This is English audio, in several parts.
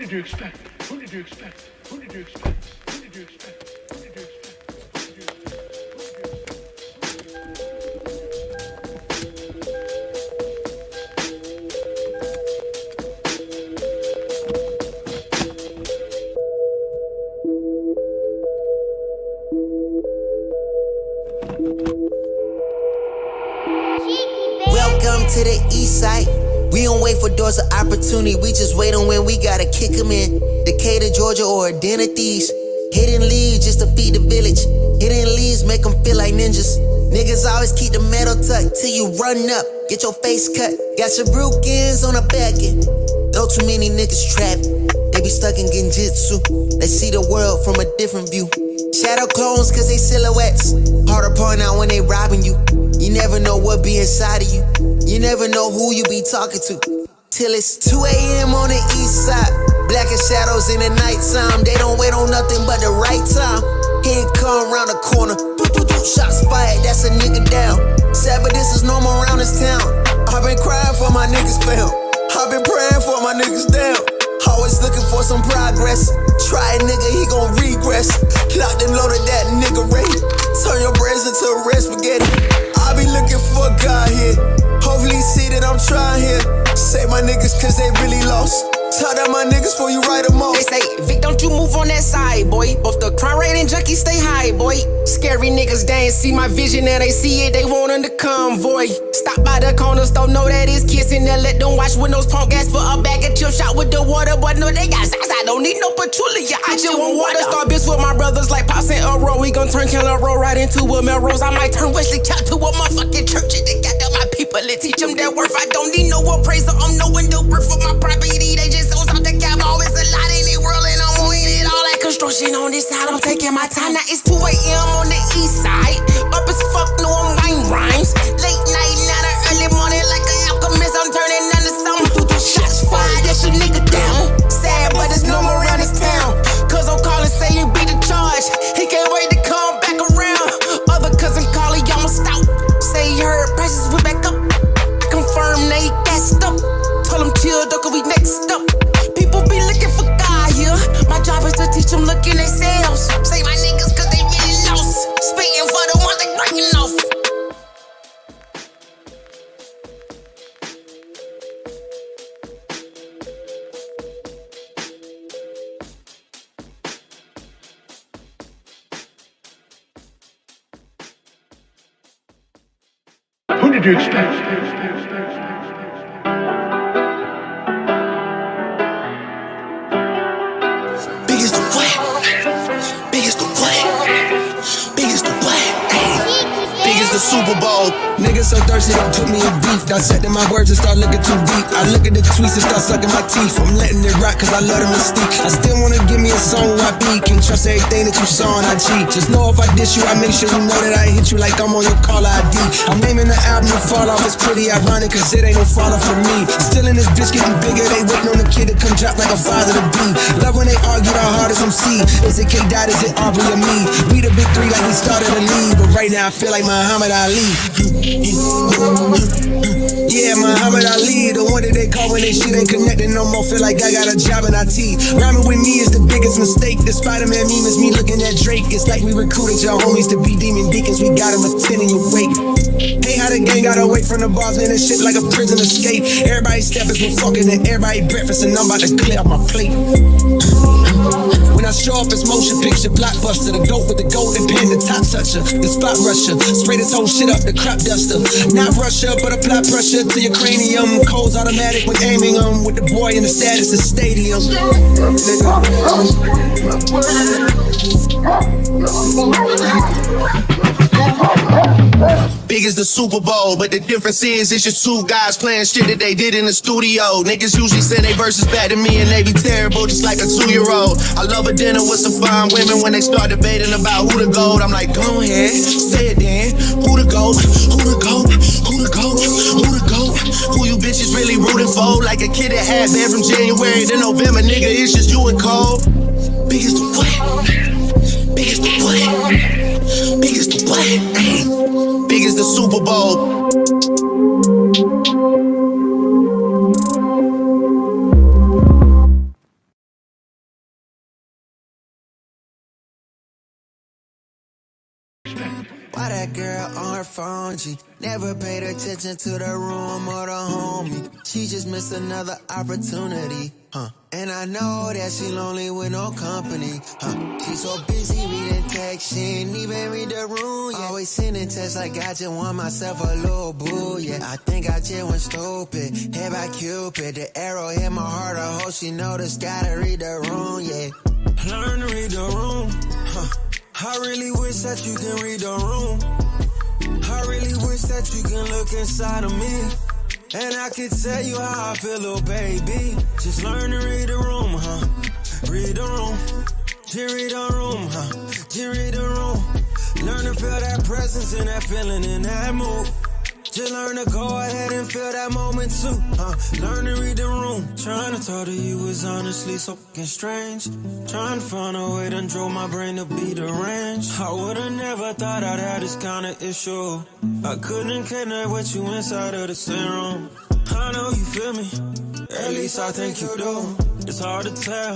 did you expect? Who did you expect? Who did you expect? Who did you expect? Who did you expect? Welcome to the east side. We don't wait for doors of opportunity, we just wait on when we gotta kick them in. Decatur, Georgia, or a den of thieves. Hidden leaves just to feed the village. Hidden leaves make them feel like ninjas. Niggas always keep the metal tucked till you run up, get your face cut. Got your brukins on the back end. Know too many niggas trapped. They be stuck in genjutsu. They see the world from a different view. Shadow clones cause they silhouettes. Hard to point out when they robbing you. You never know what be inside of you. You never know who you be talking to. Till it's 2 a.m. on the east side. Blacker shadows in the nighttime. They don't wait on nothing but the right time. He ain't come around the corner. Shots fired, that's a nigga down. Sad, but this is normal around this town. I've been crying for my niggas found. I've been praying for my niggas down. Always looking for some progress. Try a nigga, he gon' regress. Locked and loaded that nigga ready. Turn your brains into red spaghetti. I be looking for God here. Hopefully he see that I'm trying here. Save my niggas cause they really lost. Tell that my niggas before you write them off. They say, Vic, don't you move on that side, boy. Both the crime rate and junkies stay high, boy. Scary niggas, they ain't see my vision and they see it, they want in the convoy. Stop by the corner store, know that it's kissing and let them watch windows pump gas for a bag of chip shot with the water. But no, they got size, I don't need no patchouli. I just want water. Start bitch with my brothers like Pops and Earl. We gon' turn Keller Road right into a Melrose. I might turn Wesley Chop to a motherfucking church. And they got them my people and teach them their worth. I don't need no appraiser, I'm knowing the worth of my property. They just don't stop the cap. Always a lot in the world and I'm on it. All that construction on this side, I'm taking my time. Now it's 2 a.m. on the east side. Up as fuck, no I'm writing rhymes. Late night, not an early morning like an alchemist. I'm turning into something. Shots fired, that's your nigga down. Sad, but it's no more around this town. Cause I'm calling, say you beat the charge. He can't wait to come back around. Other cousin calling, almost out. Say he heard prices went back up. I confirm they gassed up. Told him chill, though, cause we next up. People be looking for God here. My job is to teach them looking themselves. Say my niggas cause they really lost. Spitting for the ones they breaking off. Who did you expect? Biggest the what? Biggest the what? Biggest the what? Biggest the Super Bowl. Niggas so thirsty, don't put me in beef. Dissecting my words and start looking too deep. I look at the tweets and start sucking my teeth. I'm letting it rock cause I love the mystique. I still wanna give me a song where I beat. Can trust everything that you saw and I cheat. Just know if I diss you, I make sure you know that I hit you like I'm on your caller ID. I'm naming the album to fall off. It's pretty ironic cause it ain't no fall off for me. Still in this bitch getting bigger. They waiting on the kid to come drop like a father to be. Love when they argue the hardest MC. Is it K-Dot, is it Aubrey or me? We the big three like we started the league. But right now I feel like Muhammad Ali. Yeah, Muhammad Ali, the one that they call when they shit ain't connected no more. Feel like I got a job in IT. Rhyming with me is the biggest mistake. The Spider-Man meme is me looking at Drake. It's like we recruited your homies to be demon deacons. We got them attending your wake. Hey, how the gang got away from the bars, man, this shit like a prison escape. Everybody stepping, we're fucking and everybody breakfast, and I'm about to clear up my plate. When I show up, it's motion picture, blockbuster. The goat with the golden pen, the top toucher, the spot rusher. Spray this whole shit up, the crop duster. Not Russia, but apply pressure to your cranium. Codes automatic when aiming them. With the boy in the status of stadium. Big as the Super Bowl, but the difference is it's just two guys playing shit that they did in the studio. Niggas usually send they verses back to me and they be terrible, just like a 2-year-old. I love a dinner with some fine women when they start debating about who the GOAT. I'm like, go ahead, say it then. Who the GOAT? Who the GOAT? Who the GOAT? Who the GOAT? Who you bitches really rooting for? Like a kid that had been from January to November, nigga, it's just you and Cole. Big as the what? Big as the what? Big as the what? Big as the Super Bowl. that girl on her phone, G. Never paid attention to the room or the homie. She just missed another opportunity, And I know that she lonely with no company, She so busy reading text, she ain't even read the room, yeah. Always sending texts like I just want myself a little boo, yeah. I think I just went stupid, hit by Cupid. The arrow hit my heart, I hope she noticed. Gotta read the room, yeah. Learn to read the room, I really wish that you can read the room. I really wish that you can look inside of me, and I can tell you how I feel, little baby. Just learn to read the room, Read the room. Just read the room, Just read the room. Learn to feel that presence and that feeling in that mood. Just learn to go ahead and feel that moment too, Learn to read the room. Trying to talk to you is honestly so fucking strange. Trying to find a way to drove my brain to be deranged. I would've never thought I'd have this kind of issue. I couldn't connect with you inside of the same room. I know you feel me, at least I think you do. It's hard to tell,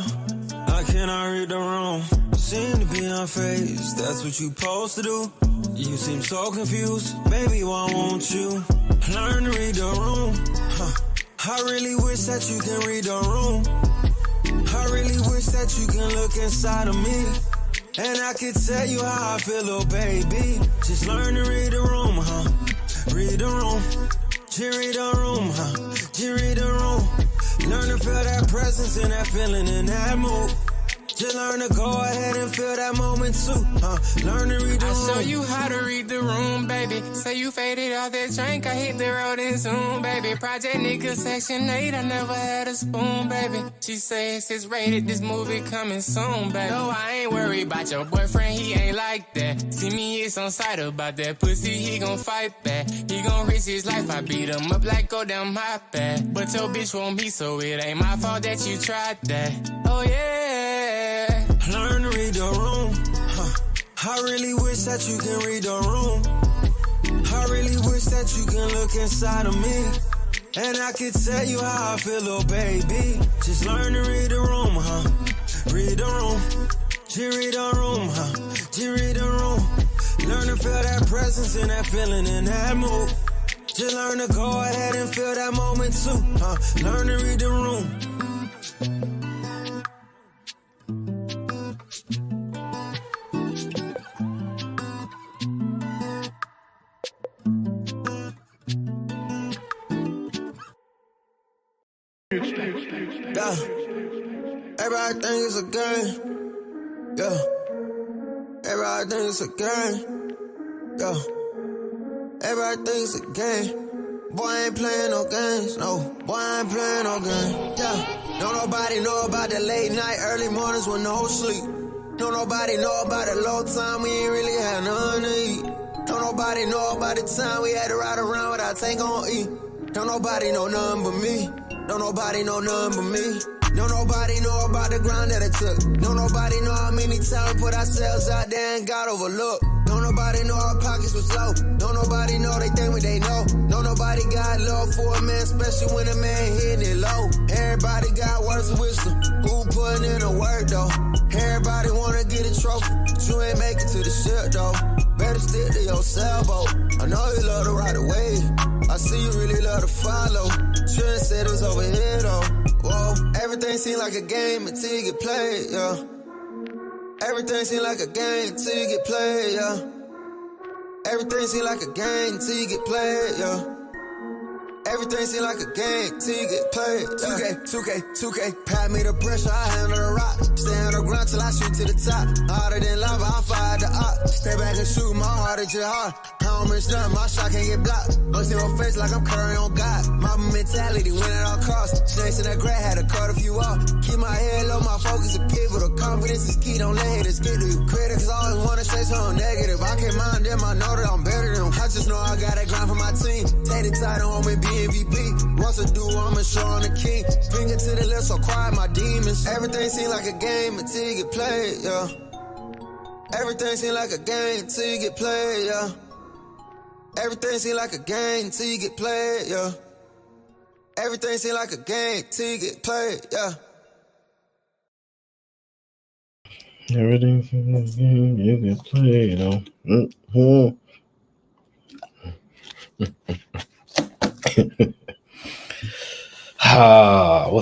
I cannot read the room. Seem to be unfazed, that's what you supposed to do. You seem so confused, baby, why won't you learn to read the room? I really wish that you can read the room. I really wish that you can look inside of me, and I can tell you how I feel, little baby. Just learn to read the room, Read the room. Just read the room, Just read the room. Learn to feel that presence and that feeling in that mood. Just learn to go ahead and feel that moment too, Learn to read the room. I'll show you how to read the room, baby. Say you faded off that drink, I hit the road in Zoom, baby. Project nigga section 8, I never had a spoon, baby. She says it's rated, this movie coming soon, baby. No, I ain't worried about your boyfriend, he ain't like that. See me, it's on sight about that pussy, he gon' fight back. He gon' risk his life, I beat him up like go down my path. But your bitch want me, so it ain't my fault that you tried that. Oh yeah. Learn to read the room, I really wish that you can read the room. I really wish that you can look inside of me, and I can tell you how I feel, little baby. Just learn to read the room, Read the room. Just read the room, Just read the room. Learn to feel that presence and that feeling in that mood. Just learn to go ahead and feel that moment too, Learn to read the room. Yeah, everybody think it's a game. Yeah, everybody think it's a game. Yeah, everybody think it's a game. Boy, I ain't playing no games. No, boy, I ain't playing no games. Yeah, don't nobody know about the late night, early mornings with no sleep. Don't nobody know about the low time we ain't really had nothing to eat. Don't nobody know about the time we had to ride around without tank on E. Don't nobody know nothing but me. Don't nobody know nothing but me. Don't nobody know about the grind that it took. Don't nobody know how many times we put ourselves out there and got overlooked. Don't nobody know our pockets was low. Don't nobody know they think what they know. Don't nobody got love for a man, especially when a man hitting it low. Everybody got words of wisdom. Who putting in the work though? Everybody wanna get a trophy, but you ain't make it to the ship though. Better stick to your sailboat. I know you love to ride away. I see you really love to follow. Trendsetters over here though. Whoa, everything seem like a game until you get played, yeah. Everything seem like a game until you get played, yeah. Everything seem like a game until you get played, yeah. Everything seem like a game till you get played. 2K, pat me the pressure, I handle the rock. Stay on the ground till I shoot to the top. Harder than lava, I fire the op. Stay back and shoot, my heart is just hard. I don't miss nothing, my shot can't get blocked. Look in your face like I'm Curry on God. Mama mentality, win at all costs. Snakes in that grass, had to cut a few off. Keep my head low, my focus is people. The confidence is key, don't let haters get to you. Critics always wanna say something negative. I can't mind them, I know that I'm better than them. I just know I got that grind for my team. Take the title home and be MVP. Once I do, I'ma show I'm the king. Finger to the left, so quiet my demons. Everything seem like a game until you get played, yeah. Everything seem like a game until you get played, yeah. Everything seem like a game until you get played, yeah. Everything seem like a game till you get played, yeah. Everything seems like a game you get played on. What's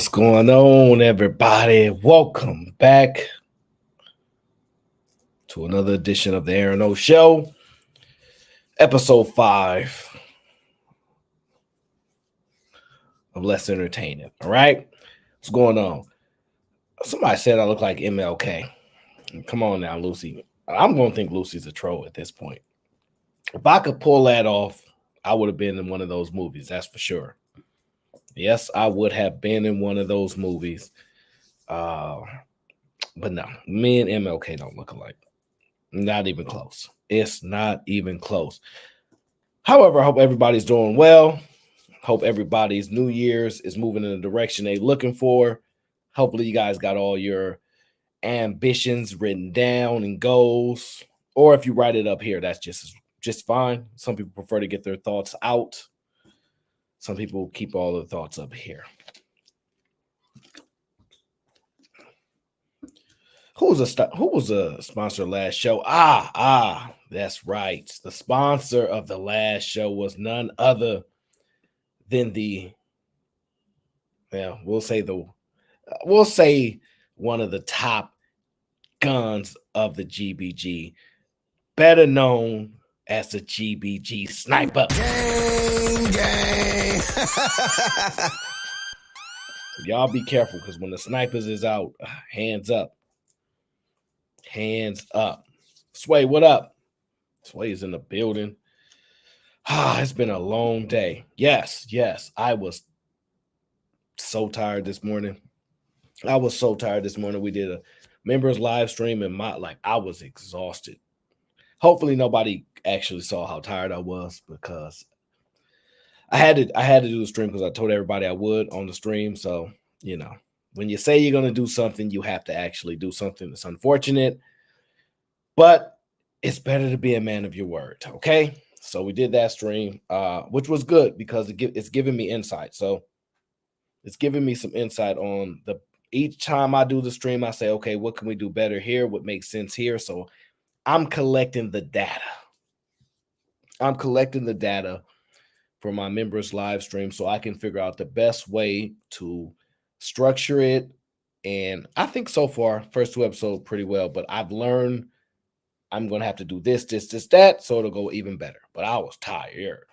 going on, everybody? Welcome back to another edition of the Aaron O Show, episode 5 of Less Entertaining. All right, what's going on? Somebody said I look like MLK. Come on now, Lucy. I'm gonna think Lucy's a troll at this point. If I could pull that off, I would have been in one of those movies. That's for sure. Yes, I would have been in one of those movies. But no, me and MLK don't look alike. Not even close. It's not even close. However, I hope everybody's doing well. Hope everybody's New Year's is moving in the direction they're looking for. Hopefully, you guys got all your ambitions written down and goals. Or if you write it up here, that's just fine. Some people prefer to get their thoughts out. Some people keep all the thoughts up here. Who was a sponsor last show? That's right. The sponsor of the last show was none other than we'll say one of the top guns of the GBG, better known as the GBG Sniper. Gang. Y'all be careful, because when the snipers is out, hands up. Hands up. Sway, what up? Sway is in the building. It's been a long day. Yes. I was so tired this morning. We did a members live stream, and I was exhausted. Hopefully nobody actually saw how tired I was, because I had to do the stream because I told everybody I would on the stream. So, when you say you're going to do something, you have to actually do something. It's unfortunate, but it's better to be a man of your word. Okay. So we did that stream, which was good because it's giving me insight. So it's giving me some insight on each time I do the stream, I say, okay, what can we do better here? What makes sense here? So I'm collecting the data. For my members live stream, so I can figure out the best way to structure it. And I think so far, first 2 episodes pretty well, but I've learned I'm going to have to do this, that, so it'll go even better. But I was tired.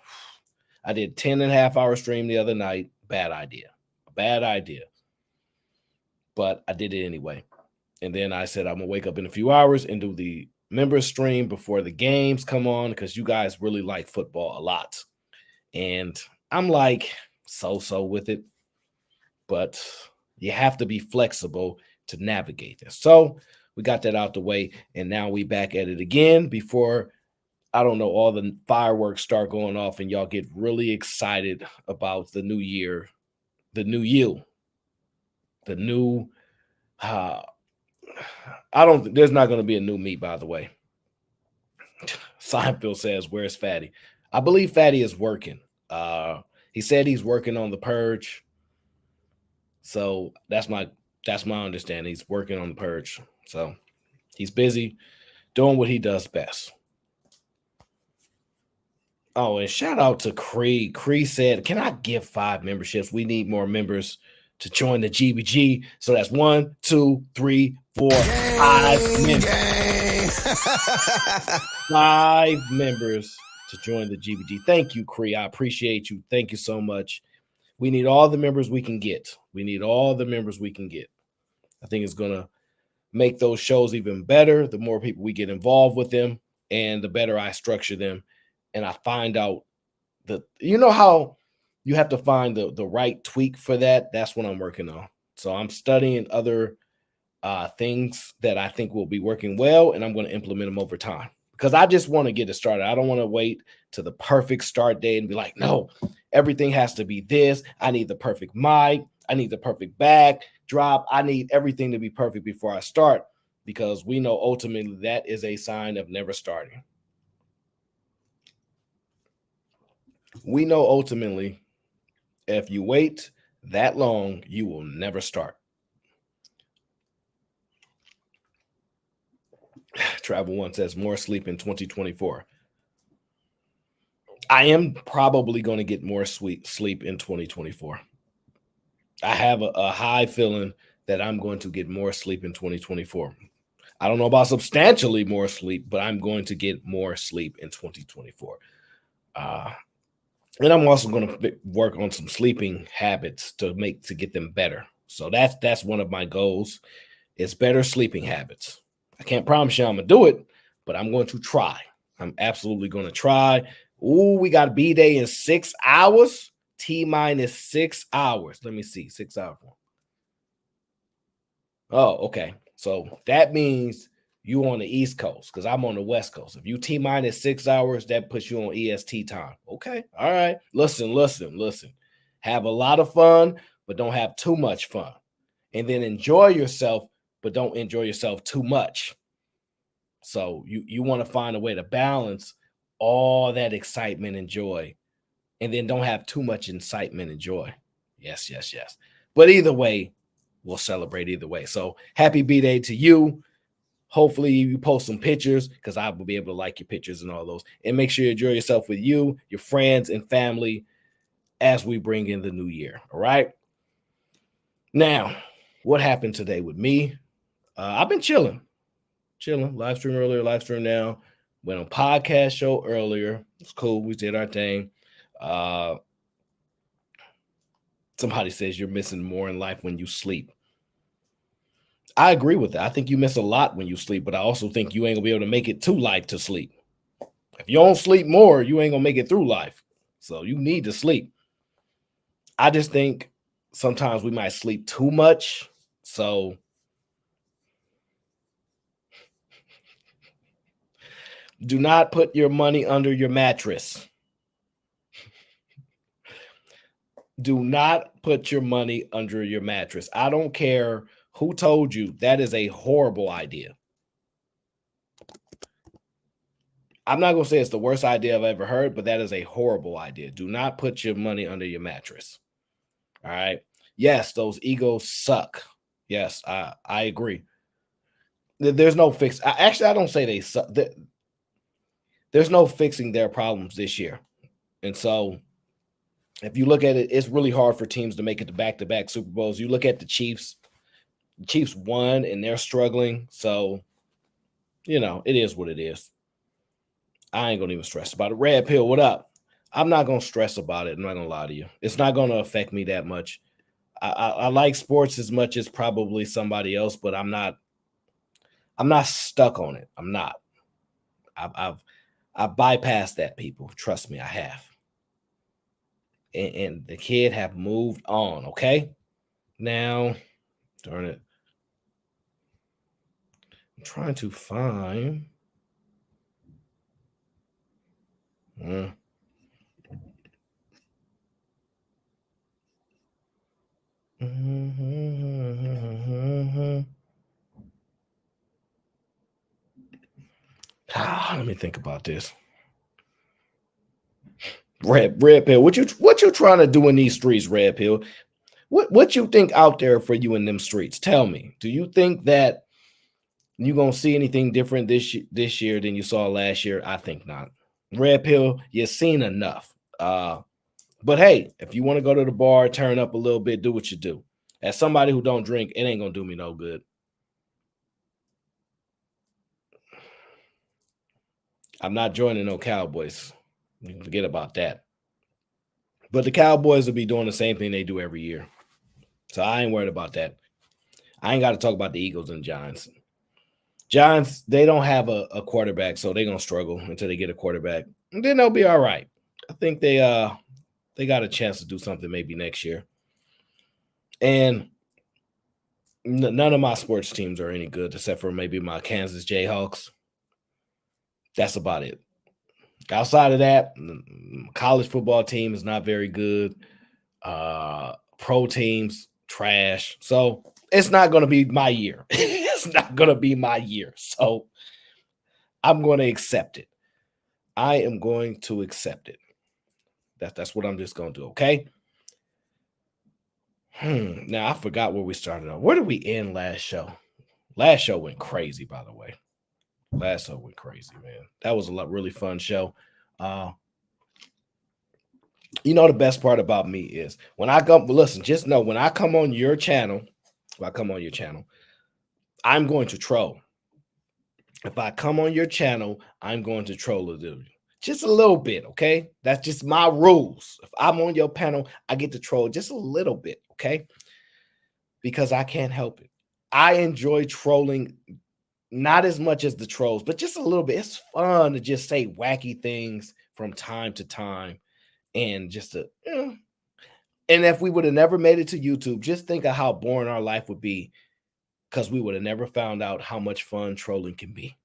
I did 10.5-hour stream the other night. Bad idea. But I did it anyway. And then I said, I'm going to wake up in a few hours and do the members stream before the games come on, because you guys really like football a lot. And I'm like, so with it. But you have to be flexible to navigate this. So we got that out the way, and now we back at it again before, I don't know, all the fireworks start going off and y'all get really excited about the new year, the new you, the new, there's not going to be a new me, by the way. Seinfeld says, where's Fatty? I believe Fatty is working. He said he's working on the purge. So that's my understanding. He's working on the purge. So he's busy doing what he does best. Oh, and shout out to Cree. Cree said, can I give 5 memberships? We need more members to join the GBG. So that's 1, 2, 3, 4, 5 members. 5 members to join the GBG. Thank you, Cree. I appreciate you. Thank you so much. We need all the members we can get. I think it's going to make those shows even better. The more people we get involved with them, and the better I structure them. And I find out how you have to find the right tweak for that. That's what I'm working on. So I'm studying other things that I think will be working well, and I'm going to implement them over time, because I just want to get it started. I don't want to wait to the perfect start date and be like, no, everything has to be this. I need the perfect mic. I need the perfect backdrop. I need everything to be perfect before I start, because we know ultimately that is a sign of never starting. We know ultimately if you wait that long, you will never start. Travel One says more sleep in 2024. I am probably going to get more sleep in 2024. I have a high feeling that I'm going to get more sleep in 2024. I don't know about substantially more sleep, but I'm going to get more sleep in 2024. And I'm also going to work on some sleeping habits to get them better. So that's one of my goals. It's better sleeping habits. I can't promise you I'm gonna do it, but I'm going to try. I'm absolutely going to try. Ooh, we got B-Day in 6 hours. T-minus 6 hours. Let me see. 6 hours. Oh, okay. So that means you on the East Coast because I'm on the West Coast. If you T-minus 6 hours, that puts you on EST time. Okay. All right. Listen. Have a lot of fun, but don't have too much fun. And then enjoy yourself, but don't enjoy yourself too much. So you want to find a way to balance all that excitement and joy, and then don't have too much incitement and joy. Yes. But either way, we'll celebrate either way. So happy B-Day to you. Hopefully you post some pictures because I will be able to like your pictures and all those. And make sure you enjoy yourself with you, your friends, and family as we bring in the new year. All right. Now, what happened today with me? I've been chilling. Live stream earlier, live stream now. Went on podcast show earlier. It's cool. We did our thing. Somebody says you're missing more in life when you sleep. I agree with that. I think you miss a lot when you sleep, but I also think you ain't gonna be able to make it to life to sleep. If you don't sleep more, you ain't gonna make it through life. So you need to sleep. I just think sometimes we might sleep too much. So do not put your money under your mattress. Do not put your money under your mattress. I don't care who told you. That is a horrible idea. I'm not going to say it's the worst idea I've ever heard, but that is a horrible idea. Do not put your money under your mattress. All right. Yes, those egos suck. Yes, I agree. There's no fix. Actually, I don't say they suck. There's no fixing their problems this year. And so if you look at it, it's really hard for teams to make it to back-to-back Super Bowls. You look at the Chiefs. The Chiefs won, and they're struggling. So, it is what it is. I ain't going to even stress about it. Red Pill, what up? I'm not going to stress about it. I'm not going to lie to you. It's not going to affect me that much. I like sports as much as probably somebody else, but I'm not stuck on it. I'm not. I've bypassed that, people. Trust me, I have. And the kid have moved on, okay? Now, darn it. I'm trying to find. Let me think about this. Red Pill, what you trying to do in these streets, Red Pill? What you think out there for you in them streets? Tell me. Do you think that you gonna see anything different this year than you saw last year? I think not. Red Pill, you've seen enough. But hey, if you want to go to the bar, turn up a little bit, do what you do. As somebody who don't drink, it ain't gonna do me no good. I'm not joining no Cowboys. You can forget about that. But the Cowboys will be doing the same thing they do every year. So I ain't worried about that. I ain't got to talk about the Eagles and Giants. Giants, they don't have a quarterback, so they're going to struggle until they get a quarterback. And then they'll be all right. I think they got a chance to do something maybe next year. And none of my sports teams are any good except for maybe my Kansas Jayhawks. That's about it. Outside of that, college football team is not very good. Pro teams, trash. So it's not going to be my year. It's not going to be my year. So I'm going to accept it. I am going to accept it. That's what I'm just going to do, okay? Now, I forgot where we started on. Where did we end last show? Last show went crazy, by the way. Last show went crazy, man. That was a really fun show. You know, the best part about me is when I come, listen, just know when I come on your channel, I'm going to troll. If I come on your channel, I'm going to troll a little, just a little bit, okay? That's just my rules. If I'm on your panel, I get to troll just a little bit, okay? Because I can't help it. I enjoy trolling not as much as the trolls, but just a little bit. It's fun to just say wacky things from time to time and just to, and if we would have never made it to YouTube, just think of how boring our life would be because we would have never found out how much fun trolling can be.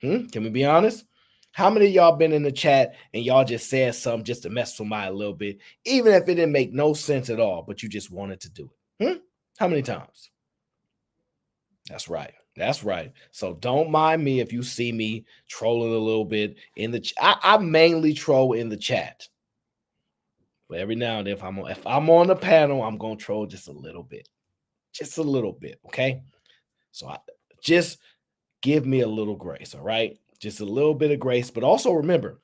Can we be honest? How many of y'all been in the chat and y'all just said something just to mess somebody a little bit, even if it didn't make no sense at all, but you just wanted to do it? How many times? That's right. That's right. So don't mind me if you see me trolling a little bit in the chat. I mainly troll in the chat. But every now and then, if I'm on the panel, I'm gonna troll just a little bit. Just a little bit, okay? So just give me a little grace, all right? Just a little bit of grace, but also remember,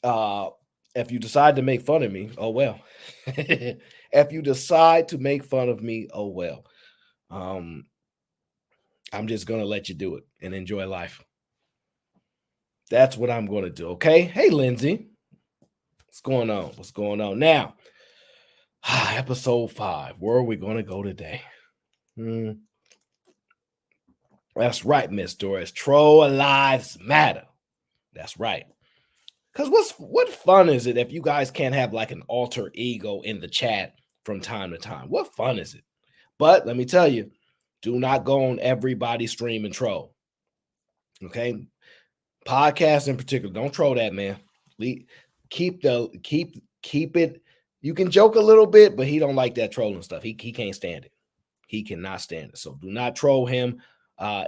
if you decide to make fun of me, oh well. If you decide to make fun of me, oh well. I'm just gonna let you do it and enjoy life. That's what I'm gonna do, okay? Hey, Lindsay, what's going on? What's going on now? Episode 5. Where are we gonna go today? That's right, Miss Doris. Troll lives matter. That's right. Because what fun is it if you guys can't have like an alter ego in the chat from time to time? What fun is it? But let me tell you, do not go on everybody's stream and troll. Okay? Podcasts in particular, don't troll that, man. Keep it. You can joke a little bit, but he don't like that trolling stuff. He can't stand it. He cannot stand it. So do not troll him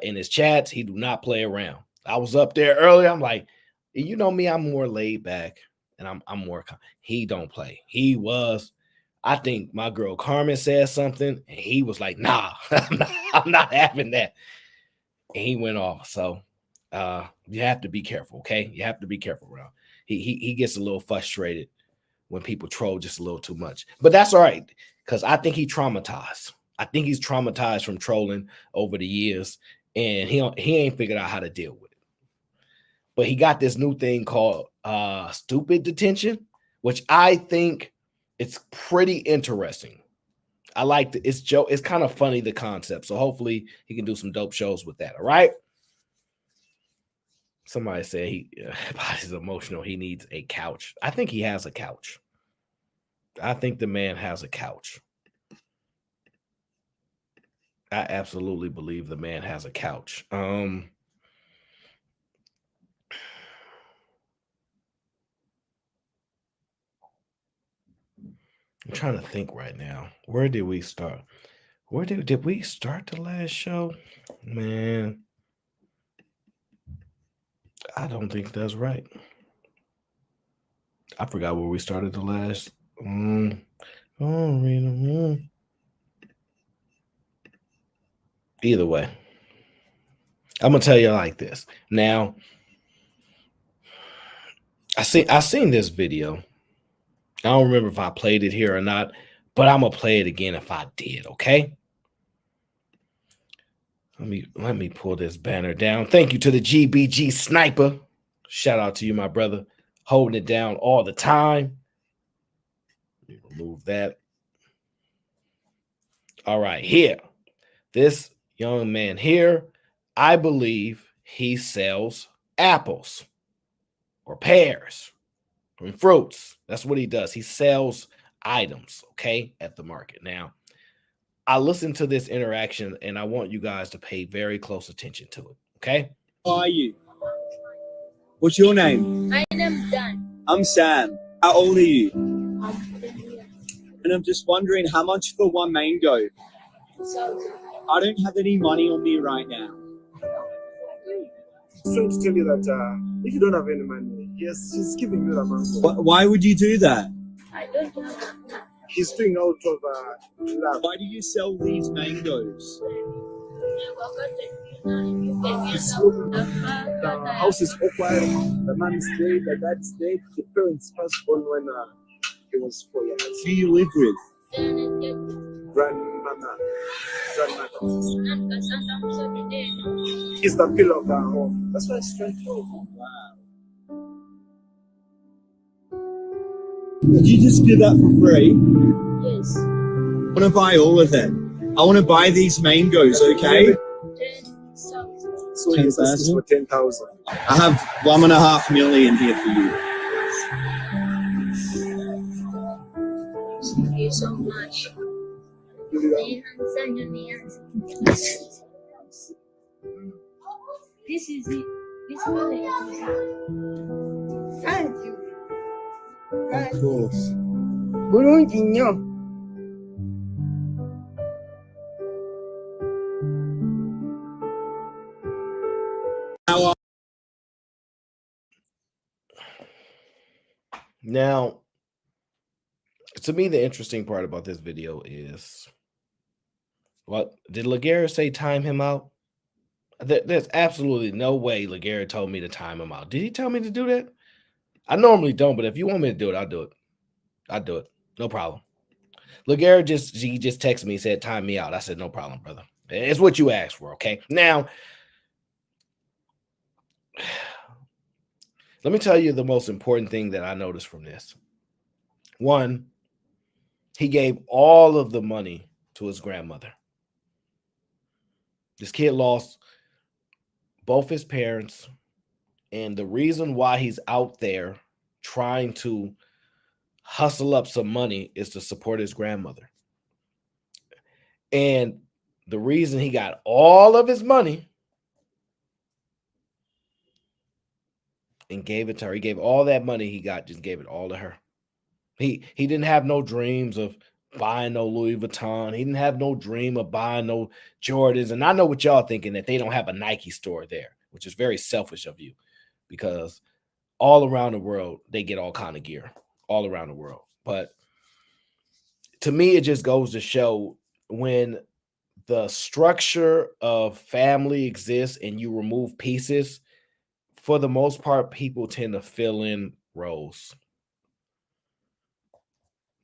in his chats. He do not play around. I was up there earlier. I'm like, you know me, I'm more laid back and I'm more. He don't play. He was. I think my girl Carmen said something and he was like, nah, I'm not having that. And he went off. So you have to be careful, okay? You have to be careful around. He gets a little frustrated when people troll just a little too much. But that's all right, because I think he traumatized. I think he's traumatized from trolling over the years, and he ain't figured out how to deal with it. But he got this new thing called stupid detention, which I think it's pretty interesting. I like it's kind of funny, the concept. So hopefully he can do some dope shows with that. All right. Somebody said he's emotional. He needs a couch. I think he has a couch. I think the man has a couch. I absolutely believe the man has a couch. I'm trying to think right now. Where did we start? Where did we start the last show? Man, I don't think that's right. I forgot where we started the last. Either way, I'm gonna tell you like this. Now, I seen this video. I don't remember if I played it here or not, but I'm gonna play it again if I did. Okay. Let me pull this banner down. Thank you to the GBG Sniper. Shout out to you, my brother, holding it down all the time. Let me remove that. All right, here. This young man here, I believe he sells apples or pears and fruits. That's what he does. He sells items, okay, at the market. Now, I listened to this interaction and I want you guys to pay very close attention to it, okay? How are you? What's your name? My name's Dan. I'm Sam. How old are you? I'm 10 years. And I'm just wondering how much for one mango? So, I don't have any money on me right now. He's trying to tell you that if you don't have any money, yes, he's giving you the mango. Why would you do that? I don't know. He's doing out of love. Why do you sell these mangoes? I work at the It's looking, the house is occupied, the man is dead, the dad is dead, the parents passed on when he was 4 years. Who you live with? Grandmother. He's the pillar of our home. That's why it's straightforward. Wow. Did you just do that for free? Yes. I want to buy all of it. I want to buy these mangoes, okay? 10,000. So he's asking for 10,000. I have 1.5 million here for you. Thank you so much. This is it. This one is it. Thank you. Of course. Now, to me, the interesting part about this video is, what did Laguerre say? Time him out? There's absolutely no way Laguerre told me to time him out. Did he tell me to do that? I normally don't, but if you want me to do it, I'll do it. I'll do it. No problem. Laguerre just texted me, said, time me out. I said, no problem, brother. It's what you asked for, okay? Now, let me tell you the most important thing that I noticed from this. One, he gave all of the money to his grandmother. This kid lost both his parents, and the reason why he's out there trying to hustle up some money is to support his grandmother. And the reason he got all of his money and gave it to her, he gave all that money he got, just gave it all to her. He didn't have no dreams of buying no Louis Vuitton. He didn't have no dream of buying no Jordans. And I know what y'all thinking, that they don't have a Nike store there, which is very selfish of you, because all around the world, they get all kind of gear all around the world. But to me, it just goes to show, when the structure of family exists and you remove pieces, for the most part, people tend to fill in roles.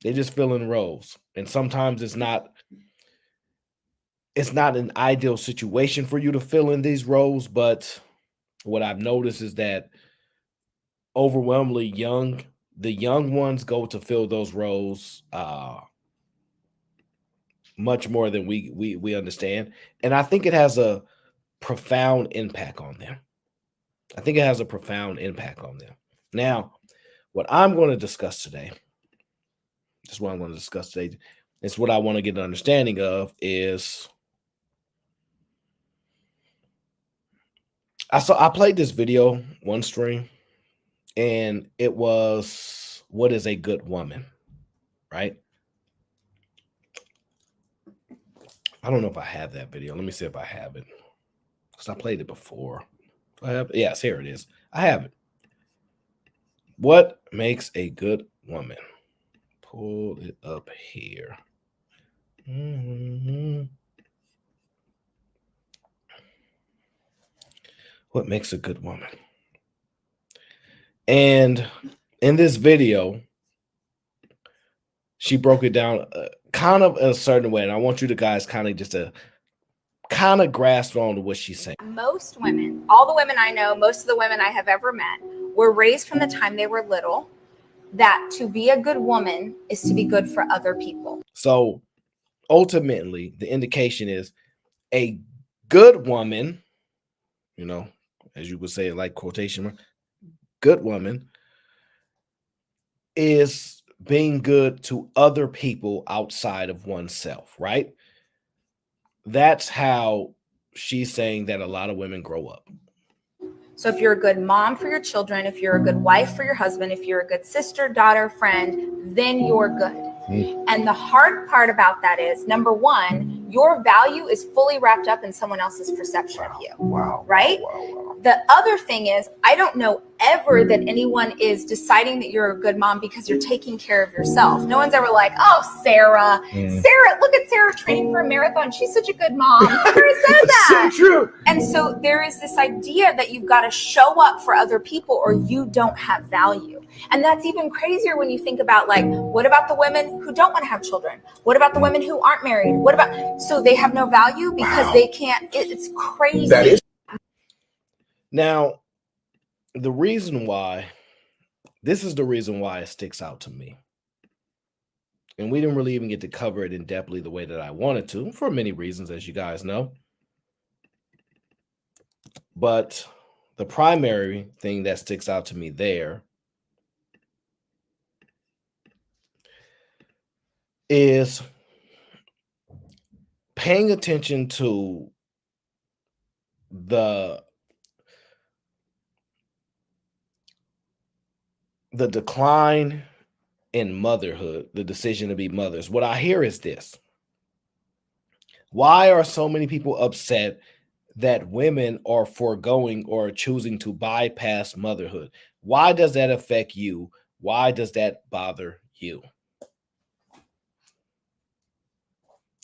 They just fill in roles. And sometimes it's not an ideal situation for you to fill in these roles. But what I've noticed is that overwhelmingly the young ones go to fill those roles much more than we understand. And I think it has a profound impact on them. Now, what I'm going to discuss today, is what I want to get an understanding of, is I played this video one stream, and it was, what is a good woman, right? I don't know if I have that video. Let me see if I have it, because I played it before. Do I have it? Yes, here it is. I have it. What makes a good woman? Pull it up here. What makes a good woman? And in this video, she broke it down kind of in a certain way. And I want you to guys kind of just to kind of grasp on to what she's saying. Most women, all the women I know, most of the women I have ever met, were raised from the time they were little that to be a good woman is to be good for other people. So ultimately, the indication is a good woman, you know, as you would say, like quotation, good woman is being good to other people outside of oneself, right? That's how she's saying that a lot of women grow up. So if you're a good mom for your children, if you're a good wife for your husband, if you're a good sister, daughter, friend, then you're good. And the hard part about that is, number one, Your value is fully wrapped up in someone else's perception of you. Wow. Right? Wow. The other thing is, I don't know ever that anyone is deciding that you're a good mom because you're taking care of yourself. No one's ever like, oh, Sarah, look at Sarah training for a marathon. She's such a good mom. Who ever said that? So true. And so there is this idea that you've got to show up for other people or you don't have value. And that's even crazier when you think about, like, what about the women who don't want to have children? What about the women who aren't married? What about, so they have no value because they can't, it's crazy. That is. Now, the reason why, this is the reason why it sticks out to me. And we didn't really even get to cover it in depthly the way that I wanted to, for many reasons, as you guys know. But the primary thing that sticks out to me there is paying attention to the decline in motherhood, the decision to be mothers. What I hear is this: why are so many people upset that women are foregoing or choosing to bypass motherhood? Why does that affect you? Why does that bother you?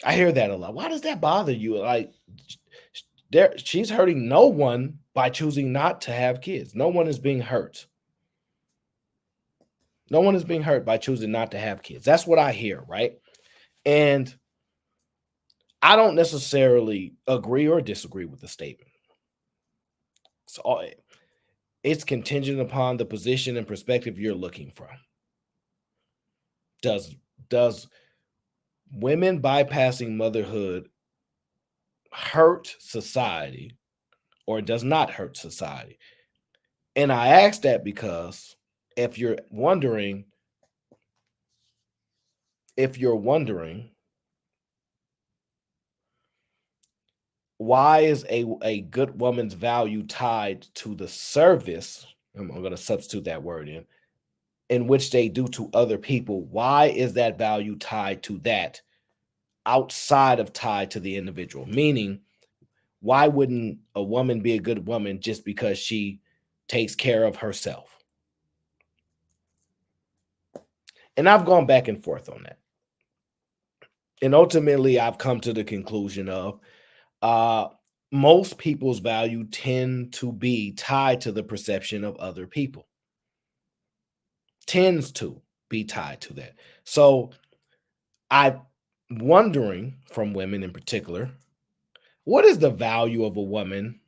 I hear that a lot. Why does that bother you? Like, she's hurting no one by choosing not to have kids. No one is being hurt. No one is being hurt by choosing not to have kids. That's what I hear, right? And I don't necessarily agree or disagree with the statement. So it's contingent upon the position and perspective you're looking from. Does women bypassing motherhood hurt society or does not hurt society? And I ask that because if you're wondering why is a good woman's value tied to the service, I'm going to substitute that word in which they do to other people, why is that value tied to that outside of tied to the individual? Meaning, why wouldn't a woman be a good woman just because she takes care of herself? And I've gone back and forth on that. And ultimately, I've come to the conclusion of most people's value tend to be tied to the perception of other people. Tends to be tied to that. So I'm wondering, from women in particular, what is the value of a woman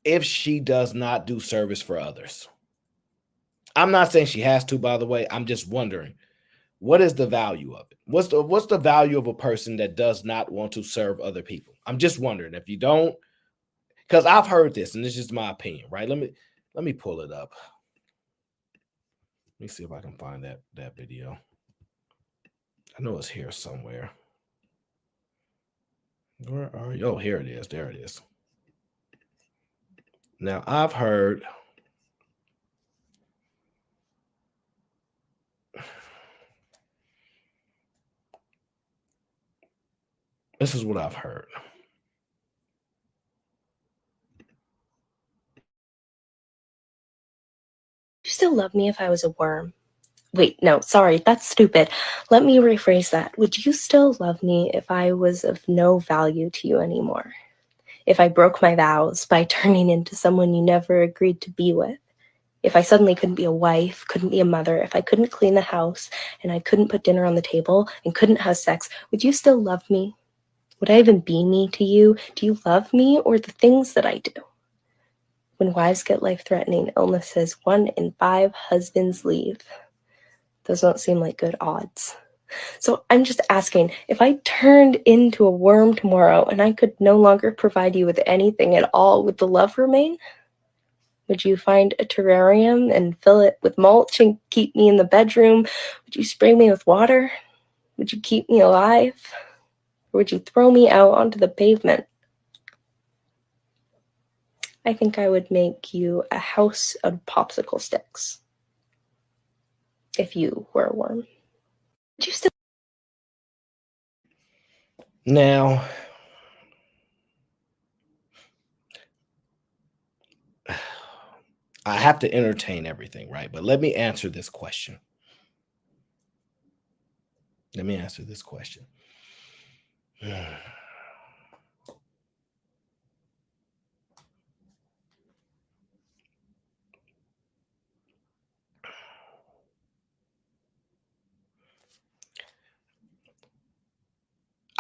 if she does not do service for others? I'm not saying she has to, by the way. I'm just wondering, what is the value of it? What's the value of a person that does not want to serve other people? I'm just wondering. If you don't, because I've heard this, and this is just my opinion, right? Let me pull it up. Let me see if I can find that video. I know it's here somewhere. Where are you? Oh, here it is. There it is. Now, I've heard this is what I've heard. You still love me if I was a worm? Wait, no, sorry, that's stupid. Let me rephrase that. Would you still love me if I was of no value to you anymore? If I broke my vows by turning into someone you never agreed to be with? If I suddenly couldn't be a wife, couldn't be a mother, if I couldn't clean the house, and I couldn't put dinner on the table, and couldn't have sex, would you still love me? Would I even be me to you? Do you love me or the things that I do? When wives get life-threatening illnesses, 1 in 5 husbands leave. Those don't seem like good odds. So I'm just asking, if I turned into a worm tomorrow and I could no longer provide you with anything at all, would the love remain? Would you find a terrarium and fill it with mulch and keep me in the bedroom? Would you spray me with water? Would you keep me alive? Or would you throw me out onto the pavement? I think I would make you a house of popsicle sticks if you were a worm. Would you still Now, I have to entertain everything, right? But let me answer this question. Let me answer this question.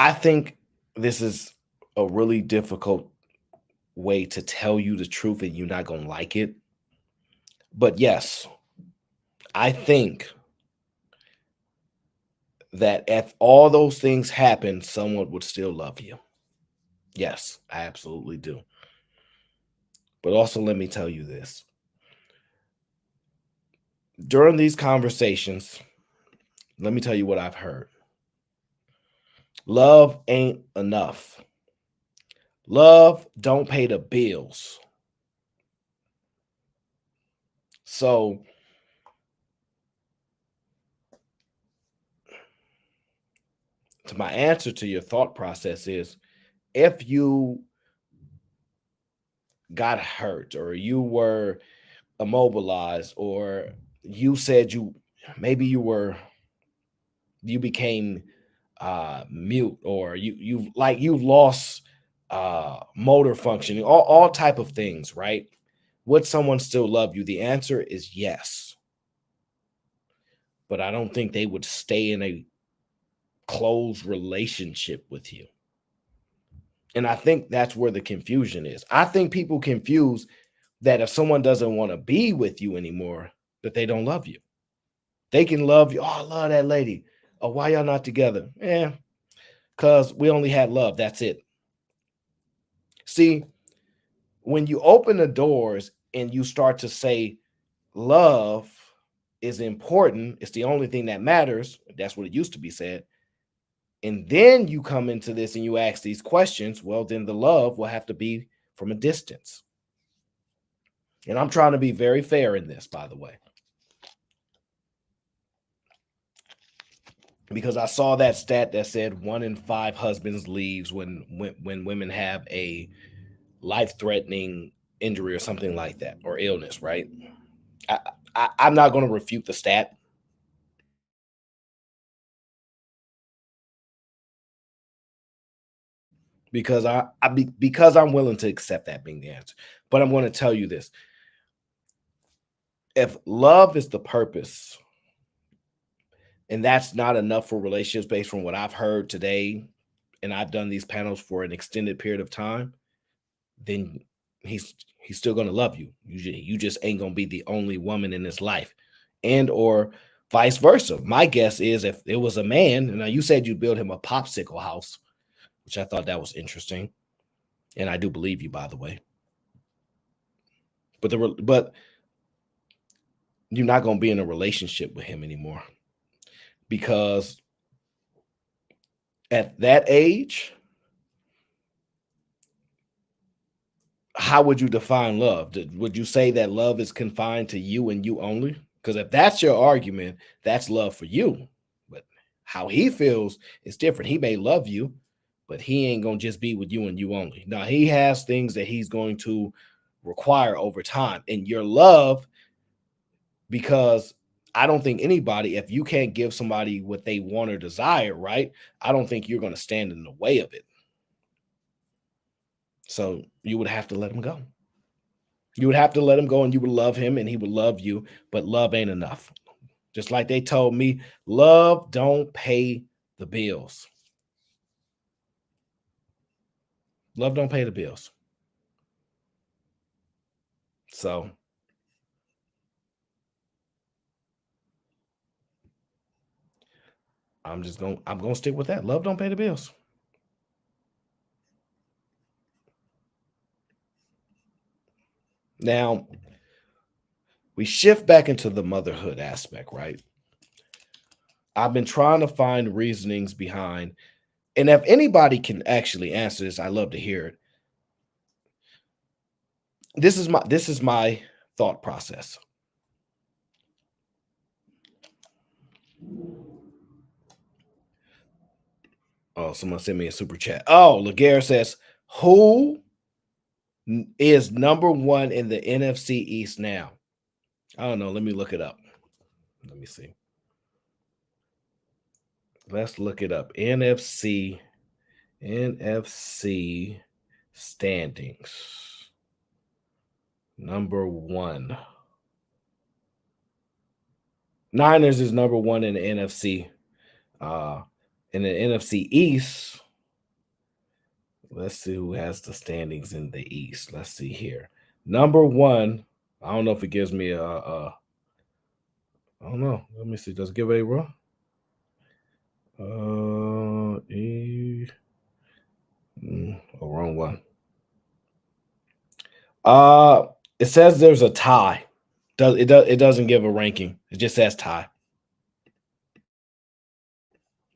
I think this is a really difficult way to tell you the truth and you're not going to like it. But yes, I think that if all those things happen, someone would still love you. Yes, I absolutely do. But also, let me tell you this. During these conversations, let me tell you what I've heard. Love ain't enough. Love don't pay the bills. So my answer to your thought process is, if you got hurt or you were immobilized or you said you became mute, or you've lost motor functioning, all type of things, right? Would someone still love you? The answer is yes. But I don't think they would stay in a close relationship with you. And I think that's where the confusion is. I think people confuse that if someone doesn't want to be with you anymore, that they don't love you. They can love you. Oh, I love that lady. Oh, why y'all not together? Yeah, because we only had love. That's it. See, when you open the doors and you start to say love is important, it's the only thing that matters. That's what it used to be said. And then you come into this and you ask these questions, well, then the love will have to be from a distance. And I'm trying to be very fair in this, by the way, because I saw that stat that said 1 in 5 husbands leaves when women have a life-threatening injury or something like that, or illness, right? I'm not going to refute the stat. Because because I'm willing to accept that being the answer. But I'm going to tell you this. If love is the purpose, and that's not enough for relationships based on what I've heard today, and I've done these panels for an extended period of time, then he's still going to love you. You just ain't going to be the only woman in his life, and or vice versa. My guess is if it was a man, and now you said you build him a popsicle house, which I thought that was interesting, and I do believe you, by the way. But you're not going to be in a relationship with him anymore, because at that age, how would you define love? Would you say that love is confined to you and you only? Because if that's your argument, that's love for you. But how he feels is different. He may love you, but he ain't going to just be with you and you only. Now, he has things that he's going to require over time. And your love, because I don't think anybody, if you can't give somebody what they want or desire, right? I don't think you're going to stand in the way of it. So you would have to let him go. You would have to let him go, and you would love him and he would love you, but love ain't enough. Just like they told me, love don't pay the bills. Love don't pay the bills. So I'm going to stick with that. Love don't pay the bills. Now, we shift back into the motherhood aspect, right? I've been trying to find reasonings behind, and if anybody can actually answer this, I love to hear it. This is my thought process. Oh, someone sent me a super chat. Oh, Laguerre says, who is number one in the NFC East now? I don't know. Let me look it up. Let me see. Let's look it up. NFC standings. Number one. Niners is number one in the NFC. In the NFC East, let's see who has the standings in the East. Let's see here. Number one. I don't know if it gives me I don't know. Let me see. Does it give a wrong? Wrong one. It says there's a tie. It doesn't give a ranking. It just says tie.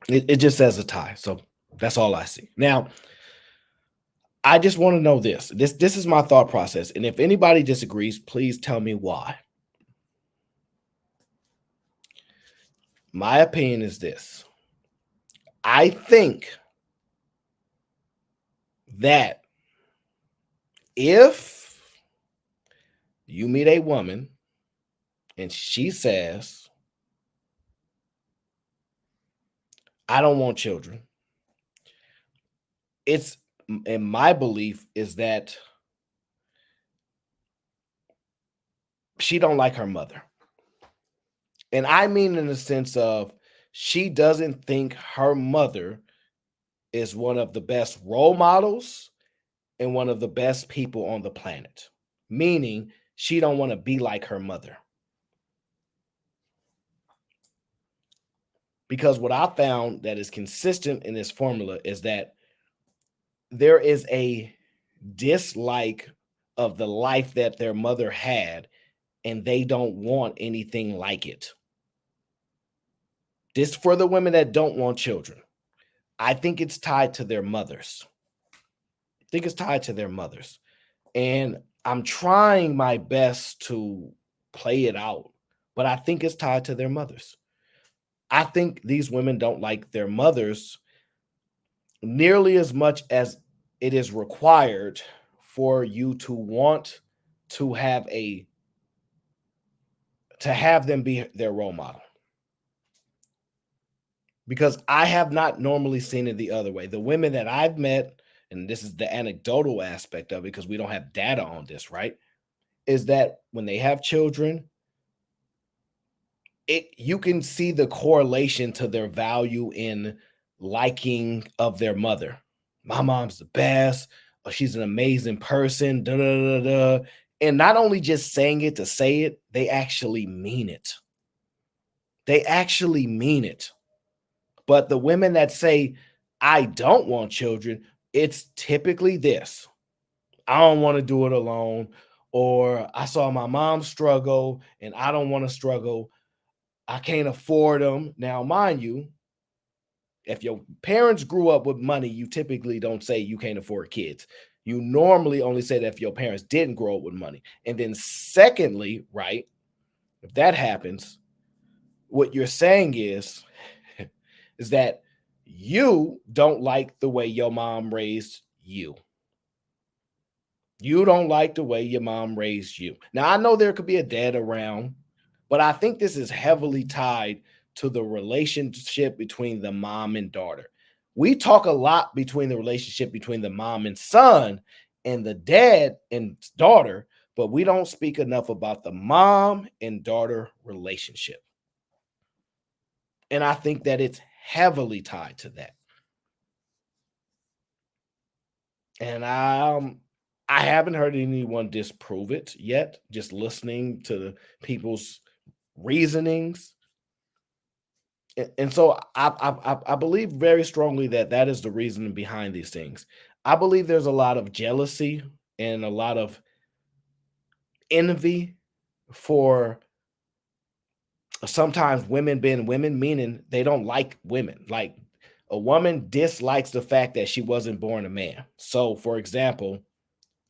It just says a tie. So that's all I see. Now, I just want to know this. This is my thought process. And if anybody disagrees, please tell me why. My opinion is this. I think that if you meet a woman and she says, I don't want children, it's, in my belief, is that she don't like her mother. And I mean in the sense of she doesn't think her mother is one of the best role models and one of the best people on the planet. Meaning she don't want to be like her mother. Because what I found that is consistent in this formula is that there is a dislike of the life that their mother had, and they don't want anything like it. This for the women that don't want children. I think it's tied to their mothers. I think it's tied to their mothers. And I'm trying my best to play it out, but I think it's tied to their mothers. I think these women don't like their mothers nearly as much as it is required for you to want to have them be their role model. Because I have not normally seen it the other way. The women that I've met, and this is the anecdotal aspect of it because we don't have data on this, right? Is that when they have children, you can see the correlation to their value in liking of their mother. My mom's the best. Or she's an amazing person. Da, da, da, da. And not only just saying it to say it, they actually mean it. They actually mean it. But the women that say, I don't want children, it's typically this. I don't want to do it alone. Or I saw my mom struggle and I don't want to struggle. I can't afford them. Now, mind you, if your parents grew up with money, you typically don't say you can't afford kids. You normally only say that if your parents didn't grow up with money. And then secondly, right, if that happens, what you're saying is that you don't like the way your mom raised you. You don't like the way your mom raised you. Now, I know there could be a dad around, but I think this is heavily tied to the relationship between the mom and daughter. We talk a lot between the relationship between the mom and son and the dad and daughter, but we don't speak enough about the mom and daughter relationship. And I think that it's heavily tied to that. And I haven't heard anyone disprove it yet, just listening to people's reasonings. And so I believe very strongly that is the reason behind these things. I believe there's a lot of jealousy and a lot of envy for sometimes women being women, meaning they don't like women. Like a woman dislikes the fact that she wasn't born a man. So, for example,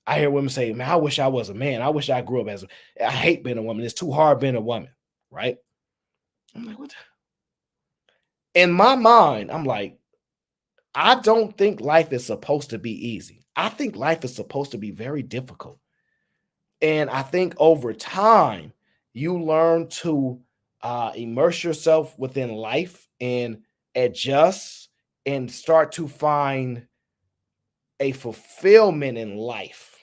I hear women say, man, I wish I was a man. I wish I grew up I hate being a woman. It's too hard being a woman, right? I'm like, what? In my mind, I'm like, I don't think life is supposed to be easy. I think life is supposed to be very difficult. And I think over time, you learn to immerse yourself within life and adjust and start to find a fulfillment in life.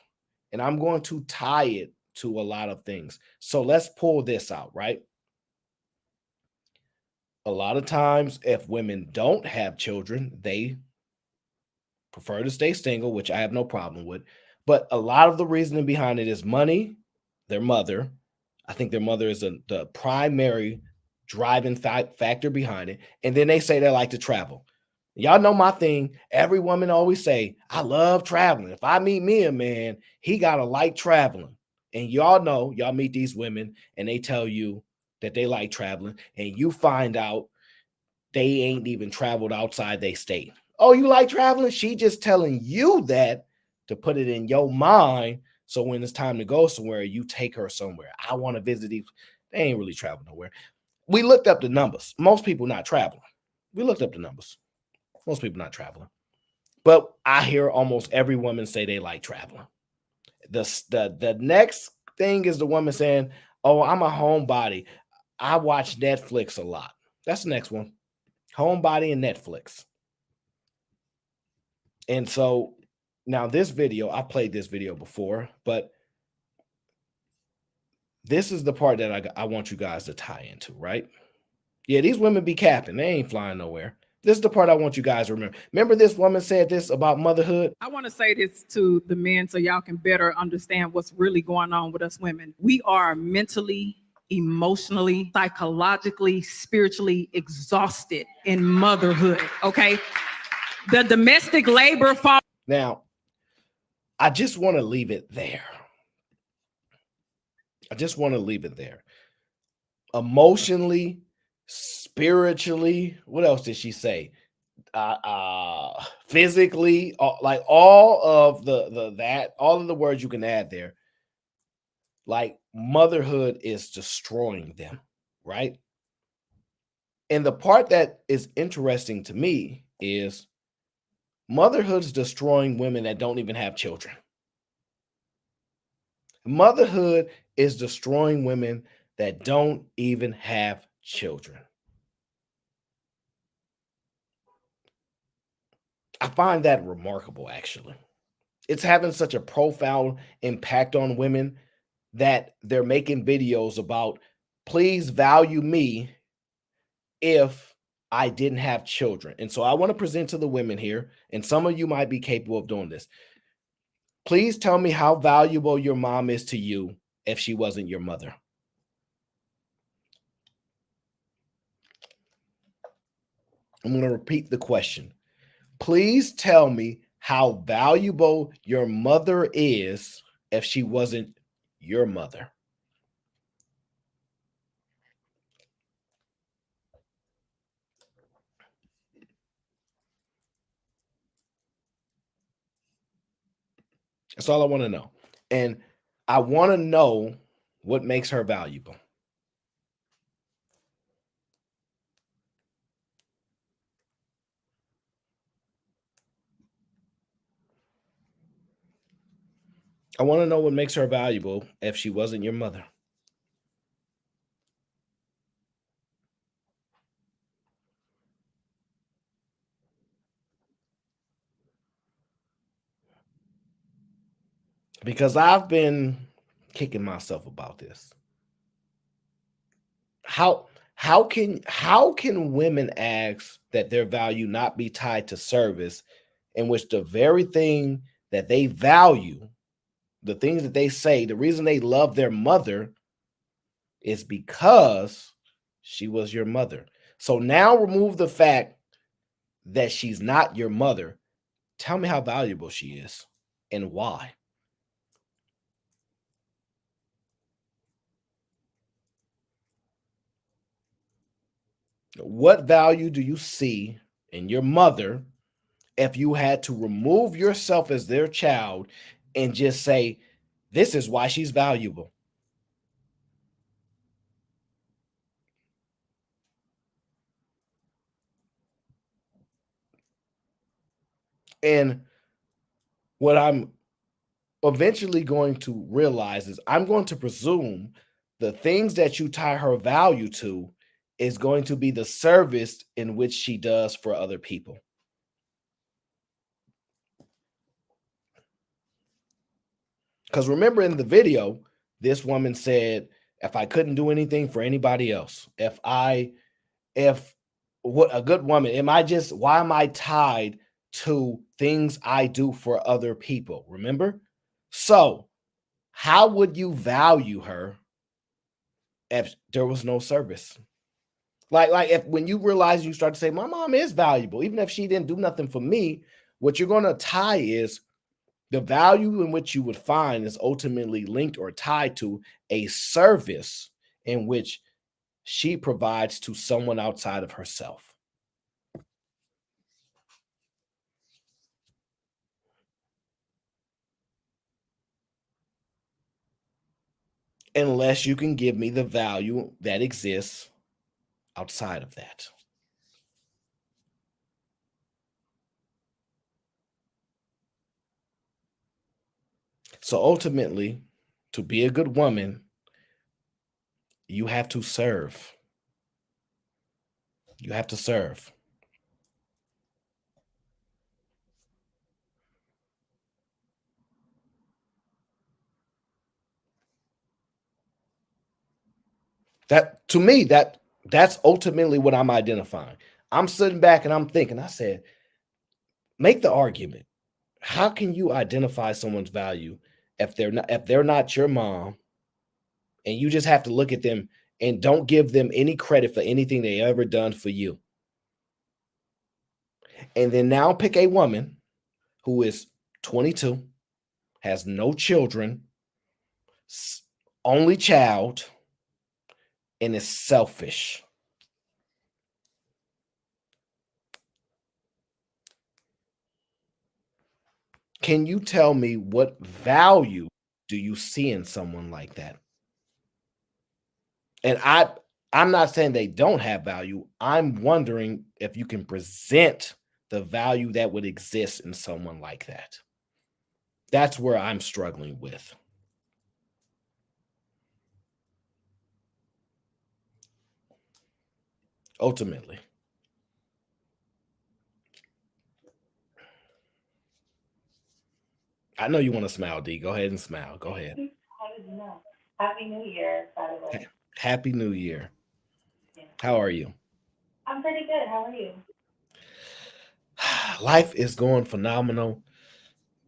And I'm going to tie it to a lot of things. So let's pull this out, right? A lot of times, if women don't have children, they prefer to stay single, which I have no problem with. But a lot of the reasoning behind it is money, their mother. I think their mother is the primary driving factor behind it. And then they say they like to travel. Y'all know my thing. Every woman always say, I love traveling. If I meet me a man, he got to like traveling. And y'all know, y'all meet these women and they tell you that they like traveling. And you find out they ain't even traveled outside they state. Oh, you like traveling? She just telling you that to put it in your mind. So when it's time to go somewhere, you take her somewhere. I want to visit these. They ain't really traveling nowhere. We looked up the numbers. Most people not traveling. We looked up the numbers. Most people not traveling. But I hear almost every woman say they like traveling. The next thing is the woman saying, oh, I'm a homebody. I watch Netflix a lot. That's the next one. Homebody and Netflix. And so now this video, I played this video before, but this is the part that I want you guys to tie into, right? Yeah, these women be capping. They ain't flying nowhere. This is the part I want you guys to remember. Remember this woman said this about motherhood? I want to say this to the men so y'all can better understand what's really going on with us women. We are mentally, emotionally, psychologically, spiritually exhausted in motherhood, okay? The domestic labor fall. Now, I just want to leave it there. I just want to leave it there. Emotionally, spiritually, what else did she say? Physically, like all of all of the words you can add there. Like motherhood is destroying them, right? And the part that is interesting to me is motherhood's destroying women that don't even have children. Motherhood is destroying women that don't even have children. I find that remarkable, actually. It's having such a profound impact on women that they're making videos about, please value me if I didn't have children. And so I want to present to the women here, and some of you might be capable of doing this. Please tell me how valuable your mom is to you if she wasn't your mother. I'm going to repeat the question. Please tell me how valuable your mother is if she wasn't your mother. That's all I want to know. And I want to know what makes her valuable. I want to know what makes her valuable if she wasn't your mother. Because I've been kicking myself about this. How can women ask that their value not be tied to service, in which the very thing that they value, the things that they say, the reason they love their mother is because she was your mother. So now remove the fact that she's not your mother. Tell me how valuable she is and why. What value do you see in your mother if you had to remove yourself as their child and just say, this is why she's valuable? And what I'm eventually going to realize is I'm going to presume the things that you tie her value to is going to be the service in which she does for other people. Because remember in the video, this woman said, if I couldn't do anything for anybody else, if what a good woman, why am I tied to things I do for other people? Remember? So, how would you value her if there was no service? Like if when you realize you start to say, my mom is valuable, even if she didn't do nothing for me, what you're going to tie is the value in which you would find is ultimately linked or tied to a service in which she provides to someone outside of herself. Unless you can give me the value that exists outside of that. So ultimately, to be a good woman, you have to serve. You have to serve. That to me, that's ultimately what I'm identifying. I'm sitting back and I'm thinking, I said, make the argument. How can you identify someone's value if they're not your mom, and you just have to look at them and don't give them any credit for anything they ever done for you? And then now pick a woman who is 22, has no children, only child, and is selfish. Can you tell me what value do you see in someone like that? And I'm not saying they don't have value. I'm wondering if you can present the value that would exist in someone like that. That's where I'm struggling with. Ultimately. I know you want to smile, D. Go ahead and smile. Go ahead. Happy New Year, by the way. Happy New Year. How are you? I'm pretty good. How are you? Life is going phenomenal,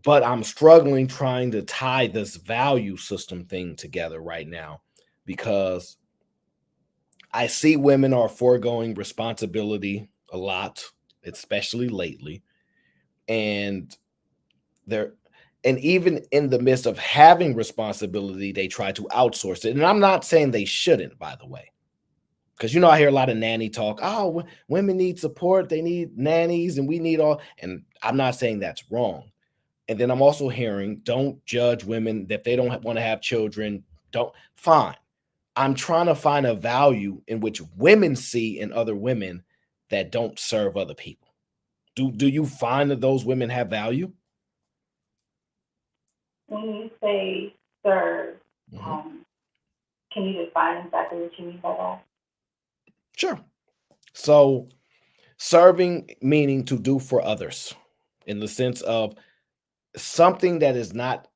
but I'm struggling trying to tie this value system thing together right now because I see women are foregoing responsibility a lot, especially lately. And they're and even in the midst of having responsibility, they try to outsource it. And I'm not saying they shouldn't, by the way. Because I hear a lot of nanny talk. Oh, women need support, they need nannies, and we need all. And I'm not saying that's wrong. And then I'm also hearing, don't judge women that they don't want to have children. Don't fine. I'm trying to find a value in which women see in other women that don't serve other people. Do you find that those women have value? When you say serve, Mhm. can you define exactly what you mean by that? Sure. So serving meaning to do for others in the sense of something that is not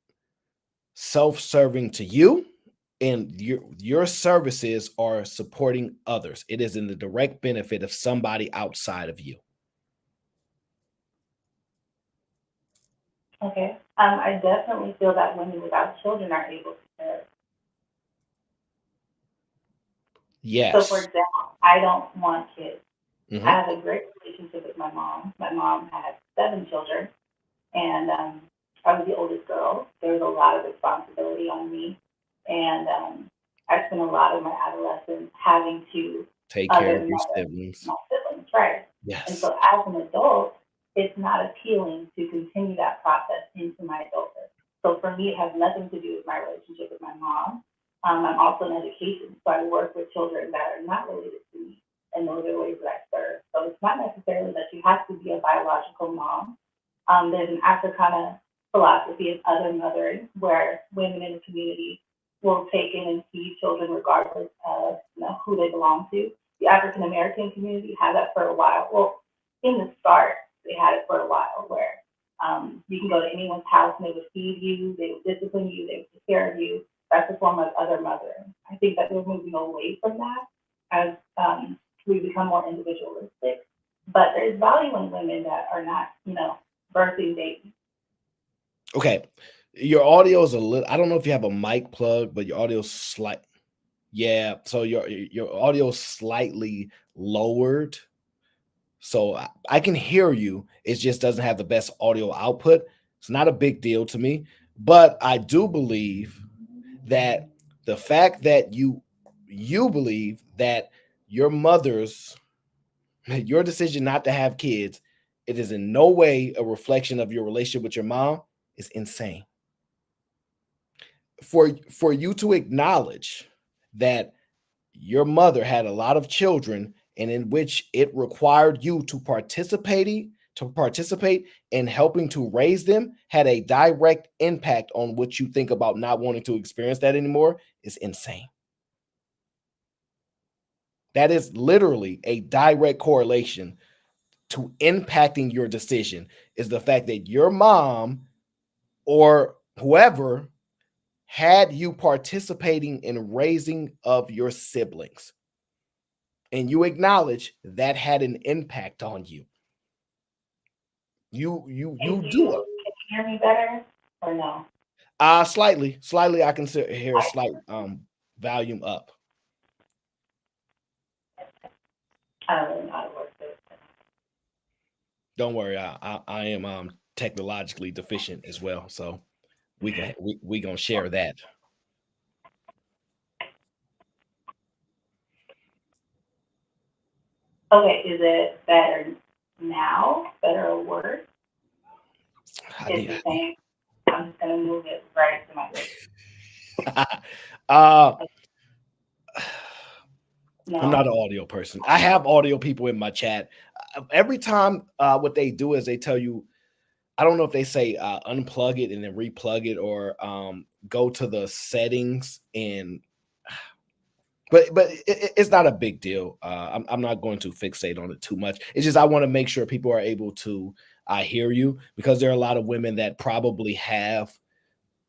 self-serving to you, and your services are supporting others. It is in the direct benefit of somebody outside of you. Okay. I definitely feel that women without children are able to serve. So, for Yes. example, I don't want kids. I Mhm. have a great relationship with my mom. My mom had 7 children, and I was the oldest girl. There was a lot of responsibility on me, and I spent a lot of my adolescence having to Take care of other your mother siblings. my siblings, right? And Yes. so, as an adult, it's not appealing to continue that process into my adulthood. So, for me, it has nothing to do with my relationship with my mom. I'm also in education, so I work with children that are not related to me, and those are ways that I serve. So, it's not necessarily that you have to be a biological mom There's an Africana philosophy of other mothering, where women in the community will take in and feed children regardless of who they belong to. The African American community had that for a while. Well, in the start, they had it for a while where you can go to anyone's house and they would feed you, they would discipline you, they would take care of you. That's a form of other mothering. I think that we're moving away from that as we become more individualistic. But there's value in women that are not, birthing babies. Okay. Your audio is a little, I don't know if you have a mic plug, but your audio is slight. Yeah. So your audio is slightly lowered. So I can hear you. It just doesn't have the best audio output. It's not a big deal to me, but I do believe that the fact that you believe that your decision not to have kids, it is in no way a reflection of your relationship with your mom, is insane. For you to acknowledge that your mother had a lot of children and in which it required you to participate in helping to raise them, had a direct impact on what you think about not wanting to experience that anymore, is insane. That is literally a direct correlation to impacting your decision, is the fact that your mom or whoever had you participating in raising of your siblings. And you acknowledge that had an impact on you. You do it. Can you hear me better or no? Slightly. I can hear a slight volume up. I don't really know how to work this. Don't worry, I am technologically deficient as well, so we gonna share that. Okay, is it better now? Better or worse? It's the same. I'm just gonna move it right to my face. No. I'm not an audio person. I have audio people in my chat. Every time what they do is they tell you, I don't know if they say unplug it and then replug it, or go to the settings and but it's not a big deal. I'm not going to fixate on it too much. It's just I want to make sure people are able to hear you, because there are a lot of women that probably have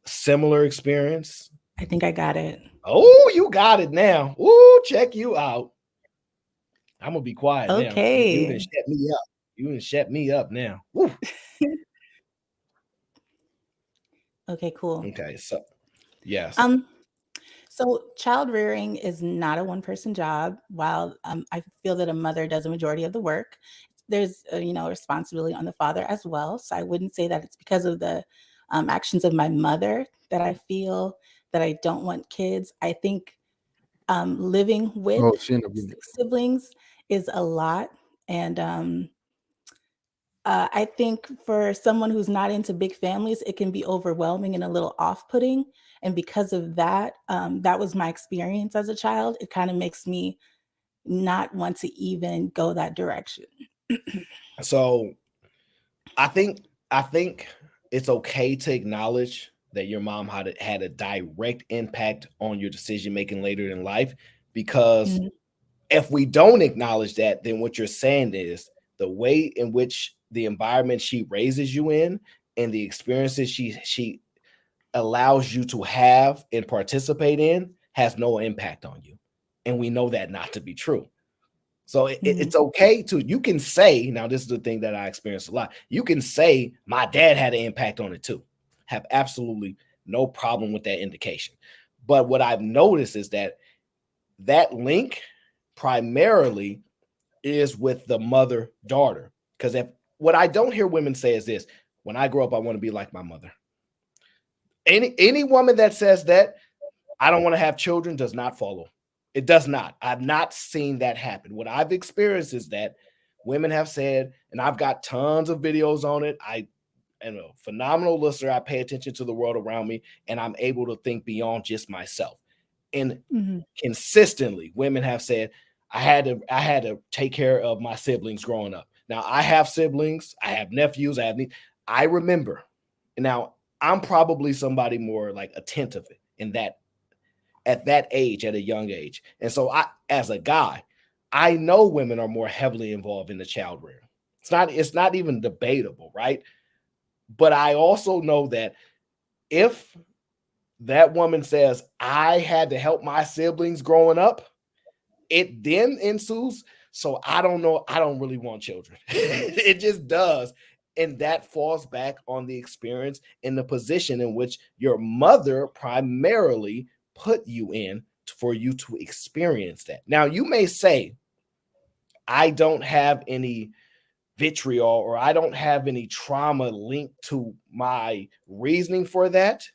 similar experience. I think I got it. Oh, you got it now. Ooh, check you out. I'm gonna be quiet now. Okay. You didn't shut me up. You didn't shut me up now. Woo. Okay, cool. Okay, so yes. So child rearing is not a one-person job. While I feel that a mother does a majority of the work, there's responsibility on the father as well. So I wouldn't say that it's because of the actions of my mother that I feel that I don't want kids. I think living with 6 siblings is a lot, and I think for someone who's not into big families, it can be overwhelming and a little off-putting. And because of that, that was my experience as a child. It kind of makes me not want to even go that direction. So I think it's okay to acknowledge that your mom had a direct impact on your decision making later in life, because if we don't acknowledge that, then what you're saying is the way in which the environment she raises you in and the experiences she allows you to have and participate in has no impact on you. And we know that not to be true. So it's okay you can say, now this is the thing that I experienced a lot. You can say my dad had an impact on it too. Have absolutely no problem with that indication. But what I've noticed is that link primarily is with the mother-daughter. Because what I don't hear women say is this: when I grow up, I want to be like my mother. Any woman that says that I don't want to have children does not follow. It does not. I've not seen that happen. What I've experienced is that women have said, and I've got tons of videos on it. I am a phenomenal listener. I pay attention to the world around me, and I'm able to think beyond just myself. And consistently, women have said, I had to take care of my siblings growing up. Now I have siblings, I have nephews, I remember now I'm probably somebody more like attentive in that at that age, at a young age. And so I, as a guy, I know women are more heavily involved in the child rearing. It's not even debatable, right? But I also know that if that woman says, I had to help my siblings growing up, it then ensues. So I don't know. I don't really want children. It just does. And that falls back on the experience and the position in which your mother primarily put you in for you to experience that. Now, you may say, I don't have any vitriol or I don't have any trauma linked to my reasoning for that.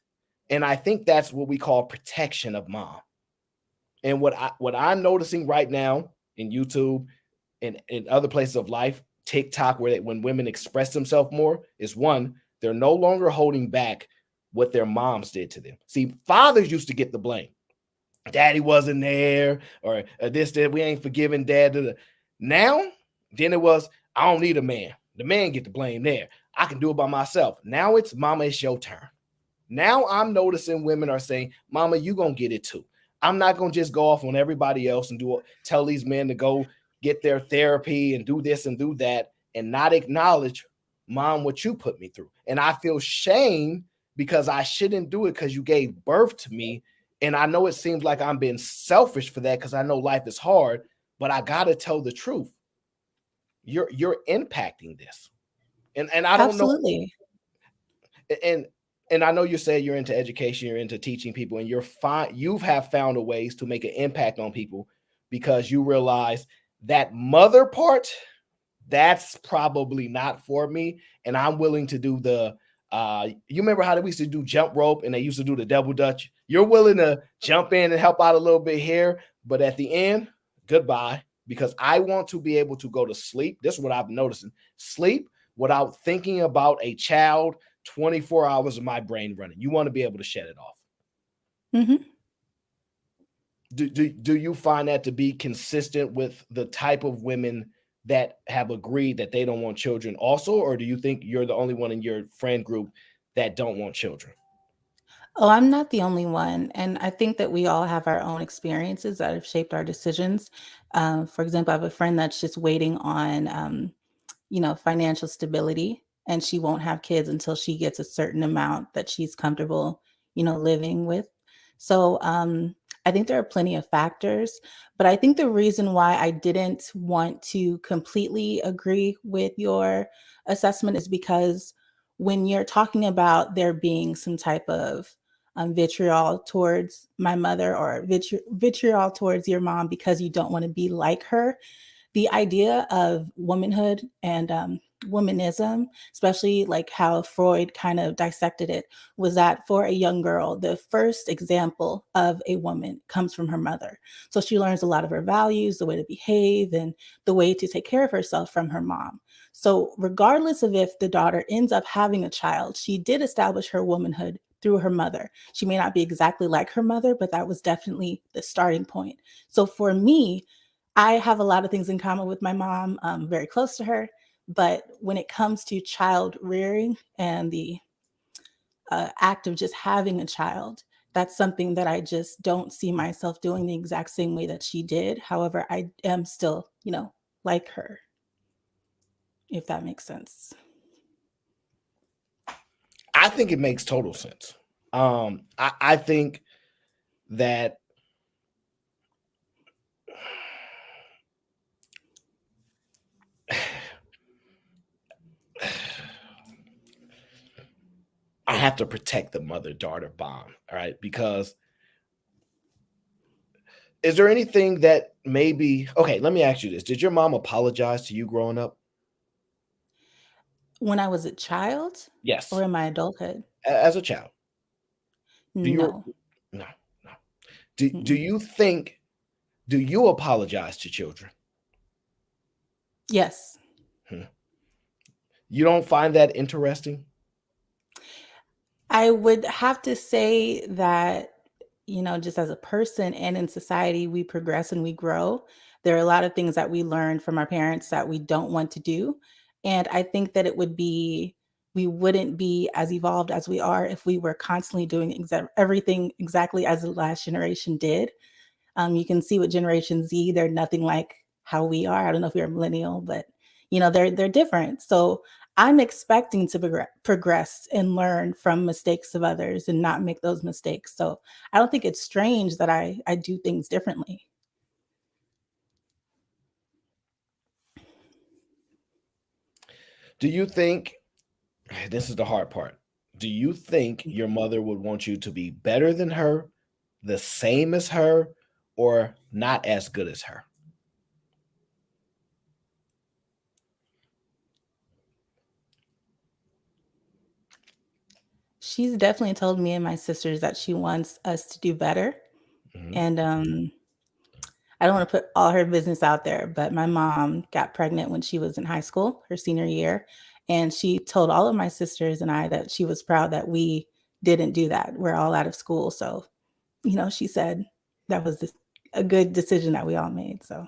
And I think that's what we call protection of mom. And what I'm noticing right now in YouTube and in other places of life, TikTok, when women express themselves more, is one, they're no longer holding back what their moms did to them. See, fathers used to get the blame. Daddy wasn't there, or this, that, we ain't forgiving dad. Now, then it was, I don't need a man. The man get the blame there. I can do it by myself. Now it's mama, it's your turn. Now I'm noticing women are saying, mama, you gonna get it too. I'm not gonna just go off on everybody else and tell these men to go get their therapy and do this and do that and not acknowledge, mom, what you put me through. And I feel shame because I shouldn't do it because you gave birth to me. And I know it seems like I'm being selfish for that because I know life is hard, but I gotta tell the truth. You're impacting this. And I don't know. Absolutely. And I know you said you're into education, you're into teaching people, and you have found a ways to make an impact on people because you realize that mother part, that's probably not for me. And I'm willing to do the you remember how they used to do jump rope and they used to do the double dutch? You're willing to jump in and help out a little bit here, but at the end, goodbye, because I want to be able to go to sleep. This is what I've noticed: sleep without thinking about a child 24 hours of my brain running. You want to be able to shut it off. Mm-hmm. Do you find that to be consistent with the type of women that have agreed that they don't want children also, or do you think you're the only one in your friend group that don't want children? Oh, I'm not the only one. And I think that we all have our own experiences that have shaped our decisions. For example, I have a friend that's just waiting on, financial stability, and she won't have kids until she gets a certain amount that she's comfortable, living with. So I think there are plenty of factors, but I think the reason why I didn't want to completely agree with your assessment is because when you're talking about there being some type of vitriol towards my mother or vitriol towards your mom because you don't want to be like her, the idea of womanhood and womanism, especially like how Freud kind of dissected it, was that for a young girl, the first example of a woman comes from her mother. So she learns a lot of her values, the way to behave, and the way to take care of herself from her mom. So, regardless of if the daughter ends up having a child, she did establish her womanhood through her mother. She may not be exactly like her mother, but that was definitely the starting point. So, for me, I have a lot of things in common with my mom. I'm very close to her. But when it comes to child rearing and the act of just having a child, that's something that I just don't see myself doing the exact same way that she did. However, I am still, like her, if that makes sense. I think it makes total sense. I think that I have to protect the mother-daughter bond, all right? Because is there anything that maybe, okay, let me ask you this. Did your mom apologize to you growing up? When I was a child Yes, or in my adulthood? as a child. Do you No. no, no. Do Mm-mm. you think do you apologize to children? Yes. Hmm. You don't find that interesting? I would have to say that, just as a person and in society, we progress and we grow. There are a lot of things that we learn from our parents that we don't want to do. And I think that it would be we wouldn't be as evolved as we are if we were constantly doing everything exactly as the last generation did. You can see with Generation Z, they're nothing like how we are. I don't know if you're a millennial, but they're different. So I'm expecting to progress and learn from mistakes of others and not make those mistakes. So I don't think it's strange that I do things differently. Do you think, this is the hard part, do you think your mother would want you to be better than her, the same as her, or not as good as her? She's definitely told me and my sisters that she wants us to do better. Mhm. And I don't want to put all her business out there, but my mom got pregnant when she was in high school, her senior year. And she told all of my sisters and I that she was proud that we didn't do that. We're all out of school. So, she said that was a good decision that we all made. So,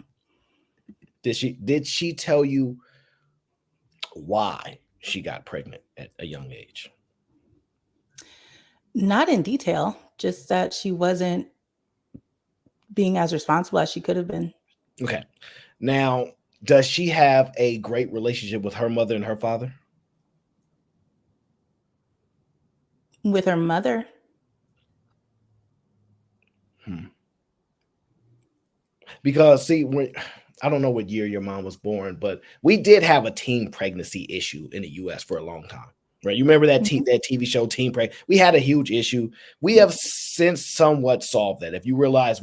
Did she tell you why she got pregnant at a young age? not in detail, just that she wasn't being as responsible as she could have been. Okay. Now, does she have a great relationship with her mother and her father? With her mother, Because see, I don't know what year your mom was born, but we did have a teen pregnancy issue in the US for a long time. Right? You remember that Mhm. that TV show Teen Preg? We had a huge issue. We have since somewhat solved that. If you realize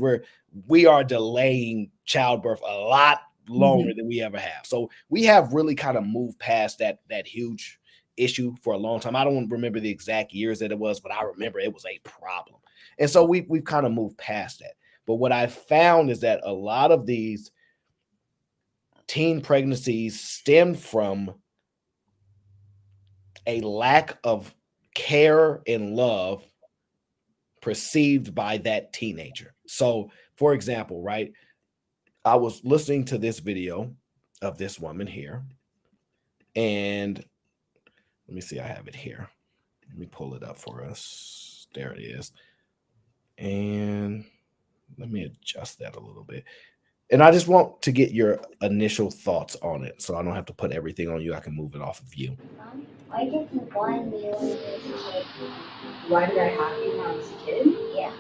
we are delaying childbirth a lot longer than we ever have. So we have really kind of moved past that huge issue for a long time. I don't remember the exact years that it was, but I remember it was a problem. And so we've kind of moved past that. But what I found is that a lot of these teen pregnancies stem from a lack of care and love perceived by that teenager. So, for example, right, I was listening to this video of this woman here, and let me see, I have it here. Let me pull it up for us. There it is. And let me adjust that a little bit. And I just want to get your initial thoughts on it so I don't have to put everything on you. I can move it off of you. Why did you want me when you was a kid? Why did I have you when I was a kid? Yeah.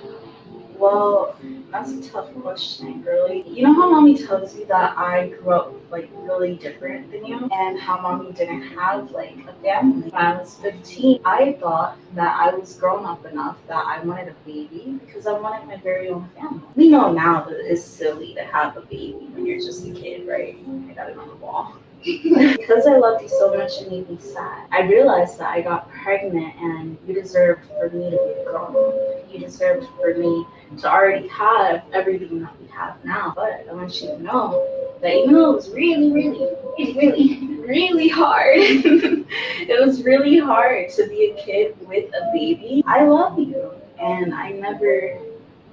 Well, that's a tough question, girly. You know how mommy tells you that I grew up like really different than you, and how mommy didn't have like a family? When I was 15, I thought that I was grown up enough that I wanted a baby because I wanted my very own family. We know now that it's silly to have a baby when you're just a kid, right? I got it on the wall. Because I loved you so much, it made me sad. I realized that I got pregnant and you deserved for me to be grown. You deserved for me to already have everything that we have now. But I want you to know that even though it was really, really, really, really hard, it was really hard to be a kid with a baby. I love you, and I never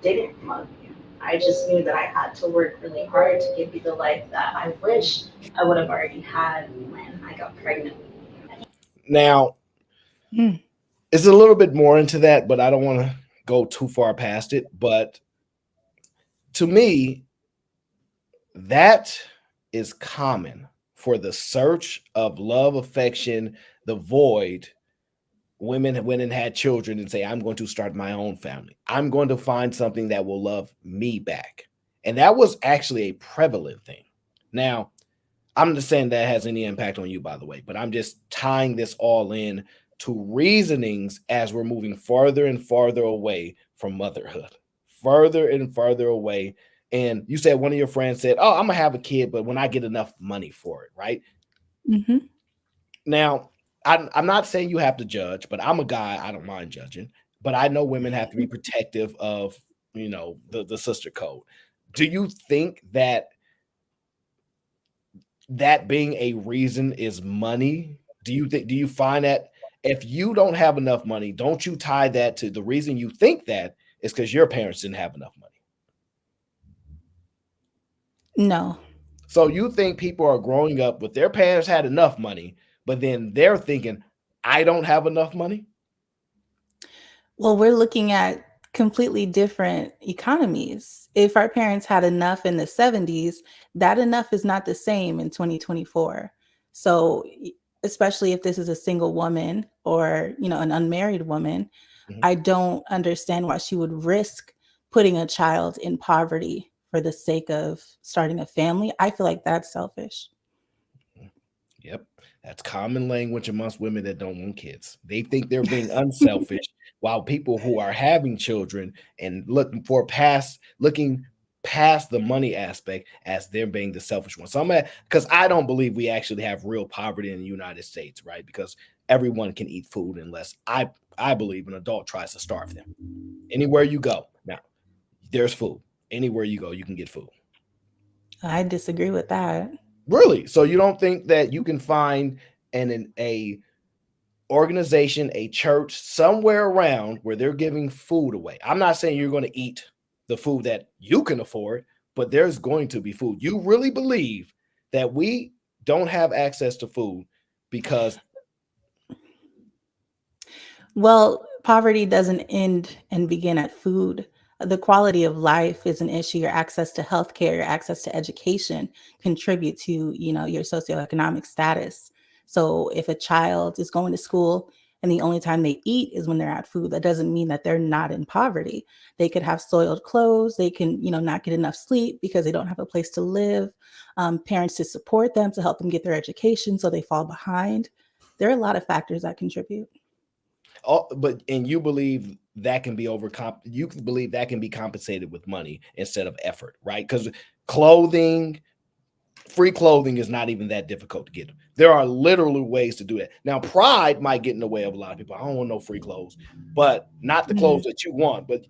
didn't love you. I just knew that I had to work really hard to give you the life that I wish I would have already had when I got pregnant with you. Now, it's a little bit more into that, but I don't want to go too far past it. But to me, that is common for the search of love, affection, the void. Women went and had children and say, I'm going to start my own family. I'm going to find something that will love me back. And that was actually a prevalent thing. Now, I'm not saying that has any impact on you, by the way, but I'm just tying this all in to reasonings as we're moving farther and farther away from motherhood, further and farther away. And you said one of your friends said, oh, I'm going to have a kid, but when I get enough money for it, right? Mm-hmm. Now, I'm not saying you have to judge, but I'm a guy. I don't mind judging, but I know women have to be protective of, the sister code. Do you think that being a reason is money? Do you find that if you don't have enough money, don't you tie that to the reason you think that is because your parents didn't have enough money? No. So you think people are growing up with their parents had enough money, but then they're thinking, I don't have enough money? Well, we're looking at completely different economies. If our parents had enough in the 70s, that enough is not the same in 2024. So, especially if this is a single woman or, an unmarried woman, Mhm. I don't understand why she would risk putting a child in poverty for the sake of starting a family. I feel like that's selfish. Yep. That's common language amongst women that don't want kids. They think they're being unselfish, while people who are having children and looking past the money aspect as they're being the selfish one. So I'm at, because I don't believe we actually have real poverty in the United States, right? Because everyone can eat food unless I believe an adult tries to starve them. Anywhere you go, now there's food. Anywhere you go, you can get food. I disagree with that. Really? So you don't think that you can find a organization, a church somewhere around where they're giving food away? I'm not saying you're going to eat the food that you can afford, but there's going to be food. You really believe that we don't have access to food because Well, poverty doesn't end and begin at food. The quality of life is an issue. Your access to healthcare, your access to education contribute to, your socioeconomic status. So if a child is going to school and the only time they eat is when they're at food, that doesn't mean that they're not in poverty. They could have soiled clothes. They can, not get enough sleep because they don't have a place to live. Parents to support them, to help them get their education so they fall behind. There are a lot of factors that contribute. and you believe that can be you believe that can be compensated with money instead of effort, right? Because clothing, free clothing is not even that difficult to get. There are literally ways to do that. Now, pride might get in the way of a lot of people. I don't want no free clothes, but not the clothes that you want. But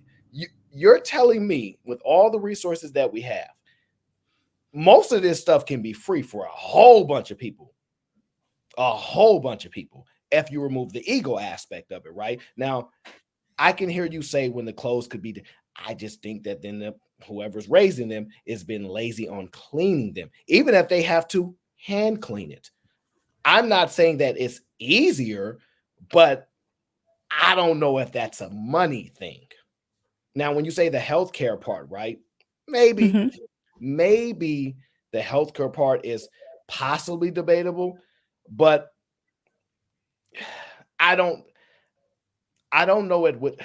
you're telling me with all the resources that we have, most of this stuff can be free for a whole bunch of people. A whole bunch of people. If you remove the ego aspect of it, right? Now, I can hear you say when the clothes could be. I just think that then whoever's raising them is been lazy on cleaning them, even if they have to hand clean it. I'm not saying that it's easier, but I don't know if that's a money thing. Now, when you say the healthcare part, right? Maybe the healthcare part is possibly debatable, but I don't know it would.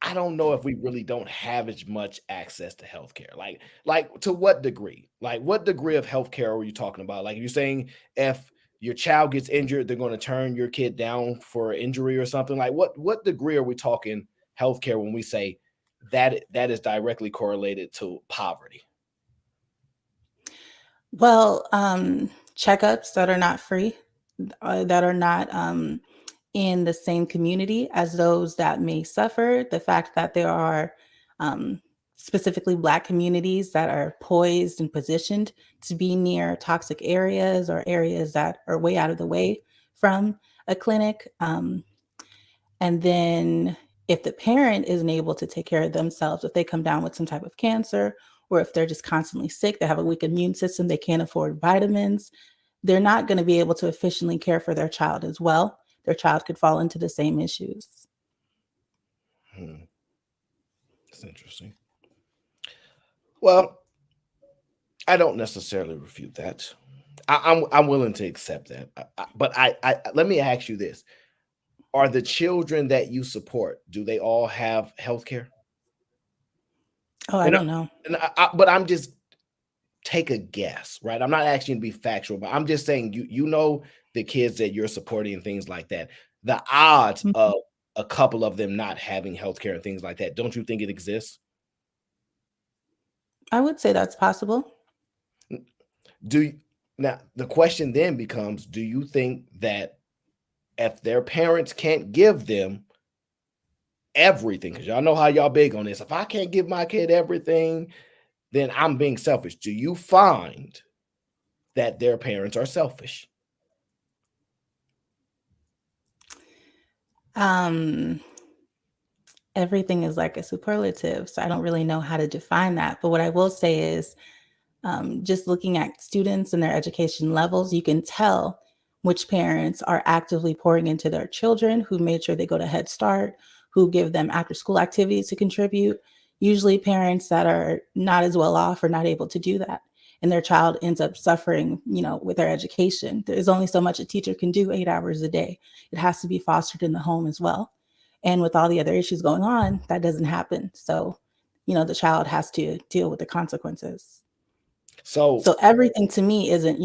I don't know if we really don't have as much access to healthcare. Like to what degree? Like what degree of healthcare are you talking about? Like you're saying if your child gets injured, they're going to turn your kid down for injury or something. Like what degree are we talking healthcare when we say that is directly correlated to poverty? Well, checkups that are not free, that are not in the same community as those that may suffer. The fact that there are um, specifically Black communities that are poised and positioned to be near toxic areas or areas that are way out of the way from a clinic. And then if the parent isn't able to take care of themselves, if they come down with some type of cancer, or if they're just constantly sick, they have a weak immune system, they can't afford vitamins, they're not going to be able to efficiently care for their child as well. Their child could fall into the same issues. That's interesting. Well, I don't necessarily refute that. I'm willing to accept that. But I let me ask you this: are the children that you support, do they all have health care? Oh, I don't know. But I'm just take a guess, right? I'm not asking you to be factual, but I'm just saying you know the kids that you're supporting and things like that. The odds of a couple of them not having health care and things like that, don't you think it exists? I would say that's possible. Now the question then becomes, do you think that if their parents can't give them everything, because y'all know how y'all big on this, if I can't give my kid everything, then I'm being selfish? Do you find that their parents are selfish? Everything is like a superlative, so I don't really know how to define that. But what I will say is, just looking at students and their education levels, you can tell which parents are actively pouring into their children, who made sure they go to Head Start, who give them after school activities to contribute. Usually parents that are not as well off are not able to do that. And their child ends up suffering, with their education. There's only so much a teacher can do 8 hours a day. It has to be fostered in the home as well. And with all the other issues going on, that doesn't happen. So, the child has to deal with the consequences. So everything to me isn't,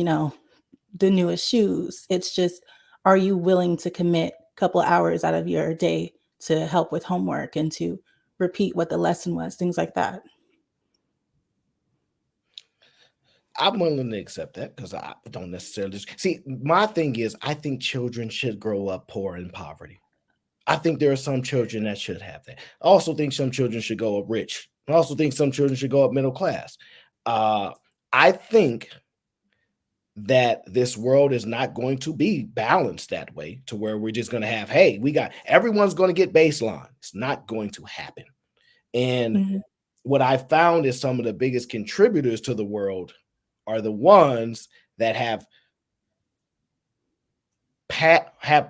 the newest shoes. It's just, are you willing to commit a couple hours out of your day to help with homework and to repeat what the lesson was, things like that. I'm willing to accept that because I don't necessarily see. My thing is, I think children should grow up poor in poverty. I think there are some children that should have that. I also think some children should go up rich. I also think some children should go up middle class. I think that this world is not going to be balanced that way to where we're just going to have, hey, everyone's going to get baseline. It's not going to happen. And what I found is some of the biggest contributors to the world are the ones that have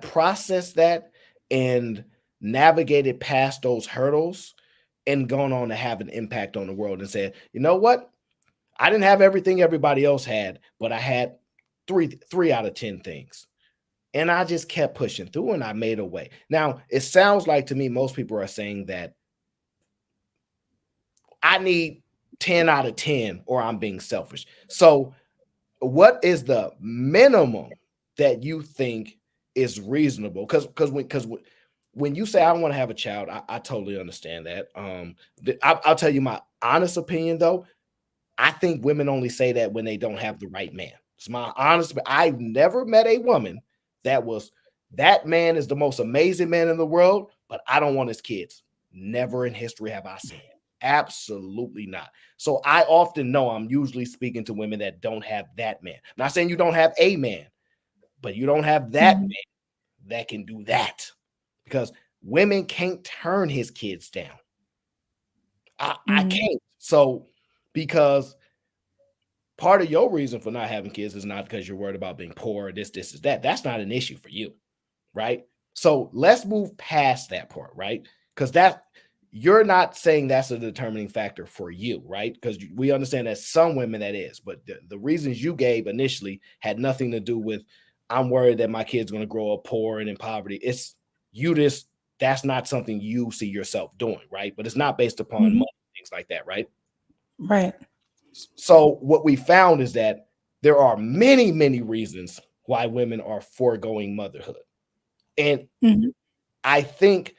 processed that and navigated past those hurdles and gone on to have an impact on the world and said, you know what? I didn't have everything everybody else had, but I had three out of 10 things. And I just kept pushing through and I made a way. Now, it sounds like to me, most people are saying that I need 10 out of 10 or I'm being selfish. So what is the minimum that you think is reasonable? Because when you say I want to have a child, I totally understand that. I'll tell you my honest opinion, though. I think women only say that when they don't have the right man. It's my honest. I've never met a woman that man is the most amazing man in the world, but I don't want his kids. Never in history have I seen it. Absolutely not. So I often know I'm usually speaking to women that don't have that man. I'm not saying you don't have a man, but you don't have that man that can do that, because women can't turn his kids down. I can't. So because part of your reason for not having kids is not because you're worried about being poor, this is that. That's not an issue for you, right? So let's move past that part, right? Because you're not saying that's a determining factor for you, right? Because we understand that some women that is, but the reasons you gave initially had nothing to do with, I'm worried that my kid's going to grow up poor and in poverty. It's that's not something you see yourself doing, right? But it's not based upon money, things like that, right? Right. So what we found is that there are many, many reasons why women are foregoing motherhood. And I think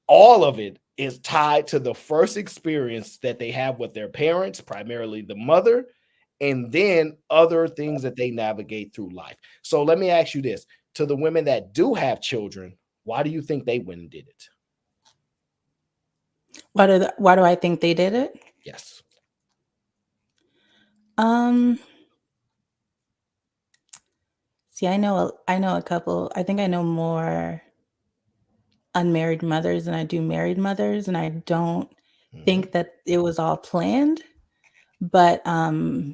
all of it is tied to the first experience that they have with their parents, primarily the mother, and then other things that they navigate through life. So let me ask you this. To the women that do have children, why do you think they went and did it? Why do I think they did it? Yes. See, I know a couple. I think I know more unmarried mothers than I do married mothers, and I don't think that it was all planned, but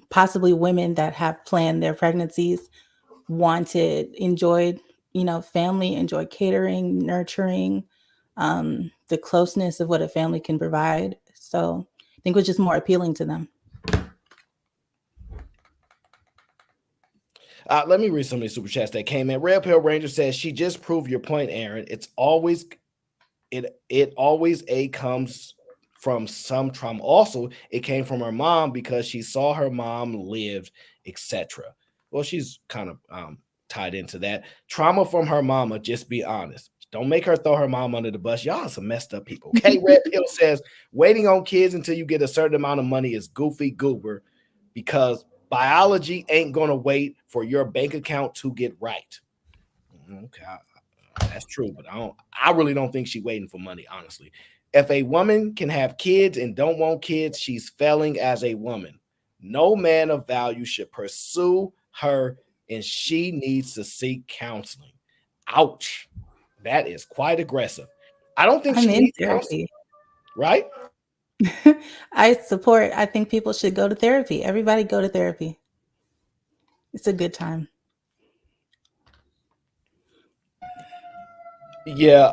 possibly women that have planned their pregnancies enjoyed, family, enjoyed catering, nurturing, the closeness of what a family can provide. So I think it was just more appealing to them. Let me read some of these super chats that came in. Red Pill Ranger says, she just proved your point, Aaron. It always comes from some trauma. Also, it came from her mom because she saw her mom lived, etc. Well, she's kind of tied into that. Trauma from her mama, just be honest. Don't make her throw her mom under the bus. Y'all are some messed up people. Okay, Red Pill says, waiting on kids until you get a certain amount of money is goofy goober because biology ain't going to wait for your bank account to get right. Okay, that's true, but I really don't think she's waiting for money, honestly. If a woman can have kids and don't want kids, she's failing as a woman. No man of value should pursue her, and she needs to seek counseling. Ouch. That is quite aggressive. I don't think I'm she in needs therapy. Right? I think people should go to therapy. Everybody go to therapy. It's a good time. Yeah,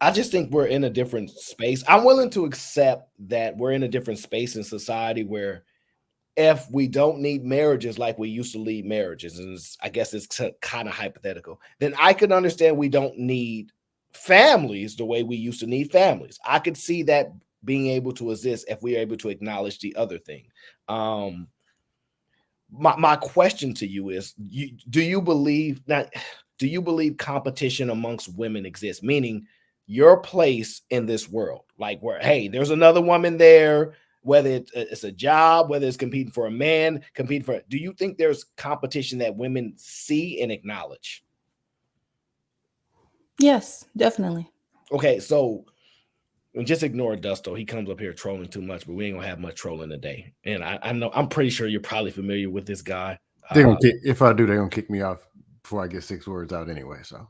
I just think we're in a different space. I'm willing to accept that we're in a different space in society where if we don't need marriages like we used to need marriages, and I guess it's kind of hypothetical, then I could understand we don't need families the way we used to need families. I could see that being able to exist if we are able to acknowledge the other thing. Um, my question to you is, do you believe that, do you believe competition amongst women exists, meaning your place in this world, like where, hey, there's another woman there, whether it's a job, whether it's competing for a man, competing for, do you think there's competition that women see and acknowledge? Yes, definitely. Okay, so and just ignore Dusto. He comes up here trolling too much, but we ain't gonna have much trolling today. And I know, I'm pretty sure you're probably familiar with this guy. They're gonna kick, if I do, they're gonna kick me off before I get 6 words out anyway. So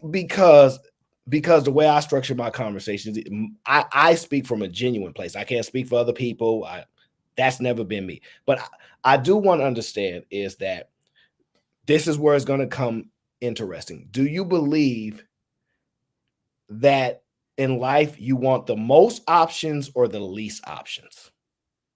because the way I structure my conversations, I speak from a genuine place. I can't speak for other people. That's never been me. But I do want to understand is that this is where it's going to come interesting. Do you believe that in life you want the most options or the least options?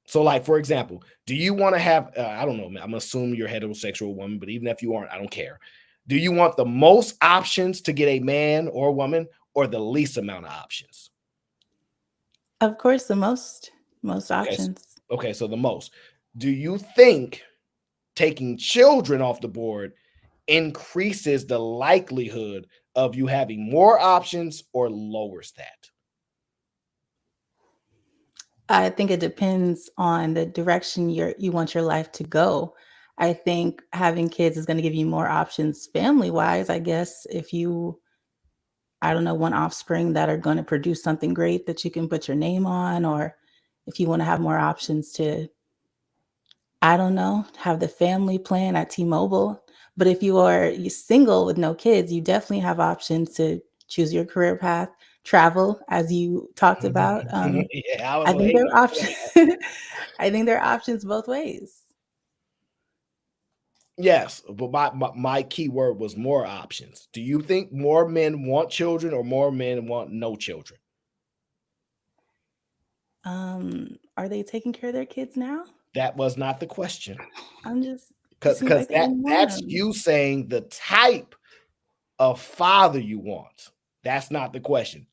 So, like, for example, do you want to have, I don't know, I'm assuming you're a heterosexual woman, but even if you aren't, I don't care. Do you want the most options to get a man or a woman, or the least amount of options? Of course, the most Okay, options. okay, so the most. Do you think taking children off the board increases the likelihood of you having more options or lowers that? I think it depends on the direction you want your life to go. I think having kids is going to give you more options family wise. I guess if you, I don't know, want offspring that are going to produce something great that you can put your name on, or if you want to have more options to, I don't know, have the family plan at T-Mobile. But if you single with no kids, you definitely have options to choose your career path, travel, as you talked about. Yeah, I was I think there hating are on options. I think there are options both ways. yes, but my key word was more options. Do you think more men want children or more men want no children? Are they taking care of their kids now? That was not the question. It seems Because like they didn't want that's them. you saying the type of father you want. That's not the question.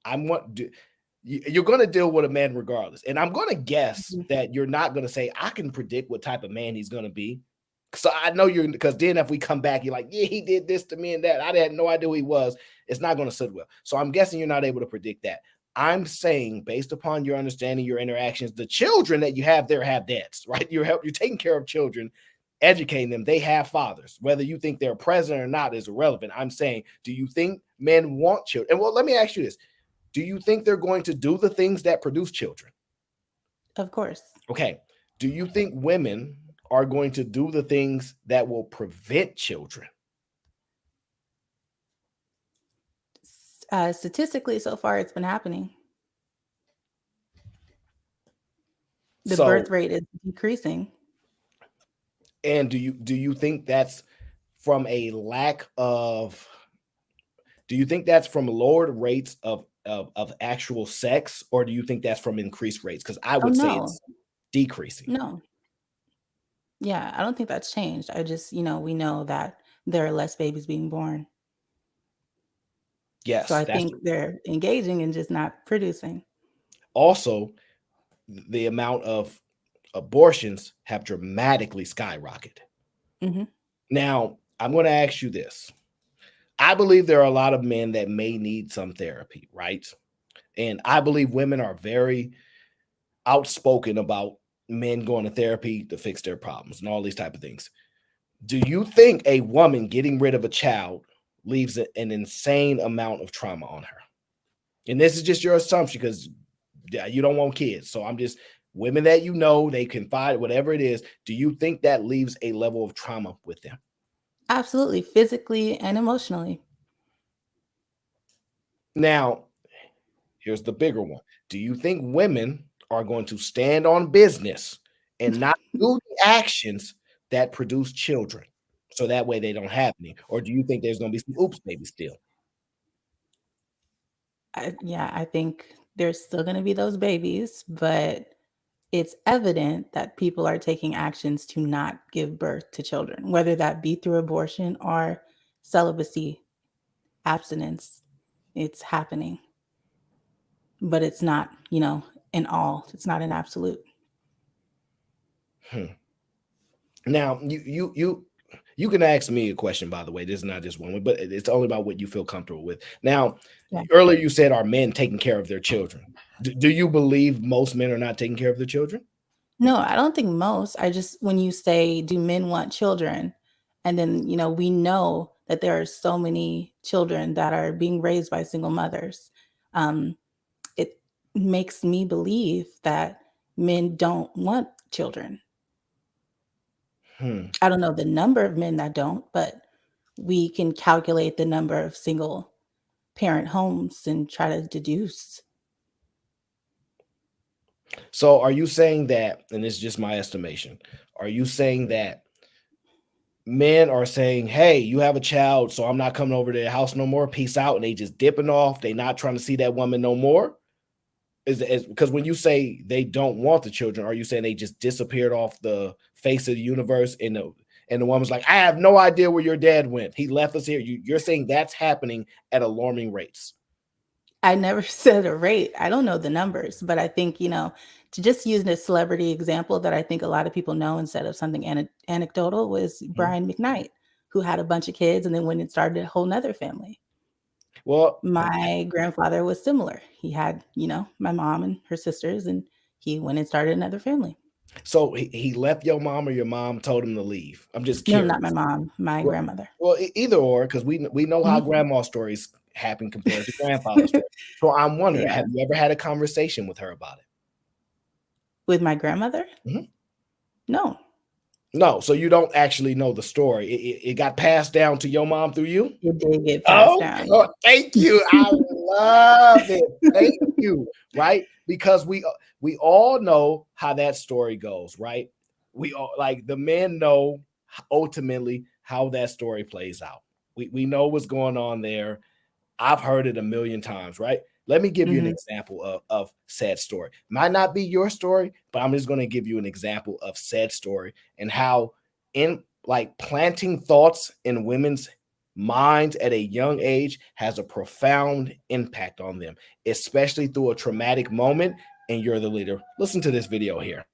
You're going to deal with a man regardless. And I'm going to guess that you're not going to say, I can predict what type of man he's going to be. So I know you're, because then if we come back, you're like, yeah, he did this to me and that. I had no idea who he was. It's not going to sit well. So I'm guessing you're not able to predict that. I'm saying, based upon your understanding, your interactions, the children that you have there have dads, right? You're taking care of children, educating them. They have fathers. Whether you think they're present or not is irrelevant. I'm saying, do you think men want children? And well, let me ask you this. Do you think they're going to do the things that produce children? Of course. Okay. Do you think women are going to do the things that will prevent children? Statistically, so far, it's been happening. The So, birth rate is decreasing. and do you think that's from a lack of? Do you think that's from lowered rates of actual sex, or do you think that's from increased rates? Because I Oh would say no, it's decreasing. no. Yeah, I don't think that's changed. I just, we know that there are less babies being born. So Yes, I that's think they're engaging and just not producing. also the amount of abortions have dramatically skyrocketed. Hmm. Now, I'm going to ask you this. I believe there are a lot of men that may need some therapy, right? And I believe women are very outspoken about men going to therapy to fix their problems and all these type of things. Do you think a woman getting rid of a child leaves an insane amount of trauma on her? And this is just your assumption because you don't want kids. So I'm just women that they confide, whatever it is. Do you think that leaves a level of trauma with them? Absolutely, physically and emotionally. Now, here's the bigger one. Do you think women are going to stand on business and not do the actions that produce children? so that way they don't have any? Or do you think there's going to be some oops babies still? I think there's still going to be those babies, but it's evident that people are taking actions to not give birth to children, whether that be through abortion or celibacy, abstinence. It's happening, but it's not, in all. It's not an absolute. Now, you can ask me a question, by the way. This is not just one, but it's only about what you feel comfortable with. Now, earlier you said, are men taking care of their children? Do you believe most men are not taking care of their children? No, I don't think most. When you say, do men want children? And then, we know that there are so many children that are being raised by single mothers. It makes me believe that men don't want children. I don't know the number of men that don't, but we can calculate the number of single parent homes and try to deduce. So are you saying that, and this is just my estimation, are you saying that men are saying, hey, you have a child, so I'm not coming over to the house no more, peace out, and they just dipping off, they not trying to see that woman no more? Because when you say they don't want the children, are you saying they just disappeared off the face of the universe, and the woman's like, I have no idea where your dad went, he left us here? You're saying that's happening at alarming rates? I never said a rate. I don't know the numbers, but I think, to just use a celebrity example that I think a lot of people know instead of something anecdotal was Brian McKnight, who had a bunch of kids and then went and started a whole nother family. Well, my grandfather was similar. He had, my mom and her sisters, and he went and started another family. So he left your mom, or your mom told him to leave? I'm just curious. No, not my mom, my grandmother. Well, either or, because we know how grandma stories happen compared to grandfather's stories. So I'm wondering, have you ever had a conversation with her about it? With my grandmother? No, so you don't actually know the story. It got passed down to your mom through you? It did get passed down. Oh, thank you. I love it. Thank you. Right? Because we all know how that story goes, right? We all, like, the men know ultimately how that story plays out. We know what's going on there. I've heard it a million times, right? Let me give you an example of sad story. Might not be your story, but I'm just going to give you an example of sad story and how planting thoughts in women's minds at a young age has a profound impact on them, especially through a traumatic moment, and you're the leader. Listen to this video here.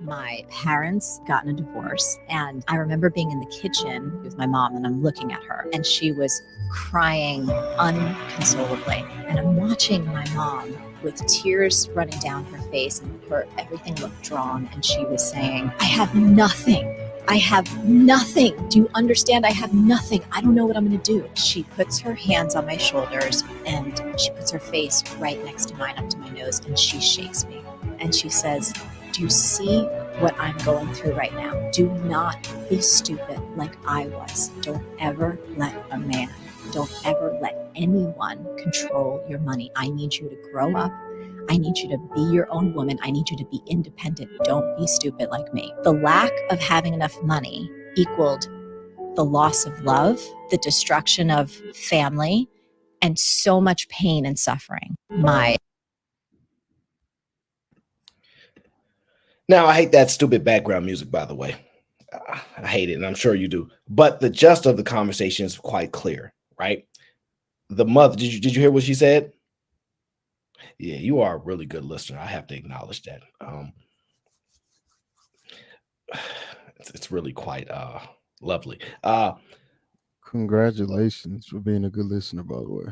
My parents gotten a divorce, and I remember being in the kitchen with my mom, and I'm looking at her, and she was crying unconsolably. And I'm watching my mom with tears running down her face, and everything looked drawn, and she was saying, I have nothing. I have nothing. Do you understand? I have nothing. I don't know what I'm going to do. She puts her hands on my shoulders, and she puts her face right next to mine, up to my nose, and she shakes me. And she says, do you see what I'm going through right now? Do not be stupid like I was. Don't ever let a man, don't ever let anyone control your money. I need you to grow up. I need you to be your own woman. I need you to be independent. Don't be stupid like me. The lack of having enough money equaled the loss of love, the destruction of family, and so much pain and suffering. Now, I hate that stupid background music, by the way. I hate it, and I'm sure you do. But the gist of the conversation is quite clear, right? The mother, did you hear what she said? Yeah, you are a really good listener. I have to acknowledge that. It's really quite lovely. Congratulations for being a good listener, by the way.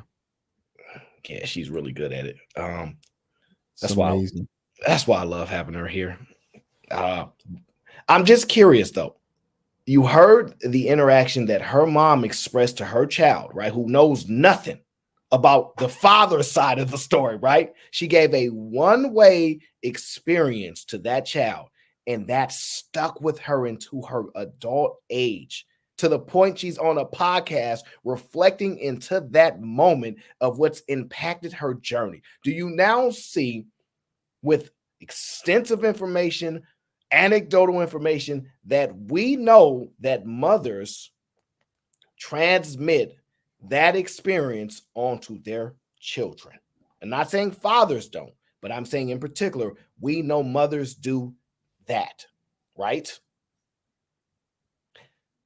Yeah, she's really good at it. That's amazing. That's why I love having her here. I'm just curious, though. You heard the interaction that her mom expressed to her child, right? Who knows nothing about the father's side of the story, right? She gave a one-way experience to that child. And that stuck with her into her adult age, to the point she's on a podcast reflecting into that moment of what's impacted her journey. Do you now see, with extensive information, anecdotal information, that we know that mothers transmit that experience onto their children? I'm not saying fathers don't, but I'm saying in particular, we know mothers do that, right?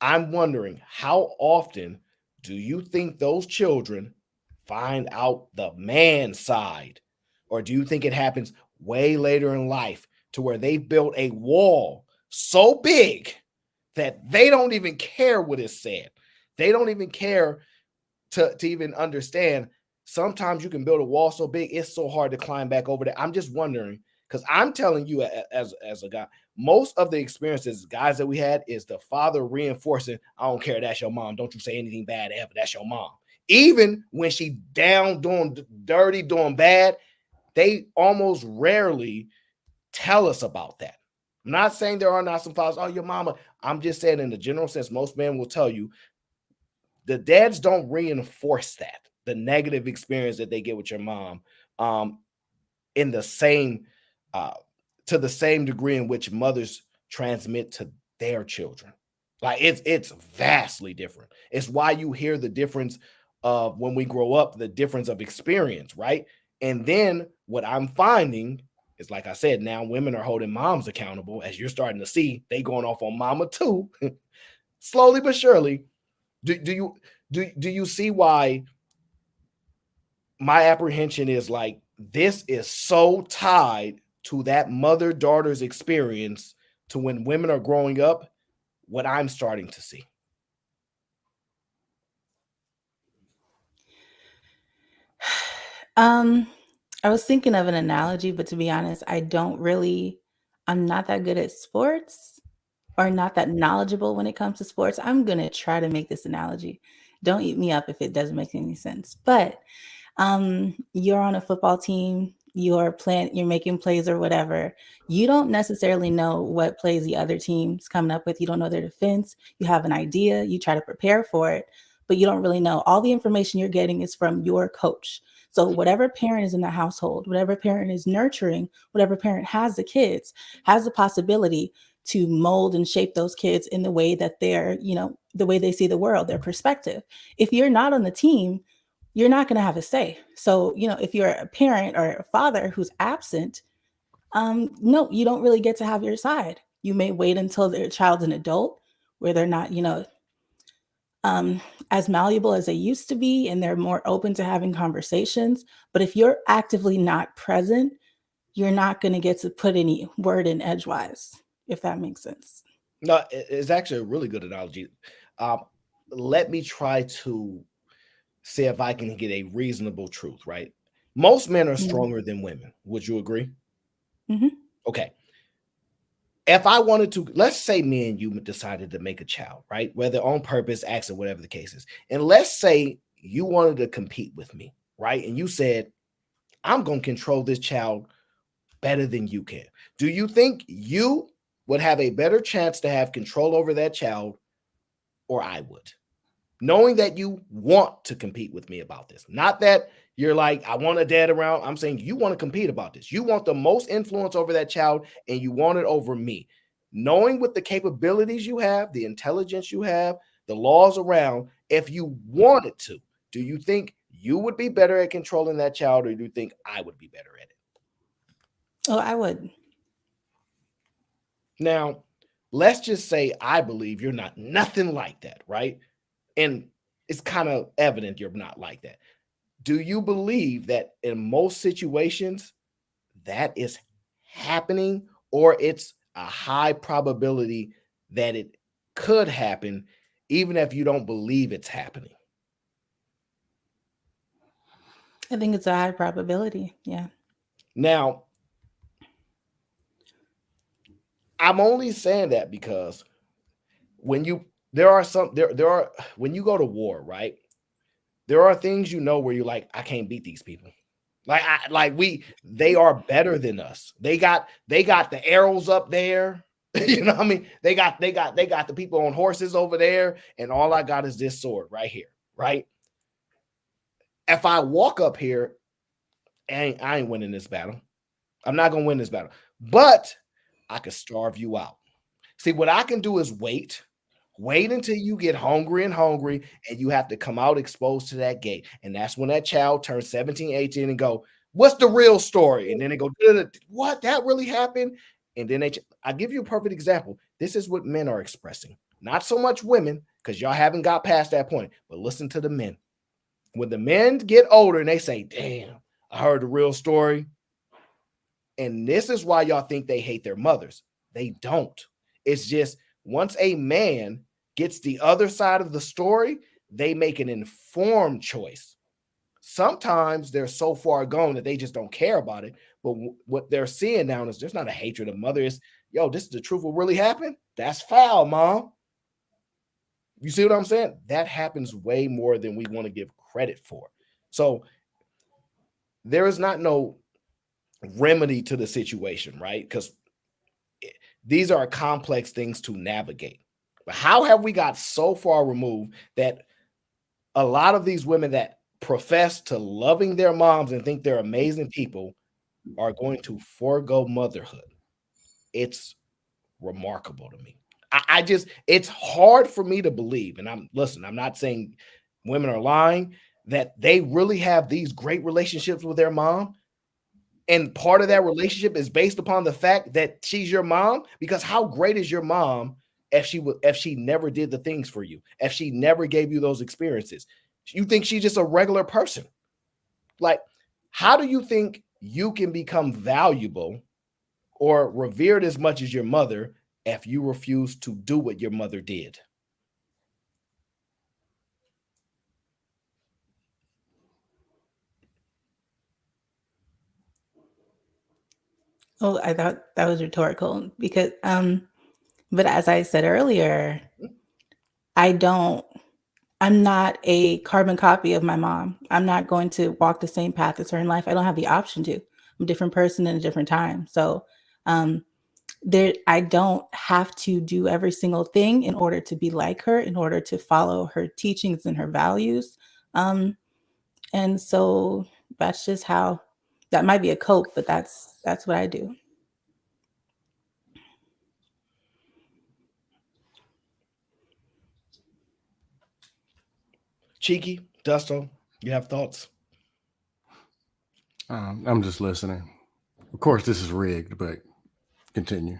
I'm wondering, how often do you think those children find out the man side? Or do you think it happens way later in life, to where they've built a wall so big that they don't even care what is said? They don't even care to even understand. Sometimes you can build a wall so big, it's so hard to climb back over that. I'm just wondering, because I'm telling you, as a guy, most of the experiences, guys, that we had is the father reinforcing, I don't care, that's your mom. Don't you say anything bad ever. That's your mom. Even when she down, doing dirty, doing bad, they almost rarely tell us about that. I'm not saying there are not some fathers, oh, your mama. I'm just saying, in the general sense, most men will tell you the dads don't reinforce that, the negative experience that they get with your mom, in the same to the same degree in which mothers transmit to their children. Like, it's vastly different. It's why you hear the difference of, when we grow up, the difference of experience, right? And then what I'm finding is, like I said, now women are holding moms accountable, as you're starting to see. They going off on mama too, slowly but surely. Do you see why my apprehension is, like, this is so tied to that mother-daughter's experience, to when women are growing up, what I'm starting to see? I was thinking of an analogy, but to be honest, I'm not that good at sports, or not that knowledgeable when it comes to sports. I'm going to try to make this analogy. Don't eat me up if it doesn't make any sense. But you're on a football team, you're making plays or whatever. You don't necessarily know what plays the other team's coming up with. You don't know their defense. You have an idea, you try to prepare for it, but you don't really know. All the information you're getting is from your coach. So whatever parent is in the household, whatever parent is nurturing, whatever parent has the kids, has the possibility to mold and shape those kids in the way that the way they see the world, their perspective. If you're not on the team, you're not going to have a say. So, if you're a parent or a father who's absent, no, you don't really get to have your side. You may wait until their child's an adult, where they're not, as malleable as they used to be, and they're more open to having conversations. But if you're actively not present, you're not going to get to put any word in edgewise, if that makes sense. No, it's actually a really good analogy. Let me try to see if I can get a reasonable truth, right? Most men are stronger than women. Would you agree? Mm-hmm. Okay. If I wanted to, let's say me and you decided to make a child, right? Whether on purpose, accident, whatever the case is. And let's say you wanted to compete with me, right? And you said, I'm going to control this child better than you can. Do you think you would have a better chance to have control over that child, or I would? Knowing that you want to compete with me about this. Not that you're like, I want a dad around. I'm saying you want to compete about this. You want the most influence over that child, and you want it over me. Knowing with the capabilities you have, the intelligence you have, the laws around, if you wanted to, do you think you would be better at controlling that child, or do you think I would be better at it? Oh, I would. Now, let's just say I believe you're not nothing like that, right? And it's kind of evident you're not like that. Do you believe that in most situations that is happening, or it's a high probability that it could happen, even if you don't believe it's happening? I think it's a high probability. Yeah. Now, I'm only saying that because when you when you go to war, right? There are things where you're like, I can't beat these people. They are better than us. They got the arrows up there. You know what I mean? They got the people on horses over there, and all I got is this sword right here, right? If I walk up here, I ain't winning this battle. I'm not gonna win this battle, but I could starve you out. See, what I can do is wait until you get hungry, and you have to come out exposed to that gate. And that's when that child turns 17, 18 and go, what's the real story? And then they go, what? That really happened? And then I give you a perfect example. This is what men are expressing. Not so much women, because y'all haven't got past that point, but listen to the men. When the men get older and they say, damn, I heard the real story. And this is why y'all think they hate their mothers. They don't. It's just once a man gets the other side of the story, they make an informed choice. Sometimes they're so far gone that they just don't care about it. But what they're seeing now is there's not a hatred of mother. It's, yo, this is the truth. What really happened? That's foul, mom. You see what I'm saying? That happens way more than we want to give credit for. So there is not no remedy to the situation, right? Because these are complex things to navigate. But how have we got so far removed that a lot of these women that profess to loving their moms and think they're amazing people are going to forego motherhood? It's remarkable to me. I just, it's hard for me to believe, and I'm not saying women are lying, that they really have these great relationships with their mom. And part of that relationship is based upon the fact that she's your mom, because how great is your mom if she never did the things for you, if she never gave you those experiences? You think she's just a regular person? Like, how do you think you can become valuable or revered as much as your mother if you refuse to do what your mother did? Oh, I thought that was rhetorical because, but as I said earlier, I'm not a carbon copy of my mom. I'm not going to walk the same path as her in life. I don't have the option to. I'm a different person in a different time. So, I don't have to do every single thing in order to be like her, in order to follow her teachings and her values. And so that's just how, that might be a cope, but that's what I do. Cheeky, Dusto, you have thoughts? I'm just listening. Of course, this is rigged, but continue.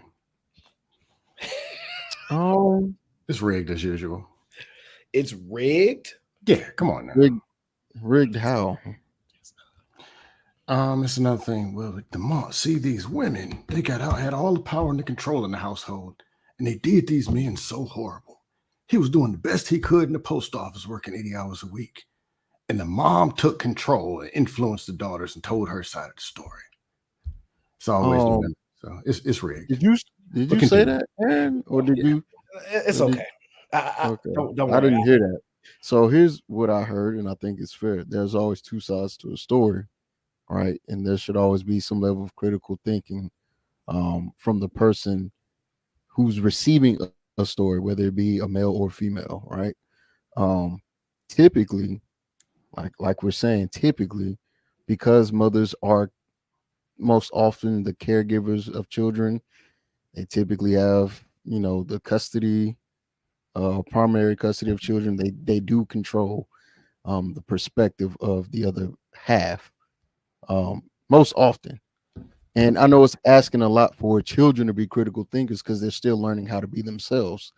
It's rigged as usual. It's rigged? Yeah, come on now. Rigged how? It's another thing. Well, the mom, see, these women, they had all the power and the control in the household, and they did these men so horrible. He was doing the best he could in the post office, working 80 hours a week. And the mom took control and influenced the daughters and told her side of the story. It's always the women. So it's rigged. Did you say that, Aaron? Or did you? It's okay. Okay. Don't I worry. didn't hear that. So here's what I heard, and I think it's fair. There's always two sides to a story, right? And there should always be some level of critical thinking from the person who's receiving a story, whether it be a male or female, right? Typically, like we're saying, because mothers are most often the caregivers of children, they typically have, the custody, primary custody of children. They do control the perspective of the other half most often. And I know it's asking a lot for children to be critical thinkers because they're still learning how to be themselves.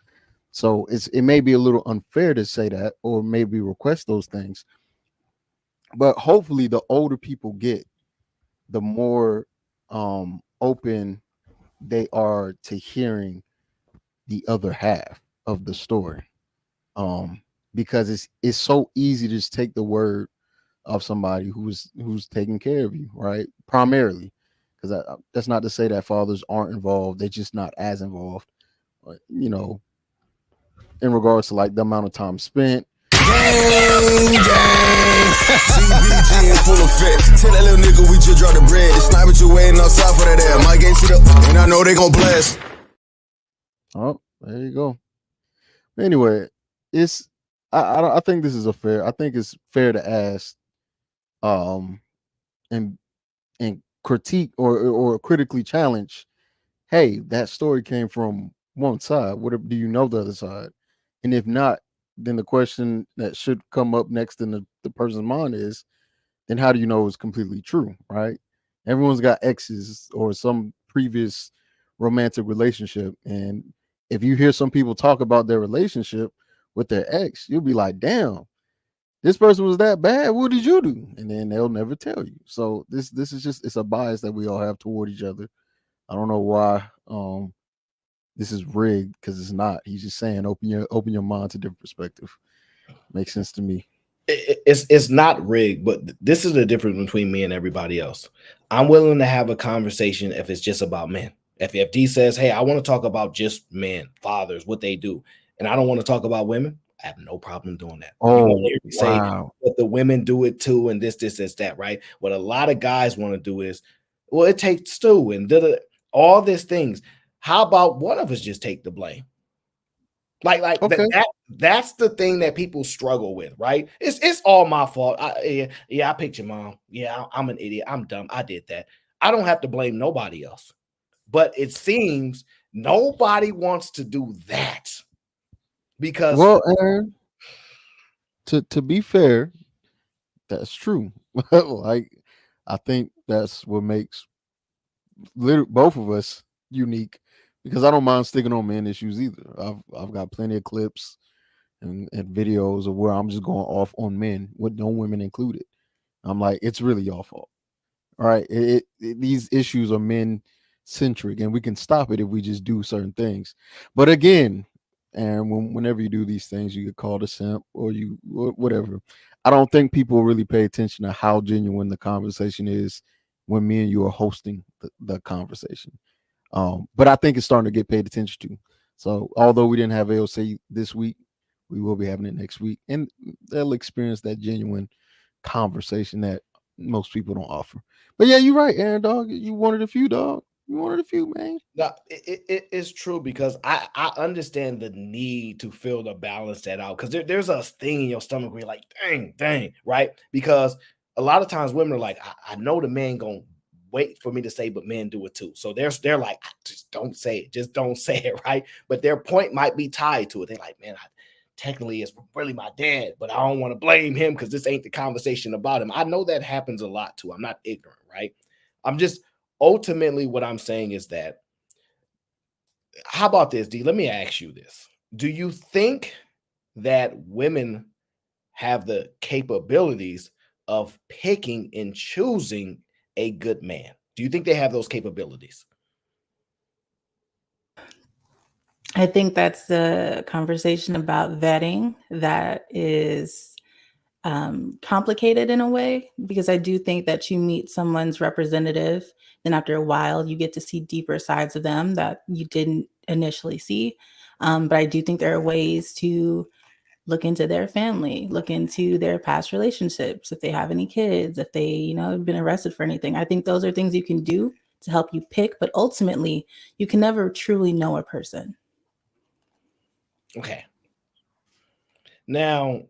So it may be a little unfair to say that, or maybe request those things. But hopefully the older people get, the more open they are to hearing the other half of the story. Because it's so easy to just take the word of somebody who's taking care of you, right? Primarily. Because that's not to say that fathers aren't involved. They're just not as involved, in regards to like the amount of time spent. CBG in full effect. Tell that little nigga we just dropped the bread. The sniper you waiting outside for that air. My game shit up, and I know they gon' blast. Oh, there you go. Anyway, it's I think this is a fair. I think it's fair to ask, um, and critique or critically challenge. Hey, that story came from one side. Do you know the other side? And if not, then the question that should come up next in the person's mind is, then how do you know it's completely true, right? Everyone's got exes or some previous romantic relationship. And if you hear some people talk about their relationship with their ex, you'll be like, damn, this person was that bad. What did you do? And then they'll never tell you. So this is just, it's a bias that we all have toward each other. I don't know why this is rigged, because it's not. He's just saying open your mind to different perspective. Makes sense to me. It's not rigged, but this is the difference between me and everybody else. I'm willing to have a conversation if it's just about men. If D says, "Hey, I want to talk about just men, fathers, what they do," and I don't want to talk about women, I have no problem doing that. You won't Oh, hear me say, wow. "But the women do it too," and this, that, right? What a lot of guys want to do is, well, it takes two and all these things. How about one of us just take the blame? Like Okay. that's the thing that people struggle with, right? It's all my fault. I picked your mom. Yeah, I'm an idiot. I'm dumb. I did that. I don't have to blame nobody else. But it seems nobody wants to do that because Well, Aaron, to be fair, that's true. Like, I think that's what makes both of us unique, because I don't mind sticking on men issues either. I've got plenty of clips and videos of where I'm just going off on men with no women included. I'm like, it's really your fault. All right, these issues are men centric, and we can stop it if we just do certain things. But again, and whenever you do these things, you get called a simp or whatever. I don't think people really pay attention to how genuine the conversation is when me and you are hosting the conversation. But I think it's starting to get paid attention to. So although we didn't have AOC this week, we will be having it next week, and they'll experience that genuine conversation that most people don't offer. But yeah, you're right, Aaron, dog. You wanted a few, dog. You wanted a few, man. no, it is true because I understand the need to feel to balance that out because there's a thing in your stomach where you're like, dang, right? Because a lot of times women are like, I know the man gonna wait for me to say, but men do it too. So they're like, just don't say it, just don't say it, right? But their point might be tied to it. They're like, man, technically it's really my dad, but I don't want to blame him because this ain't the conversation about him. I know that happens a lot too. I'm not ignorant, right? I'm just ultimately what I'm saying is that how about this, D? Let me ask you this. Do you think that women have the capabilities of picking and choosing a good man? Do you think they have those capabilities? I think that's the conversation about vetting that is complicated in a way, because I do think that you meet someone's representative, then after a while, you get to see deeper sides of them that you didn't initially see. But I do think there are ways to look into their family, look into their past relationships, if they have any kids, if they, have been arrested for anything. I think those are things you can do to help you pick, but ultimately, you can never truly know a person. Okay. Now,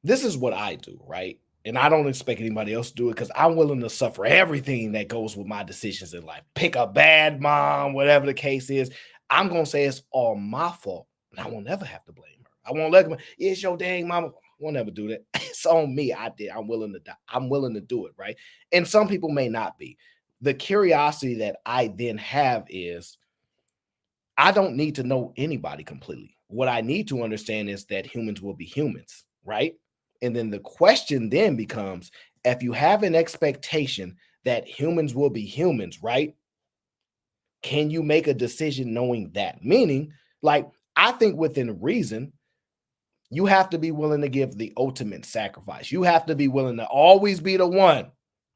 this is what I do, right? And I don't expect anybody else to do it because I'm willing to suffer everything that goes with my decisions in life. Pick a bad mom, whatever the case is. I'm going to say it's all my fault, and I won't never have to blame her. I won't let her, it's your dang mama. I won't ever do that. It's on me. I did. I'm willing to die. I'm willing to do it, right? And some people may not be. The curiosity that I then have is I don't need to know anybody completely. What I need to understand is that humans will be humans, right? And then the question then becomes if you have an expectation that humans will be humans, right? Can you make a decision knowing that? Meaning, like, I think within reason, you have to be willing to give the ultimate sacrifice. You have to be willing to always be the one,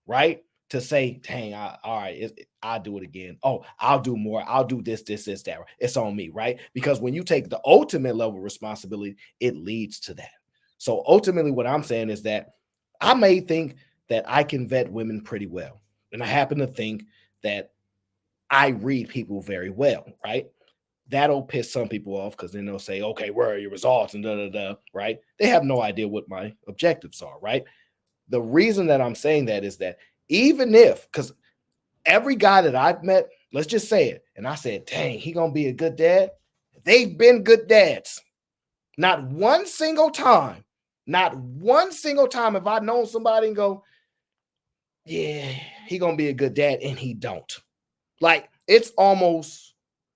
right? To say, dang, all right, I'll do it again. Oh, I'll do more. I'll do this, that. It's on me, right? Because when you take the ultimate level of responsibility, it leads to that. So ultimately, what I'm saying is that I may think that I can vet women pretty well. And I happen to think that I read people very well, right? that'll piss some people off because then they'll say, okay, where are your results? And right? They have no idea what my objectives are, right? The reason that I'm saying that is that even if, because every guy that I've met, let's just say it, and I said, dang, he gonna be a good dad. They've been good dads. Not one single time have I known somebody and go, yeah, he gonna be a good dad, and he don't. Like, it's almost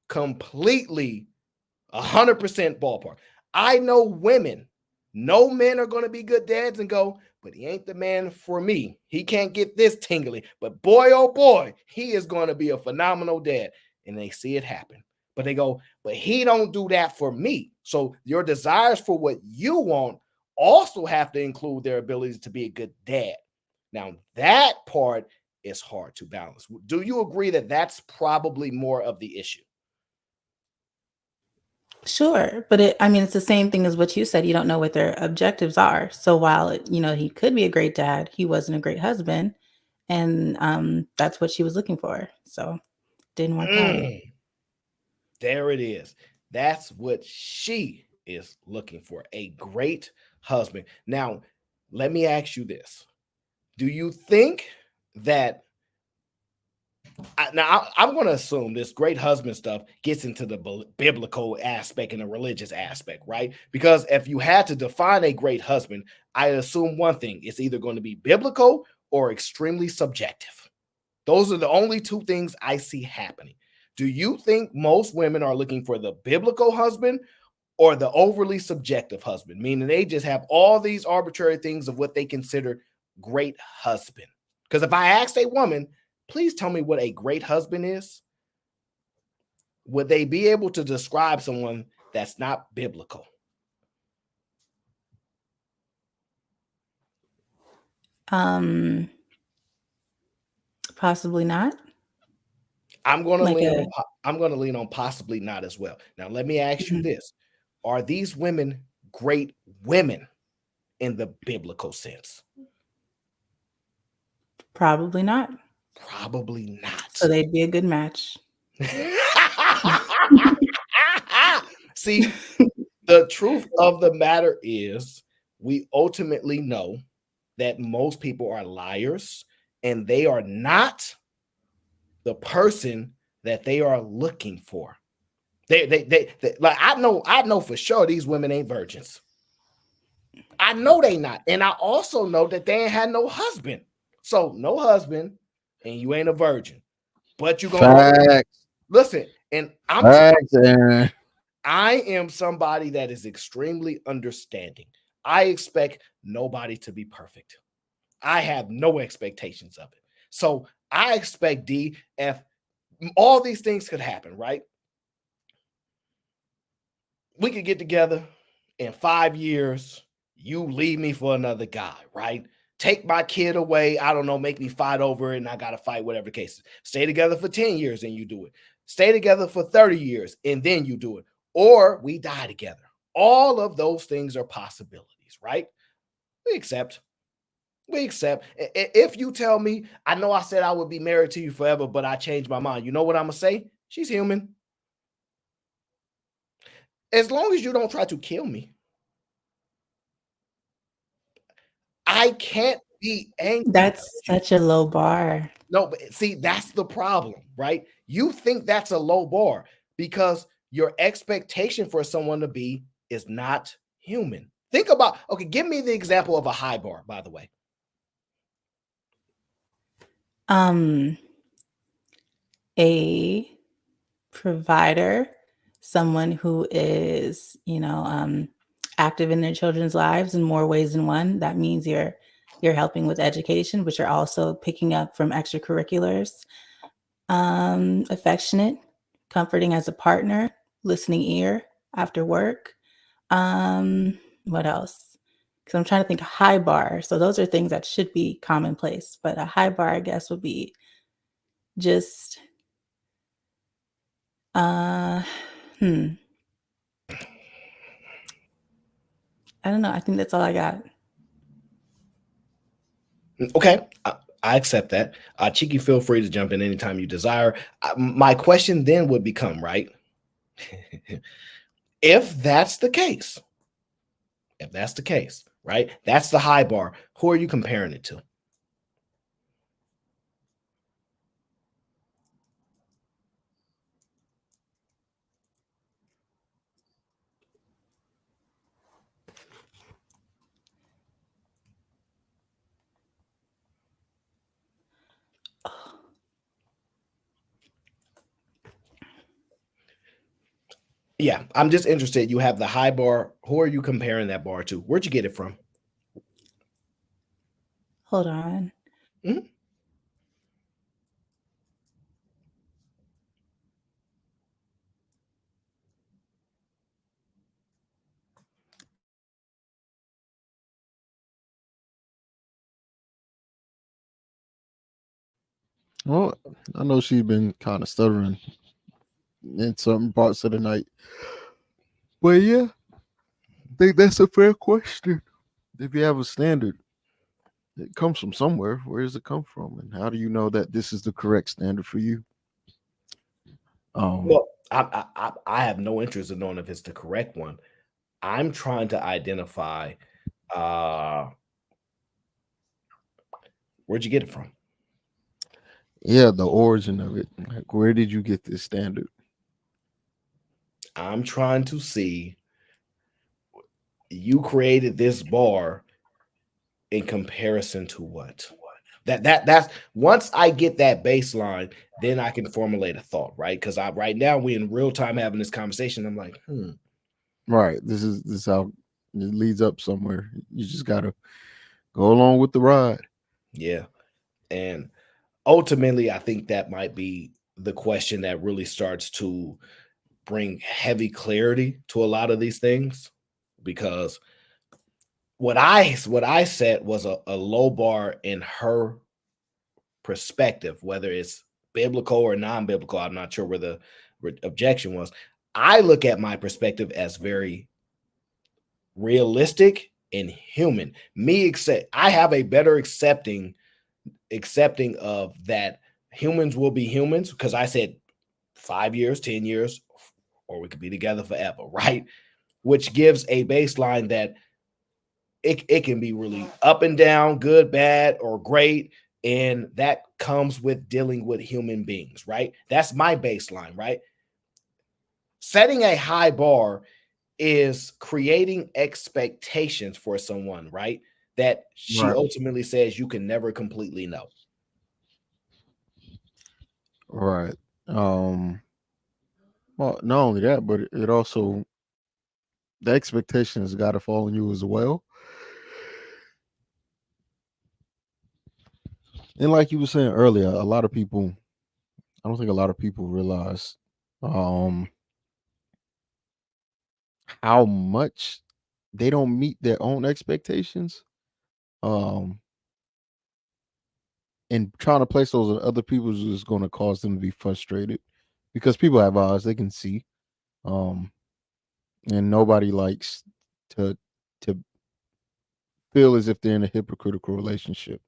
completely 100% ballpark. I know women, no men are going to be good dads and go, but he ain't the man for me. He can't get this tingly. But boy, oh boy, he is going to be a phenomenal dad. And they see it happen. But they go, but he don't do that for me. So your desires for what you want also have to include their abilities to be a good dad. Now, that part is hard to balance. Do you agree that that's probably more of the issue? Sure, but it's the same thing as what you said. You don't know what their objectives are. So while he could be a great dad, he wasn't a great husband, and that's what she was looking for. So didn't work out. There it is. That's what she is looking for, a great husband. Now, let me ask you this. Do you think that I'm going to assume this great husband stuff gets into the biblical aspect and the religious aspect, right? Because if you had to define a great husband, I assume one thing, it's either going to be biblical or extremely subjective. Those are the only two things I see happening. Do you think most women are looking for the biblical husband or the overly subjective husband, meaning they just have all these arbitrary things of what they consider great husband? Because if I asked a woman, please tell me what a great husband is, would they be able to describe someone that's not biblical? Possibly not. I'm going to lean on possibly not as well. Now, let me ask you this. Are these women great women in the biblical sense? Probably not. Probably not. So they'd be a good match. See, the truth of the matter is we ultimately know that most people are liars and they are not the person that they are looking for. They like, I know for sure these women ain't virgins. I know they not. And I also know that they ain't had no husband. So no husband and you ain't a virgin. But you gonna listen, and I am somebody that is extremely understanding. I expect nobody to be perfect. I have no expectations of it. So I expect D, if all these things could happen, right? We could get together in 5 years. You leave me for another guy, right? Take my kid away. I don't know, make me fight over it and I got to fight, whatever the case is. Stay together for 10 years and you do it. Stay together for 30 years and then you do it. Or we die together. All of those things are possibilities, right? We accept. If you tell me, I know I said I would be married to you forever, but I changed my mind. You know what I'm going to say? She's human. As long as you don't try to kill me. I can't be angry. That's such a low bar. No, but see, that's the problem, right? You think that's a low bar because your expectation for someone to be is not human. Think about, okay, give me the example of a high bar, by the way. A provider, someone who is, active in their children's lives in more ways than one. That means you're helping with education, but you're also picking up from extracurriculars. Affectionate, comforting as a partner, listening ear after work. What else? Because I'm trying to think of high bar. So those are things that should be commonplace, but a high bar, I guess, would be just I don't know. I think that's all I got. Okay, I accept that. Cheeky, feel free to jump in anytime you desire. My question then would become, right? If that's the case, right? That's the high bar. Who are you comparing it to? Yeah, I'm just interested. You have the high bar. Who are you comparing that bar to? Where'd you get it from? Hold on. Mhm. Well, I know she's been kind of stuttering in certain parts of the night. But yeah, I think that's a fair question. If you have a standard, it comes from somewhere. Where does it come from? And how do you know that this is the correct standard for you? Well, I have no interest in knowing if it's the correct one. I'm trying to identify uh where'd you get it from? Yeah, the origin of it. Like, where did you get this standard? I'm trying to see you created this bar in comparison to what? That's once I get that baseline, then I can formulate a thought, right? Because I right now we in real time having this conversation. I'm like, Right. This is how it leads up somewhere. You just gotta go along with the ride. yeah. And ultimately, I think that might be the question that really starts to bring heavy clarity to a lot of these things, because what I said was a low bar in her perspective, whether it's biblical or non-biblical. I'm not sure where the objection was. I look at my perspective as very realistic and human. I have a better accepting of that humans will be humans, because I said 5 years, 10 years, or we could be together forever, right? Which gives a baseline that it can be really up and down, good, bad, or great. And that comes with dealing with human beings, right? That's my baseline, right? Setting a high bar is creating expectations for someone, right? That she Right. ultimately says you can never completely know. Right. Well, not only that, but it also the expectations got to fall on you as well. And like you were saying earlier, a lot of people, I don't think a lot of people realize um how much they don't meet their own expectations. Um and trying to place those on other people's is going to cause them to be frustrated because people have eyes they can see. Um and nobody likes to to feel as if they're in a hypocritical relationship,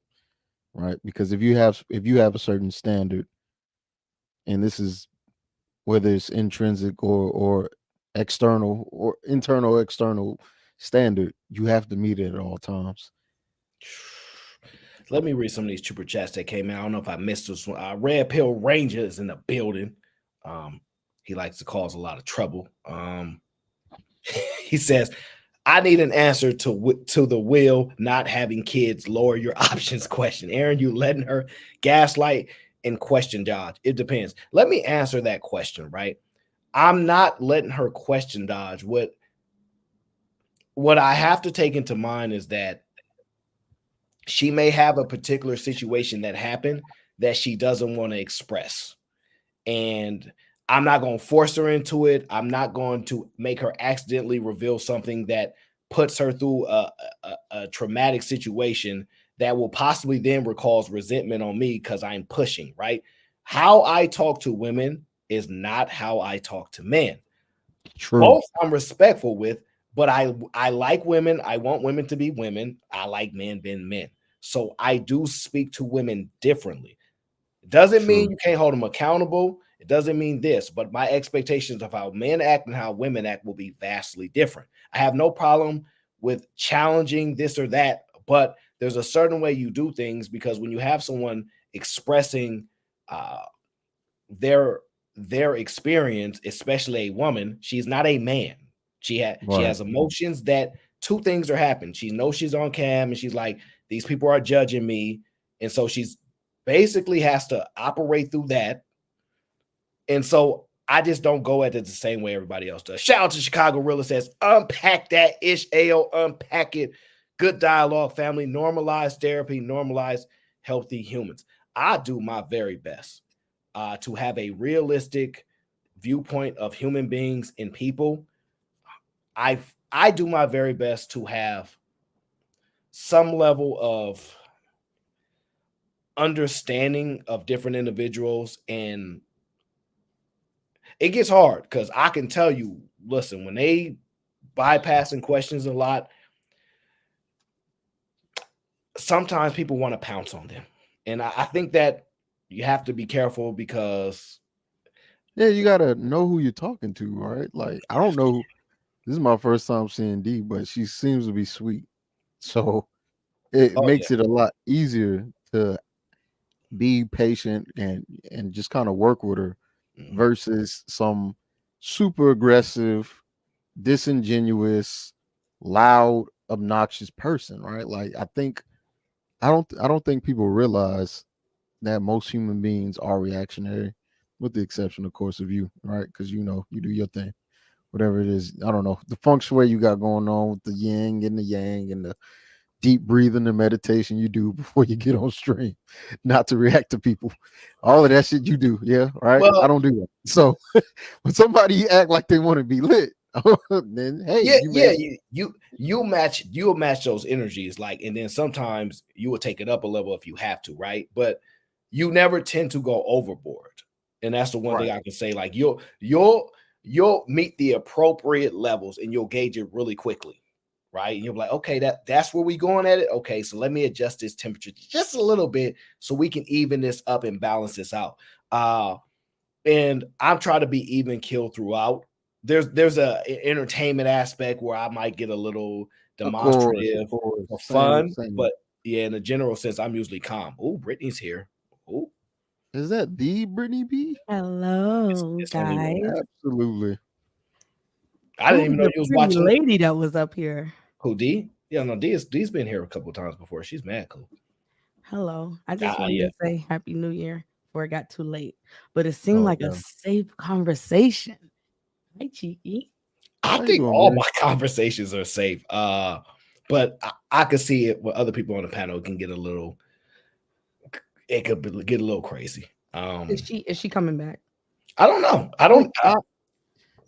right? Because if you have a certain standard, and this is whether it's intrinsic or external or internal external standard, you have to meet it at all times. Let me read some of these super chats that came in. I don't know if I missed this one. Red Pill Ranger is in the building. He likes to cause a lot of trouble. He says, I need an answer to the will not having kids lower your options question. Aaron, you letting her gaslight and question dodge? It depends. Let me answer that question, right? I'm not letting her question dodge. What I have to take into mind is that she may have a particular situation that happened that she doesn't want to express. And I'm not going to force her into it. I'm not going to make her accidentally reveal something that puts her through a traumatic situation that will possibly then cause resentment on me because I'm pushing, right? How I talk to women is not how I talk to men. True. Both I'm respectful with, but I like women. I want women to be women. I like men being men. So I do speak to women differently. Doesn't mean True. you can't hold them accountable. It doesn't mean this, but my expectations of how men act and how women act will be vastly different. I have no problem with challenging this or that, but there's a certain way you do things, because when you have someone expressing their experience, especially a woman, she's not a man. She has emotions that two things are happening. She knows she's on cam and she's like, these people are judging me. And so she's basically has to operate through that. And so I just don't go at it the same way everybody else does. Shout out to Chicago Real says, unpack that ish, AO, unpack it. Good dialogue, family, normalize therapy, normalize healthy humans. I do my very best to have a realistic viewpoint of human beings and people. I do my very best to have some level of understanding of different individuals, and it gets hard because I can tell you, listen, when they bypassing questions a lot, sometimes people want to pounce on them. And I think that you have to be careful because you gotta know who you're talking to, right? Like, I don't know. This is my first time seeing D, but she seems to be sweet. So it makes it a lot easier to be patient and just kind of work with her versus some super aggressive, disingenuous, loud, obnoxious person, right? Like, I don't think people realize that most human beings are reactionary, with the exception, of course, of you, right? Because you do your thing, whatever it is. I don't know the feng shui you got going on with the yin and the yang and the deep breathing and meditation you do before you get on stream, not to react to people. All of that shit you do, yeah, right? Well, I don't do that. So when somebody act like they want to be lit, then hey, you'll match those energies, like, and then sometimes you will take it up a level if you have to, right? But you never tend to go overboard, and that's the one thing I can say. Like, you'll meet the appropriate levels, and you'll gauge it really quickly. Right. And you'll be like, okay, that's where we going at it. Okay, so let me adjust this temperature just a little bit so we can even this up and balance this out. And I'm trying to be even keel throughout. There's a entertainment aspect where I might get a little demonstrative for fun, but yeah, in a general sense, I'm usually calm. Oh, Brittany's here. Oh, is that the Brittany B? Hello, guys. Absolutely. I didn't even know you was watching. Lady that was up here. Who, D? Yeah, no, D's been here a couple of times before. She's mad cool. Hello. I just wanted to say Happy New Year before it got too late. But it seemed like a safe conversation. Hi, Cheeky. I think all my conversations are safe. But I could see it with other people on the panel. It can get a little crazy. Is she coming back? I don't know.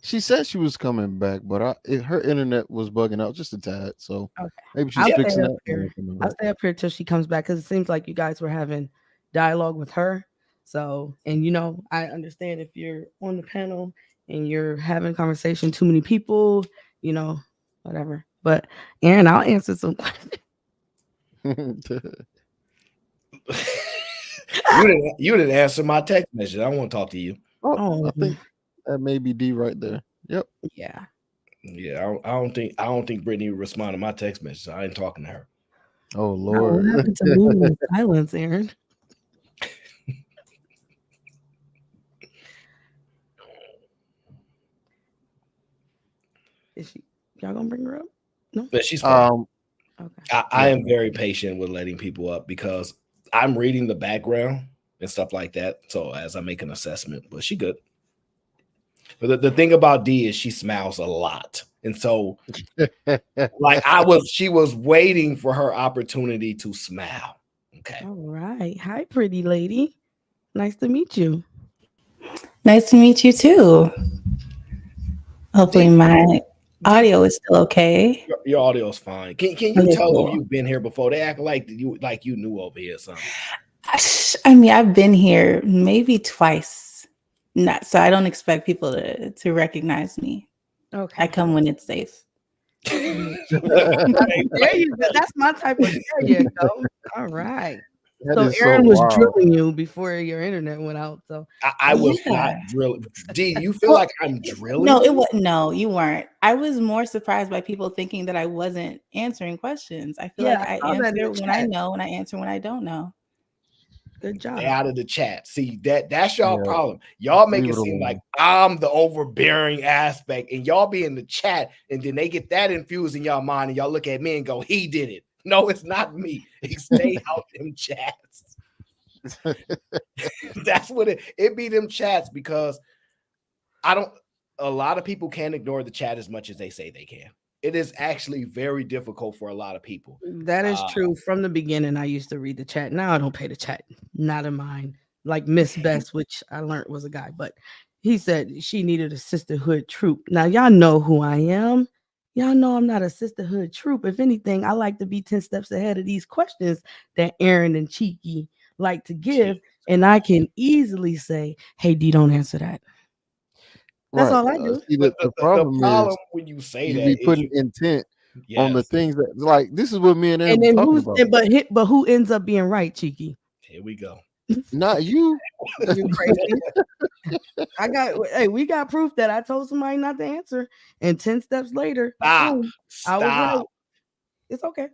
She said she was coming back, but her internet was bugging out just a tad. So maybe she's fixing it. I'll stay up here till she comes back, because it seems like you guys were having dialogue with her. So, and I understand if you're on the panel and you're having conversation, too many people, whatever. But Aaron, I'll answer some questions. You didn't answer my text message. I want to talk to you. I think that may be D right there. Yep. Yeah. Yeah. I don't think Brittany responded to my text message. I ain't talking to her. Oh Lord. What happened to moving in silence, Aaron? Is y'all gonna bring her up? No. But she's okay. I am very patient with letting people up because I'm reading the background and stuff like that. So as I make an assessment, but she good. But the thing about D is she smiles a lot. And so like she was waiting for her opportunity to smile. Okay. All right. Hi, pretty lady. Nice to meet you. Nice to meet you too. Hopefully my audio is still okay. Your audio is fine. Can you tell them you've been here before? They act like you knew over here something. I mean, I've been here maybe twice. So I don't expect people to recognize me. Okay. I come when it's safe. There you go. That's my type of. There you go. All right. That So is so Aaron was wild. drilling you before your internet went out. So I was not Yeah. drilling. D, you feel Well, like I'm drilling no, it you? was no, you weren't. I was more surprised by people thinking that I wasn't answering questions. I feel yeah, like I I saw that in answer the when I chat. know and I answer when I don't know. Good Stay job. out of the chat. See, that's y'all Yeah, problem. Y'all make leave it it seem like alone. I'm the overbearing aspect, and y'all be in the chat, and then they get that infused in y'all mind, and y'all look at me and go, "He did it." No, it's not me. Stay out them chats. That's what it be them chats, because I don't. A lot of people can't ignore the chat as much as they say they can. It is actually very difficult for a lot of people. That is true. From the beginning, I used to read the chat. Now I don't pay the chat. Not in mine. Like Miss Best, which I learned was a guy, but he said she needed a sisterhood troop. Now y'all know who I am. Y'all know I'm not a sisterhood troop. If anything, I like to be 10 steps ahead of these questions that Aaron and Cheeky like to give. And I can easily say, hey, D, don't answer that. That's Right. all I do. See, But the the problem problem is when you say you be that is putting intent on the yes. things that, like, this is what me and Aaron And be then talking about. but who ends up being right, Cheeky? Here we go. Not you. You crazy. We got proof that I told somebody not to answer, and 10 steps later, Stop. boom, I was right. Stop. It's okay.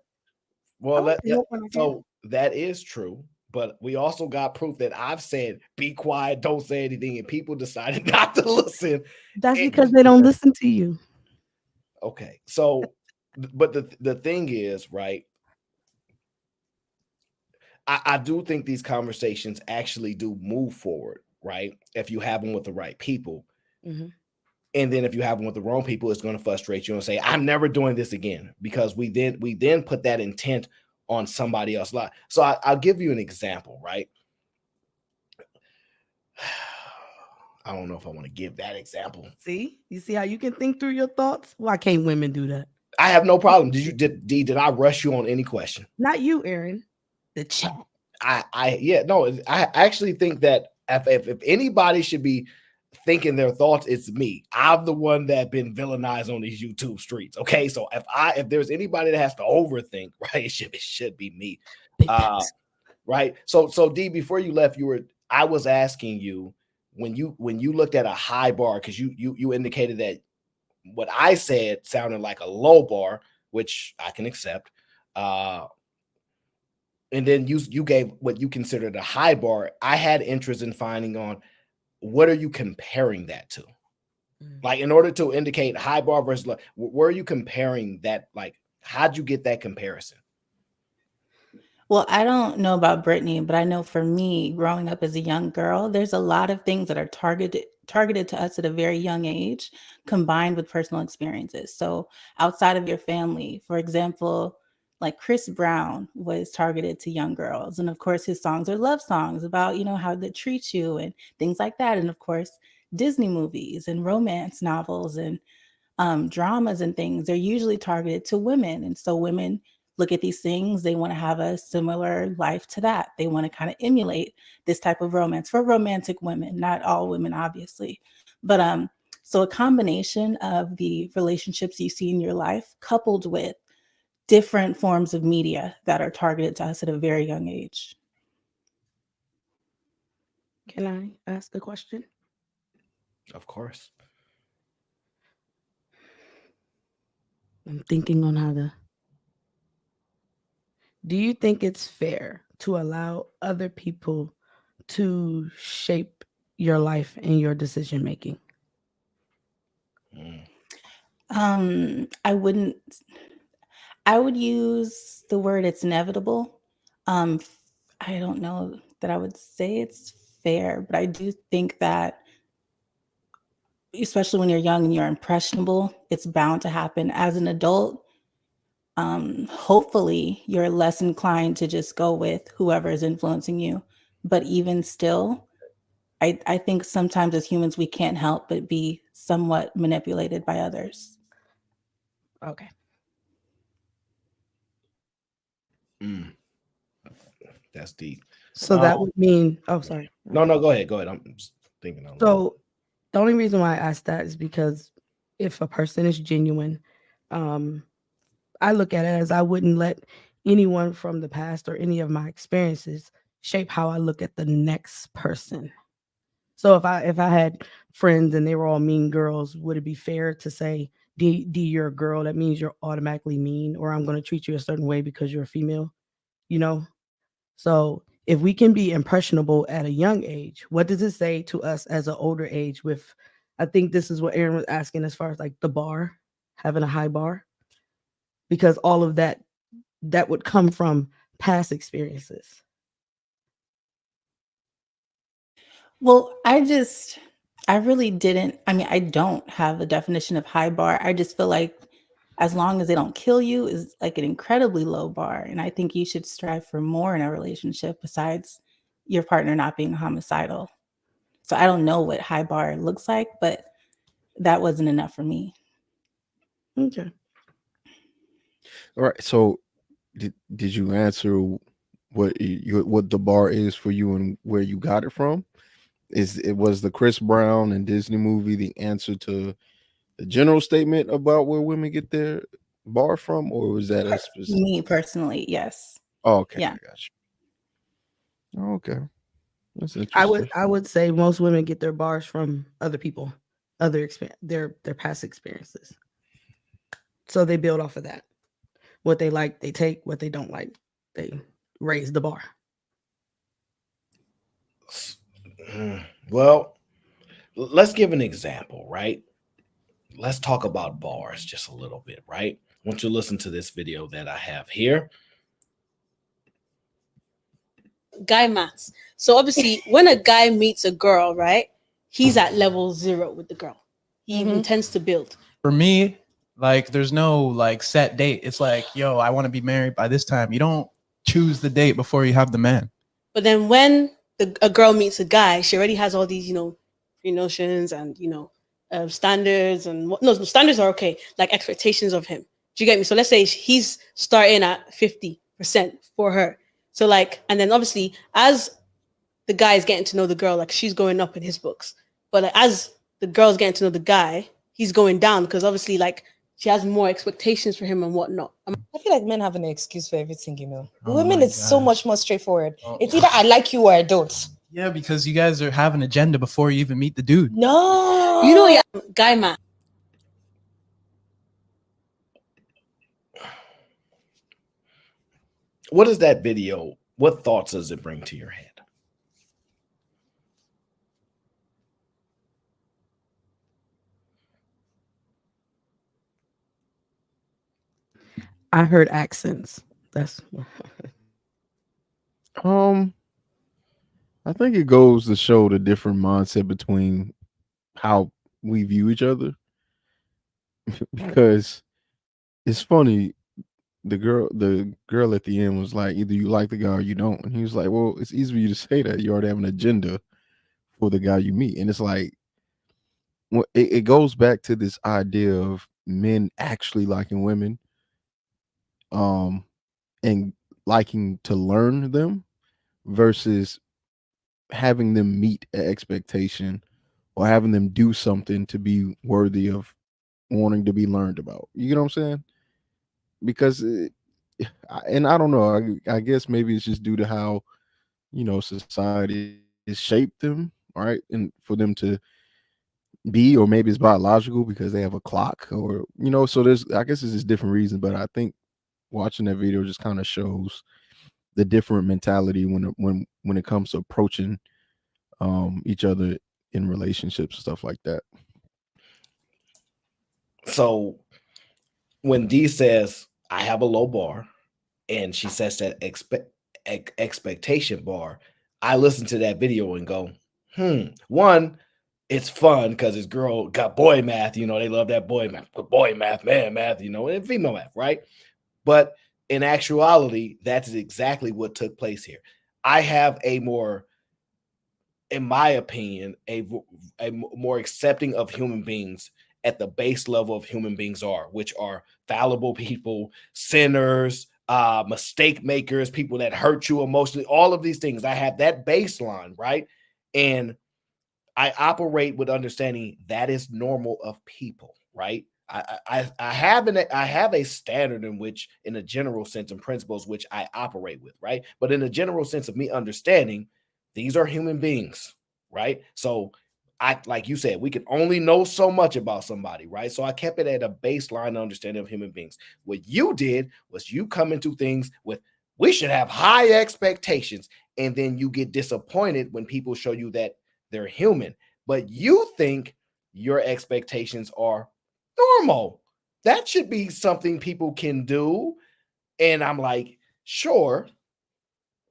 Well, I like to help when I can. so that is true, but we also got proof that I've said, "Be quiet, don't say anything," and people decided not to listen. That's It- because they don't listen to you. okay, so, but the thing is, right? I do think these conversations actually do move forward, right? If you have them with the right people. Mhm. And then if you have them with the wrong people, it's going to frustrate you and say, I'm never doing this again, because we then put that intent on somebody else. So I'll give you an example, right? I don't know if I want to give that example. See, you see how you can think through your thoughts? Why can't women do that? I have no problem. Did I rush you on any question? Not you, Aaron. The chat. I actually think that if anybody should be thinking their thoughts, it's me. I'm the one that been villainized on these YouTube streets. Okay, so if there's anybody that has to overthink, right, it should be me. Right. So D, before you left, I was asking you when you looked at a high bar, because you indicated that what I said sounded like a low bar, which I can accept. And then you gave what you considered a high bar. I had interest in finding on what are you comparing that to? Like, in order to indicate high bar versus low, where are you comparing that? Like, how'd you get that comparison? Well, I don't know about Brittany, but I know for me, growing up as a young girl, there's a lot of things that are targeted to us at a very young age, combined with personal experiences. So outside of your family, for example, like Chris Brown was targeted to young girls. And of course, his songs are love songs about, how they treat you and things like that. And of course, Disney movies and romance novels and dramas and things, they're usually targeted to women. And so women look at these things, they want to have a similar life to that. They want to kind of emulate this type of romance for romantic women, not all women, obviously. But so a combination of the relationships you see in your life, coupled with different forms of media that are targeted to us at a very young age. Can I ask a question? Of course. I'm thinking on how to. Do you think it's fair to allow other people to shape your life and your decision making? I wouldn't. I would use the word it's inevitable. I don't know that I would say it's fair, but I do think that, especially when you're young and you're impressionable, it's bound to happen. As an adult, hopefully you're less inclined to just go with whoever is influencing you. But even still, I think sometimes as humans, we can't help but be somewhat manipulated by others. Okay. That's deep. So that would mean, sorry. No, go ahead. I'm just thinking. So the only reason why I asked that is because if a person is genuine, I look at it as I wouldn't let anyone from the past or any of my experiences shape how I look at the next person. So if I had friends and they were all mean girls, would it be fair to say, D, you're a girl, that means you're automatically mean, or I'm going to treat you a certain way because you're a female, you know? So if we can be impressionable at a young age, what does it say to us as an older age with, I think this is what Aaron was asking as far as like the bar, having a high bar, because all of that would come from past experiences. Well, I really didn't. I mean, I don't have a definition of high bar. I just feel like as long as they don't kill you is like an incredibly low bar. And I think you should strive for more in a relationship besides your partner not being homicidal. So I don't know what high bar looks like, but that wasn't enough for me. Okay. All right. So did you answer what what the bar is for you and where you got it from? Was the Chris Brown and Disney movie the answer to the general statement about where women get their bar from, or was that a specific? Me personally, yes. Oh, okay, Yeah. I got you. Oh, okay, that's interesting. I would say most women get their bars from other people, their past experiences. So they build off of that. What they like, they take. What they don't like, they raise the bar. Well, let's give an example, right? Let's talk about bars just a little bit, right? I want you to listen to this video that I have here. Guy maths. So obviously, when a guy meets a girl, right, he's at level 0 with the girl. He intends to build. For me, like there's no like set date. It's like, yo, I want to be married by this time. You don't choose the date before you have the man. But then when a girl meets a guy, she already has all these, pre-notions and, standards and no, standards are okay, like expectations of him. Do you get me? So let's say he's starting at 50% for her. So like, and then obviously as the guy is getting to know the girl, like she's going up in his books. But like, as the girl's getting to know the guy, he's going down because obviously like she has more expectations for him and whatnot. I feel like men have an excuse for everything, you know. Oh Women, my it's so gosh. much more straightforward. It's either I like you or I don't. Yeah, because you guys are having an agenda before you even meet the dude. No. You know, yeah, guy math. What is that video? What thoughts does it bring to your head? I heard accents. That's I think it goes to show the different mindset between how we view each other. Because it's funny, the girl at the end was like, either you like the guy or you don't. And he was like, well, it's easy for you to say that. You already have an agenda for the guy you meet. And it's like, well, it goes back to this idea of men actually liking women, and liking to learn them versus having them meet an expectation or having them do something to be worthy of wanting to be learned about. You know what I'm saying? Because and I don't know, I guess maybe it's just due to how, society has shaped them, right? And for them to be, or maybe it's biological because they have a clock, or so there's, I guess it's just different reasons. But I think watching that video just kind of shows the different mentality when it comes to approaching each other in relationships and stuff like that. So when Dee says I have a low bar and she sets that expectation bar, I listen to that video and go, one, it's fun because this girl got boy math, they love that boy math, man math, and female math, right? But in actuality, that's exactly what took place here. I have in my opinion, a more accepting of human beings at the base level of human beings are, which are fallible people, sinners, mistake makers, people that hurt you emotionally, all of these things. I have that baseline, right? And I operate with understanding that is normal of people, right? I have a standard in which, in a general sense, and principles which I operate with, right? But in a general sense of me understanding, these are human beings, right? So like you said, we can only know so much about somebody, right? So I kept it at a baseline understanding of human beings. What you did was you come into things with, we should have high expectations, and then you get disappointed when people show you that they're human. But you think your expectations are normal. That should be something people can do. And I'm like, sure.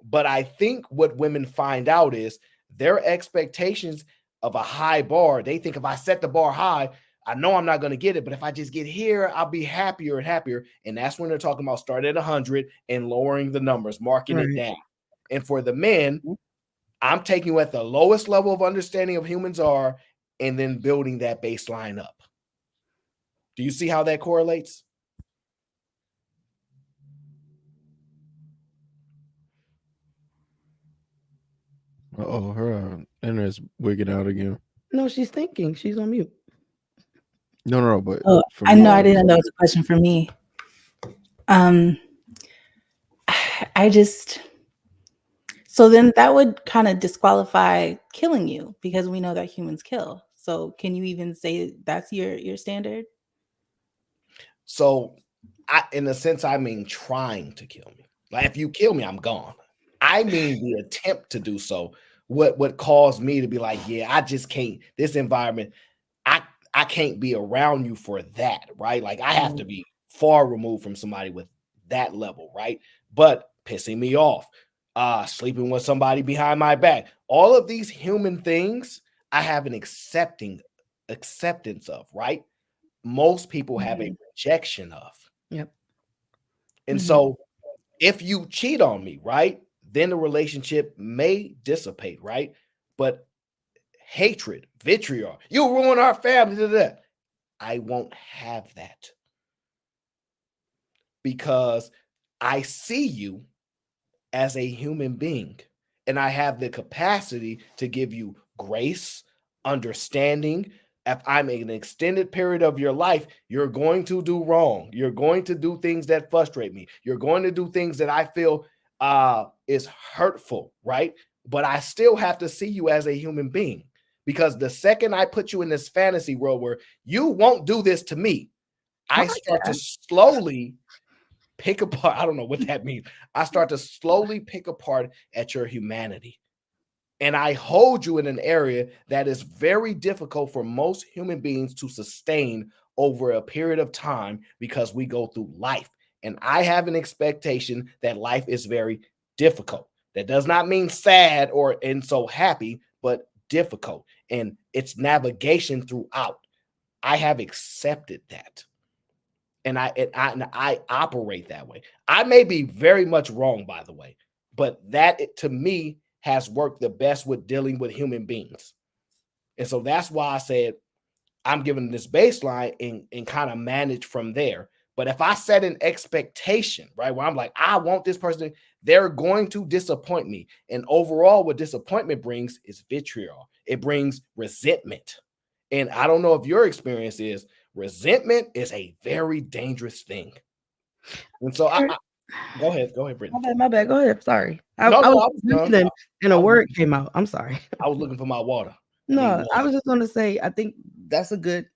But I think what women find out is their expectations of a high bar. They think if I set the bar high, I know I'm not going to get it. But if I just get here, I'll be happier and happier. And that's when they're talking about starting at 100 and lowering the numbers, marking it down. And for the men, I'm taking you at the lowest level of understanding of humans are, and then building that baseline up. Do you see how that correlates? Oh, her internet's wigging out again. No, she's thinking. She's on mute. No, but Oh, I know. I didn't know it was a question for me. I just, so then that would kind of disqualify killing you, because we know that humans kill. So can you even say that's your standard? So in a sense, I mean trying to kill me. Like if you kill me, I'm gone. I mean the attempt to do so. What caused me to be like, yeah, I just can't. This environment, I can't be around you for that, right? Like I have to be far removed from somebody with that level, right? But pissing me off, sleeping with somebody behind my back, all of these human things, I have an acceptance of, right? Most people have a rejection of. Yep. And so if you cheat on me, right, then the relationship may dissipate, right? But hatred, vitriol, you ruin our family, I won't have that, because I see you as a human being, and I have the capacity to give you grace, understanding. If I'm in an extended period of your life, you're going to do wrong. You're going to do things that frustrate me. You're going to do things that I feel is hurtful, right? But I still have to see you as a human being, because the second I put you in this fantasy world where you won't do this to me, I start to slowly pick apart. I don't know what that means. I start to slowly pick apart at your humanity. And I hold you in an area that is very difficult for most human beings to sustain over a period of time, because we go through life. And I have an expectation that life is very difficult. That does not mean sad or and so happy, but difficult. And it's navigation throughout. I have accepted that. And I operate that way. I may be very much wrong, by the way, but that to me has worked the best with dealing with human beings. And so that's why I said I'm giving this baseline and kind of manage from there. But if I set an expectation, right, where I'm like, I want this person, they're going to disappoint me. And overall, what disappointment brings is vitriol. It brings resentment. And I don't know if your experience is, resentment is a very dangerous thing. And so go ahead, Brittany. My bad. Go ahead. Sorry. I No, was I was listening and a word came out. I'm sorry. I was looking for my water. No, I was just going to say, I think that's a good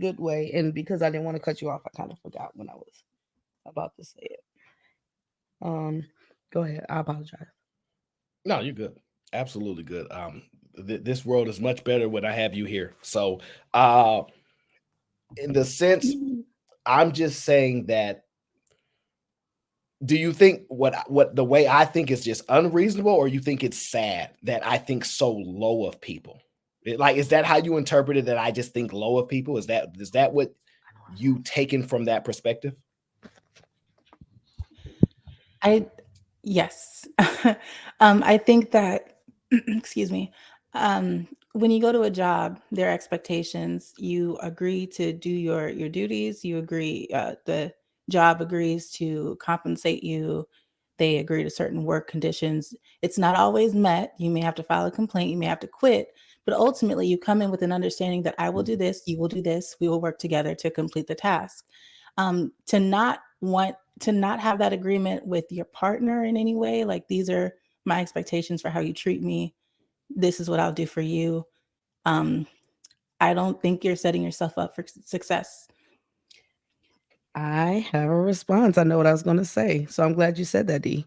way. And because I didn't want to cut you off, I kind of forgot when I was about to say it. Go ahead. I apologize. No, you're good. Absolutely good. This world is much better when I have you here. So, in the sense, I'm just saying that, do you think what the way I think is just unreasonable, or you think it's sad that I think so low of people? Like, is that how you interpret it, that I just think low of people? Is that what you taken from that perspective? Yes. I think that, excuse me, when you go to a job, there are expectations. You agree to do your duties. You agree, the job agrees to compensate you. They agree to certain work conditions. It's not always met. You may have to file a complaint. You may have to quit. But ultimately, you come in with an understanding that I will do this, you will do this, we will work together to complete the task. To not have that agreement with your partner in any way, like these are my expectations for how you treat me, this is what I'll do for you. I don't think you're setting yourself up for success. I have a response. I know what I was going to say. So I'm glad you said that, D.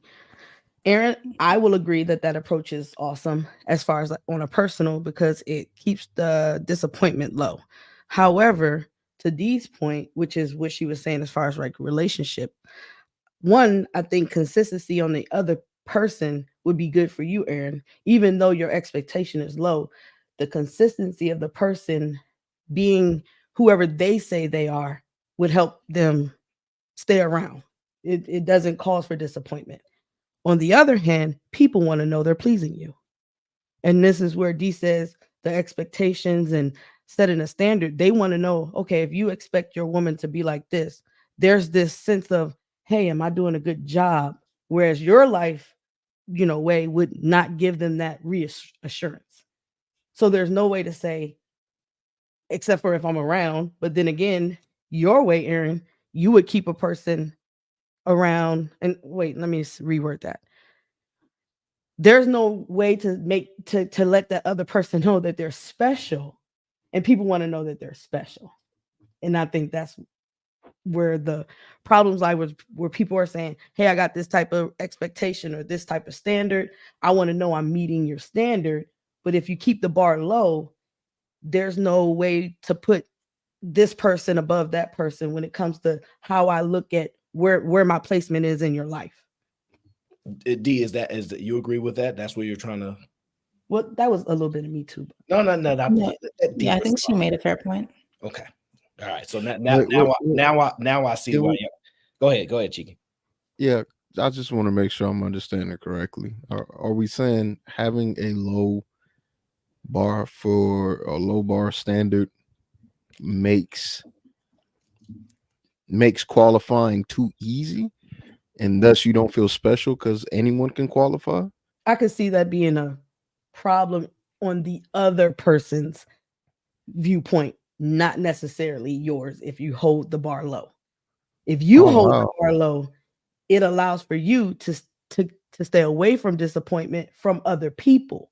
Aaron, I will agree that that approach is awesome as far as on a personal, because it keeps the disappointment low. However, to Dee's point, which is what she was saying as far as like relationship, one, I think consistency on the other person would be good for you, Aaron, even though your expectation is low. The consistency of the person being whoever they say they are would help them stay around. It doesn't cause for disappointment. On the other hand, people want to know they're pleasing you. And this is where D says the expectations and setting a standard. They want to know, okay, if you expect your woman to be like this, there's this sense of, hey, am I doing a good job? Whereas your life, way would not give them that reassurance. So there's no way to say, except for if I'm around. But then again, your way, Aaron, you would keep a person around. And wait, let me reword that. There's no way to let that other person know that they're special, and people want to know that they're special. And I think that's where the problems lie, where people are saying, hey, I got this type of expectation or this type of standard, I want to know I'm meeting your standard. But if you keep the bar low, there's no way to put this person above that person when it comes to how I look at where my placement is in your life. D, is that you agree with that? That's where you're trying to. Well, that was a little bit of me too. No. Yeah, I think she made a fair point. Okay. All right. So now I see why. Go ahead, Cheeky. Yeah, I just want to make sure I'm understanding correctly. Are we saying having a low bar standard makes qualifying too easy, and thus you don't feel special because anyone can qualify? I could see that being a problem on the other person's viewpoint, not necessarily yours. If you hold the bar low, if you hold the bar low, it allows for you to stay away from disappointment from other people.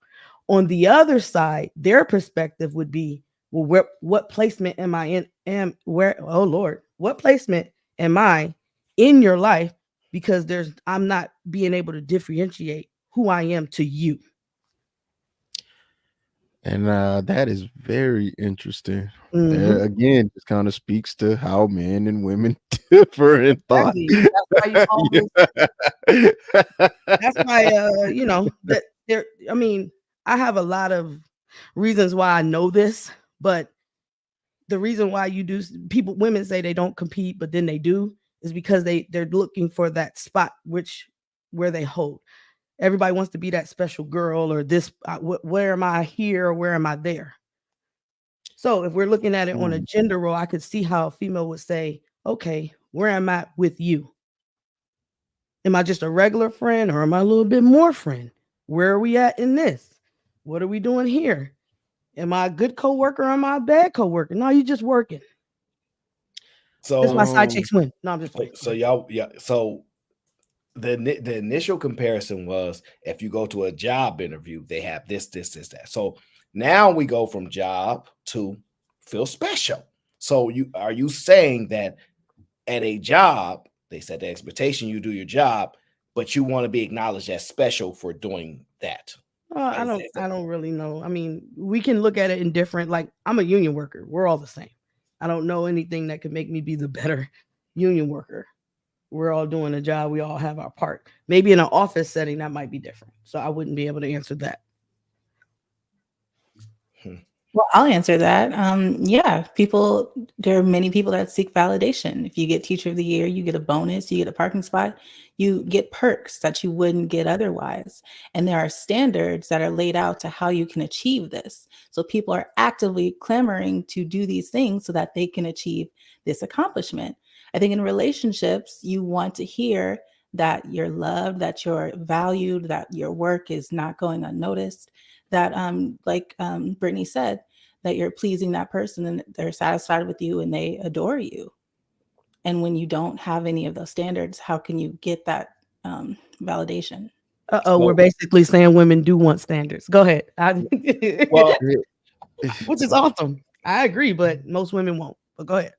On the other side, their perspective would be, well, what placement am I in? What placement am I in your life? Because I'm not being able to differentiate who I am to you. And that is very interesting. Mm-hmm. There again, just kind of speaks to how men and women differ in thought. That's why that there. I mean, I have a lot of reasons why I know this, but the reason why women say they don't compete, but then they do, is because they're looking for that spot where they hold. Everybody wants to be that special girl or this. Where am I here or where am I there? So if we're looking at it on a gender role, I could see how a female would say, okay, where am I with you? Am I just a regular friend or am I a little bit more friend? Where are we at in this? What are we doing here? Am I a good coworker or am I a bad coworker? No, you just working. So that's why side chicks win. No, I'm just playing. So so the initial comparison was if you go to a job interview, they have this, that. So now we go from job to feel special. So are you saying that at a job, they set the expectation, you do your job, but you want to be acknowledged as special for doing that? I don't really know. I mean, we can look at it in different, like I'm a union worker. We're all the same. I don't know anything that could make me be the better union worker. We're all doing a job. We all have our part. Maybe in an office setting, that might be different. So I wouldn't be able to answer that. Well, I'll answer that. Yeah, there are many people that seek validation. If you get Teacher of the Year, you get a bonus, you get a parking spot, you get perks that you wouldn't get otherwise. And there are standards that are laid out to how you can achieve this. So people are actively clamoring to do these things so that they can achieve this accomplishment. I think in relationships, you want to hear that you're loved, that you're valued, that your work is not going unnoticed, that Brittany said, that you're pleasing that person and they're satisfied with you and they adore you. And when you don't have any of those standards, how can you get that validation? We're basically saying women do want standards. Go ahead. Well, which is awesome. I agree, but most women won't. But go ahead.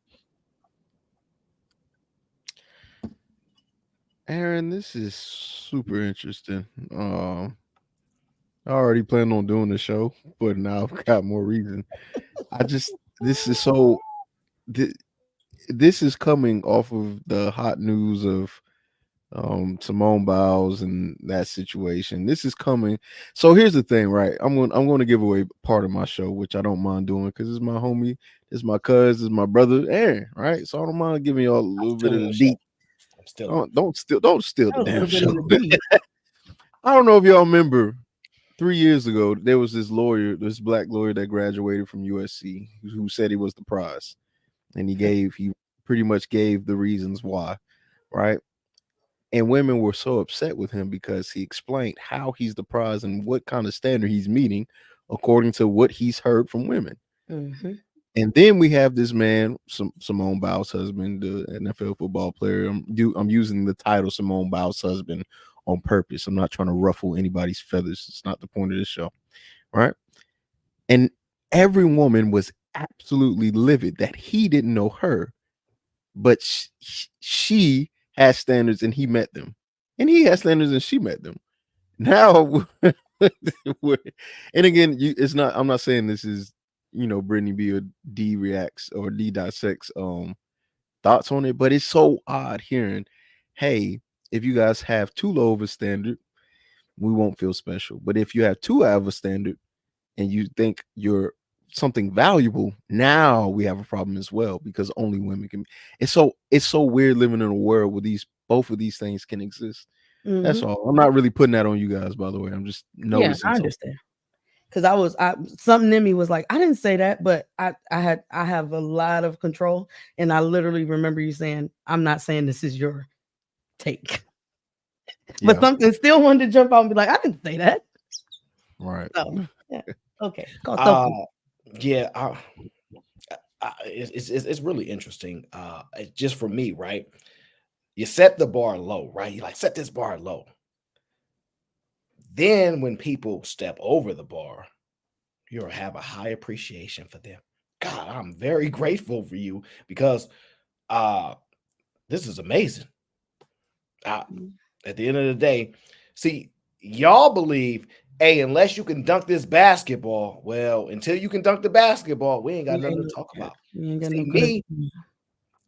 Aaron, this is super interesting. I already planned on doing the show, but now I've got more reason. This is so. This is coming off of the hot news of Simone Biles and that situation. This is coming. So here's the thing, right? I'm going to give away part of my show, which I don't mind doing because it's my homie, it's my cousin, it's my brother Aaron, right? So I don't mind giving y'all a little bit of the deep. Don't steal the damn show. I don't know if y'all remember 3 years ago, there was this black lawyer that graduated from USC who said he was the prize. And he pretty much gave the reasons why, right? And women were so upset with him because he explained how he's the prize and what kind of standard he's meeting according to what he's heard from women. Mm-hmm. And then we have this man, Simone Biles' husband, the NFL football player. I'm using the title Simone Biles' husband on purpose. I'm not trying to ruffle anybody's feathers. It's not the point of this show, right? And every woman was absolutely livid that he didn't know her, but she has standards and he met them, and he has standards and she met them. Now, and again, it's not. I'm not saying this is Brittany B or D reacts or D dissects thoughts on it, but it's so odd hearing, hey, if you guys have too low of a standard, we won't feel special. But if you have too high of a standard and you think you're something valuable, now we have a problem as well because only women can. It's so weird living in a world where both of these things can exist. That's all. I'm not really putting that on you guys, by the way. I'm just noticing. Yeah, I understand. Because something in me was like, I didn't say that, but I have a lot of control, and I literally remember you saying, I'm not saying this is your take. Yeah. But something still wanted to jump out and be like, I didn't say that. Right. So, yeah. Okay. It's really interesting. Just for me, right? You set the bar low, right? You like set this bar low. Then when people step over the bar, you'll have a high appreciation for them. God, I'm very grateful for you because this is amazing. At the end of the day, see, y'all believe, hey, unless you can dunk this basketball, well, until you can dunk the basketball, we ain't got nothing to talk about.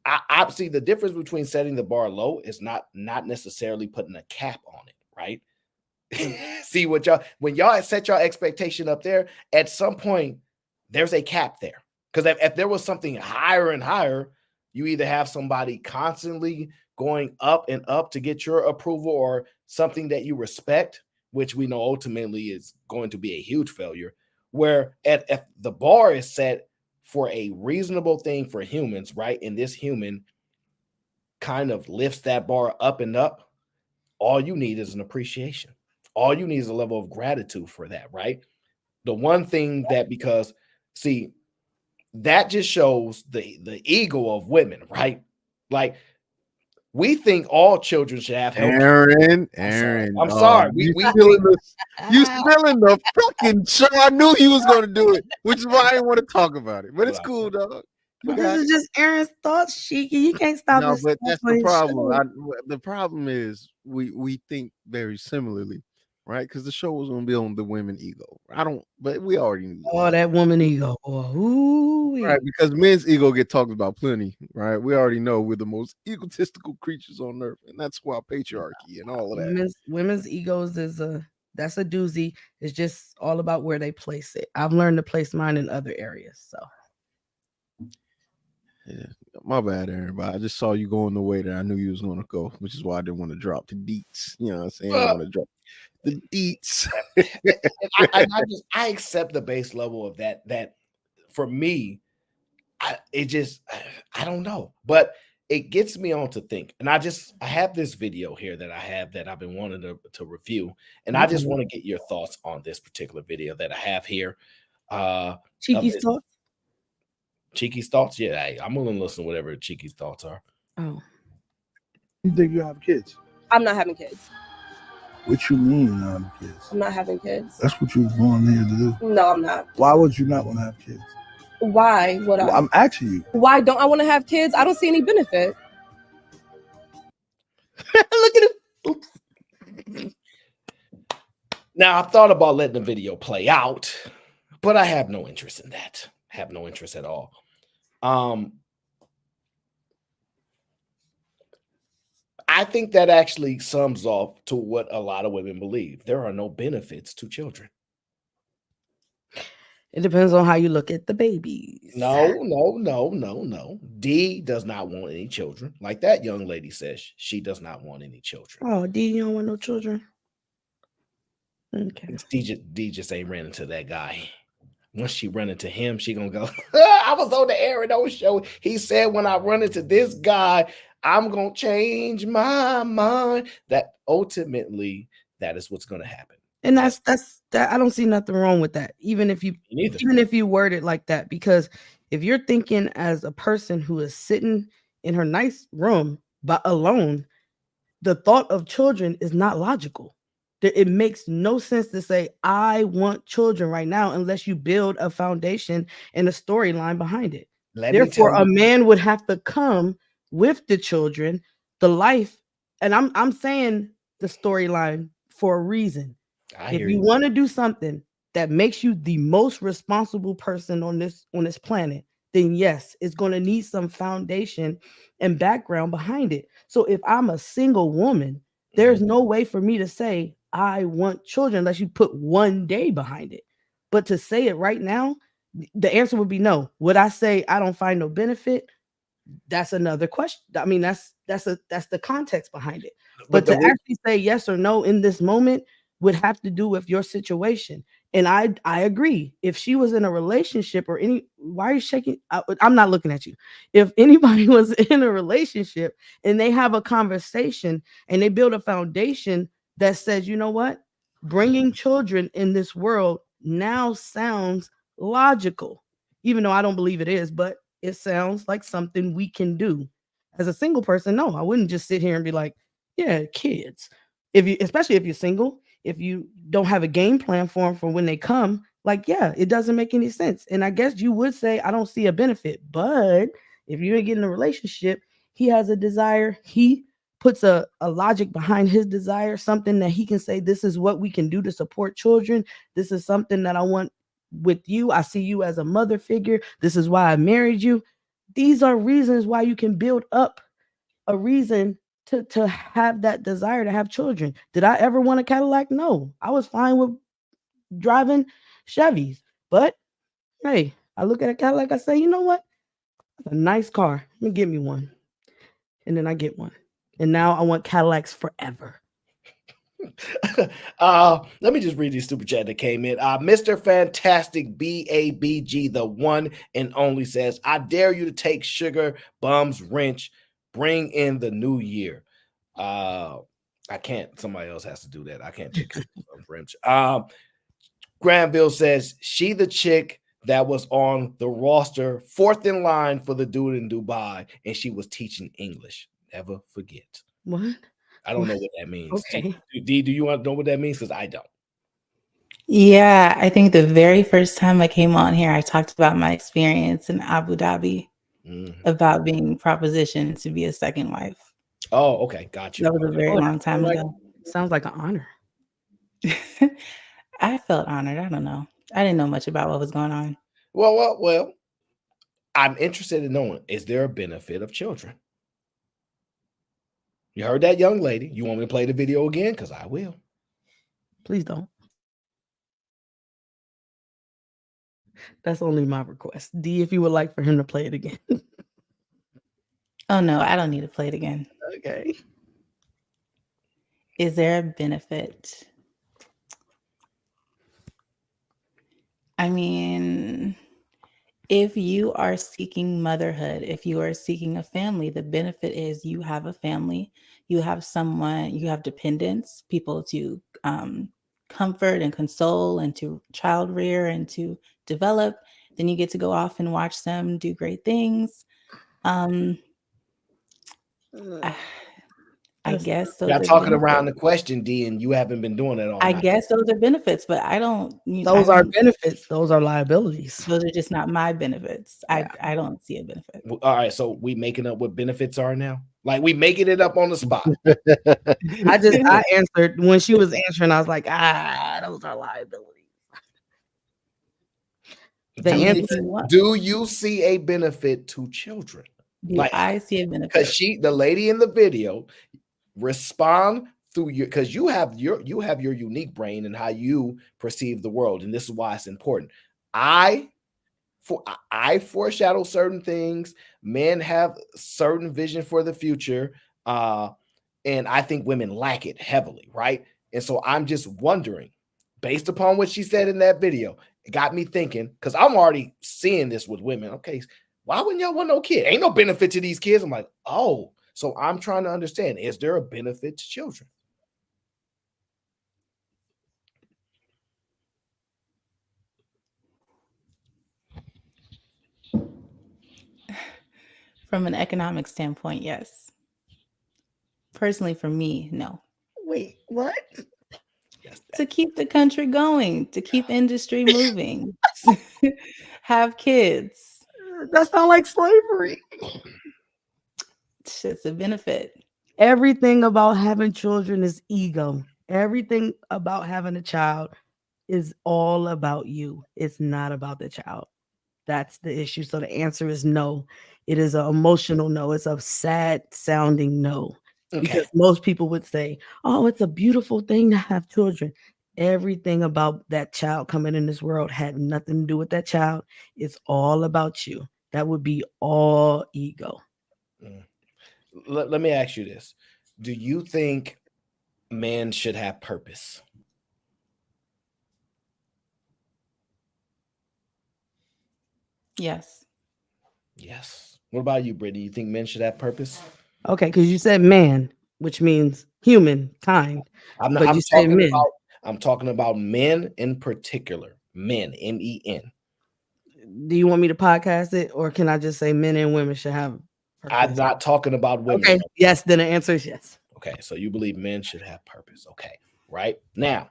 I see the difference between setting the bar low is not necessarily putting a cap on it, right? See when y'all set your expectation up there, at some point there's a cap there. Because if there was something higher and higher, you either have somebody constantly going up and up to get your approval or something that you respect, which we know ultimately is going to be a huge failure, where if the bar is set for a reasonable thing for humans, right? And this human kind of lifts that bar up and up, all you need is an appreciation. All you need is a level of gratitude for that, right? The one thing that, because see, that just shows the ego of women, right? Like, we think all children should have health care. Aaron, I'm sorry. You spilling the fucking show. I knew he was going to do it, which is why I didn't want to talk about it. But it's cool, dog. But this is just Aaron's thoughts, Sheiky. You can't stop this. No, but that's the problem. The problem is we think very similarly, right? Because the show was going to be on the women ego. But we already knew. Oh, that woman ego. Right, because men's ego get talked about plenty, right? We already know we're the most egotistical creatures on earth, and that's why patriarchy and all of that. Women's egos that's a doozy. It's just all about where they place it. I've learned to place mine in other areas. So yeah, my bad, Aaron, but I just saw you going the way that I knew you was going to go, which is why I didn't want to drop the deets. You know what I'm saying? I want to drop the deets. I accept the base level of that for me, I don't know. But it gets me on to think. And I have this video here that I've been wanting to review. And I just want to get your thoughts on this particular video that I have here. Cheeky's thoughts? Cheeky's thoughts? Yeah, hey, I'm willing to listen to whatever Cheeky's thoughts are. Oh. You think you have kids? I'm not having kids. What you mean you're not having kids? I'm not having kids. That's what you was born here to do. No, I'm not. Why would you not want to have kids? Why would I? I'm asking you. Why don't I want to have kids? I don't see any benefit. Look at him. Oops. Now, I've thought about letting the video play out, but I have no interest in that. Have no interest at all. I think that actually sums off to what a lot of women believe. There are no benefits to children. It depends on how you look at the babies. No. D does not want any children. Like that young lady says, she does not want any children. Oh, D, you don't want no children? Okay. D just ain't ran into that guy. Once she run into him, she gonna go, I was on the air and don't show. He said, when I run into this guy, I'm gonna change my mind. That ultimately, that is what's gonna happen. And that's that. I don't see nothing wrong with that. Even if you word it like that, because if you're thinking as a person who is sitting in her nice room but alone, the thought of children is not logical. It makes no sense to say, I want children right now, unless you build a foundation and a storyline behind it. Therefore, a man would have to come with the children, the life. And I'm saying the storyline for a reason. If you want to do something that makes you the most responsible person on this planet, then yes, it's going to need some foundation and background behind it. So if I'm a single woman, there's no way for me to say I want children unless you put one day behind it. But to say it right now, the answer would be no. Would I say I don't find no benefit? That's another question. I mean, that's the context behind it. But to actually say yes or no in this moment would have to do with your situation. And I agree. If she was in a relationship or why are you shaking? I'm not looking at you. If anybody was in a relationship and they have a conversation and they build a foundation that says, you know what? Bringing children in this world now sounds logical, even though I don't believe it is, but it sounds like something we can do. As a single person, no, I wouldn't just sit here and be like, yeah, kids. Especially if you're single, if you don't have a game plan for them for when they come, like, yeah, it doesn't make any sense. And I guess you would say, I don't see a benefit. But if you're getting a relationship, he has a desire. He puts a logic behind his desire, something that he can say, this is what we can do to support children. This is something that I want with you. I see you as a mother figure. This is why I married you. These are reasons why you can build up a reason to have that desire to have children. Did I ever want a Cadillac? No, I was fine with driving Chevys. But hey, I look at a Cadillac, I say, you know what? That's a nice car. Let me get me one. And then I get one. And now I want Cadillacs forever. Let me just read this super chat that came in. Mr. Fantastic BABG, the one and only, says, I dare you to take Sugar Bum's wrench. Bring in the new year. I can't. Somebody else has to do that. I can't take Sugar Bum's wrench. Granville says, she the chick that was on the roster, fourth in line for the dude in Dubai, and she was teaching English. Never forget. What? I don't know what that means. Okay. D, do you want to know what that means? Because I don't. Yeah, I think the very first time I came on here, I talked about my experience in Abu Dhabi about being propositioned to be a second wife. Oh, okay. Got you. That was a very long time ago. Sounds like an honor. I felt honored. I don't know. I didn't know much about what was going on. Well, I'm interested in knowing, is there a benefit of children? You heard that, young lady. You want me to play the video again? Because I will. Please don't. That's only my request. D, if you would like for him to play it again. Oh, no, I don't need to play it again. Okay. Is there a benefit? I mean, If you are seeking motherhood, if you are seeking a family, the benefit is you have a family, you have someone, you have dependents, people to comfort and console and to child rear and to develop. Then you get to go off and watch them do great things. I guess those Y'all are talking around benefits. the question, D, and you haven't been doing that all I night. guess those are benefits, but I don't. Those are benefits. Those are liabilities. Those are just not my benefits. I don't see a benefit. All right, so we making up what benefits are now? Like we making it up on the spot. I answered when she was answering, I was like, those are liabilities. Do you see a benefit to children? Do I see a benefit? Because the lady in the video respond through your, because you have your unique brain and how you perceive the world, and this is why it's important. I foreshadow certain things. Men have certain vision for the future, and I think women lack it heavily, right? And so I'm just wondering, based upon what she said in that video, it got me thinking, because I'm already seeing this with women. Okay, why wouldn't y'all want no kid? Ain't no benefit to these kids. I'm like, oh, so I'm trying to understand, is there a benefit to children? From an economic standpoint, yes. Personally, for me, no. Wait, what? To keep the country going, to keep industry moving, have kids. That sounds like slavery. It's a benefit. Everything about having children is ego. Everything about having a child is all about you. It's not about the child. That's the issue. So the answer is no. It is an emotional no. It's a sad sounding no. Okay. Because most people would say, oh, it's a beautiful thing to have children. Everything about that child coming in this world had nothing to do with that child. It's all about you. That would be all ego. Let me ask you this. Do you think men should have purpose? Yes. Yes. What about you, Brittany? You think men should have purpose? Okay, because you said man, which means human kind. I'm talking about men in particular. Men, men. Do you want me to podcast it, or can I just say men and women should have purpose? I'm not talking about women. Okay, yes, then the answer is yes. Okay, so you believe men should have purpose. Okay, right now,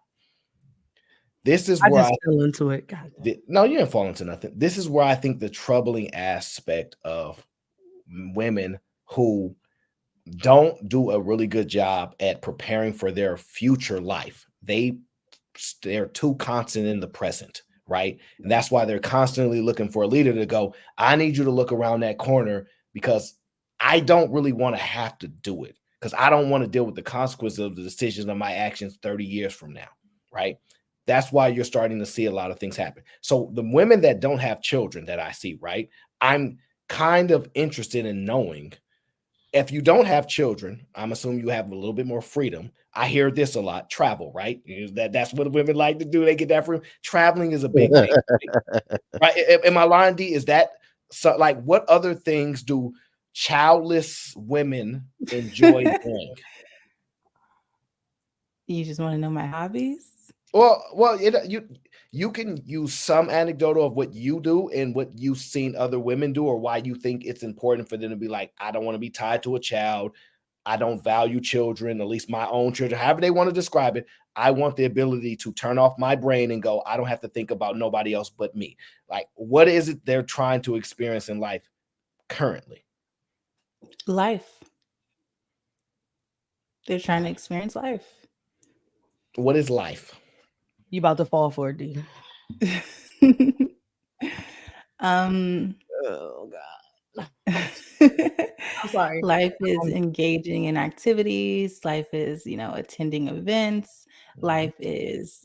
this is where I fell into it. God. No, you didn't fall into nothing. This is where I think the troubling aspect of women who don't do a really good job at preparing for their future life. They're too constant in the present, right? And that's why they're constantly looking for a leader to go, I need you to look around that corner because I don't really want to have to do it, because I don't want to deal with the consequences of the decisions of my actions 30 years from now, right? That's why you're starting to see a lot of things happen. So the women that don't have children that I see, right? I'm kind of interested in knowing, if you don't have children, I'm assuming you have a little bit more freedom. I hear this a lot, travel, right? That's what women like to do. They get that freedom. Traveling is a big thing, right? Am I lying, D? Is that so? Like, what other things do childless women enjoy doing? You just want to know my hobbies? Well, you can use some anecdote of what you do and what you've seen other women do, or why you think it's important for them to be like, I don't want to be tied to a child. I don't value children, at least my own children, however they want to describe it. I want the ability to turn off my brain and go, I don't have to think about nobody else but me. Like, what is it they're trying to experience in life currently? Life. They're trying to experience life. What is life? You about to fall for it, D. Oh God. I'm sorry. Life is engaging in activities. Life is, attending events. Life is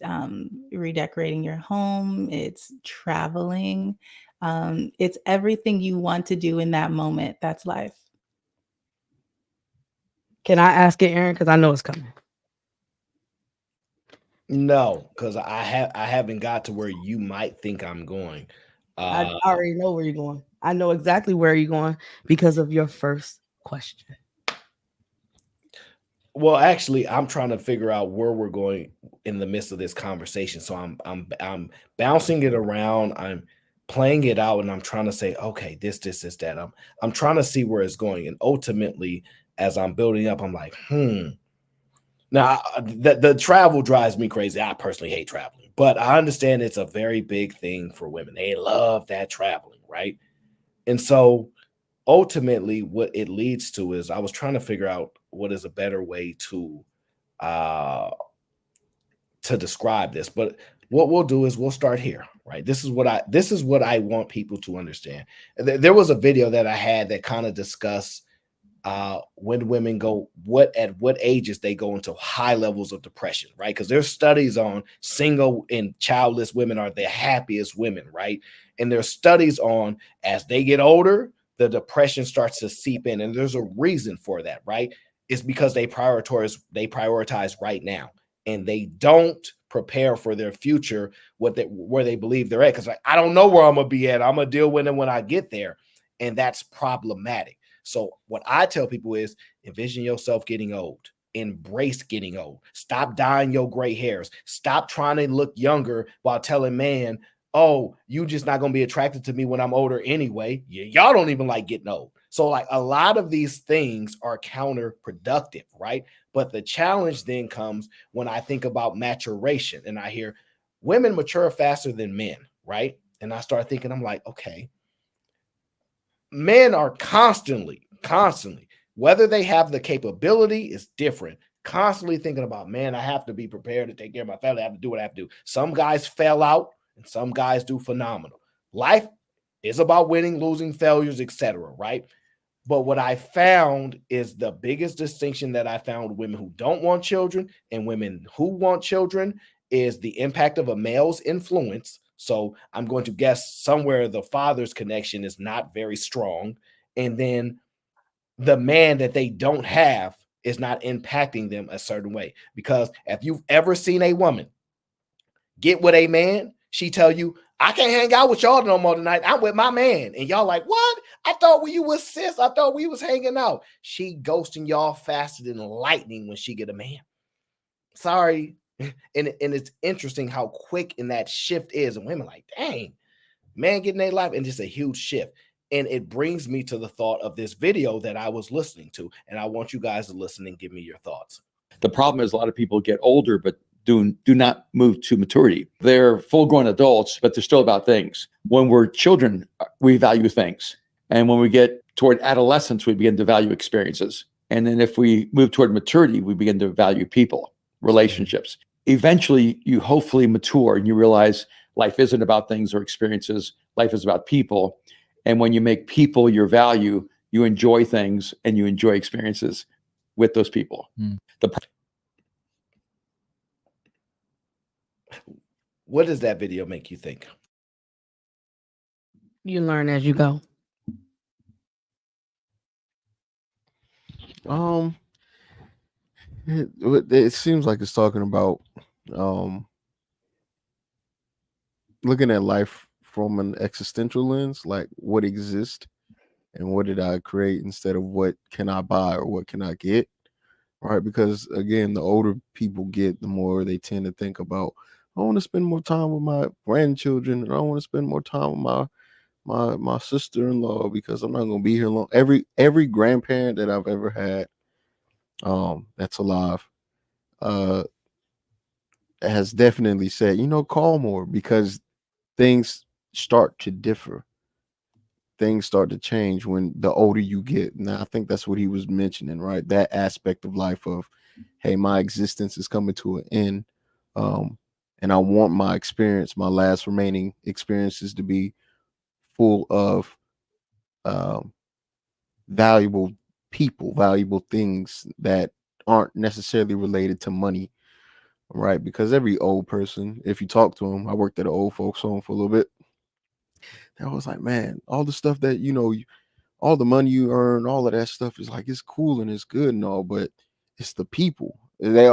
redecorating your home. It's traveling. It's everything you want to do in that moment. That's life. Can I ask it, Aaron? Because I know it's coming. No, because I haven't got to where you might think I'm going. I already know where you're going. I know exactly where you're going because of your first question. Well, actually, I'm trying to figure out where we're going in the midst of this conversation. So I'm bouncing it around. I'm playing it out, and I'm trying to say, okay, this, that. I'm trying to see where it's going, and ultimately, as I'm building up, I'm like, Now, the travel drives me crazy. I personally hate traveling, but I understand it's a very big thing for women. They love that traveling, right? And so ultimately what it leads to is I was trying to figure out what is a better way uh to describe this. But what we'll do is we'll start here, right? This is what I want people to understand. There was a video that I had that kind of discussed when women go at what ages they go into high levels of depression, right? Because there's studies on single and childless women are the happiest women, right? And there's studies on as they get older, the depression starts to seep in, and there's a reason for that, right? It's because they prioritize right now, and they don't prepare for their future, where they believe they're at. Because like, I don't know where I'm gonna be at. I'm gonna deal with it when I get there, and that's problematic. So what I tell people is envision yourself getting old. Embrace getting old. Stop dyeing your gray hairs. Stop trying to look younger while telling man, oh, you just not going to be attracted to me when I'm older anyway. Y'all don't even like getting old. So like a lot of these things are counterproductive, right? But the challenge then comes when I think about maturation and I hear women mature faster than men, right? And I start thinking, I'm like, okay, men are constantly, whether they have the capability is different, constantly thinking about, man, I have to be prepared to take care of my family. I have to do what I have to do. Some guys fell out and some guys do phenomenal. Life is about winning, losing, failures, etc., right? But what I found is the biggest distinction that I found women who don't want children and women who want children is the impact of a male's influence. So I'm going to guess somewhere the father's connection is not very strong. And then the man that they don't have is not impacting them a certain way. Because if you've ever seen a woman get with a man, she tell you, I can't hang out with y'all no more tonight. I'm with my man. And y'all like, what? I thought you was sis. I thought we was hanging out. She ghosting y'all faster than lightning when she get a man. Sorry. And it's interesting how quick in that shift is. And women like, dang, man getting their life and just a huge shift. And it brings me to the thought of this video that I was listening to. And I want you guys to listen and give me your thoughts. The problem is a lot of people get older, but do not move to maturity. They're full-grown adults, but they're still about things. When we're children, we value things. And when we get toward adolescence, we begin to value experiences. And then if we move toward maturity, we begin to value people, relationships. Eventually, you hopefully mature and you realize life isn't about things or experiences. Life is about people. And when you make people your value, you enjoy things and you enjoy experiences with those people. What does that video make you think? You learn as you go. It seems like it's talking about looking at life from an existential lens, like what exists and what did I create instead of what can I buy or what can I get, right? Because again, the older people get, the more they tend to think about, I want to spend more time with my grandchildren, and I want to spend more time with my sister-in-law because I'm not going to be here long. Every grandparent that I've ever had that's alive has definitely said, call more, because things start to differ. Things start to change when the older you get. Now, I think that's what he was mentioning, right? That aspect of life of, hey, my existence is coming to an end. And I want my experience, my last remaining experiences, to be full of valuable people, valuable things that aren't necessarily related to money, right? Because every old person, if you talk to them, I worked at an old folks home for a little bit. I was like, man, all the stuff that, all the money you earn, all of that stuff is like, it's cool and it's good and all, but it's the people. They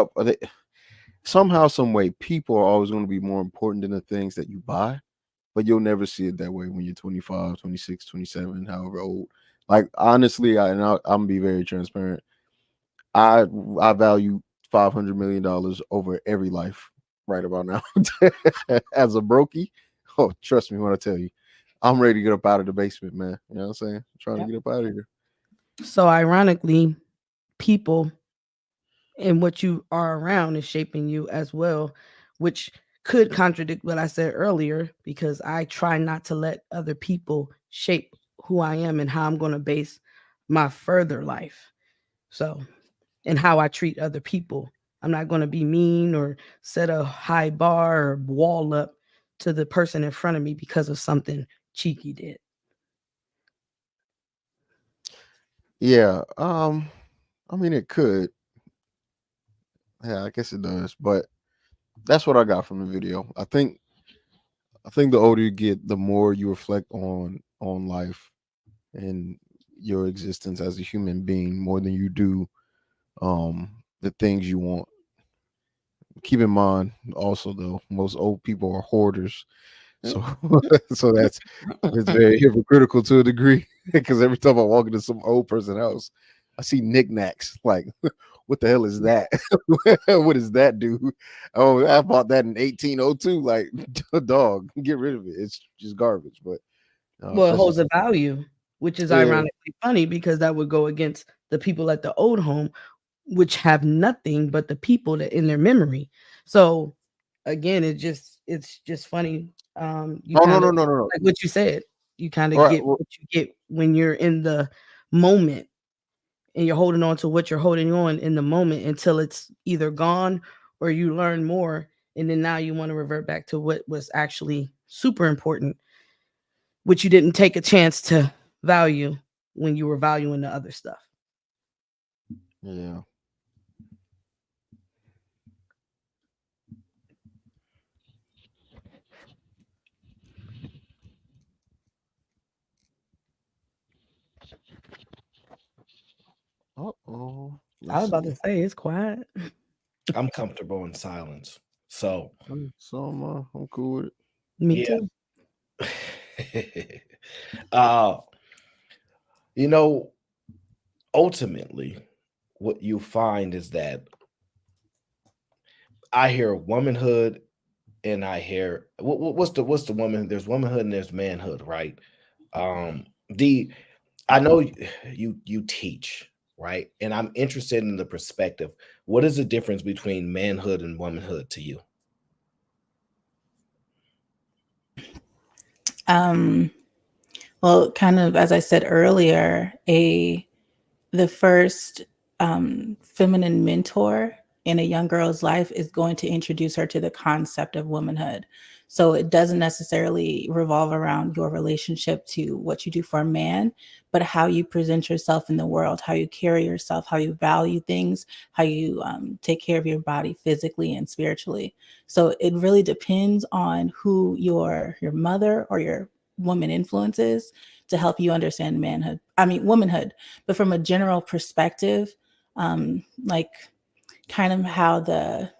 somehow, some way, people are always going to be more important than the things that you buy. but you'll never see it that way when you're 25, 26, 27, however old. Like honestly, I'm gonna be very transparent. I value $500 million over every life right about now. As a brokey, oh, trust me when I tell you, I'm ready to get up out of the basement, man. You know what I'm saying? I'm trying to get up out of here. So ironically, people and what you are around is shaping you as well, which could contradict what I said earlier, because I try not to let other people shape who I am and how I'm going to base my further life. So, and how I treat other people. I'm not going to be mean or set a high bar or wall up to the person in front of me because of something Cheeky did. Yeah. I mean, it could. Yeah, I guess it does. But that's what I got from the video. I think the older you get, the more you reflect on life and your existence as a human being more than you do the things you want. Keep in mind also though, most old people are hoarders. So so that's it's very hypocritical to a degree because every time I walk into some old person house, I see knickknacks. Like, what the hell is that? What does that do? Oh, I bought that in 1802. Like, dog, get rid of it. It's just garbage. But Well, it that's holds just a value, which is yeah. ironically funny because that would go against the people at the old home, which have nothing but the people that in their memory. So again, it's just funny. You Oh kind of no. like what you said. You kind All of right, get well, what you get when you're in the moment and you're holding on to what you're holding on in the moment until it's either gone or you learn more. And then now you want to revert back to what was actually super important, which you didn't take a chance to value when you were valuing the other stuff. yeah. Uh-oh. I was Let's about see. to say it's quiet. I'm comfortable in silence. So I'm cool with it. Me yeah. too. You know, ultimately, what you find is that I hear womanhood and I hear what's the woman? There's womanhood and there's manhood, right? The I know you teach, right? And I'm interested in the perspective. What is the difference between manhood and womanhood to you? Well, kind of as I said earlier, the first feminine mentor in a young girl's life is going to introduce her to the concept of womanhood. So it doesn't necessarily revolve around your relationship to what you do for a man, but how you present yourself in the world, how you carry yourself, how you value things, how you take care of your body physically and spiritually. So it really depends on who your mother or your woman influences to help you understand womanhood. But from a general perspective, like kind of how the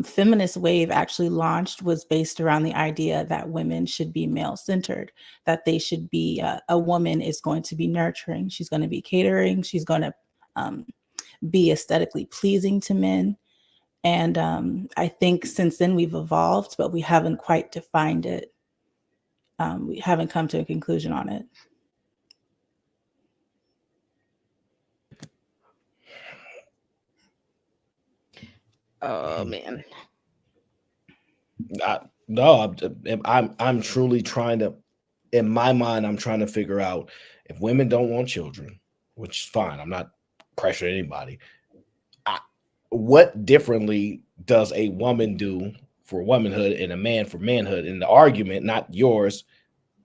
feminist wave actually launched was based around the idea that women should be male centered, that they should be a woman is going to be nurturing, she's going to be catering, she's going to be aesthetically pleasing to men. And I think since then we've evolved, but we haven't quite defined it. We haven't come to a conclusion on it. Oh man. No, I'm truly trying to, in my mind, I'm trying to figure out if women don't want children, which is fine. I'm not pressuring anybody. What differently does a woman do for womanhood and a man for manhood? In the argument, not yours,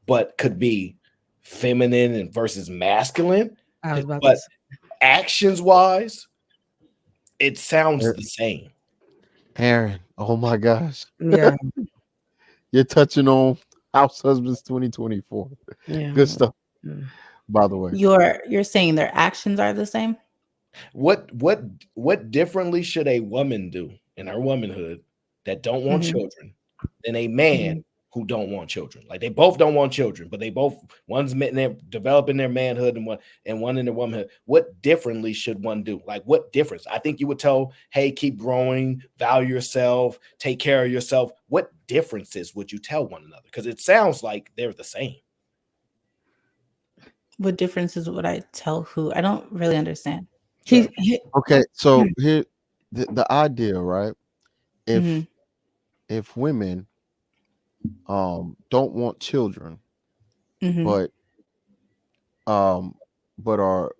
but could be feminine and versus masculine. I was about But to say. actions wise, it sounds the same. Aaron, oh my gosh. Yeah. You're touching on House Husbands 2024. Yeah. Good stuff. By the way. You're saying their actions are the same? What differently should a woman do in her womanhood that don't want children than a man who don't want children. Like they both don't want children, but they both one's developing their manhood and one in their womanhood. What differently should one do? Like what difference? I think you would tell, hey, keep growing, value yourself, take care of yourself. What differences would you tell one another? Because it sounds like they're the same. What differences would I tell who? I don't really understand. Okay, so here the idea, right? If if women don't want children, but are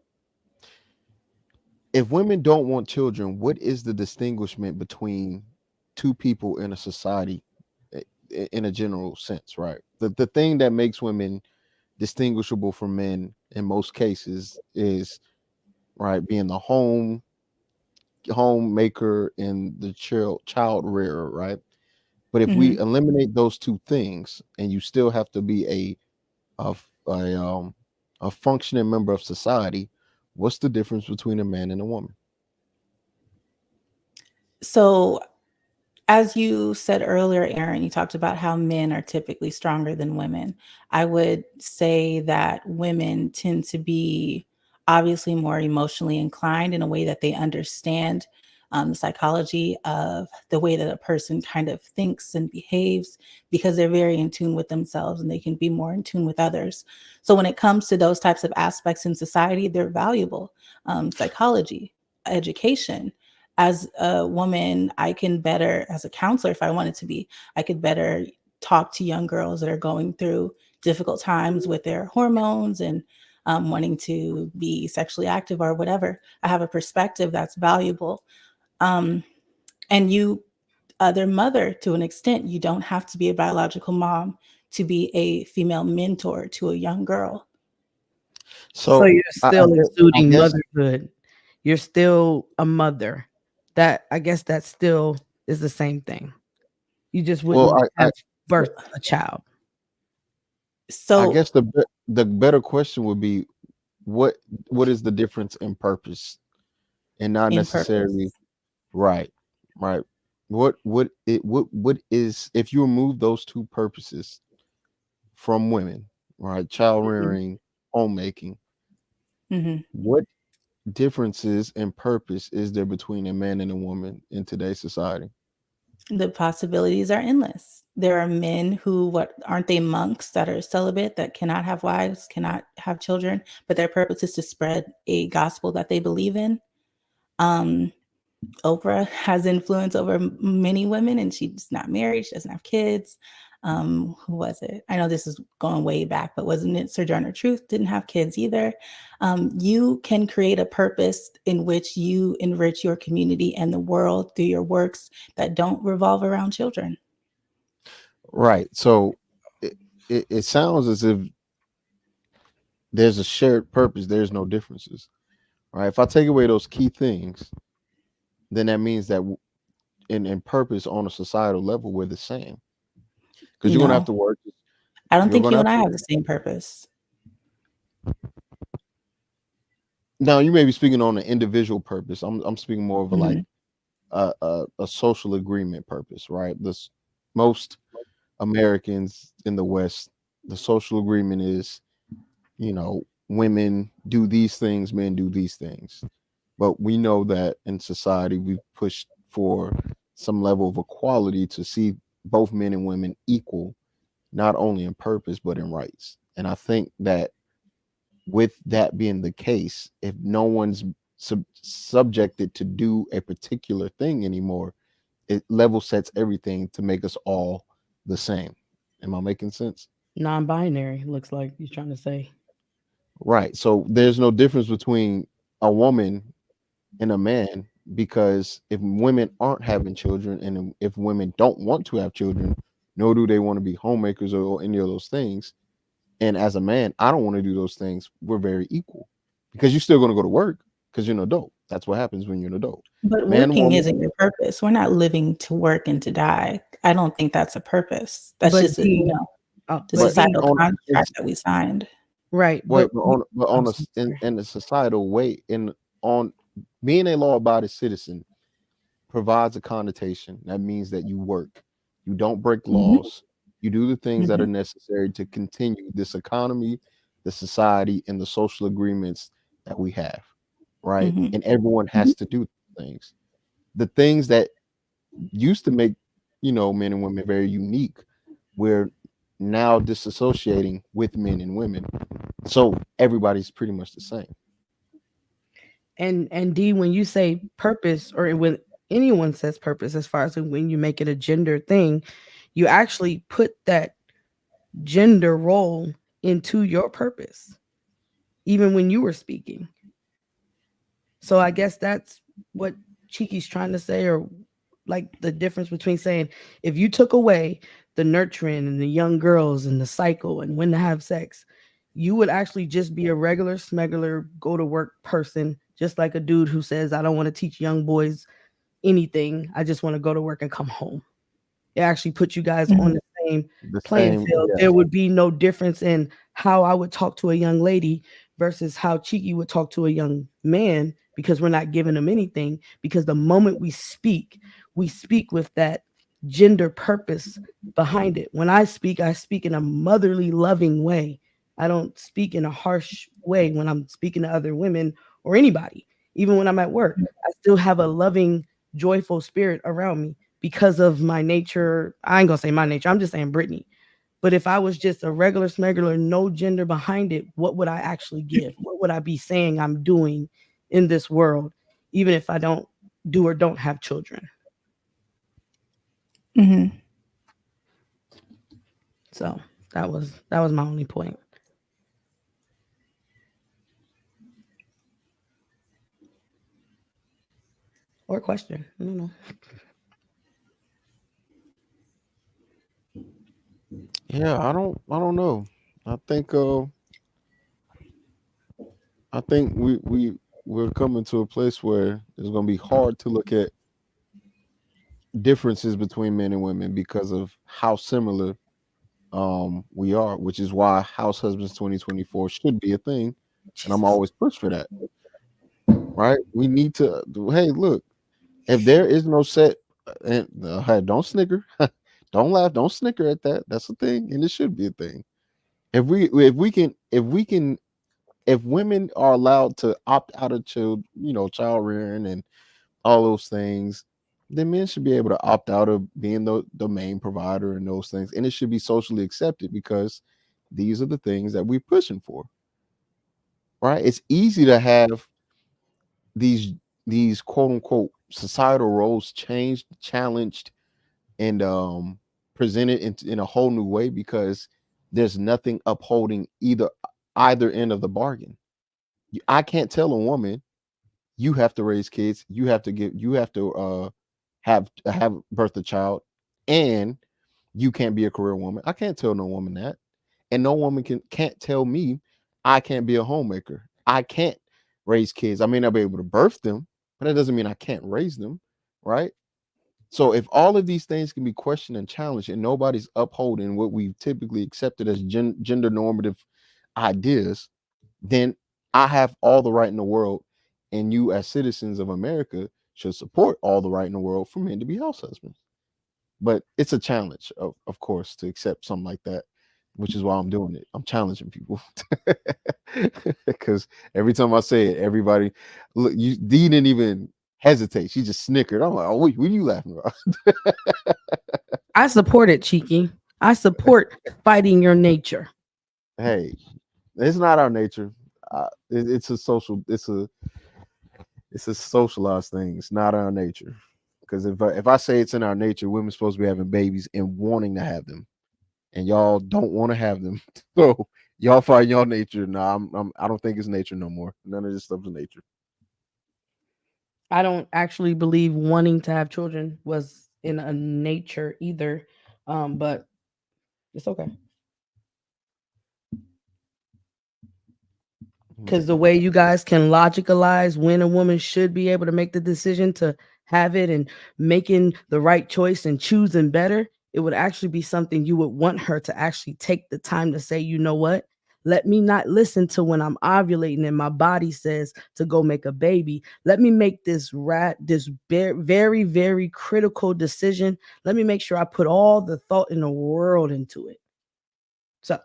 if women don't want children, what is the distinguishment between two people in a society in a general sense, right? The thing that makes women distinguishable from men in most cases is right being the homemaker and the child rearer, right? But if we eliminate those two things and you still have to be a functioning member of society, what's the difference between a man and a woman? So, as you said earlier, Aaron, you talked about how men are typically stronger than women. I would say that women tend to be obviously more emotionally inclined in a way that they understand the psychology of the way that a person kind of thinks and behaves because they're very in tune with themselves and they can be more in tune with others. So when it comes to those types of aspects in society, they're valuable. Psychology, education. As a woman, I can better, as a counselor, if I wanted to be, I could better talk to young girls that are going through difficult times with their hormones and wanting to be sexually active or whatever. I have a perspective that's valuable. And you, their mother, to an extent, you don't have to be a biological mom to be a female mentor to a young girl. So you're still I exuding guess motherhood. You're still a mother. That I guess that still is the same thing. You just wouldn't have birthed a child. So I guess the better question would be what is the difference in purpose and not in necessarily purpose. right. What is if you remove those two purposes from women, right? Child rearing, homemaking. What differences in purpose is there between a man and a woman in today's society? The possibilities are endless. There are men who, what aren't they monks that are celibate, that cannot have wives, cannot have children, but their purpose is to spread a gospel that they believe in. Oprah has influence over many women and she's not married. She doesn't have kids. Who was it? I know this is going way back, but wasn't it Sojourner Truth? Didn't have kids either. You can create a purpose in which you enrich your community and the world through your works that don't revolve around children. Right. So it sounds as if there's a shared purpose. There's no differences. All right. If I take away those key things, then that means that in purpose on a societal level, we're the same. Because you're gonna have to work. I don't think you and I have the same purpose. Now you may be speaking on an individual purpose. I'm speaking more of a like a social agreement purpose, right? This most Americans in the West, the social agreement is, women do these things, men do these things. But we know that in society we've pushed for some level of equality to see both men and women equal, not only in purpose but in rights. And I think that with that being the case, if no one's subjected to do a particular thing anymore, it level sets everything to make us all the same. Am I making sense? Non-binary looks like you're trying to say. Right. So there's no difference between a woman and a man, because if women aren't having children and if women don't want to have children, nor do they want to be homemakers or any of those things, and as a man, I don't want to do those things, we're very equal, because you're still going to go to work because you're an adult. That's what happens when you're an adult. But Man, working woman, isn't your purpose. We're not living to work and to die. I don't think that's a purpose. That's just the societal contract that we signed. Right. Wait, but in the societal way, on being a law-abiding citizen provides a connotation that means that you work, you don't break laws, You do the things that are Mhm. necessary to continue this economy, the society, and the social agreements that we have, right? Mhm. And everyone has to do things. The things that used to make, men and women very unique, we're now disassociating with men and women. So everybody's pretty much the same. And D, when you say purpose, or when anyone says purpose, as far as when you make it a gender thing, you actually put that gender role into your purpose, even when you were speaking. So I guess that's what Cheeky's trying to say, or like the difference between saying, if you took away the nurturing and the young girls and the cycle and when to have sex, you would actually just be a regular smuggler, go to work person, just like a dude who says, I don't want to teach young boys anything. I just want to go to work and come home. It actually puts you guys on the same The playing same, field. yeah. There would be no difference in how I would talk to a young lady versus how Cheeky would talk to a young man, because we're not giving them anything. Because the moment we speak with that gender purpose behind it. When I speak in a motherly, loving way. I don't speak in a harsh way when I'm speaking to other women or anybody. Even when I'm at work, I still have a loving, joyful spirit around me because of my nature. I ain't gonna say my nature. I'm just saying Brittany. But if I was just a regular smuggler, no gender behind it, what would I actually give? What would I be saying I'm doing in this world, even if I don't do or don't have children? Mm-hmm. So that was my only point. Or question. I don't know. Yeah, I don't know. I think we're coming to a place where it's going to be hard to look at differences between men and women because of how similar we are, which is why House Husbands 2024 should be a thing, and I'm always push for that. Right? We need to. Hey, look, if there is no set, and hey, don't snicker, don't laugh, don't snicker at that. That's a thing, and it should be a thing. If women are allowed to opt out of child rearing and all those things, then men should be able to opt out of being the main provider and those things. And it should be socially accepted because these are the things that we're pushing for. Right? It's easy to have these quote unquote societal roles changed, challenged, and presented in a whole new way because there's nothing upholding either end of the bargain. I can't tell a woman you have to raise kids, you have to have birth a child, and you can't be a career woman. I can't tell no woman that. And no woman can't tell me I can't be a homemaker. I can't raise kids. I may not be able to birth them, but that doesn't mean I can't raise them, right? So if all of these things can be questioned and challenged and nobody's upholding what we've typically accepted as gender normative ideas, then I have all the right in the world, and you as citizens of America should support all the right in the world for men to be house husbands. But it's a challenge, of course, to accept something like that, which is why I'm doing it. I'm challenging people because every time I say it, everybody look. Dee didn't even hesitate; she just snickered. I'm like, "Oh, what are you laughing about?" I support it, Cheeky. I support fighting your nature. Hey, it's not our nature. It's a social. It's a socialized thing. It's not our nature. Because if I say it's in our nature, women's supposed to be having babies and wanting to have them, and y'all don't want to have them. So y'all fight your nature. No, I don't think it's nature no more. None of this stuff's nature. I don't actually believe wanting to have children was in a nature either. But it's okay. Because the way you guys can logicalize when a woman should be able to make the decision to have it and making the right choice and choosing better, it would actually be something you would want her to actually take the time to say, you know what? Let me not listen to when I'm ovulating and my body says to go make a baby. Let me make this very, very critical decision. Let me make sure I put all the thought in the world into it. So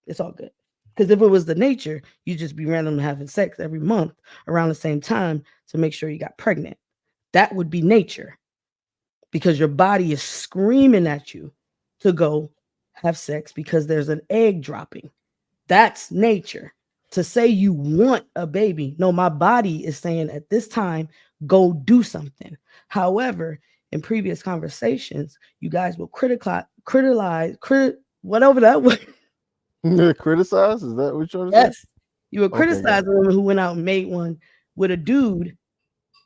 it's all good. Because if it was the nature, you'd just be randomly having sex every month around the same time to make sure you got pregnant. That would be nature. Because your body is screaming at you to go have sex because there's an egg dropping. That's nature. To say you want a baby, no, my body is saying at this time, go do something. However, in previous conversations, you guys will criticize, whatever that was. Criticize? Is that what you're trying to Yes. say? You would Okay, criticize a woman who went out and made one with a dude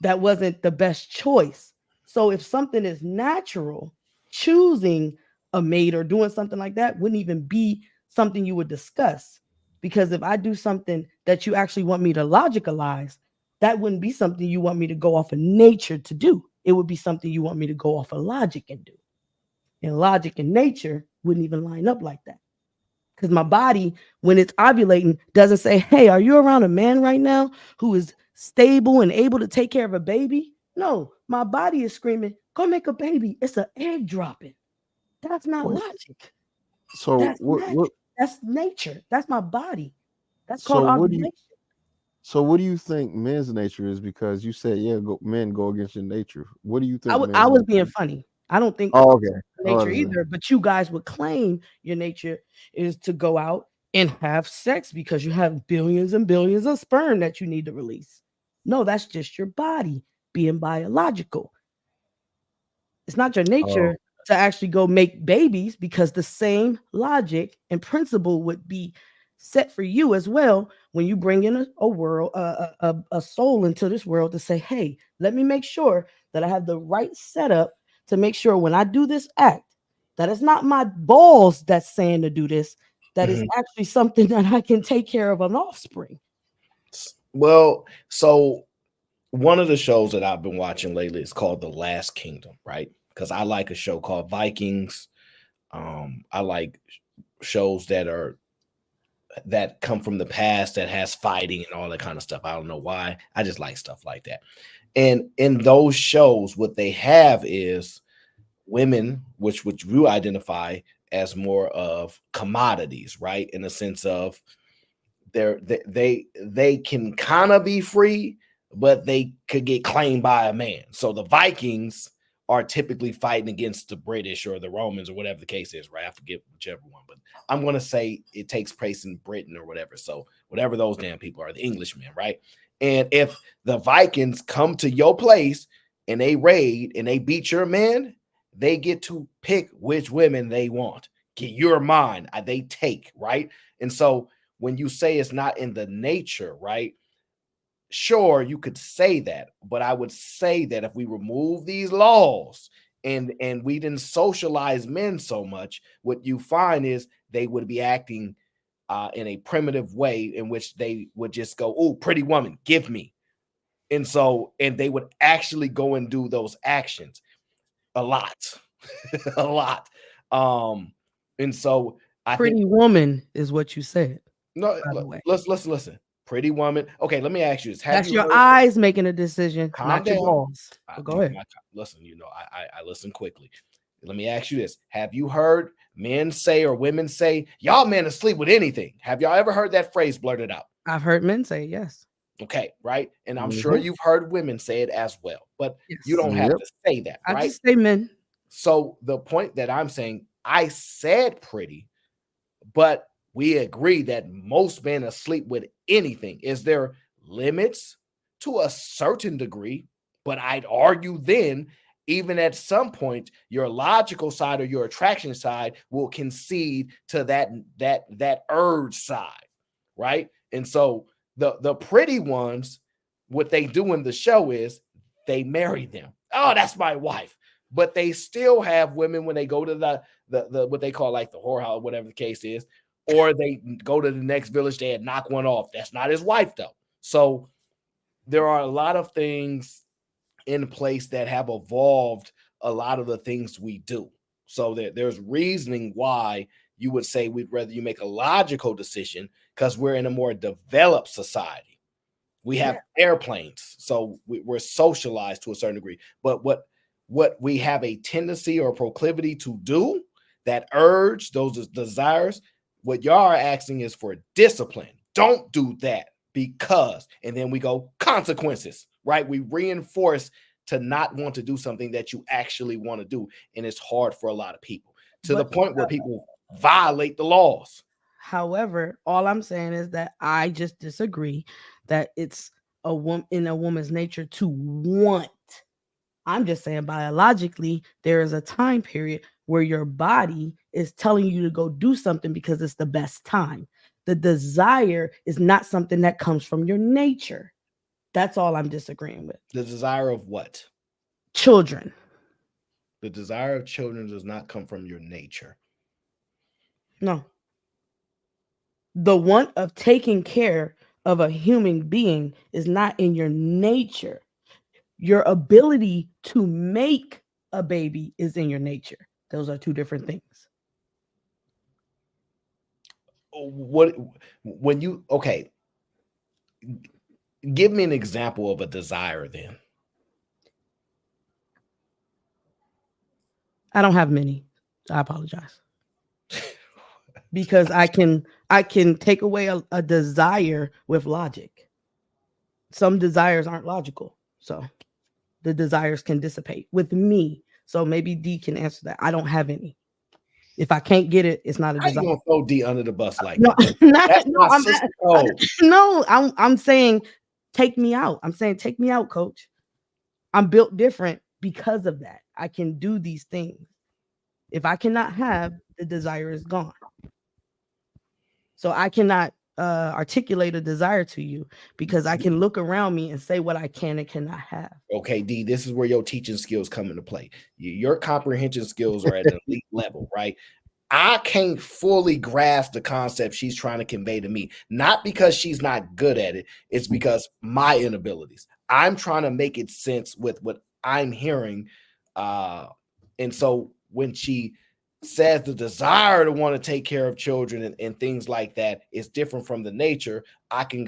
that wasn't the best choice. So if something is natural, choosing a mate or doing something like that wouldn't even be something you would discuss. Because if I do something that you actually want me to logicalize, that wouldn't be something you want me to go off of nature to do. It would be something you want me to go off of logic and do. And logic and nature wouldn't even line up like that. Because my body, when it's ovulating, doesn't say, hey, are you around a man right now who is stable and able to take care of a baby? No, my body is screaming, go make a baby. It's an egg dropping. That's not logic. So That's what natural. That's nature. That's my body. That's so called what do you ovulation. so what do you think men's nature is? Because you said, yeah, men go against your nature. What do you think men's I was nature being is? funny. I don't think Oh, okay. nature either, but you guys would claim your nature is to go out and have sex because you have billions and billions of sperm that you need to release. No, that's just your body being biological. It's not your nature to actually go make babies, because the same logic and principle would be set for you as well when you bring in a world, a soul into this world to say, hey, let me make sure that I have the right setup to make sure when I do this act, that it's not my balls that's saying to do this, that is actually something that I can take care of an offspring. Well, so one of the shows that I've been watching lately is called The Last Kingdom, right? Because I like a show called Vikings. I like shows that come from the past that has fighting and all that kind of stuff. I don't know why. I just like stuff like that. And in those shows, what they have is women, which you identify as more of commodities, right? In the sense of they can kind of be free, but they could get claimed by a man. So the Vikings are typically fighting against the British or the Romans or whatever the case is, right? I forget whichever one, but I'm going to say it takes place in Britain or whatever. So whatever those damn people are, the Englishmen, right? And if the Vikings come to your place and they raid and they beat your men, they get to pick which women they want. You're mine. They take, right? And so when you say it's not in the nature, right? Sure, you could say that, but I would say that if we remove these laws and we didn't socialize men so much, what you find is they would be acting in a primitive way in which they would just go, oh, pretty woman, give me. And they would actually go and do those actions a lot, a lot. And so I think Pretty woman is what you said. no, by the way. let's listen. Pretty woman. Okay, let me ask you this. Have That's you your heard? eyes making a decision, Calm not your down. balls. But go ahead. Listen, I listen quickly. Let me ask you this. Have you heard men say or women say, y'all men asleep with anything? Have y'all ever heard that phrase blurted out? I've heard men say yes. Okay, right? And I'm sure you've heard women say it as well, but you Yes. don't have to say that, I right? just say men. So the point that I'm saying, I said pretty, but we agree that most men asleep with anything. Is there limits to a certain degree? But I'd argue then, even at some point, your logical side or your attraction side will concede to that urge side, right? And so the pretty ones, what they do in the show is they marry them. Oh, that's my wife. But they still have women when they go to the what they call like the whorehouse, whatever the case is, or they go to the next village, they knock one off. That's not his wife, though. So there are a lot of things in place that have evolved a lot of the things we do. So there's reasoning why you would say we'd rather you make a logical decision because we're in a more developed society. We have airplanes, so we're socialized to a certain degree. But what we have a tendency or proclivity to do, that urge, those desires, what y'all are asking is for discipline. Don't do that because, and then we go consequences, right? We reinforce to not want to do something that you actually want to do. And it's hard for a lot of people to the point where people violate the laws. However, all I'm saying is that I just disagree that it's in a woman's nature to want. I'm just saying biologically, there is a time period where your body is telling you to go do something because it's the best time. The desire is not something that comes from your nature. That's all I'm disagreeing with. The desire of what? Children. The desire of children does not come from your nature. No. The want of taking care of a human being is not in your nature. Your ability to make a baby is in your nature. Those are two different things. Okay, give me an example of a desire then. I don't have many. I apologize. Because I can take away a desire with logic. Some desires aren't logical. So the desires can dissipate with me. So maybe D can answer that. I don't have any. If I can't get it, it's not a How desire. you gonna throw D under the bus like No, that? I'm saying take me out. I'm saying take me out, coach. I'm built different because of that. I can do these things. If I cannot have, the desire is gone. So I cannot articulate a desire to you because I can look around me and say what I can and cannot have. Okay, D, this is where your teaching skills come into play. Your comprehension skills are at an elite level, right? I can't fully grasp the concept she's trying to convey to me, not because she's not good at it. It's because my inabilities. I'm trying to make it sense with what I'm hearing. And so when she says the desire to want to take care of children and things like that is different from the nature, I can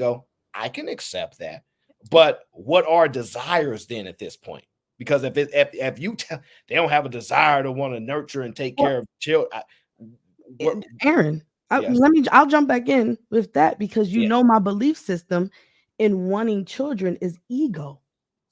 accept that. But what are desires then at this point? Because if you tell they don't have a desire to want to nurture and take care of children, Aaron, Yes. I'll jump back in with that because you know my belief system in wanting children is ego.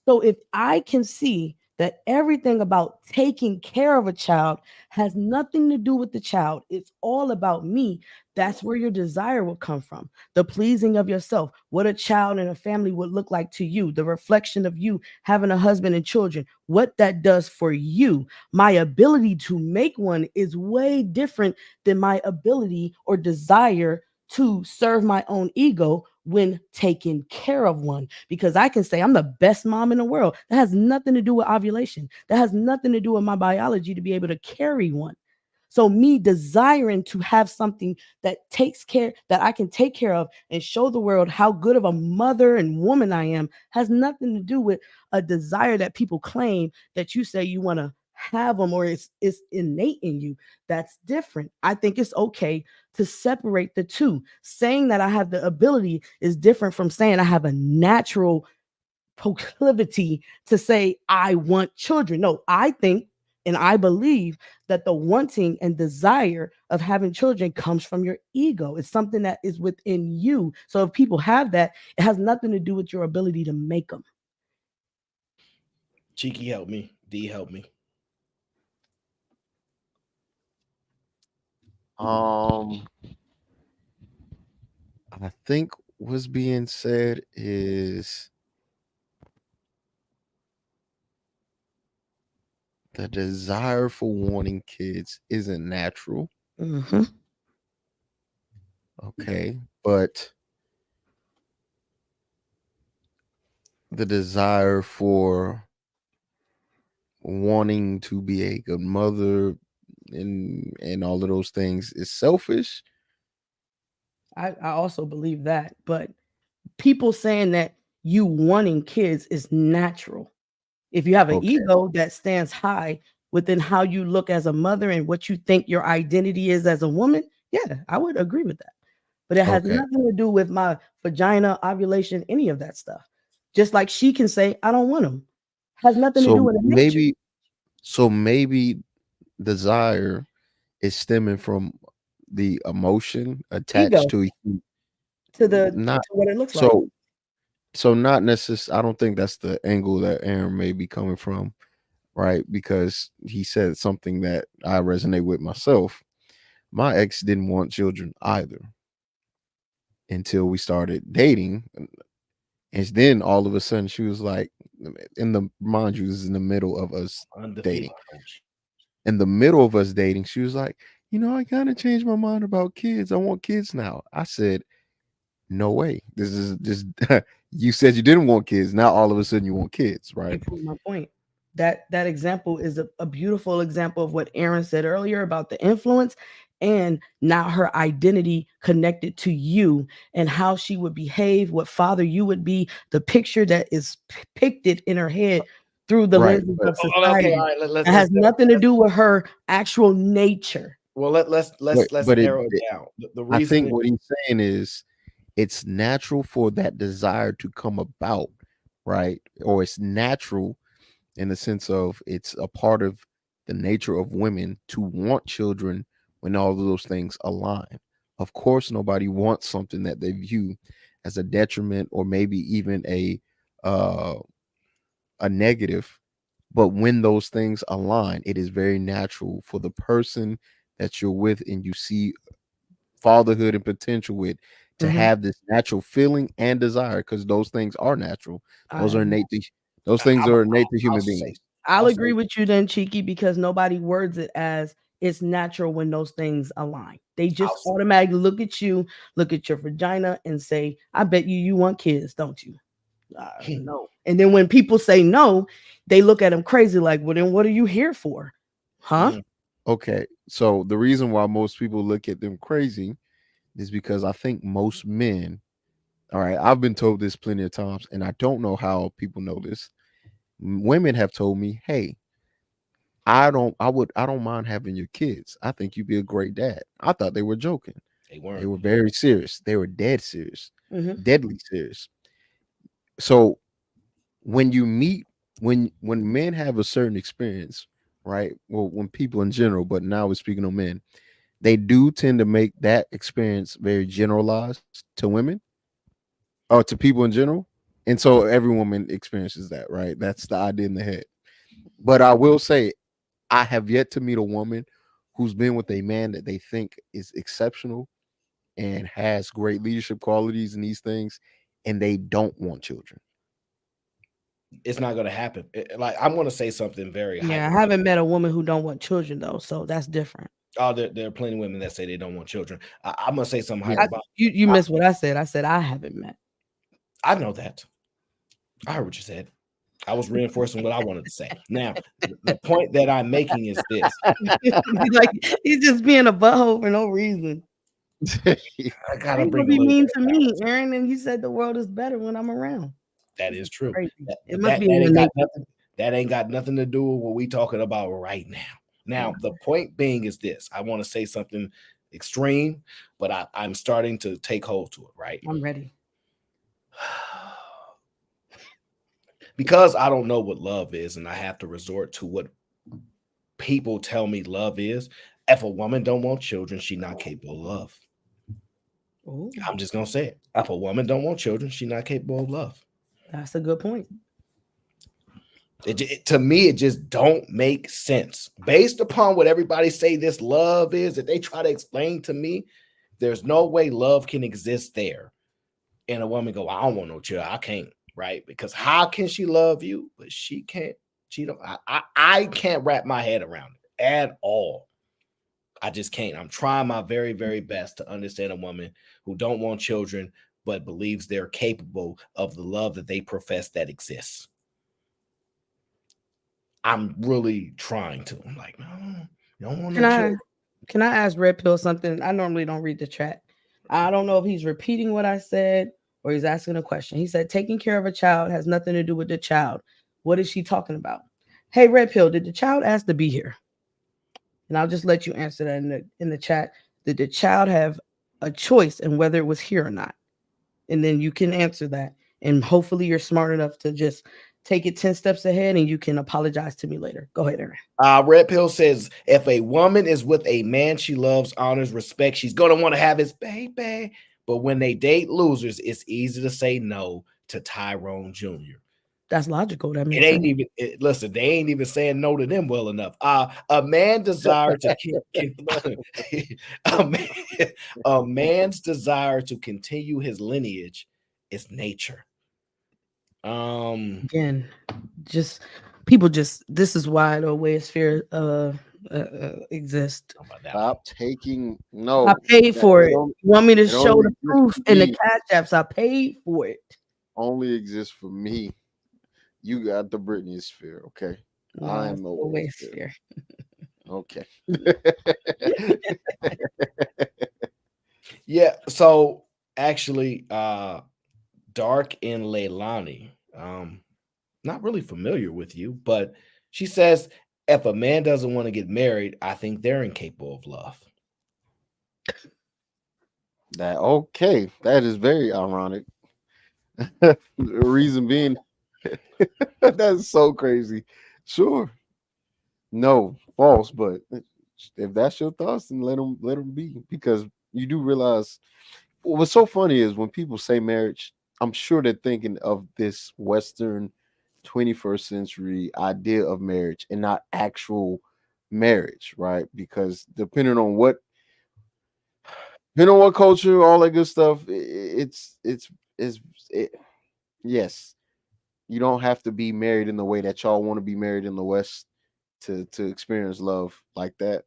So if I can see that everything about taking care of a child has nothing to do with the child, it's all about me, that's where your desire will come from. The pleasing of yourself, what a child and a family would look like to you, the reflection of you having a husband and children, what that does for you. My ability to make one is way different than my ability or desire to serve my own ego when taking care of one, because I can say I'm the best mom in the world. That has nothing to do with ovulation. That has nothing to do with my biology to be able to carry one. So me desiring to have something that takes care, that I can take care of and show the world how good of a mother and woman I am has nothing to do with a desire that people claim that you say you want to have them or it's innate in you. That's different. I think it's okay to separate the two. Saying that I have the ability is different from saying I have a natural proclivity to say I want children. No, I think and I believe that the wanting and desire of having children comes from your ego. It's something that is within you. So if people have that, it has nothing to do with your ability to make them. Cheeky, help me. D, help me. I think what's being said is the desire for wanting kids isn't natural. Mm-hmm. Okay, but the desire for wanting to be a good mother and all of those things is selfish. I also believe that, but people saying that you wanting kids is natural. If you have an ego that stands high, within how you look as a mother and what you think your identity is as a woman, yeah, I would agree with that. But it has Okay. nothing to do with my vagina, ovulation, any of that stuff. Just like she can say, I don't want them. Has nothing to do So with the nature. maybe desire is stemming from the emotion attached Ego to to not what it looks like. so not necessarily. I don't think that's the angle that Aaron may be coming from, right? Because he said something that I resonate with myself. My ex didn't want children either until we started dating. And then all of a sudden she was like, mind you, this is in the middle of us dating. In the middle of us dating, she was like, I kind of changed my mind about kids. I want kids now. I said, no way. This is just you said you didn't want kids. Now all of a sudden you want kids, right? You prove my point. That example is a beautiful example of what Aaron said earlier about the influence and now her identity connected to you and how she would behave, what father you would be, the picture that is depicted in her head through the Right, lenses but of society. Okay, all right. It has nothing to do with her actual nature. Well, let's but narrow it down. The I reason think what he's saying is it's natural for that desire to come about, right? Or it's natural in the sense of it's a part of the nature of women to want children when all of those things align. Of course, nobody wants something that they view as a detriment or maybe even uh, a negative. But when those things align, it is very natural for the person that you're with and you see fatherhood and potential with to Mhm. have this natural feeling and desire, because those things are natural. Those I are innate to those things are innate to human beings. I'll agree with you then, Cheeky, because nobody words it as it's natural when those things align. They just automatically look at you, look at your vagina, and say, I bet you want kids, don't you? No. And then when people say no, they look at them crazy like, well, then what are you here for? Huh? Okay, so the reason why most people look at them crazy is because I think most men, all right, I've been told this plenty of times, and I don't know how people know this. Women have told me, hey, I don't mind having your kids. I think you'd be a great dad. I thought they were joking. They weren't. They were very serious. They were dead serious, Mhm. deadly serious. So when you meet, when men have a certain experience, right? Well, when people in general, but now we're speaking of men, they do tend to make that experience very generalized to women or to people in general. And so every woman experiences that, right? That's the idea in the head. But I will say, I have yet to meet a woman who's been with a man that they think is exceptional and has great leadership qualities and these things, and they don't want children. It's not going to happen. Like, I'm going to say something very Yeah, I haven't met a woman who don't want children though, so that's different. Oh, there are plenty of women that say they don't want children. I'm going to say something Yeah. hyperbolic. You missed what I said. I said I haven't met. I know that. I heard what you said. I was reinforcing what I wanted to say. Now, the point that I'm making is this. Like he's just being a butthole for no reason. I gotta Ain't bring gonna a be little mean bit to of me, balance. Aaron. And you said the world is better when I'm around. That is true. Crazy. That, It but must that, be that in your ain't got nature. nothing. That ain't got nothing to do with what we talking about right now. Now, the point being is this: I want to say something extreme, but I'm starting to take hold to it. Right? I'm ready. Because I don't know what love is, and I have to resort to what people tell me love is. If a woman don't want children, she's not capable of love. Ooh, I'm just gonna say it. If a woman don't want children, she's not capable of love. that's a good point. To me, it just don't make sense based upon what everybody say this love is that they try to explain to me. There's no way love can exist there, and a woman go, "I don't want no child. I can't." Right? Because how can she love you, but she can't? She don't. I can't wrap my head around it at all. I just can't. I'm trying my very, very best to understand a woman who don't want children but believes they're capable of the love that they profess that exists. I'm really trying to. I'm like, no, you don't want no children. Can I ask Red Pill something? I normally don't read the chat. I don't know if he's repeating what I said or he's asking a question. He said, taking care of a child has nothing to do with the child. What is she talking about? Hey, Red Pill, did the child ask to be here? And I'll just let you answer that in the chat. Did the child have a choice in whether it was here or not? And then you can answer that. And hopefully you're smart enough to just take it 10 steps ahead and you can apologize to me later. Go ahead, Aaron. Red Pill says, if a woman is with a man she loves, honors, respects, she's going to want to have his baby. But when they date losers, it's easy to say no to Tyrone Jr. That's logical. That It makes ain't sense. even listen. They ain't even saying no to them well enough. A man desire to a man's desire to continue his lineage is nature. Again, just people just this is why the way sphere exist. Stop taking no. I paid for it. You want me to show only the exists proof for in the me. cash apps? I paid for it. Only exists for me. You got the Britney sphere, okay? No, I it's am no the way way sphere. sphere. Okay. Yeah. So actually, Dark and Leilani, not really familiar with you, but she says if a man doesn't want to get married, I think they're incapable of love. That okay. That is very ironic. The reason being, that's so crazy. Sure. No, false, but if that's your thoughts, then let them be, because you do realize what's so funny is when people say marriage, I'm sure they're thinking of this Western 21st century idea of marriage and not actual marriage, right? Because depending on what culture, all that good stuff, yes, you don't have to be married in the way that y'all want to be married in the West to experience love like that.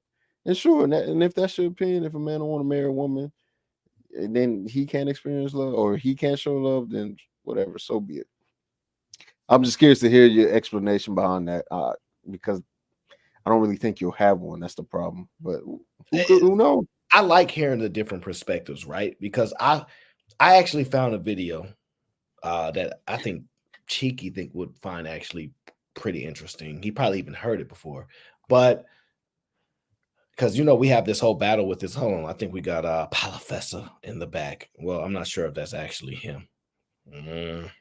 And sure, and if that's your opinion, if a man don't want to marry a woman, and then he can't experience love or he can't show love, then whatever, so be it. I'm just curious to hear your explanation behind that, because I don't really think you'll have one. That's the problem. But who knows? I like hearing the different perspectives, right? Because I actually found a video that I think Cheeky would find actually pretty interesting. He probably even heard it before, but because we have this whole battle with this. Hold on, I think we got Palafessa in the back. Well, I'm not sure if that's actually him. The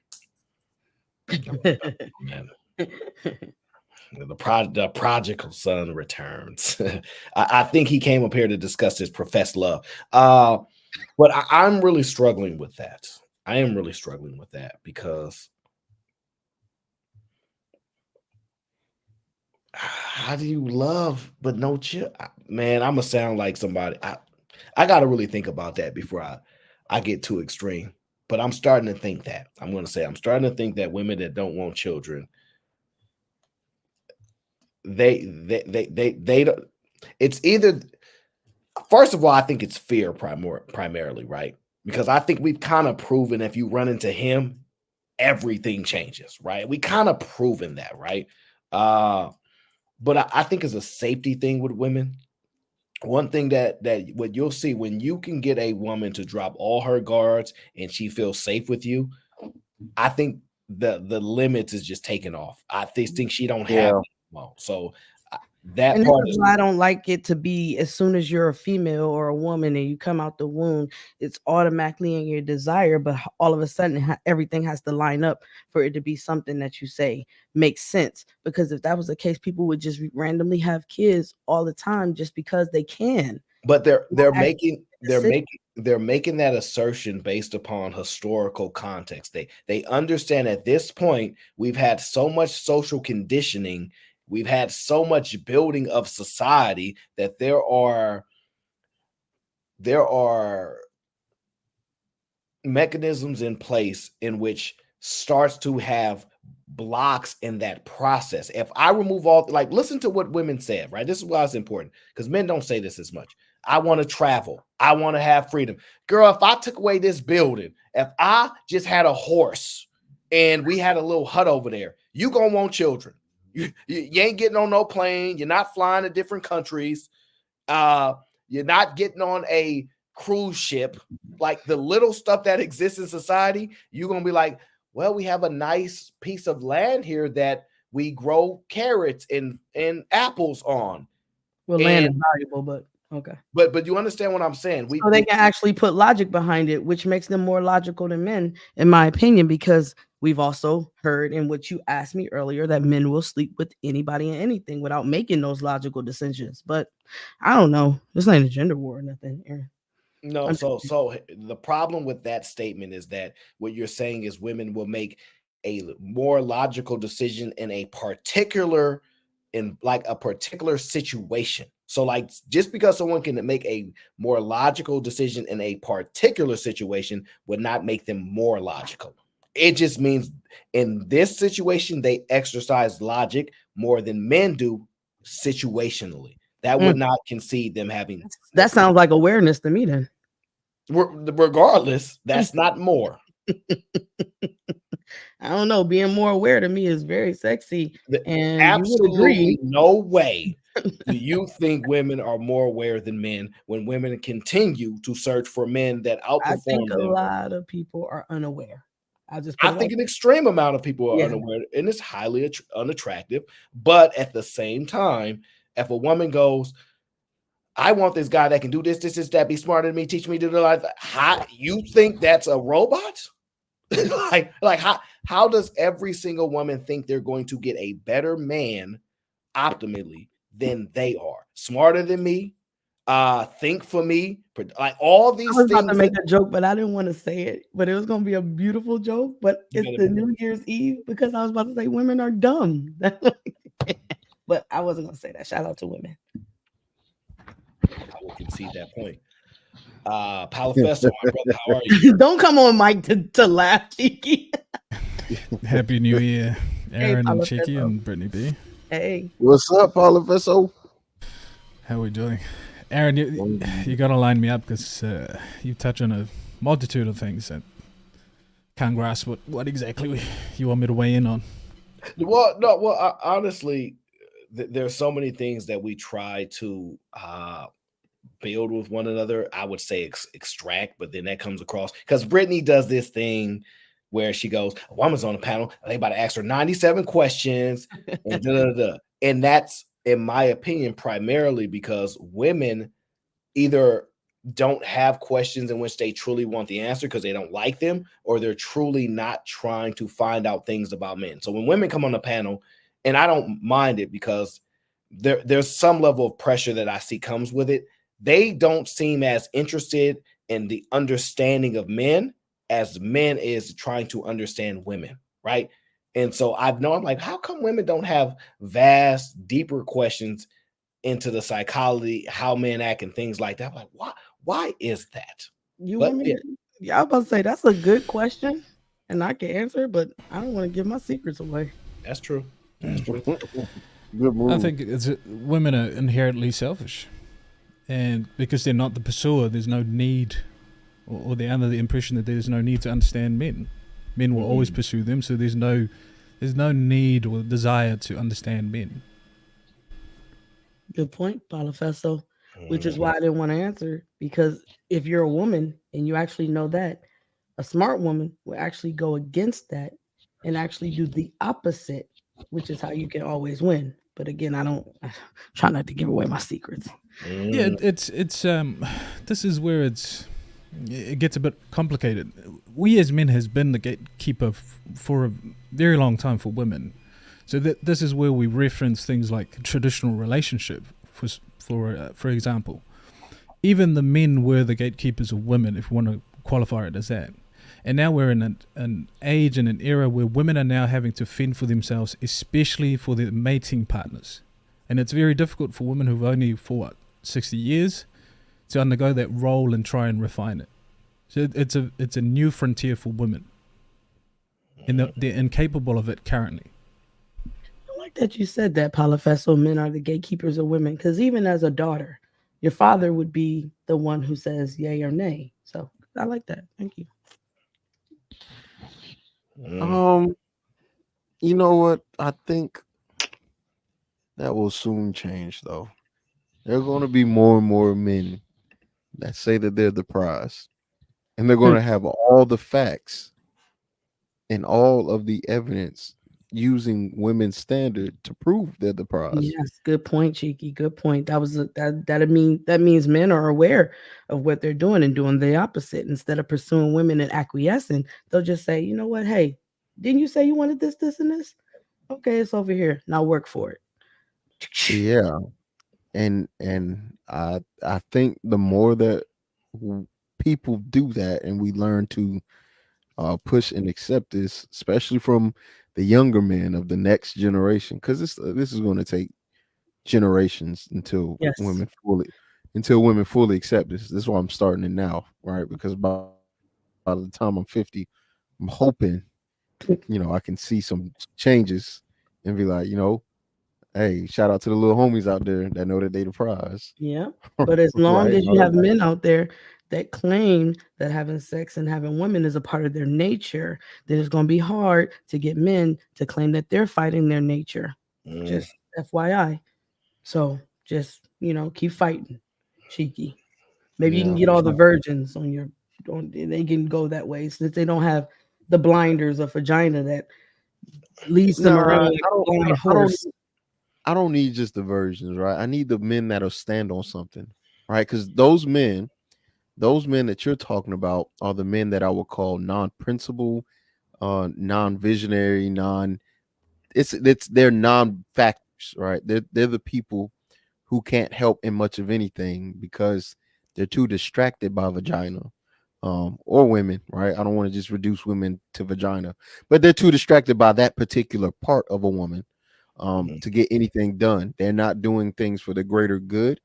prodigal son returns. I think he came up here to discuss his professed love. But I'm really struggling with that. I am really struggling with that because how do you love but no chill? Man, I'm gonna sound like somebody. I got to really think about that before I get too extreme. But I'm starting to think that. I'm starting to think that women that don't want children, they don't. It's either, first of all, I think it's fear primarily, right? Because I think we've kind of proven if you run into him, everything changes, right? We kind of proven that, right? But I think it's a safety thing with women. One thing that what you'll see when you can get a woman to drop all her guards and she feels safe with you, I think the limits is just taken off. I think she don't have it. Well, so that And part this is is why I don't like it to be as soon as you're a female or a woman and you come out the womb, it's automatically in your desire, but all of a sudden everything has to line up for it to be something that you say makes sense. Because if that was the case, people would just randomly have kids all the time just because they can. But they're making that assertion based upon historical context. They understand at this point we've had so much social conditioning, we've had so much building of society that there are mechanisms in place in which starts to have blocks in that process. If I remove listen to what women said, right? This is why it's important, because men don't say this as much. I want to travel. I want to have freedom. Girl, if I took away this building, if I just had a horse and we had a little hut over there, you gonna want children. You ain't getting on no plane. You're not flying to different countries. You're not getting on a cruise ship. Like the little stuff that exists in society, you're gonna be like, well, we have a nice piece of land here that we grow carrots and apples on. Well, land is And valuable, but okay. but you understand what I'm saying? So they can actually put logic behind it, which makes them more logical than men, in my opinion, because we've also heard in what you asked me earlier that men will sleep with anybody and anything without making those logical decisions. But I don't know. This ain't a gender war or nothing, Aaron. No, so the problem with that statement is that what you're saying is women will make a more logical decision in a particular situation. So like just because someone can make a more logical decision in a particular situation would not make them more logical. It just means in this situation they exercise logic more than men do situationally. That would not concede them having. That sounds like awareness to me then. Regardless, that's not more. I don't know. Being more aware to me is very sexy. And Absolutely you would agree. no way do you think women are more aware than men when women continue to search for men that outperform I think a them. lot of people are unaware. I think an extreme amount of people are unaware, and it's highly unattractive. But at the same time, if a woman goes, I want this guy that can do this, that, be smarter than me, teach me to do life. How you think that's a robot? like how does every single woman think they're going to get a better man optimally than they are? Smarter than me, think for me, like all these I was things. about to make a joke, but I didn't want to say it. But it was going to be a beautiful joke. But it's the New Year's Eve because I was about to say women are dumb. But I wasn't going to say that. Shout out to women. I will concede that point. Palafesto, my brother, how are you? Don't come on, Mike, to laugh, Cheeky. Happy New Year, Aaron and Palafesto. Cheeky and Brittany B. Hey. What's up, Palafesto? How we doing? Aaron, you got to line me up because you touch on a multitude of things that can't grasp what exactly you want me to weigh in on. Honestly, there's so many things that we try to build with one another. I would say extract, but then that comes across because Brittany does this thing where she goes, a woman's on the panel, and they about to ask her 97 questions, and and that's, in my opinion, primarily because women either don't have questions in which they truly want the answer because they don't like them, or they're truly not trying to find out things about men. So when women come on the panel, and I don't mind it because there's some level of pressure that I see comes with it. They don't seem as interested in the understanding of men as men is trying to understand women, right? And so I'm like, how come women don't have vast, deeper questions into the psychology, how men act, and things like that? I'm like, why is that? You want me? I was about to say that's a good question, and I can answer, but I don't want to give my secrets away. That's true. That's true. I think women are inherently selfish, and because they're not the pursuer, there's no need, or they're under the impression that there's no need to understand men. Men will always pursue them, so there's no need or desire to understand men. Good point, Palafesto, which is why I didn't want to answer, because if you're a woman and you actually know that, a smart woman will actually go against that and actually do the opposite, which is how you can always win. But again, I try not to give away my secrets. Yeah, it's this is where it gets a bit complicated. We as men has been the gatekeeper for a very long time for women. So this is where we reference things like traditional relationship, for example. Even the men were the gatekeepers of women, if we want to qualify it as that. And now we're in an age and an era where women are now having to fend for themselves, especially for their mating partners. And it's very difficult for women who've only, for 60 years, to undergo that role and try and refine it. So it's a new frontier for women. And they're incapable of it currently. I like that you said that, Palafesto, men are the gatekeepers of women, because even as a daughter, your father would be the one who says yay or nay. So I like that. Thank you. You know what? I think that will soon change, though. There are going to be more and more men that say that they're the prize, and they're going to have all the facts and all of the evidence using women's standard to prove they're the prize. Yes, good point, Cheeky. Good point. That means men are aware of what they're doing and doing the opposite. Instead of pursuing women and acquiescing, they'll just say, you know what? Hey, didn't you say you wanted this, this, and this? Okay, it's over here. Now work for it. Yeah, and I think the more that people do that, and we learn to push and accept this, especially from the younger men of the next generation, because this is going to take generations Yes. until women fully accept this. This is why I'm starting it now, right? Because by the time I'm 50, I'm hoping, I can see some changes and be like, hey, shout out to the little homies out there that know that they the prize. Yeah. But as long Right? as you have men out there that claim that having sex and having women is a part of their nature, then it's going to be hard to get men to claim that they're fighting their nature. Just FYI. So just, keep fighting, Cheeky. Maybe you can Yeah. get all the virgins they can go that way since they don't have the blinders of vagina that leads them Nah, around like a blind horse. I don't need just the virgins, right? I need the men that'll stand on something, right? Because those men that you're talking about are the men that I would call non-principle, non-visionary, they're non-factors, right? They're the people who can't help in much of anything because they're too distracted by vagina, or women, right? I don't want to just reduce women to vagina, but they're too distracted by that particular part of a woman to get anything done. They're not doing things for the greater good,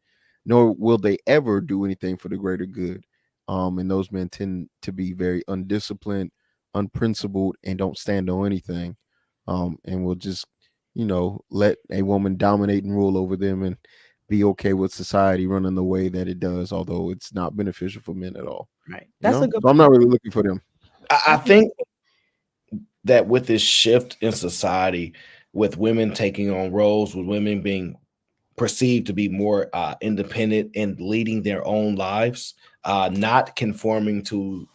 nor will they ever do anything for the greater good. And those men tend to be very undisciplined, unprincipled, and don't stand on anything. And will just, let a woman dominate and rule over them and be okay with society running the way that it does, although it's not beneficial for men at all. Right. That's a good So I'm not really looking for them. I think that with this shift in society, with women taking on roles, with women being perceived to be more independent and leading their own lives, not conforming to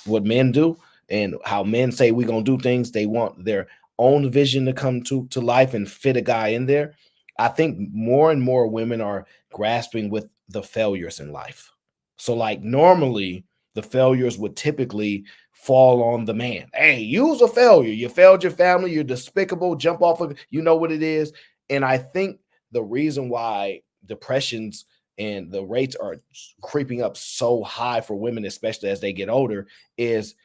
what men do and how men say we're going to do things. They want their own vision to come to life and fit a guy in there. I think more and more women are grasping with the failures in life. So like normally the failures would typically fall on the man. Hey, you's a failure. You failed your family. You're despicable. Jump off of, you know what it is. And I think the reason why depressions and the rates are creeping up so high for women, especially as they get older, is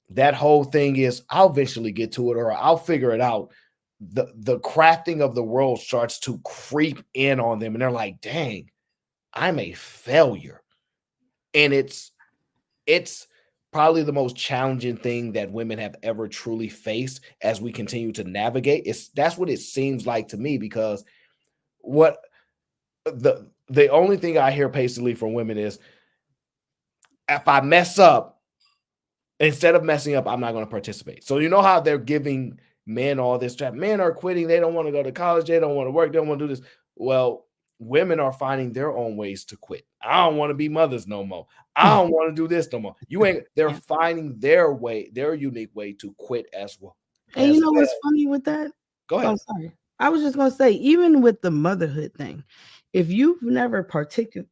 that whole thing is I'll eventually get to it or I'll figure it out. The crafting of the world starts to creep in on them and they're like, dang, I'm a failure. And it's probably the most challenging thing that women have ever truly faced as we continue to navigate. That's what it seems like to me, because what the only thing I hear basically from women is if I mess up, instead of messing up, I'm not going to participate. So you know how they're giving men all this trap. Men are quitting. They don't want to go to college. They don't want to work. They don't want to do this. Well, women are finding their own ways to quit. I don't want to be mothers no more. I don't want to do this no more. They're finding their way, their unique way to quit as well. And you know what's funny with that? Go ahead. I'm sorry. I was just gonna say, even with the motherhood thing, if you've never participated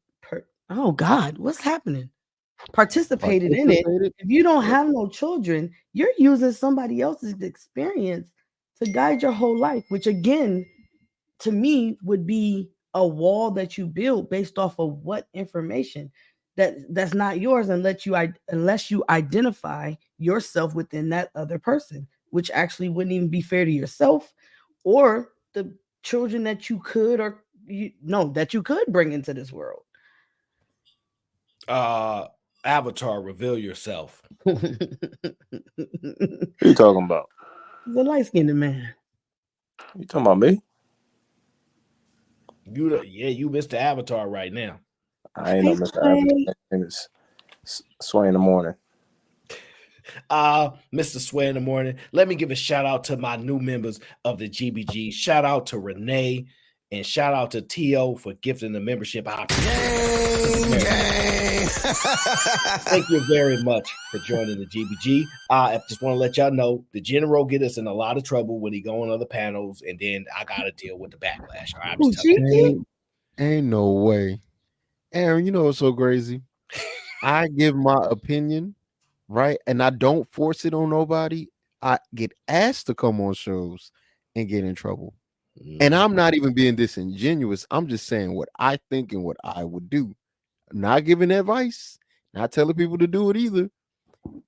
in it, if you don't have no children, you're using somebody else's experience to guide your whole life, which again, to me, would be a wall that you build based off of what information that's not yours unless you identify yourself within that other person, which actually wouldn't even be fair to yourself or the children that you could bring into this world. Avatar, reveal yourself. What you talking about? The light-skinned man. You talking about me? You Mr. Avatar right now. I ain't no Mr. Avatar. My name is Sway in the morning. Mr. Sway in the morning. Let me give a shout out to my new members of the GBG. Shout out to Renee And shout out to T.O. for gifting the membership out. Thank you very much for joining the GBG. I just want to let y'all know the general get us in a lot of trouble when he go on other panels, and then I got to deal with the backlash. All right, I'm just telling you. Ain't no way. Aaron, you know what's so crazy? I give my opinion, right? And I don't force it on nobody. I get asked to come on shows and get in trouble. And I'm not even being disingenuous. I'm just saying what I think and what I would do. I'm not giving advice, not telling people to do it either.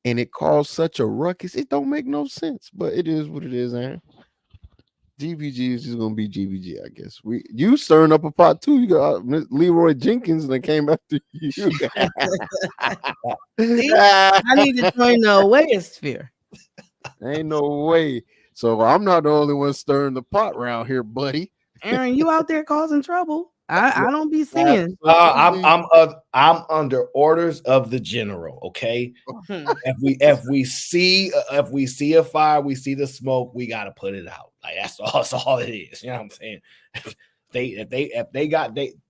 And it caused such a ruckus. It don't make no sense, but it is what it is, Aaron. GBG is just gonna be GBG, I guess. You stirring up a pot too. You got Leroy Jenkins that came after you. See, I need to join the Awayosphere. Ain't no way. So I'm not the only one stirring the pot around here, buddy. Aaron, you out there causing trouble. I don't be seeing. I'm under orders of the general. Okay, if we see a fire, we see the smoke, we got to put it out. Like that's all it is. You know what I'm saying?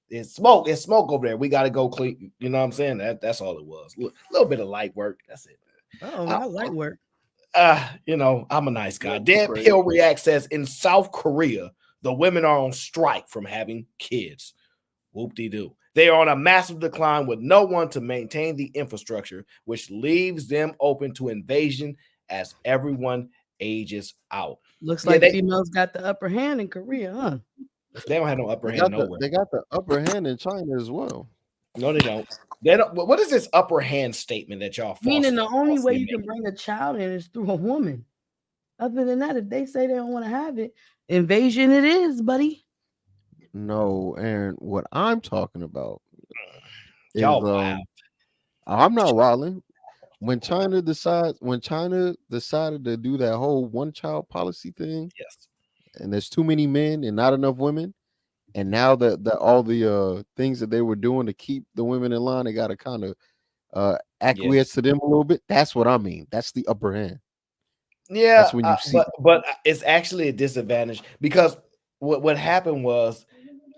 It's smoke over there. We got to go clean. You know what I'm saying? That's all it was. A little bit of light work. That's it. Oh, not light work. You know, I'm a nice guy. Dan Pill React says in South Korea, the women are on strike from having kids. Whoop-de-doo. They are on a massive decline with no one to maintain the infrastructure, which leaves them open to invasion as everyone ages out. Looks like females got the upper hand in Korea, huh? They don't have no upper hand nowhere. They got the upper hand in China as well. No, they don't. They don't. What is this upper hand statement that y'all? Meaning the only way you can bring a child in is through a woman. Other than that, if they say they don't want to have it, invasion it is, buddy. No, Aaron, what I'm talking about is wow. I'm not wilding. When China decided to do that whole one-child policy thing, yes, and there's too many men and not enough women, and now that all the things that they were doing to keep the women in line, they got to kind of acquiesce to them a little bit. That's what I mean. That's the upper hand. Yeah, that's when you see. But it's actually a disadvantage because what happened was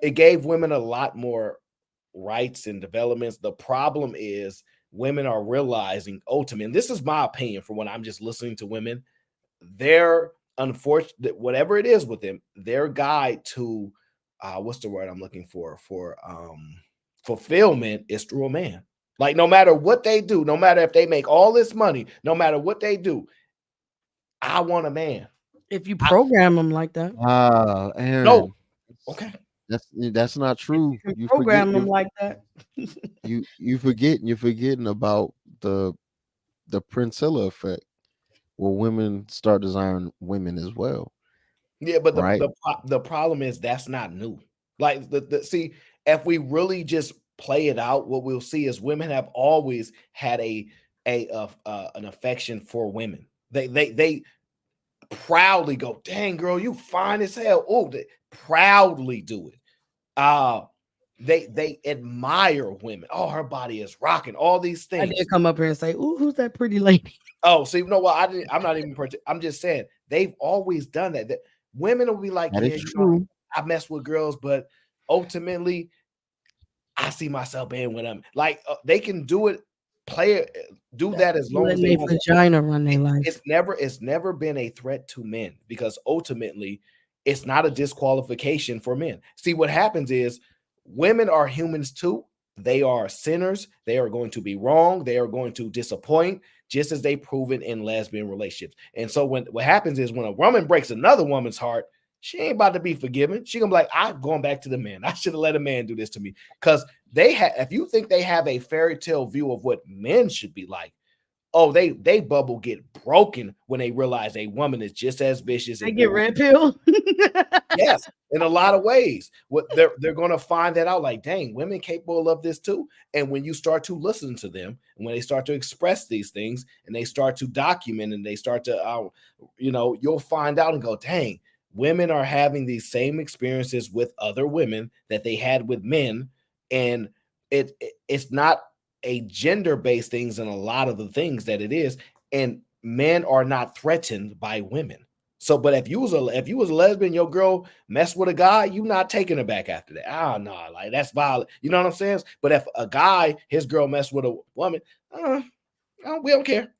it gave women a lot more rights and developments. The problem is women are realizing ultimately, and this is my opinion from when I'm just listening to women, they're unfortunate, whatever it is with them, their guide to what's the word I'm looking for fulfillment is through a man. Like no matter what they do, no matter if they make all this money, no matter what they do, I want a man. If you program them like that. Aaron, no. Okay. That's not true. You program them like that. you're forgetting about the Princella effect, where women start desiring women as well. Yeah, but the problem is that's not new. Like see, if we really just play it out, what we'll see is women have always had an affection for women. They proudly go, dang girl, you fine as hell. Oh, they proudly do it. They admire women. Oh, her body is rocking. All these things. I did come up here and say, "Ooh, who's that pretty lady?" Oh, see, no, well, I'm not even. I'm just saying they've always done that. That women will be like, that yeah, is true. I mess with girls, but ultimately, I see myself being with them. Like they can do it, do that as long as they want. Vagina run their life. It's never been a threat to men because ultimately, it's not a disqualification for men. See, what happens is women are humans too. They are sinners. They are going to be wrong. They are going to disappoint, just as they proven in lesbian relationships. And so what happens is when a woman breaks another woman's heart, she ain't about to be forgiven. She gonna be like, I'm going back to the man. I should have let a man do this to me. Because if you think they have a fairy tale view of what men should be like, oh, they bubble get broken when they realize a woman is just as vicious. They get red pill. Yes, in a lot of ways. What they're going to find that out, like, dang, women capable of this too. And when you start to listen to them, and when they start to express these things, and they start to document, and they start to, you'll find out and go, dang, women are having these same experiences with other women that they had with men, and it's not a gender-based things in a lot of the things that it is, and men are not threatened by women. So, but if you was a lesbian, your girl messed with a guy, you not taking her back after that. Oh no, like that's violent. You know what I'm saying? But if a guy, his girl messed with a woman, we don't care.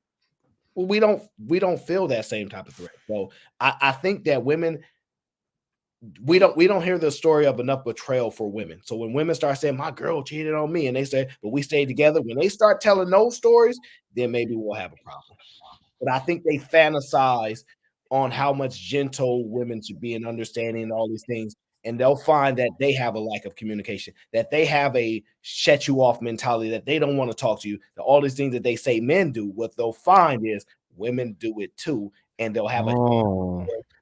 We don't feel that same type of threat. So I think that women, we don't hear the story of enough betrayal for women. So when women start saying my girl cheated on me, and they say, but we stayed together, when they start telling those stories, then maybe we'll have a problem. But I think they fantasize on how much gentle women should be and understanding and all these things. And they'll find that they have a lack of communication, that they have a shut you off mentality, that they don't want to talk to you, that all these things that they say men do, what they'll find is women do it too. And they'll have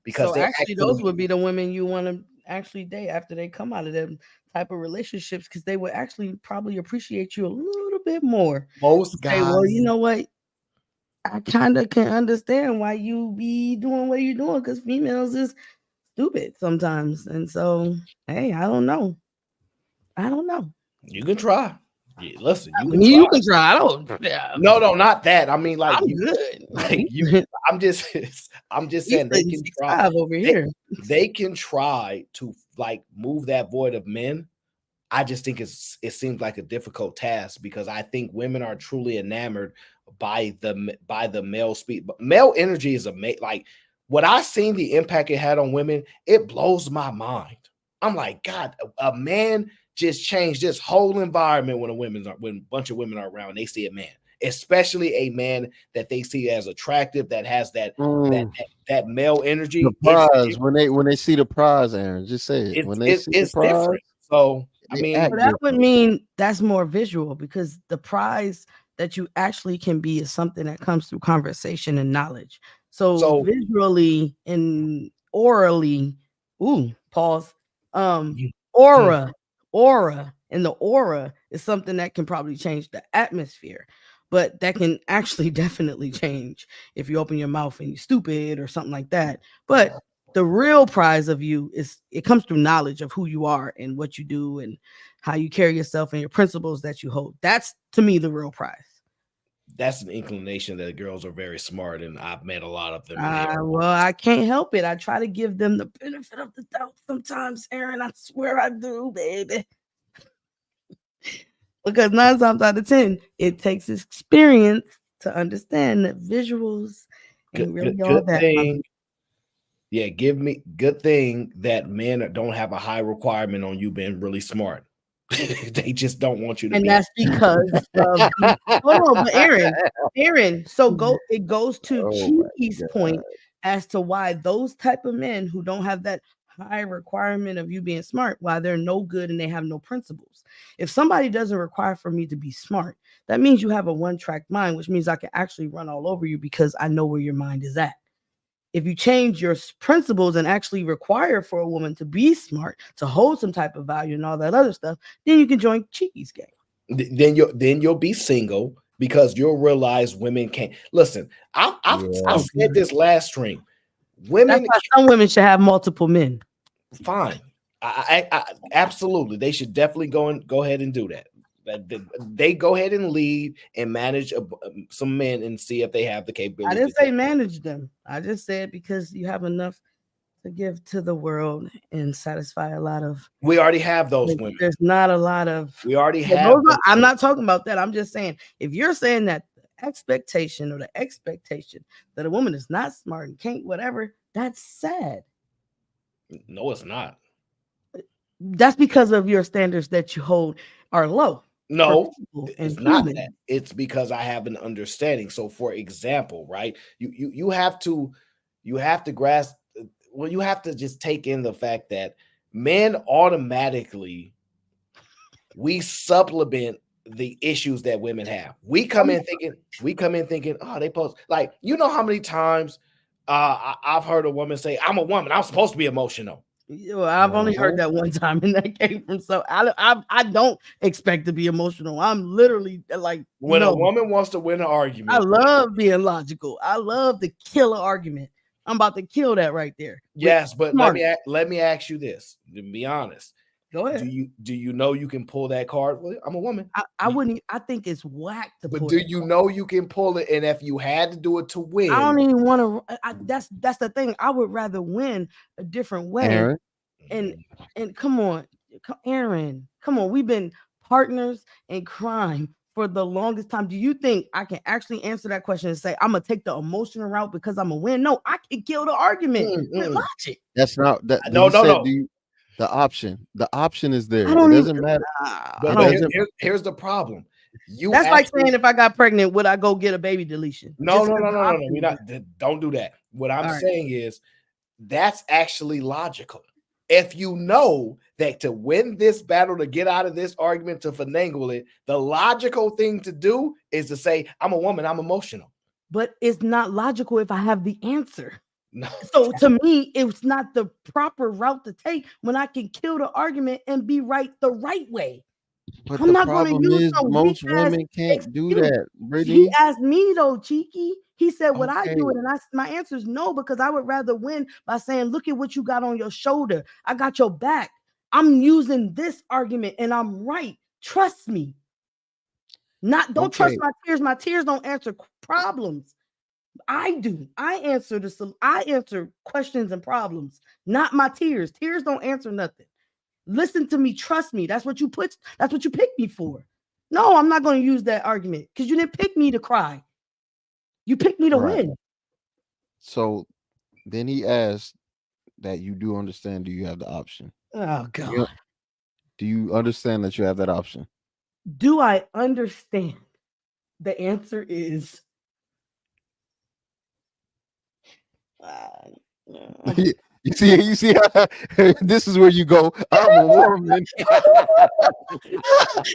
because so they actually those would be the women you want to actually date after they come out of them type of relationships, because they would actually probably appreciate you a little bit more. Most Say, well, guys, you know what? I kind of can understand why you be doing what you're doing, because females is stupid sometimes. And so, hey, I don't know. you can try. Yeah, listen, you can try. I don't. Yeah. No, not that. I mean, like I'm you, good. like you. I'm just saying they can try over here. They can try to like move that void of men. I just think it seems like a difficult task, because I think women are truly enamored by the male speed. But male energy is like what I seen the impact it had on women. It blows my mind. I'm like, God, a man just changed this whole environment when when a bunch of women are around. They see a man, especially a man that they see as attractive, that has that male energy. The prize, when they see the prize, Aaron, just say it. When they see the prize, different. So I mean, that would mean that's more visual, because the prize that you actually can be is something that comes through conversation and knowledge. So visually and orally, pause. Aura, and the aura is something that can probably change the atmosphere, but that can actually definitely change if you open your mouth and you're stupid or something like that. But the real prize of you it comes through knowledge of who you are and what you do and how you carry yourself and your principles that you hold. That's, to me, the real prize. That's an inclination that girls are very smart, and I've met a lot of them. Well, I can't help it. I try to give them the benefit of the doubt sometimes, Aaron. I swear I do, baby. Because 9 times out of 10, it takes experience to understand that visuals ain't really all that. Thing. Yeah, good thing that men don't have a high requirement on you being really smart. They just don't want you to be. And that's because of hold on, but Aaron, so it goes to Cheeky's point as to why those type of men who don't have that high requirement of you being smart, why they're no good and they have no principles. If somebody doesn't require for me to be smart, that means you have a one-track mind, which means I can actually run all over you because I know where your mind is at. If you change your principles and actually require for a woman to be smart, to hold some type of value and all that other stuff, then you can join Cheeky's gang. Then you'll be single, because you'll realize women can't listen. I said this last stream. Women, some women should have multiple men. Fine, I absolutely. They should definitely go ahead and do that. They go ahead and lead and manage some men and see if they have the capability. I didn't say manage them. I just said because you have enough to give to the world and satisfy a lot of. We already have those women. There's not a lot of. We already have. I'm not talking about that. I'm just saying, if you're saying that the expectation that a woman is not smart and can't whatever, that's sad. No, it's not. That's because of your standards that you hold are low. No, it's not that. It's because I have an understanding. So, for example, right, you have to grasp. Well, you have to just take in the fact that men automatically we supplement the issues that women have. We come in thinking, oh, they post like, you know how many times I've heard a woman say, I'm a woman, I'm supposed to be emotional. Well, I've only heard that one time, and that came from I don't expect to be emotional. I'm literally like, when a woman wants to win an argument, I love being logical. I love to kill an argument. I'm about to kill that right there. Yes, but let me ask you this. To be honest, Go ahead. Do you know you can pull that card? Well, I'm a woman. I wouldn't. I think it's whack to But pull. do that you card. know you can pull it? And if you had to do it to win, I don't even want to. That's the thing. I would rather win a different way. Aaron? And come on, Aaron, come on. We've been partners in crime for the longest time. Do you think I can actually answer that question and say I'm gonna take the emotional route because I'm a win? No, I can kill the argument with logic. That's not that. No. The option is there. I don't It doesn't even- matter. But here's the problem. That's like saying if I got pregnant, would I go get a baby deletion? No. Just 'cause the We're option not. is there. Don't do that. What I'm All right. saying is that's actually logical. If you know that to win this battle, to get out of this argument, to finagle it, the logical thing to do is to say, I'm a woman, I'm emotional. But it's not logical if I have the answer. No. So to me, it's not the proper route to take when I can kill the argument and be right the right way. But I'm the not going to problem use is some most weak-ass women can't do excuse. that, Brittany. He asked me though, Cheeky. He said, "Would I do Okay. it?" And my answer is no, because I would rather win by saying, "Look at what you got on your shoulder. I got your back. I'm using this argument, and I'm right. Trust me." Don't trust Okay. my tears. My tears don't answer problems. I do. I answer questions and problems, not my tears. Tears don't answer nothing. Listen to me. Trust me. That's what you picked me for. No, I'm not going to use that argument because you didn't pick me to cry. You picked me to Right. win. So then he asked that you do understand. Do you have the option? Oh God. Do you understand that you have that option? Do I understand? The answer is You see how this is where you go. I'm a woman.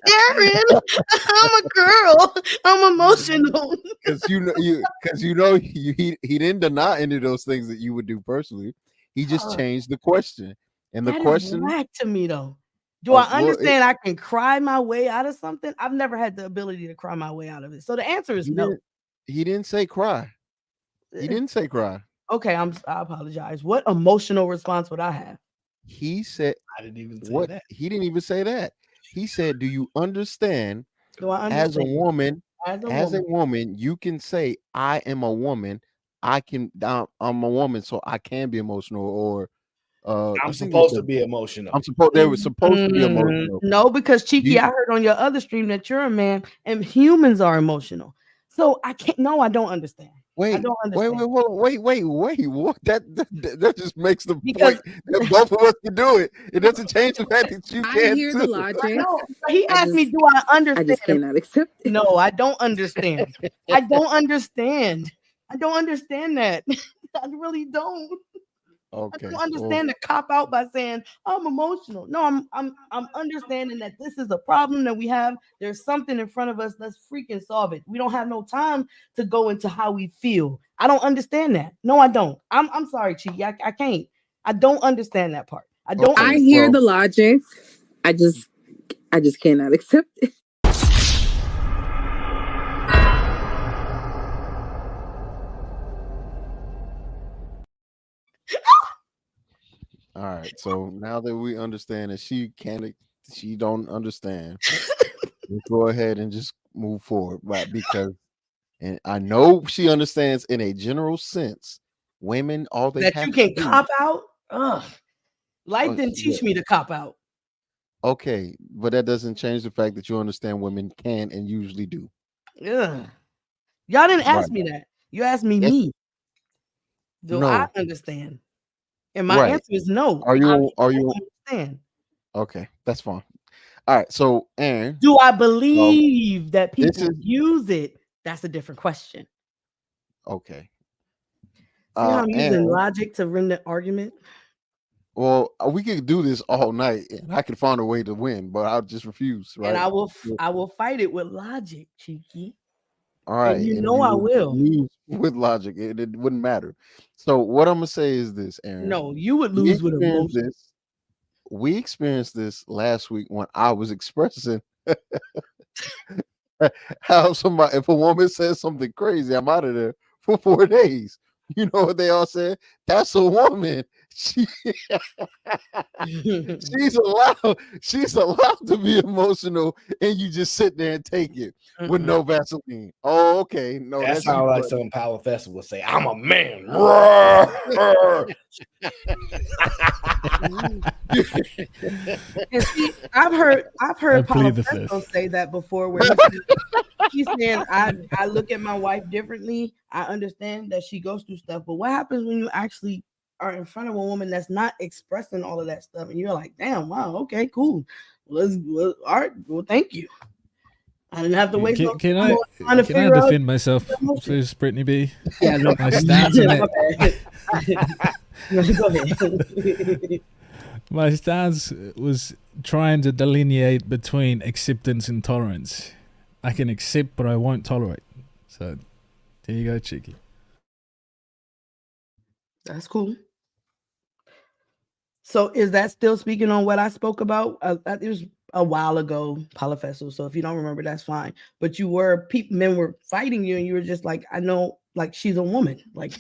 Aaron, I'm a girl. I'm emotional. Because he didn't deny any of those things that you would do personally. He just changed the question. And the That is question whack to me though. Do Oh, I well, understand I can cry my way out of something? I've never had the ability to cry my way out of it. So the answer is no. He didn't say cry. He didn't say cry. Okay, I apologize. What emotional response would I have? He said I didn't even say what that. he didn't even say that. He said, do you understand? Do I As a understand? woman, As a woman, you can say, I am a woman. I'm a woman, so I can be emotional, or I I'm think supposed to be emotional. they were supposed to be emotional. No, because Cheeky, You- I heard on your other stream that you're a man and humans are emotional. So I can't. No, I don't understand. I don't understand. Wait, what? That just makes the Because- point that both of us can do it. It doesn't change the fact that you can't hear too. the logic. No, he asked me, "Do I understand?" I just cannot accept it. No, I don't understand. I don't understand. I don't understand that. I really don't. Okay. I don't understand the cop out by saying I'm emotional. No, I'm understanding that this is a problem that we have. There's something in front of us. Let's freaking solve it. We don't have no time to go into how we feel. I don't understand that. No, I don't. I'm sorry, Cheeky. I can't. I don't understand that part. I don't. I hear the logic. I just cannot accept it. All right. So now that we understand that she don't understand, let's go ahead and just move forward, right? Because, and I know she understands in a general sense, women all they that have you can to do. cop out. Ugh. Life Oh, didn't teach me to cop out. Okay, but that doesn't change the fact that you understand women can and usually do. Ugh. Y'all didn't ask Right. me that. You asked me Yes. me. Do No. I understand? And my Right. answer is no. Are you understand? okay? That's fine. All right. So, Aaron, Do I believe that this people use it? That's a different question. okay. See how I'm using Aaron, logic to win the argument? well, we could do this all night, and I could find a way to win, but I'll just refuse. Right? And I will fight it with logic, Cheeky. All right. And you and know I would will. lose with logic. It wouldn't matter. So what I'm gonna say is this, Aaron. No, you would We lose with experienced emotion. We experienced this last week when I was expressing how if a woman says something crazy, I'm out of there for 4 days. You know what they all said? That's a woman. she's allowed to be emotional, and you just sit there and take it with no Vaseline. Oh, okay. No, That that's you. sounds like something Power Festival would say. I'm a man. Roar. And see, I've heard I Paulo plead the Festo fifth. say that before, where he's saying, I look at my wife differently. I understand that she goes through stuff, but what happens when you actually are in front of a woman that's not expressing all of that stuff, and you're like, damn, wow, okay, cool. All right, well, thank you. I didn't have to waste no Can time I on trying to can I figure out. defend myself first, Brittany B? Yeah, no, My stance on my it. bad. No, go ahead. My stance was trying to delineate between acceptance and tolerance. I can accept, but I won't tolerate. So there you go, Cheeky. That's cool. So is that still speaking on what I spoke about? It was a while ago, Palafesto. So if you don't remember, that's fine. But you were men were fighting you, and you were just like, I know, like she's a woman. Like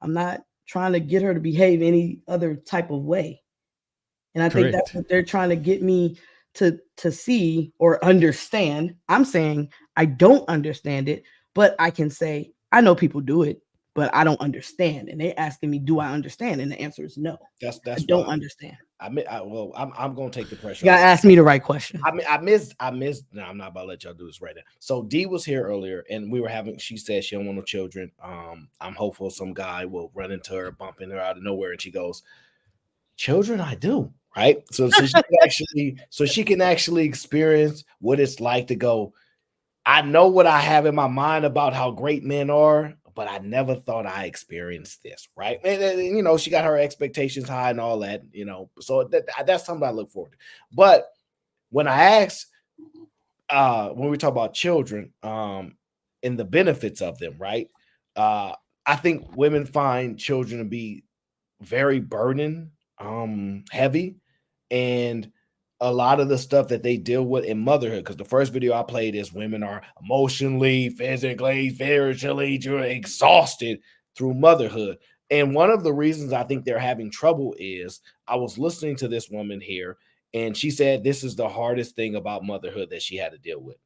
I'm not trying to get her to behave any other type of way. And I think that's what they're trying to get me to see or understand. I'm saying I don't understand it, but I can say I know people do it, but I don't understand. And they're asking me, do I understand? And the answer is no. That's I don't understand. I'm gonna take the pressure. You gotta ask me the right question. I missed. No, I'm not about to let y'all do this right now. So D was here earlier, and we were having. She said she don't want no children. I'm hopeful some guy will run into her, bumping her out of nowhere, and she goes, "Children, I do." Right. So she can actually experience what it's like to go. I know what I have in my mind about how great men are, but I never thought I experienced this, right? And she got her expectations high and all that, so that's something I look forward to. But when I asked, when we talk about children, and the benefits of them, right? I think women find children to be very burden heavy, and a lot of the stuff that they deal with in motherhood, because the first video I played is women are emotionally, physically, spiritually exhausted through motherhood. And one of the reasons I think they're having trouble is I was listening to this woman here, and she said this is the hardest thing about motherhood that she had to deal with.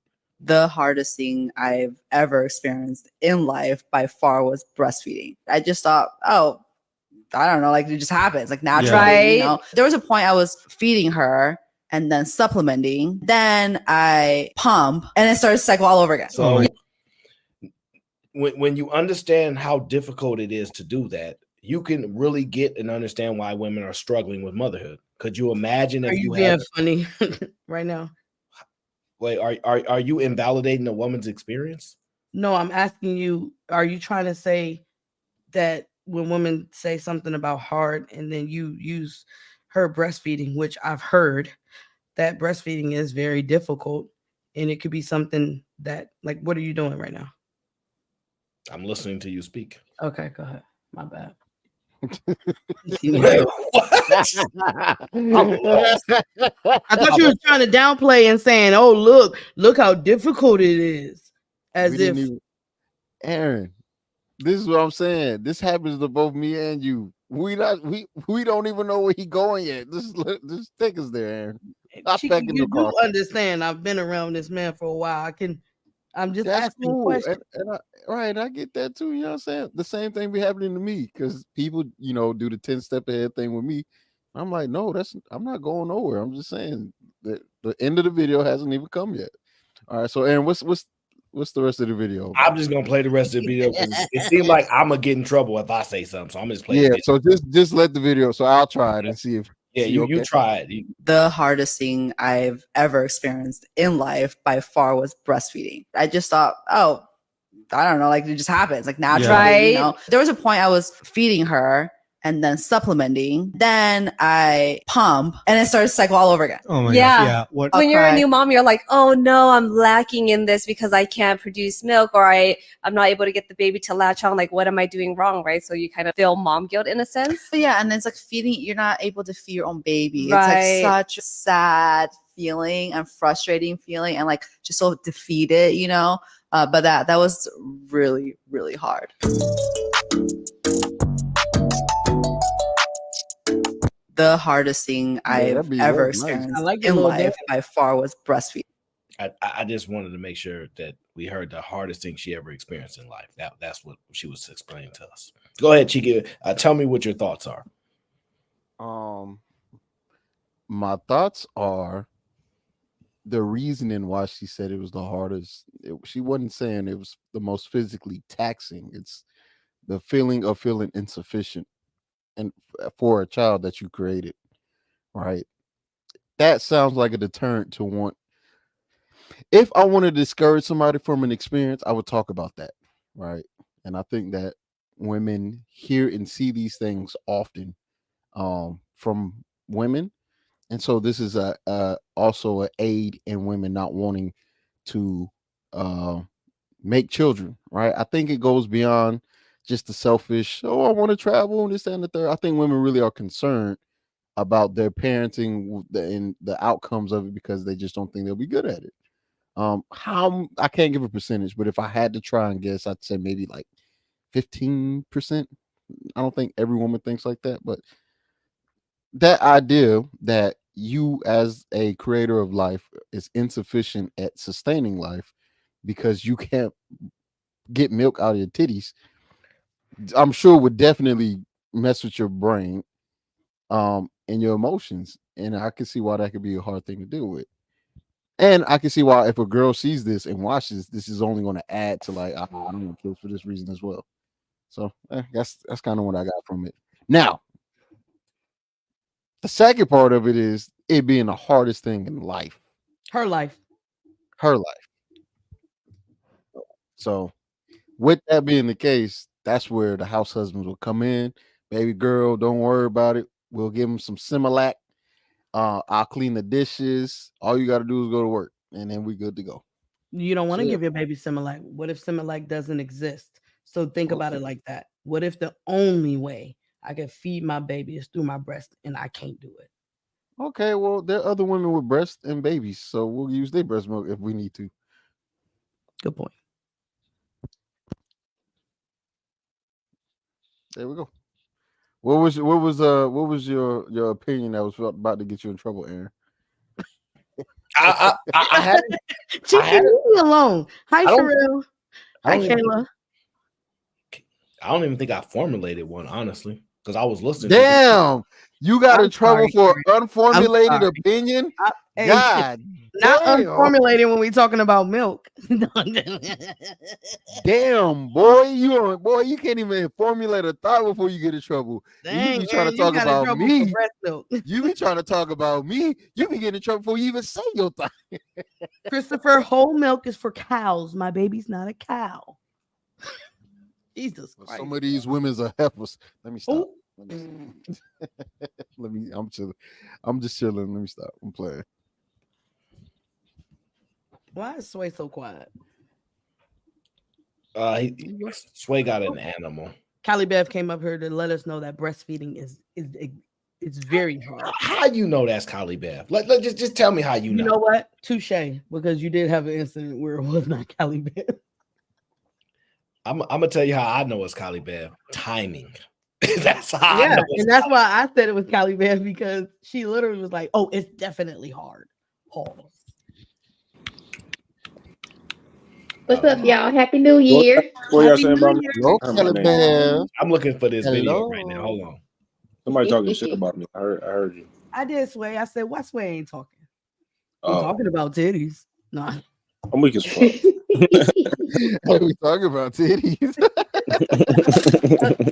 The hardest thing I've ever experienced in life by far was breastfeeding. I just thought, oh, I don't know, like it just happens, like naturally, There was a point I was feeding her and then supplementing, then I pump, and it started to cycle all over again. So when you understand how difficult it is to do that, you can really get and understand why women are struggling with motherhood. Could you imagine if you had funny right now? Wait, are you invalidating a woman's experience? No, I'm asking you, are you trying to say that when women say something about hard and then you use her breastfeeding, which I've heard that breastfeeding is very difficult, and it could be something that, like, what are you doing right now? I'm listening to you speak. Okay, go ahead. My bad. I thought you were trying to downplay and saying, "Oh, look how difficult it is," as if Aaron. This is what I'm saying. This happens to both me and you. We don't even know where he's going yet. Just take us there, Aaron. You do understand. I've been around this man for a while. I'm just asking questions. I get that too. You know what I'm saying? The same thing be happening to me because people, do the 10-step ahead thing with me. I'm like, no, I'm not going nowhere. I'm just saying that the end of the video hasn't even come yet. All right, so Aaron, what's the rest of the video? I'm just gonna play the rest of the video because it seems like I'm gonna get in trouble if I say something. So I'm just playing. Yeah, so just let the video. So I'll try it and see if. Yeah, you try it. The hardest thing I've ever experienced in life by far was breastfeeding. I just thought, oh, I don't know, like it just happens, like naturally, There was a point I was feeding her and then supplementing, then I pump, and it started to cycle all over again. Oh my gosh, yeah. When you're a new mom, you're like, oh no, I'm lacking in this because I can't produce milk, or I'm not able to get the baby to latch on. Like, what am I doing wrong, right? So you kind of feel mom guilt in a sense. But yeah, and it's like feeding, you're not able to feed your own baby. Right. It's like such a sad feeling and frustrating feeling and like just so defeated, but that was really, really hard. the hardest thing I've ever experienced I like your in little life dance. by far was breastfeeding. I just wanted to make sure that we heard the hardest thing she ever experienced in life. That's what she was explaining to us. Go ahead, Chiki. Tell me what your thoughts are. My thoughts are the reasoning why she said it was the hardest. She wasn't saying it was the most physically taxing. It's the feeling of feeling insufficient, and for a child that you created, right? That sounds like a deterrent to want. If I want to discourage somebody from an experience, I would talk about that, right? And I think that women hear and see these things often from women, and so this is also an aid in women not wanting to make children, right? I think it goes beyond just the selfish. Oh, I want to travel and this that, and the third. I think women really are concerned about their parenting and the outcomes of it because they just don't think they'll be good at it. How I can't give a percentage, but if I had to try and guess, I'd say maybe like 15%. I don't think every woman thinks like that, but that idea that you as a creator of life is insufficient at sustaining life because you can't get milk out of your titties, I'm sure would definitely mess with your brain and your emotions. And I can see why that could be a hard thing to deal with. And I can see why if a girl sees this and watches, this is only going to add to like, I don't want kids for this reason as well. So that's kind of what I got from it. Now, the second part of it is it being the hardest thing in life. Her life. Her life. So with that being the case, that's where the house husbands will come in. Baby girl, don't worry about it. We'll give them some Similac. I'll clean the dishes. All you got to do is go to work, and then we good to go. You don't want to So, give your baby Similac. What if Similac doesn't exist? So think about it like that. What if the only way I can feed my baby is through my breast and I can't do it? okay, well, there are other women with breasts and babies, so we'll use their breast milk if we need to. Good point. There we go. What was your opinion that was about to get you in trouble, Aaron? I haven't. Leave me alone. Hi, I don't- Sherelle. Hi, I don't even- Kayla. I don't even think I formulated one, honestly, because I was listening. Damn, you got in trouble for unformulated sorry. opinion. Hey, God, not damn. unformulated when we talking about milk. Damn, boy, you can't even formulate a thought before you get in trouble. And you Dang, be trying Aaron, to talk you got in about trouble me. for breast milk. You be trying to talk about me. You be getting in trouble before you even say your thought. Christopher, whole milk is for cows. My baby's not a cow. Jesus Christ. Some of these women's are heifers. Let me stop. I'm chilling. I'm just chilling. Let me stop. I'm playing. Why is Sway so quiet? Sway got an animal. Callie Bev came up here to let us know that breastfeeding is very hard. How you know that's Kylie Bev? Just tell me how you know. You know what? Touche, because you did have an incident where it was not Callie Bev. I'm gonna tell you how I know it's Kylie Bev. Timing. That's how I Yeah, know. and that's why I said it was Callie Bev, because she literally was like, "Oh, it's definitely hard." Pause. What's up, y'all? Happy New Year. What y'all saying about me? Hello, I heard my name. Bev. I'm looking for this video Hello. right now. Hold on. Somebody talking shit about me. I heard you. I did, Sway. I said, "Why Sway ain't talking? Oh. I'm talking about titties." Nah. I'm weak as fuck. What are we talking about? Titties.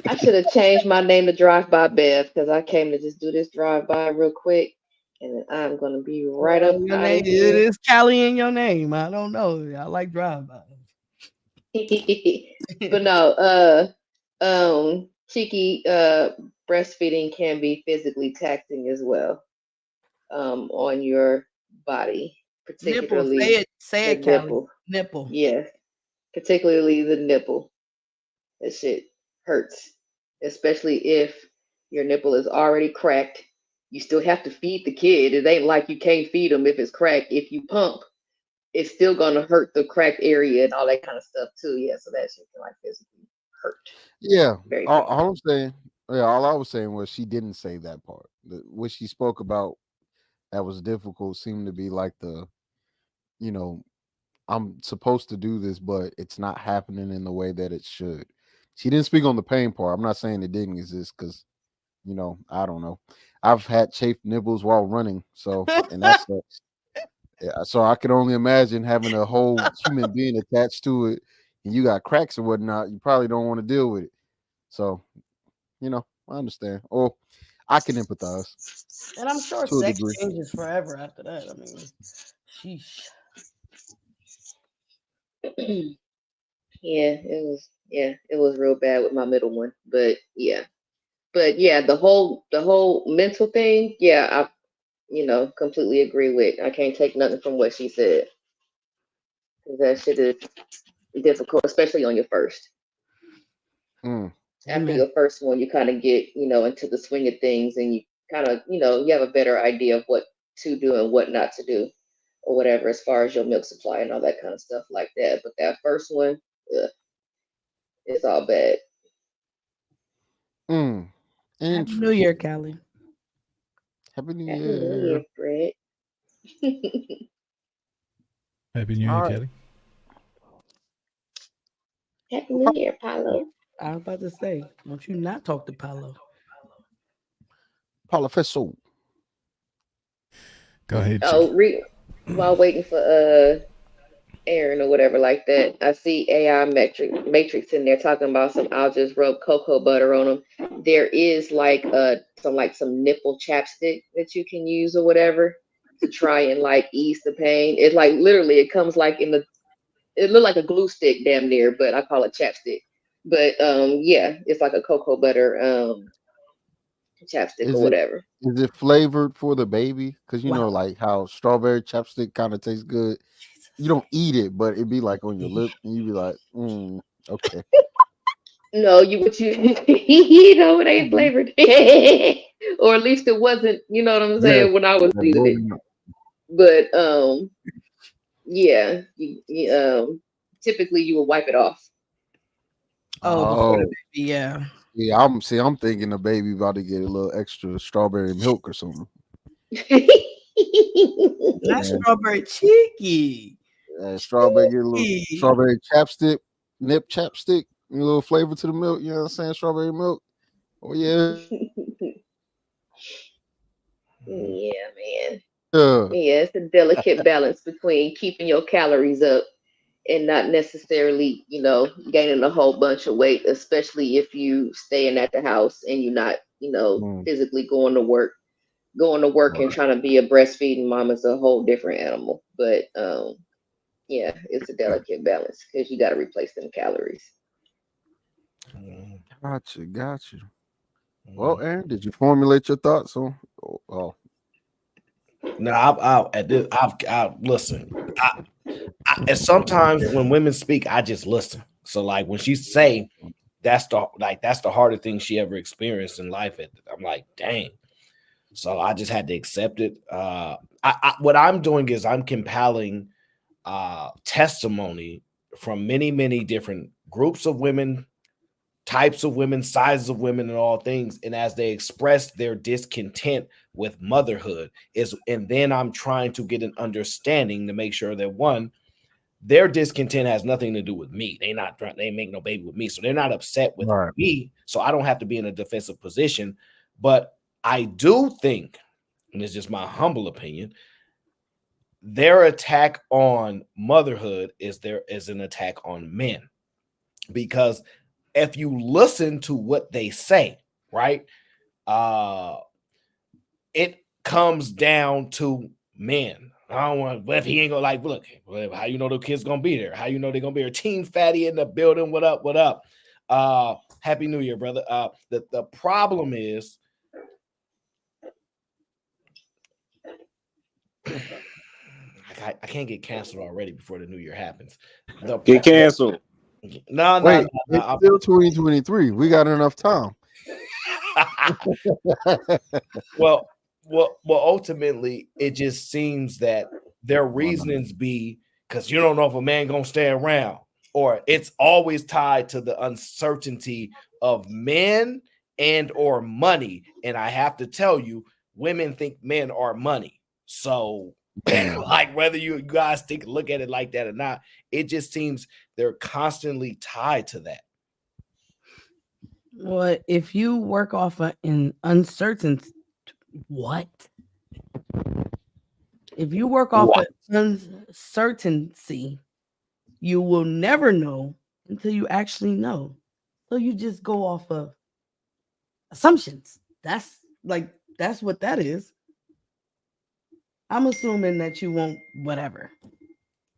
I should have changed my name to Drive By Bev because I came to just do this drive by real quick, and then I'm gonna be right up Your out name, of it here. is Callie in your name. I don't know. I like drive-by. But no, cheeky, breastfeeding can be physically taxing as well, on your body, Nipple. particularly Say the it, Callie. nipple. Nipple. Yeah, particularly the nipple. That shit hurts, especially if your nipple is already cracked. You still have to feed the kid. It ain't like you can't feed them if it's cracked. If you pump, it's still gonna hurt the cracked area and all that kind of stuff too. Yeah, so that shit can like physically hurt. Yeah. Very All I'm saying, Yeah, all I was saying was she didn't say that part. What she spoke about that was difficult seemed to be like you know, I'm supposed to do this, but it's not happening in the way that it should. She didn't speak on the pain part. I'm not saying it didn't exist because, I don't know. I've had chafed nipples while running, and that's yeah, so I could only imagine having a whole human being attached to it, and you got cracks or whatnot. You probably don't want to deal with it. So, I understand. Or I can empathize And I'm sure to a sex degree. changes forever after that. I mean, sheesh. Yeah, it was real bad with my middle one. But yeah. The whole mental thing, yeah, I completely agree with. I can't take nothing from what she said. 'Cause that shit is difficult, especially on your first. After your first one, you kind of get, into the swing of things, and you kind of, you have a better idea of what to do and what not to do, or whatever, as far as your milk supply and all that kind of stuff like that. But that first one, ugh, it's all bad. Happy New Year, Callie. Happy New Happy New Year, Fred. Happy New Year, All right. Kelly. Happy New Year, Paulo. I was about to say, won't you not talk to Paulo? Paulo Fesso. Go ahead. Oh, while waiting for Aaron or whatever like that, I see AI Matrix in there talking about I'll just rub cocoa butter on them. There is like some nipple chapstick that you can use or whatever to try and like ease the pain. It's like literally it comes like it looked like a glue stick damn near, but I call it chapstick. But yeah, it's like a cocoa butter chapstick or whatever. Is it flavored for the baby? Because Wow. like how strawberry chapstick kind of tastes good. You don't eat it, but it'd be like on your lip, and you'd be like, okay. No, it ain't flavored, or at least it wasn't. You know what I'm saying when I was eating it. But yeah, typically you will wipe it off. Oh, yeah. Yeah, I'm thinking the baby about to get a little extra strawberry milk or something. Not strawberry cheeky. Strawberry, get a little strawberry chapstick, nip chapstick, a little flavor to the milk. You know what I'm saying? Strawberry milk. Oh yeah. Yeah, man. Yeah. Yeah, it's a delicate balance between keeping your calories up and not necessarily, gaining a whole bunch of weight, especially if you staying at the house and you're not, physically going to work. Going to work and trying to be a breastfeeding mom is a whole different animal. But yeah, it's a delicate balance because you got to replace them calories. Gotcha. Well, Aaron, did you formulate your thoughts on? Oh. No, I've listen. And sometimes when women speak, I just listen. So like when she say that's the hardest thing she ever experienced in life, I'm like, dang. So I just had to accept it. What I'm doing is I'm compiling testimony from many, many different groups of women, types of women, sizes of women, and all things. And as they express their discontent with motherhood, and then I'm trying to get an understanding to make sure that one, their discontent has nothing to do with me. They make no baby with me, so they're not upset with me. So I don't have to be in a defensive position. But I do think, and it's just my humble opinion, their attack on motherhood is an attack on men, because if you listen to what they say, right, it comes down to men. I don't want, but if he ain't gonna like, look, how you know the kid's gonna be there? How you know they're gonna be there? Team Fatty in the building. What up? What up? Happy New Year, brother. The problem is, I can't get canceled already before the new year happens. Get canceled. No. It's still 2023. We got enough time. Well, ultimately, it just seems that their reasonings be because you don't know if a man gonna stay around, or it's always tied to the uncertainty of men and or money. And I have to tell you, women think men are money. So like whether you guys look at it like that or not, it just seems they're constantly tied to that. Well, if you work off an uncertain what? If you work off an uncertainty, you will never know until you actually know. So you just go off of assumptions. That's what that is. I'm assuming that you won't whatever.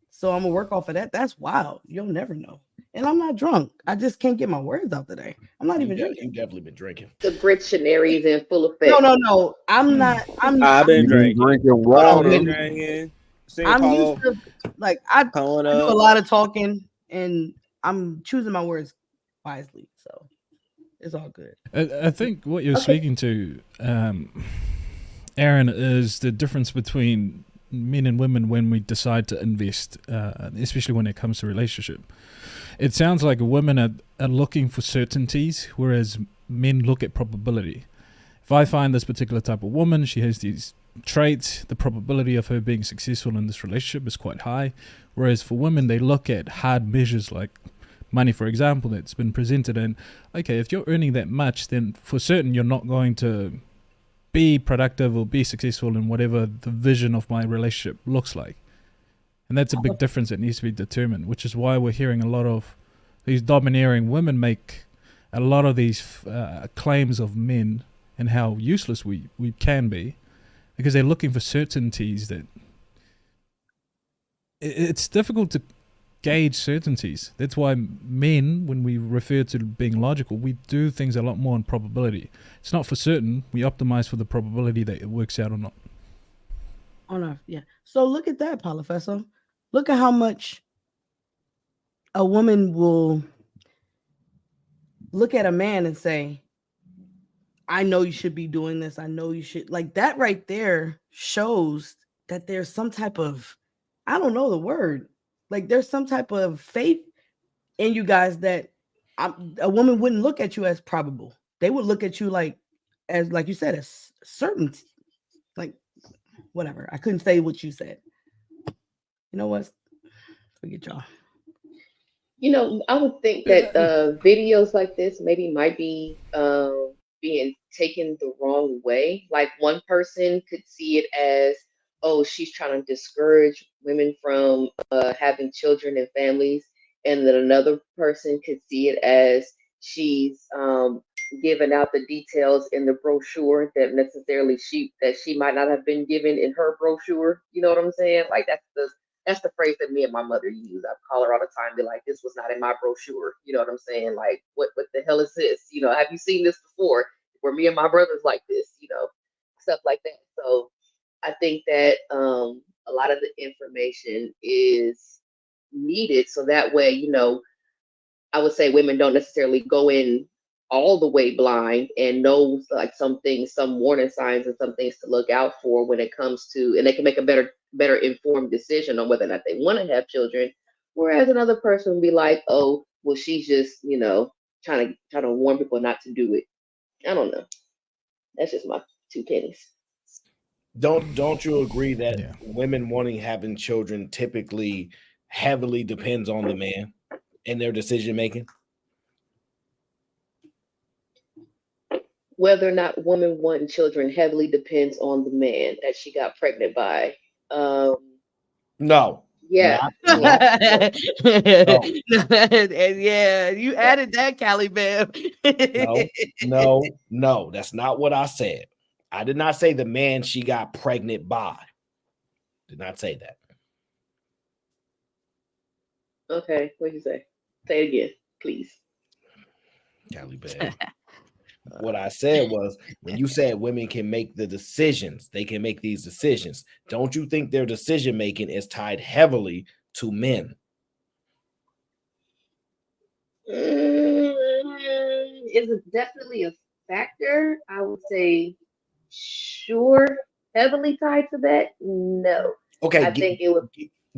So I'm gonna work off of that. That's wild. You'll never know. And I'm not drunk. I just can't get my words out today. I'm not even drinking. You've definitely been drinking. The dictionary is in full effect. No. I'm not. I've been drinking. Water. I've been drinking. I'm used to I do a lot of talking, and I'm choosing my words wisely. So it's all good. I think what you're speaking to, Aaron, is the difference between men and women when we decide to invest, especially when it comes to relationship. It sounds like women are looking for certainties, whereas men look at probability. If I find this particular type of woman, she has these traits, the probability of her being successful in this relationship is quite high. Whereas for women, they look at hard measures like money, for example, that's been presented. And okay, if you're earning that much, then for certain you're not going to be productive or be successful in whatever the vision of my relationship looks like. And that's a big difference that needs to be determined, which is why we're hearing a lot of these domineering women make a lot of these claims of men and how useless we can be, because they're looking for certainties that it's difficult to gauge certainties. That's why men, when we refer to being logical, we do things a lot more on probability. It's not for certain. We optimize for the probability that it works out or not. Yeah. So look at that, Polyfesso. Look at how much a woman will look at a man and say, I know you should be doing this. I know you should. Like that right there shows that there's some type of, I don't know the word. Like there's some type of faith in you guys that a woman wouldn't look at you as probable. They would look at you like you said, as certain, like whatever. I couldn't say what you said. You know what? Forget y'all. You know, I would think that videos like this maybe might be being taken the wrong way. Like one person could see it as, oh, she's trying to discourage women from having children and families, and then another person could see it as she's giving out the details in the brochure that necessarily she might not have been given in her brochure. You know what I'm saying? Like that's the phrase that me and my mother use. I call her all the time, be like, this was not in my brochure. You know what I'm saying? Like, what the hell is this? You know, have you seen this before? Where me and my brother's like this, you know, stuff like that. So I think that a lot of the information is needed. So that way, you know, I would say women don't necessarily go in all the way blind and know like some things, some warning signs and some things to look out for when it comes to, and they can make a better informed decision on whether or not they want to have children. Whereas another person would be like, oh, well, she's just, you know, trying to warn people not to do it. I don't know. That's just my 2 pennies. Don't you agree that women having children typically heavily depends on the man and their decision making? Whether or not women wanting children heavily depends on the man that she got pregnant by. No. Yeah. No. Yeah, you added that, Callie Bam. No, that's not what I said. I did not say the man she got pregnant by. Did not say that. Okay, what'd you say? Say it again, please. Callie Bam. What I said was, when you said women can make the decisions, they can make these decisions. Don't you think their decision making is tied heavily to men? Is it definitely a factor? I would say, sure. Heavily tied to that? No. Okay, I think it would.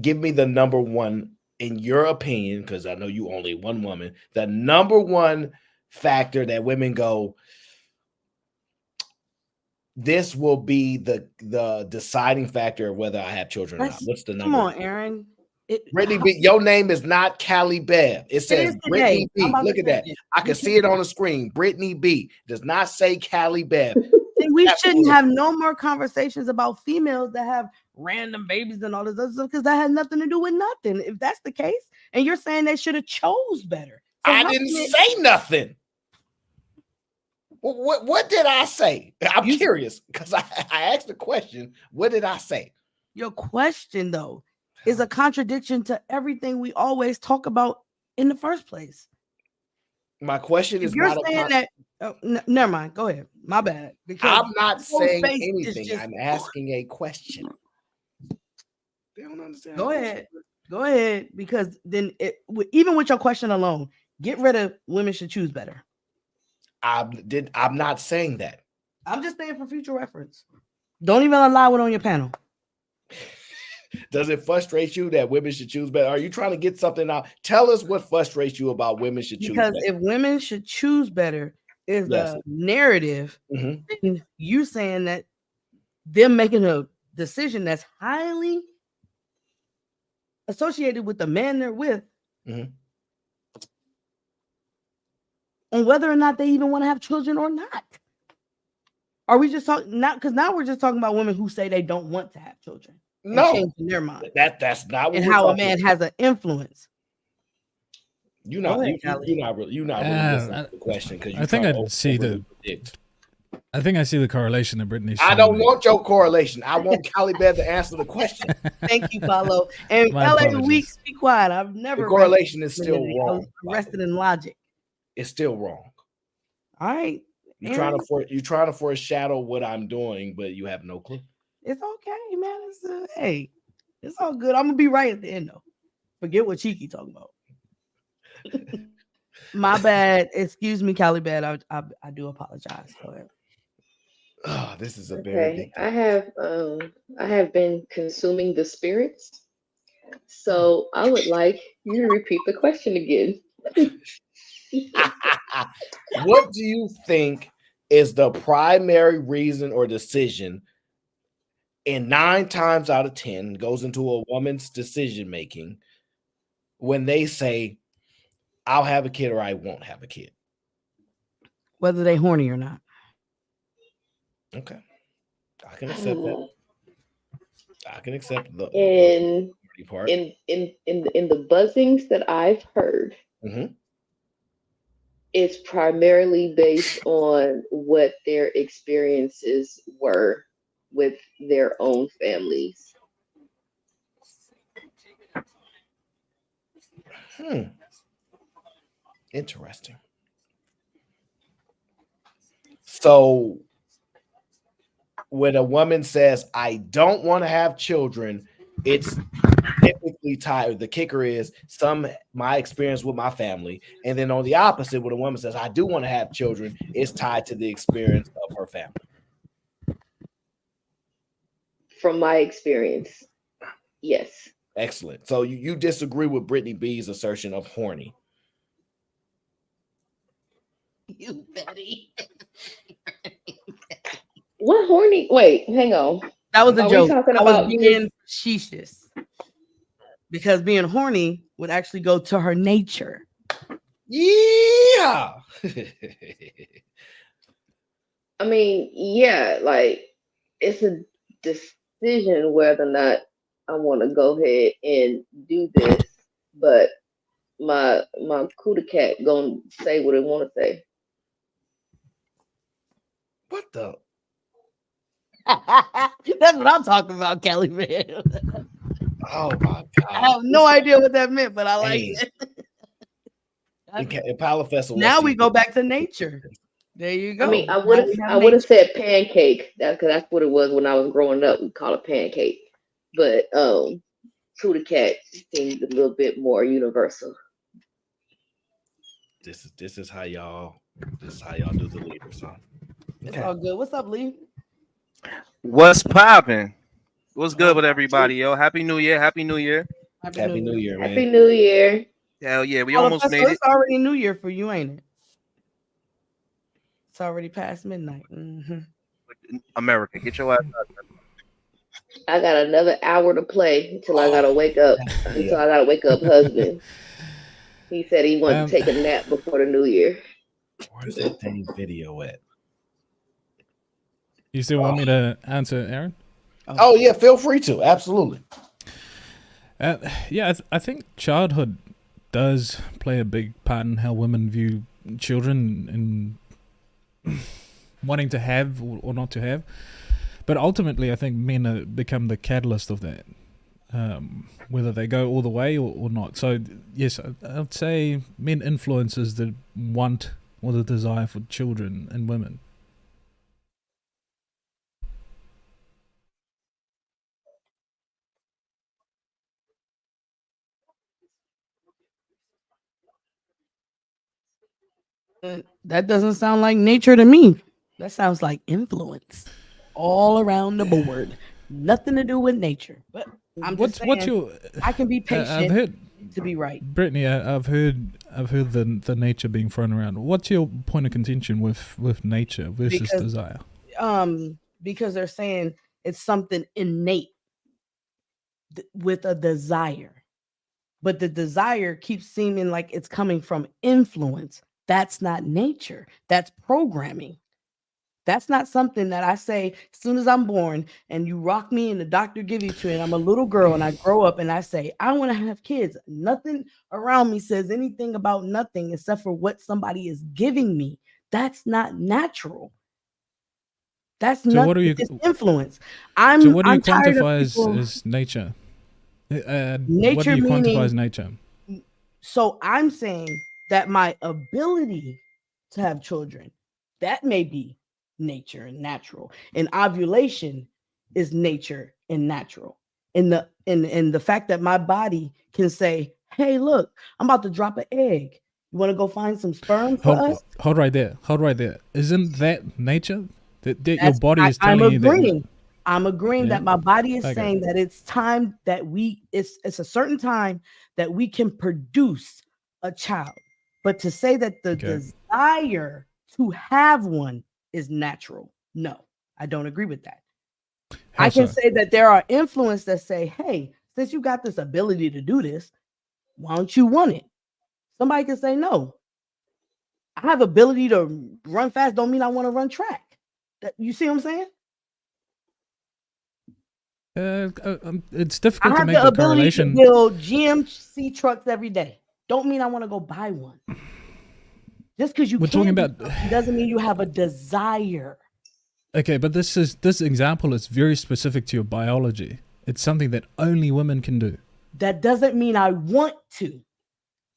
Give me the number one, in your opinion, because I know you only one woman, the number one factor that women go, this will be the deciding factor of whether I have children or not. What's the number? Come on, Aaron. Brittany B, your name is not Callie Bev. It says is Brittany today. B. Look at that. I can see it on the screen. Brittany B does not say Callie Bev. And we shouldn't have no more conversations about females that have random babies and all this other stuff because that has nothing to do with nothing. If that's the case, and you're saying they should have chose better. So I didn't say nothing. What did I say? I'm curious because I asked the question. What did I say? Your question, though, is a contradiction to everything we always talk about in the first place. My question is you're not saying that. Never mind. Go ahead. My bad. Because I'm not saying anything. Just, I'm asking a question. They don't understand. Go ahead. Go ahead. Because then, even with your question alone, get rid of women should choose better. I'm not saying that. I'm just saying for future reference. Don't even allow it on your panel. Does it frustrate you that women should choose better? Are you trying to get something out? Tell us what frustrates you about women should choose better. Because if women should choose better is a narrative, and you saying that them making a decision that's highly associated with the man they're with, on whether or not they even want to have children or not. Are we just talking not because now we're just talking about women who say they don't want to have children? No, changing their mind. That's not what and we're how a talking man about. has an influence. You're not really listening to the question because I think I see the correlation that Brittany's. I don't want your correlation. I want Callie Bev to answer the question. Thank you, Paulo. And My LA apologies. Weeks, be quiet. I've never. The correlation is still wrong. Rested in logic. It's still wrong. All right. You're trying to foreshadow what I'm doing, but you have no clue. It's okay, man. It's hey, it's all good. I'm gonna be right at the end though. Forget what Cheeky talking about. My bad. Excuse me, Callie Bad. I do apologize. Go ahead. Oh, this is a very big I have been consuming the spirits. So I would like you to repeat the question again. What do you think is the primary reason or decision in 9 times out of 10 goes into a woman's decision making when they say, I'll have a kid or I won't have a kid? Whether they horny or not. Okay. I can accept that. I can accept the part. In the buzzings that I've heard, it's primarily based on what their experiences were with their own families. Interesting. So when a woman says, I don't want to have children, it's typically tied. The kicker is my experience with my family. And then on the opposite, when a woman says, I do want to have children, it's tied to the experience of her family. From my experience, yes. Excellent. So you disagree with Brittany B's assertion of horny. You Betty. What horny? Wait, hang on. That was a joke. I was being facetious. Because being horny would actually go to her nature. Yeah. I mean, yeah, like it's a decision whether or not I want to go ahead and do this, but my cootie cat gonna say what it want to say. What the? That's what I'm talking about, Kelly, man. Oh my God. I have no idea what that meant, but I like it. In Palafest, now we go back to nature. There you go. I mean, I would have said pancake. That's what it was when I was growing up. We call it pancake, but cootie cat seemed a little bit more universal. This is how y'all do the leaders, huh? It's all good. What's up, Lee? What's popping? What's good with everybody, yo? Happy New Year! Happy New Year! Happy New Year, man! Happy New Year! Hell yeah, we almost made it. It's already New Year for you, ain't it? It's already past midnight. America. Get your ass out there. I got another hour to play until I gotta wake up. Until I gotta wake up, husband. He said he wanted to take a nap before the new year. Where's that dang video at? You still want me to answer, Aaron? Oh yeah, feel free to. Absolutely. Yeah, I think childhood does play a big part in how women view children and wanting to have or not to have. But ultimately, I think men become the catalyst of that, whether they go all the way or not. So, yes, I'd say men influences the want or the desire for children in women. That doesn't sound like nature to me. That sounds like influence all around the board. Nothing to do with nature. But I'm just saying, what's your? I can be patient I've heard to be right. Brittany, I've heard the nature being thrown around. What's your point of contention with nature versus desire? Because they're saying it's something innate with a desire, but the desire keeps seeming like it's coming from influence. That's not nature. That's programming. That's not something that I say as soon as I'm born and you rock me and the doctor give you to it. I'm a little girl and I grow up and I say, I want to have kids. Nothing around me says anything about nothing except for what somebody is giving me. That's not natural. That's not influence. So what do you I'm tired of quantify as nature? Nature what do you quantify meaning- as nature? So I'm saying that my ability to have children, that may be nature and natural. And ovulation is nature and natural. And the fact that my body can say, hey, look, I'm about to drop an egg. You want to go find some sperm for us? Hold right there. Isn't that nature? That your body is I'm telling you agreeing. that. I'm agreeing that my body is saying that it's time that it's a certain time that we can produce a child. But to say that the desire to have one is natural, no, I don't agree with that. I can say that there are influences that say, hey, since you got this ability to do this, why don't you want it? Somebody can say, no, I have ability to run fast, don't mean I want to run track. You see what I'm saying? It's difficult I to have make the the ability correlation. to build GMC trucks every day. Don't mean I want to go buy one. Just because you We're talking about doesn't mean you have a desire. Okay, but this example is very specific to your biology. It's something that only women can do. That doesn't mean I want to.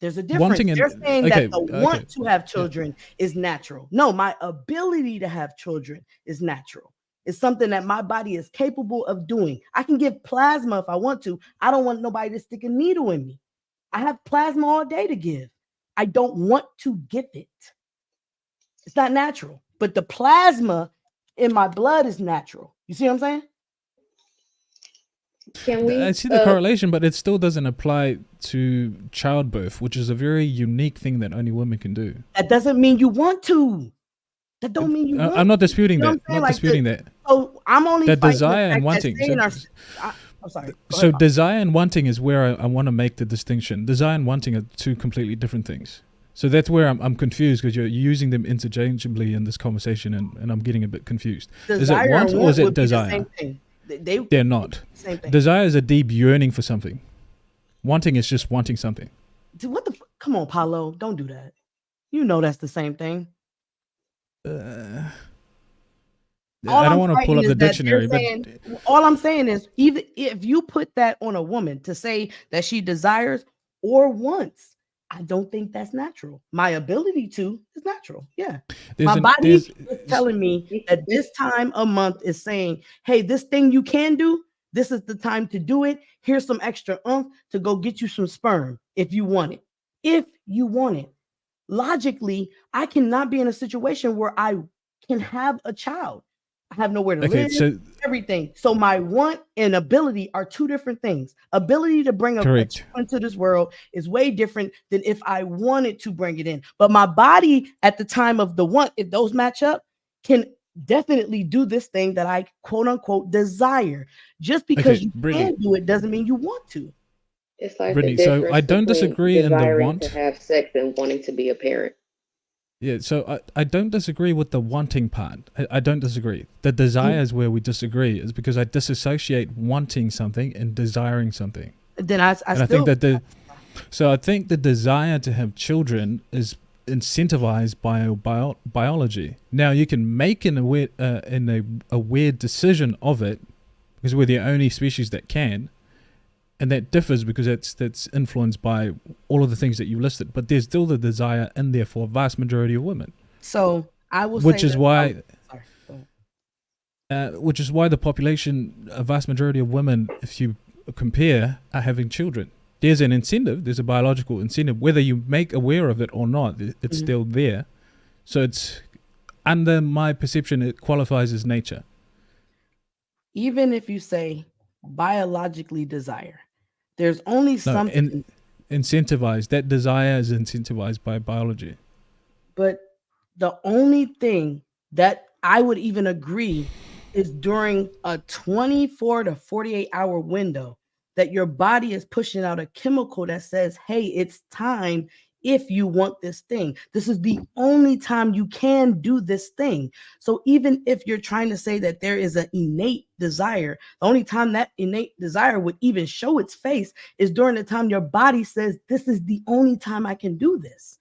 There's a difference. Wanting They're saying that the want to have children is natural. No, my ability to have children is natural. It's something that my body is capable of doing. I can give plasma if I want to. I don't want nobody to stick a needle in me. I have plasma all day to give. I don't want to give it. It's not natural. But the plasma in my blood is natural. You see what I'm saying? I see the correlation, but it still doesn't apply to childbirth, which is a very unique thing that only women can do. That doesn't mean you want to. That don't mean you want I'm not disputing to. You know that. Not disputing that. So I'm only The fighting desire the and fact that wanting. saying I'm sorry. So desire and wanting is where I want to make the distinction. Desire and wanting are two completely different things. So that's where I'm confused, because you're using them interchangeably in this conversation, and I'm getting a bit confused. Is it want or is it desire? They're not. Same thing. Desire is a deep yearning for something. Wanting is just wanting something. Dude, come on, Paulo, don't do that. You know that's the same thing. I don't want to pull up the dictionary, but all I'm saying is, even if you put that on a woman to say that she desires or wants, I don't think that's natural. My ability to is natural. Yeah. My body is telling me that this time a month is saying, hey, this thing you can do, this is the time to do it. Here's some extra oomph to go get you some sperm if you want it. If you want it. Logically, I cannot be in a situation where I can have a child. I have nowhere to live, everything. So my want and ability are two different things. Ability to bring a child into this world is way different than if I wanted to bring it in. But my body at the time of the want, if those match up, can definitely do this thing that I quote unquote desire. Just because you can do it doesn't mean you want to. It's like Brittany, the so difference I don't between disagree in the desiring want. to have sex and wanting to be a parent. Yeah, so I don't disagree with the wanting part. I don't disagree. The desire is where we disagree, is because I disassociate wanting something and desiring something. Then I think that I think the desire to have children is incentivized by biology. Now you can make a weird decision of it because we're the only species that can, and that differs because that's influenced by all of the things that you listed. But there's still the desire in there for a vast majority of women. So I will, which say is that, why, sorry, go ahead. which is why the population, a vast majority of women, if you compare, are having children. There's an incentive. There's a biological incentive, whether you make aware of it or not. It's still there. So it's, under my perception, it qualifies as nature. Even if you say biologically desire, there's only something. Incentivized. That desire is incentivized by biology. But the only thing that I would even agree is during a 24 to 48 hour window that your body is pushing out a chemical that says, hey, it's time if you want this thing. This is the only time you can do this thing. So even if you're trying to say that there is an innate desire, the only time that innate desire would even show its face is during the time your body says, this is the only time I can do this.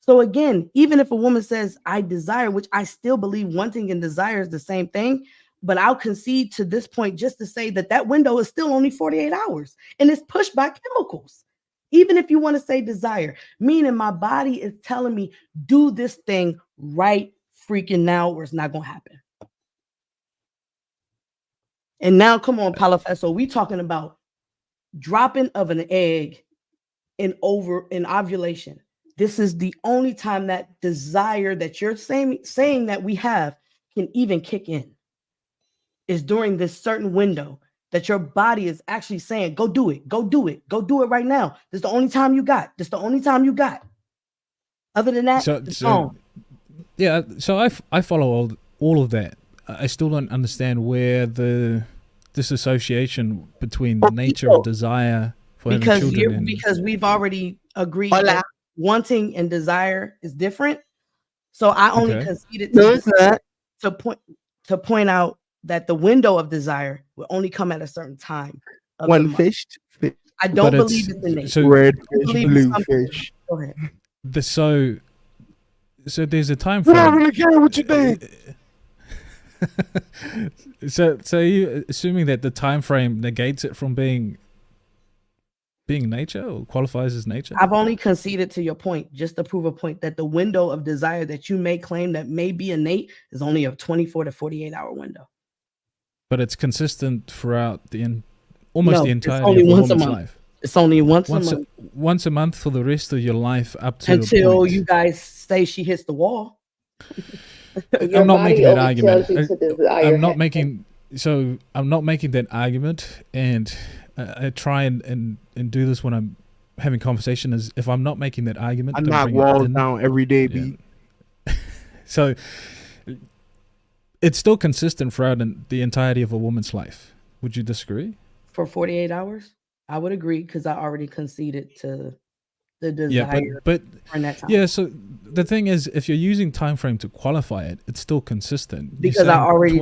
So again, even if a woman says, I desire, which I still believe wanting and desire is the same thing, but I'll concede to this point just to say that that window is still only 48 hours and it's pushed by chemicals. Even if you want to say desire, meaning my body is telling me, do this thing right freaking now or it's not going to happen. And now, come on, Palafeso, we talking about dropping of an egg in ovulation. This is the only time that desire that you're saying that we have can even kick in, is during this certain window that your body is actually saying, go do it, go do it, go do it right now. This is the only time you got. This is the only time you got. Other than that, yeah. So I follow all of that. I still don't understand where the disassociation between the nature of desire for having children because we've already agreed that wanting and desire is different. So I only conceded to point out that the window of desire will only come at a certain time. One fish. I don't believe it's innate. So red fish, blue fish. Go ahead. So there's a time frame. I don't really care what you think. So you assuming that the time frame negates it from being nature or qualifies as nature? I've only conceded to your point just to prove a point that the window of desire that you may claim that may be innate is only a 24 to 48 hour window. But it's consistent throughout the entirety of a woman's life. It's only once a month. Once a month for the rest of your life up to until you guys say she hits the wall. I'm not making that argument. I'm not making that argument, and I try and do this when I'm having conversation. Is if I'm not making that argument, I knock walls down every day, B. So it's still consistent throughout the entirety of a woman's life. Would you disagree? For 48 hours, I would agree because I already conceded to the desire. Yeah, but that time. Yeah. So the thing is, if you're using time frame to qualify it, it's still consistent. Because I already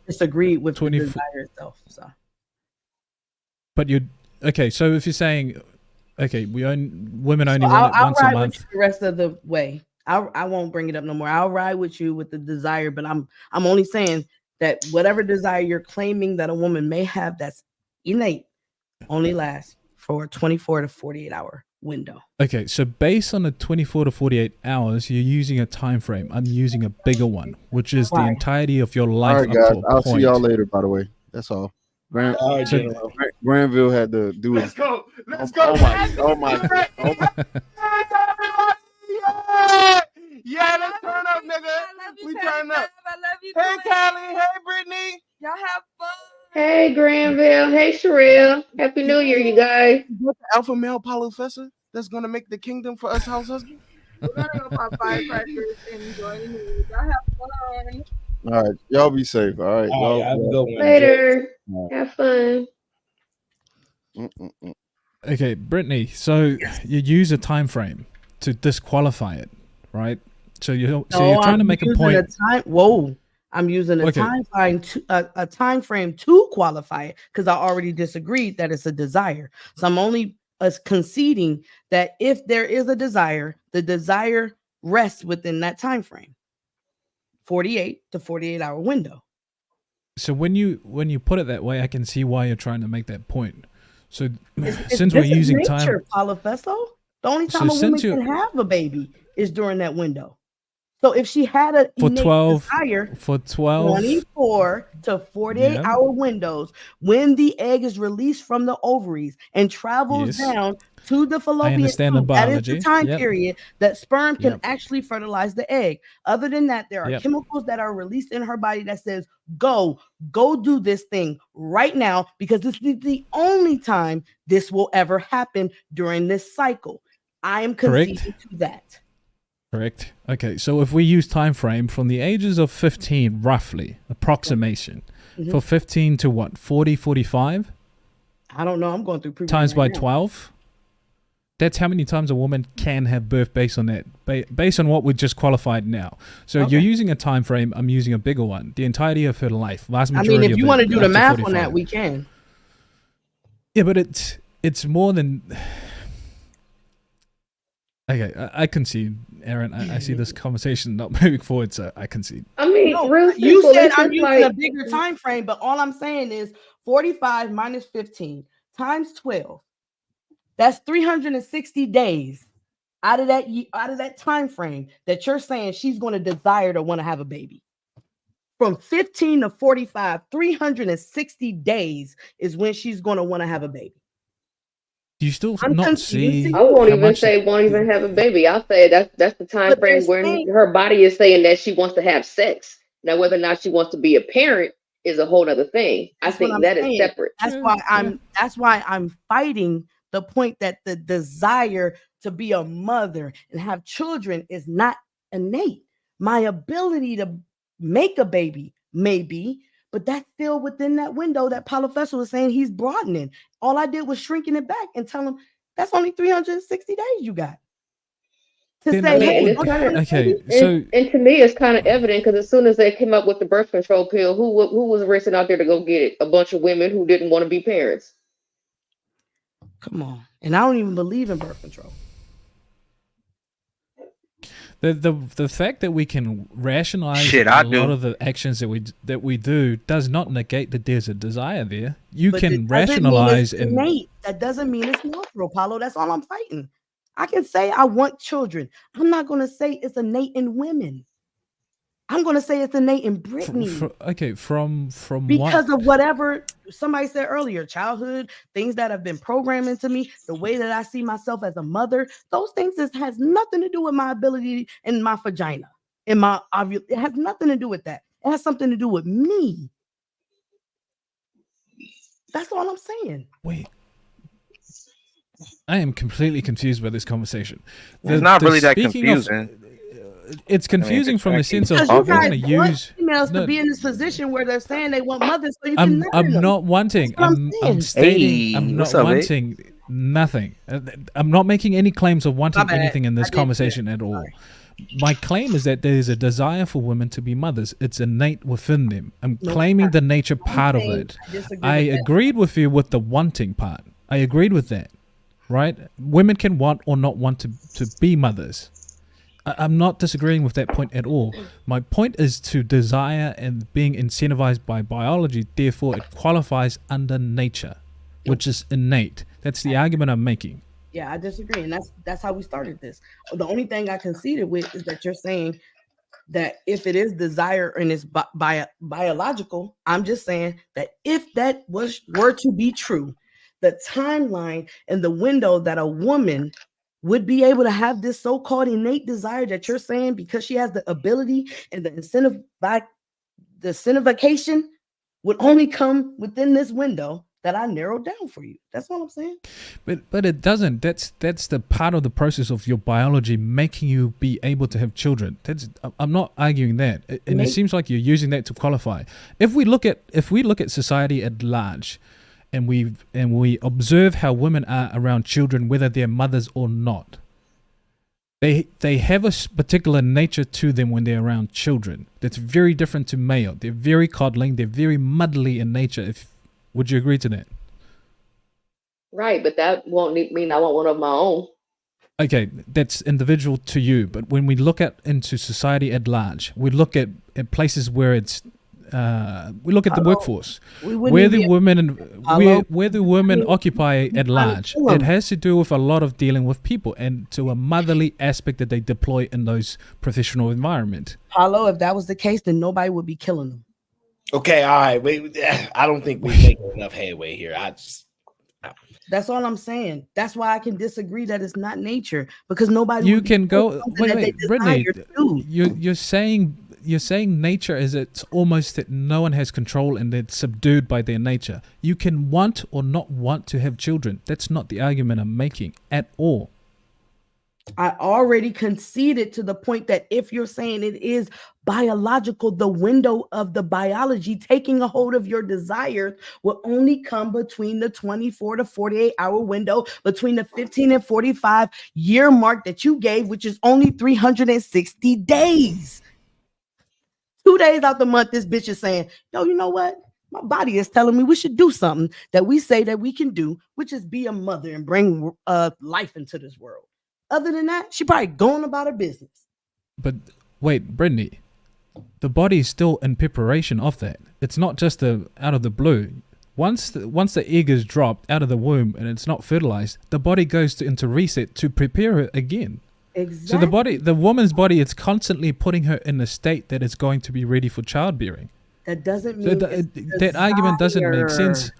disagreed with the desire itself. So. But okay. So if you're saying, okay, women only want it once a month. With you the rest of the way, I won't bring it up no more. I'll ride with you with the desire, but I'm only saying that whatever desire you're claiming that a woman may have that's innate only lasts for a 24 to 48 hour window. Okay, so based on the 24 to 48 hours, you're using a time frame. I'm using a bigger one, which is the entirety of your life. All right, guys. I'll see y'all later. By the way, that's all. Granville had to do it. Let's go. Oh my. Yeah, let's turn up, nigga. We turn up. I love you. Hey, Callie. Hey, Brittany. Y'all have fun. Hey, Granville. Hey, Sherelle. Happy New Year, you guys. Alpha male polyfessor that's gonna make the kingdom for us house husbands. We're gonna go pop firecrackers and enjoy the news. Y'all have fun. All right, y'all be safe. All right, All y'all. right, have a good one. Later. All right. Have fun. Okay, Brittany. So you use a time frame to disqualify it, right? So you're trying to make a point. I'm using a Okay. time frame to qualify it because I already disagreed that it's a desire. So I'm only conceding that if there is a desire, the desire rests within that time frame, 48 to 48 hour window. So when you put it that way, I can see why you're trying to make that point. So since we're using time, Palafeso, the only time So a woman since you- can have a baby is during that window. So if she had a for innate 12 desire, for 12 24 to 48 Yeah. hour windows, when the egg is released from the ovaries and travels Yes. down to the fallopian understand the tube, that is the biology. time Yep. period that sperm can Yep. actually fertilize the egg. Other than that, there are Yep. chemicals that are released in her body that says, go do this thing right now, because this is the only time this will ever happen during this cycle. I am Correct. conceding to that. Correct. Okay, so if we use time frame from the ages of 15, roughly, approximation, Mhm. for 15 to what, 40, 45? I don't know. I'm going through puberty Times by right now. 12? That's how many times a woman can have birth based on that, based on what we just qualified now. So Okay. you're using a time frame, I'm using a bigger one. The entirety of her life, vast I majority mean, if of you it, want to do up the to math on 45. that, we can. Yeah, but it's more than... Okay, I concede, Aaron. I see this conversation not moving forward, so I concede. I mean, No, real you simple. said It's I'm just using a like bigger time frame, but all I'm saying is 45 minus 15 times 12. That's 360 days out of that time frame that you're saying she's going to desire to want to have a baby. From 15 to 45, 360 days is when she's going to want to have a baby. Do you still I'm not conceding see to I won't how even much... say won't even have a baby. I'll say that's the time But they're frame when saying- her body is saying that she wants to have sex. Now, whether or not she wants to be a parent is a whole other thing. I That's what think I'm that is saying. separate. That's why I'm fighting the point that the desire to be a mother and have children is not innate. My ability to make a baby may be, but that's still within that window that Paulo Fessel was saying he's broadening. All I did was shrinking it back and tell him that's only 360 days you got. To Then say, I mean, hey, and it's don't you kind of want a Okay, baby? so and to me, it's kind of evident because as soon as they came up with the birth control pill, who was racing out there to go get it? A bunch of women who didn't want to be parents. Come on. And I don't even believe in birth control. the fact that we can rationalize Shit, a I lot do. of the actions that we do does not negate that there's a desire there. You But can it doesn't mean rationalize it's and innate. That doesn't mean it's natural, Paulo. That's all I'm fighting. I can say I want children. I'm not going to say it's innate in women. I'm going to say it's innate in Brittany okay, from because what? of whatever somebody said earlier, childhood, things that have been programmed into me, the way that I see myself as a mother, those things has nothing to do with my ability in my vagina, in my ovule. It has nothing to do with that. It has something to do with me. That's all I'm saying. Wait. I am completely confused by this conversation. It's not really that speaking of- confusing. it's confusing from the sense of Because we're you guys going to want use. females No, to be in this position where they're saying they want mothers, so you can marry I'm them. not wanting. That's what I'm saying. stating. Hey, I'm what's not up, babe? wanting nothing. I'm not making any claims of wanting bad. anything in this I did conversation at all. My claim is that there is a desire for women to be mothers. It's innate within them. I'm No, claiming the nature part of saying it. I disagree I with that. agreed with you with the wanting part. I agreed with that. Right? Women can want or not want to be mothers. I'm not disagreeing with that point at all. My point is to desire and being incentivized by biology, therefore it qualifies under nature, which is innate. That's the argument I'm making. Yeah, I disagree, and that's how we started this. The only thing I conceded with is that you're saying that if it is desire and it's biological, I'm just saying that if that were to be true, the timeline and the window that a woman would be able to have this so-called innate desire that you're saying because she has the ability and the incentivication would only come within this window that I narrowed down for you. That's all I'm saying. But it doesn't. That's the part of the process of your biology making you be able to have children. I'm not arguing that, and it seems like you're using that to qualify. If we look at society at large, and we observe how women are around children, whether they're mothers or not, they have a particular nature to them when they're around children that's very different to male. They're very coddling. They're very motherly in nature. Would you agree to that? Right, but that won't mean I want one of my own. Okay, that's individual to you. But when we look into society at large, we look at places where it's we look at the workforce, where the women occupy at large. It has to do with a lot of dealing with people and to a motherly aspect that they deploy in those professional environment. Paulo, if that was the case, then nobody would be killing them. Okay, all right. Wait, I don't think we're making enough headway here. That's all I'm saying. That's why I can disagree that it's not nature, because nobody. You can go. Wait, Brittany. You're saying nature is it's almost that no one has control and they're subdued by their nature. You can want or not want to have children. That's not the argument I'm making at all. I already conceded to the point that if you're saying it is biological, the window of the biology taking a hold of your desire will only come between the 24 to 48 hour window, between the 15 and 45 year mark that you gave, which is only 360 days. 2 days out the month, this bitch is saying, yo, you know what? My body is telling me we should do something that we say that we can do, which is be a mother and bring life into this world. Other than that, she probably going about her business. But wait, Brittany, the body is still in preparation of that. It's not just out of the blue. Once the egg is dropped out of the womb and it's not fertilized, the body goes into reset to prepare it again. Exactly. So the woman's body, it's constantly putting her in a state that is going to be ready for childbearing. That doesn't mean that argument doesn't make sense.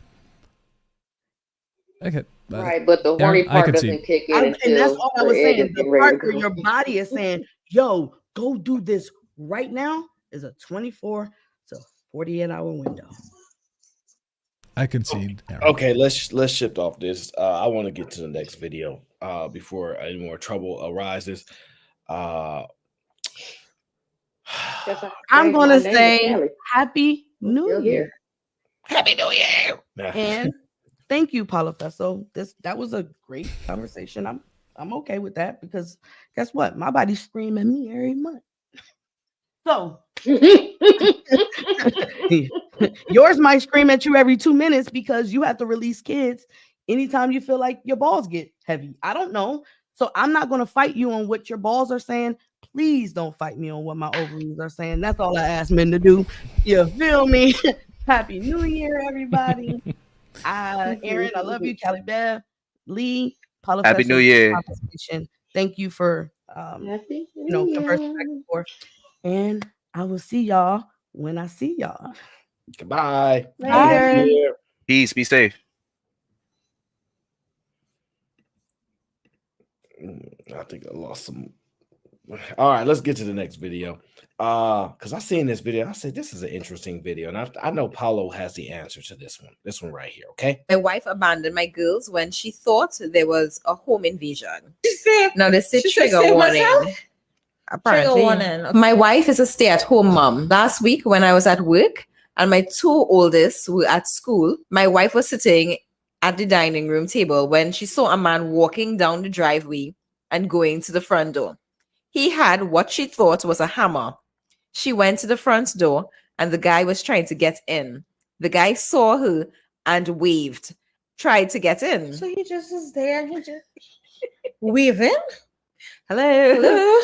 Okay. Right, but the horny part doesn't kick in until and that's all I was saying. The part where go. your body is saying, yo, go do this right now is a 24 to 48 hour window. I concede. Okay, let's shift off this. I want to get to the next video before any more trouble arises. I'm going to say Happy New Year. Happy New Year. And thank you, Paulo Fesso. That was a great conversation. I'm okay with that because guess what? My body's screaming at me every month. So yours might scream at you every 2 minutes because you have to release kids anytime you feel like your balls get heavy. I don't know. So I'm not going to fight you on what your balls are saying. Please don't fight me on what my ovaries are saying. That's all I ask men to do. You feel me? Happy New Year, everybody. Aaron, I love you. Callie Bev, Lee, Paulo Happy Fesso, New Year. Thank you for conversing back and forth. And I will see y'all when I see y'all. Goodbye. Later. Peace. Be safe. I think I lost some. All right, let's get to the next video. Because I seen this video, I said this is an interesting video, and I know Paulo has the answer to this one. This one right here, okay? My wife abandoned my girls when she thought there was a home invasion. Now they say trigger warning. Apparently, my wife is a stay-at-home mom. Last week when I was at work and my two oldest were at school, my wife was sitting at the dining room table when she saw a man walking down the driveway and going to the front door. He had what she thought was a hammer. She went to the front door and the guy was trying to get in. The guy saw her and waved, tried to get in. So he just is there and he just waving? Hello.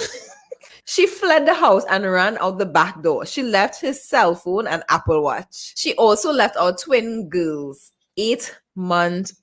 She fled the house and ran out the back door. She left his cell phone and Apple Watch. She also left our twin girls, 8 months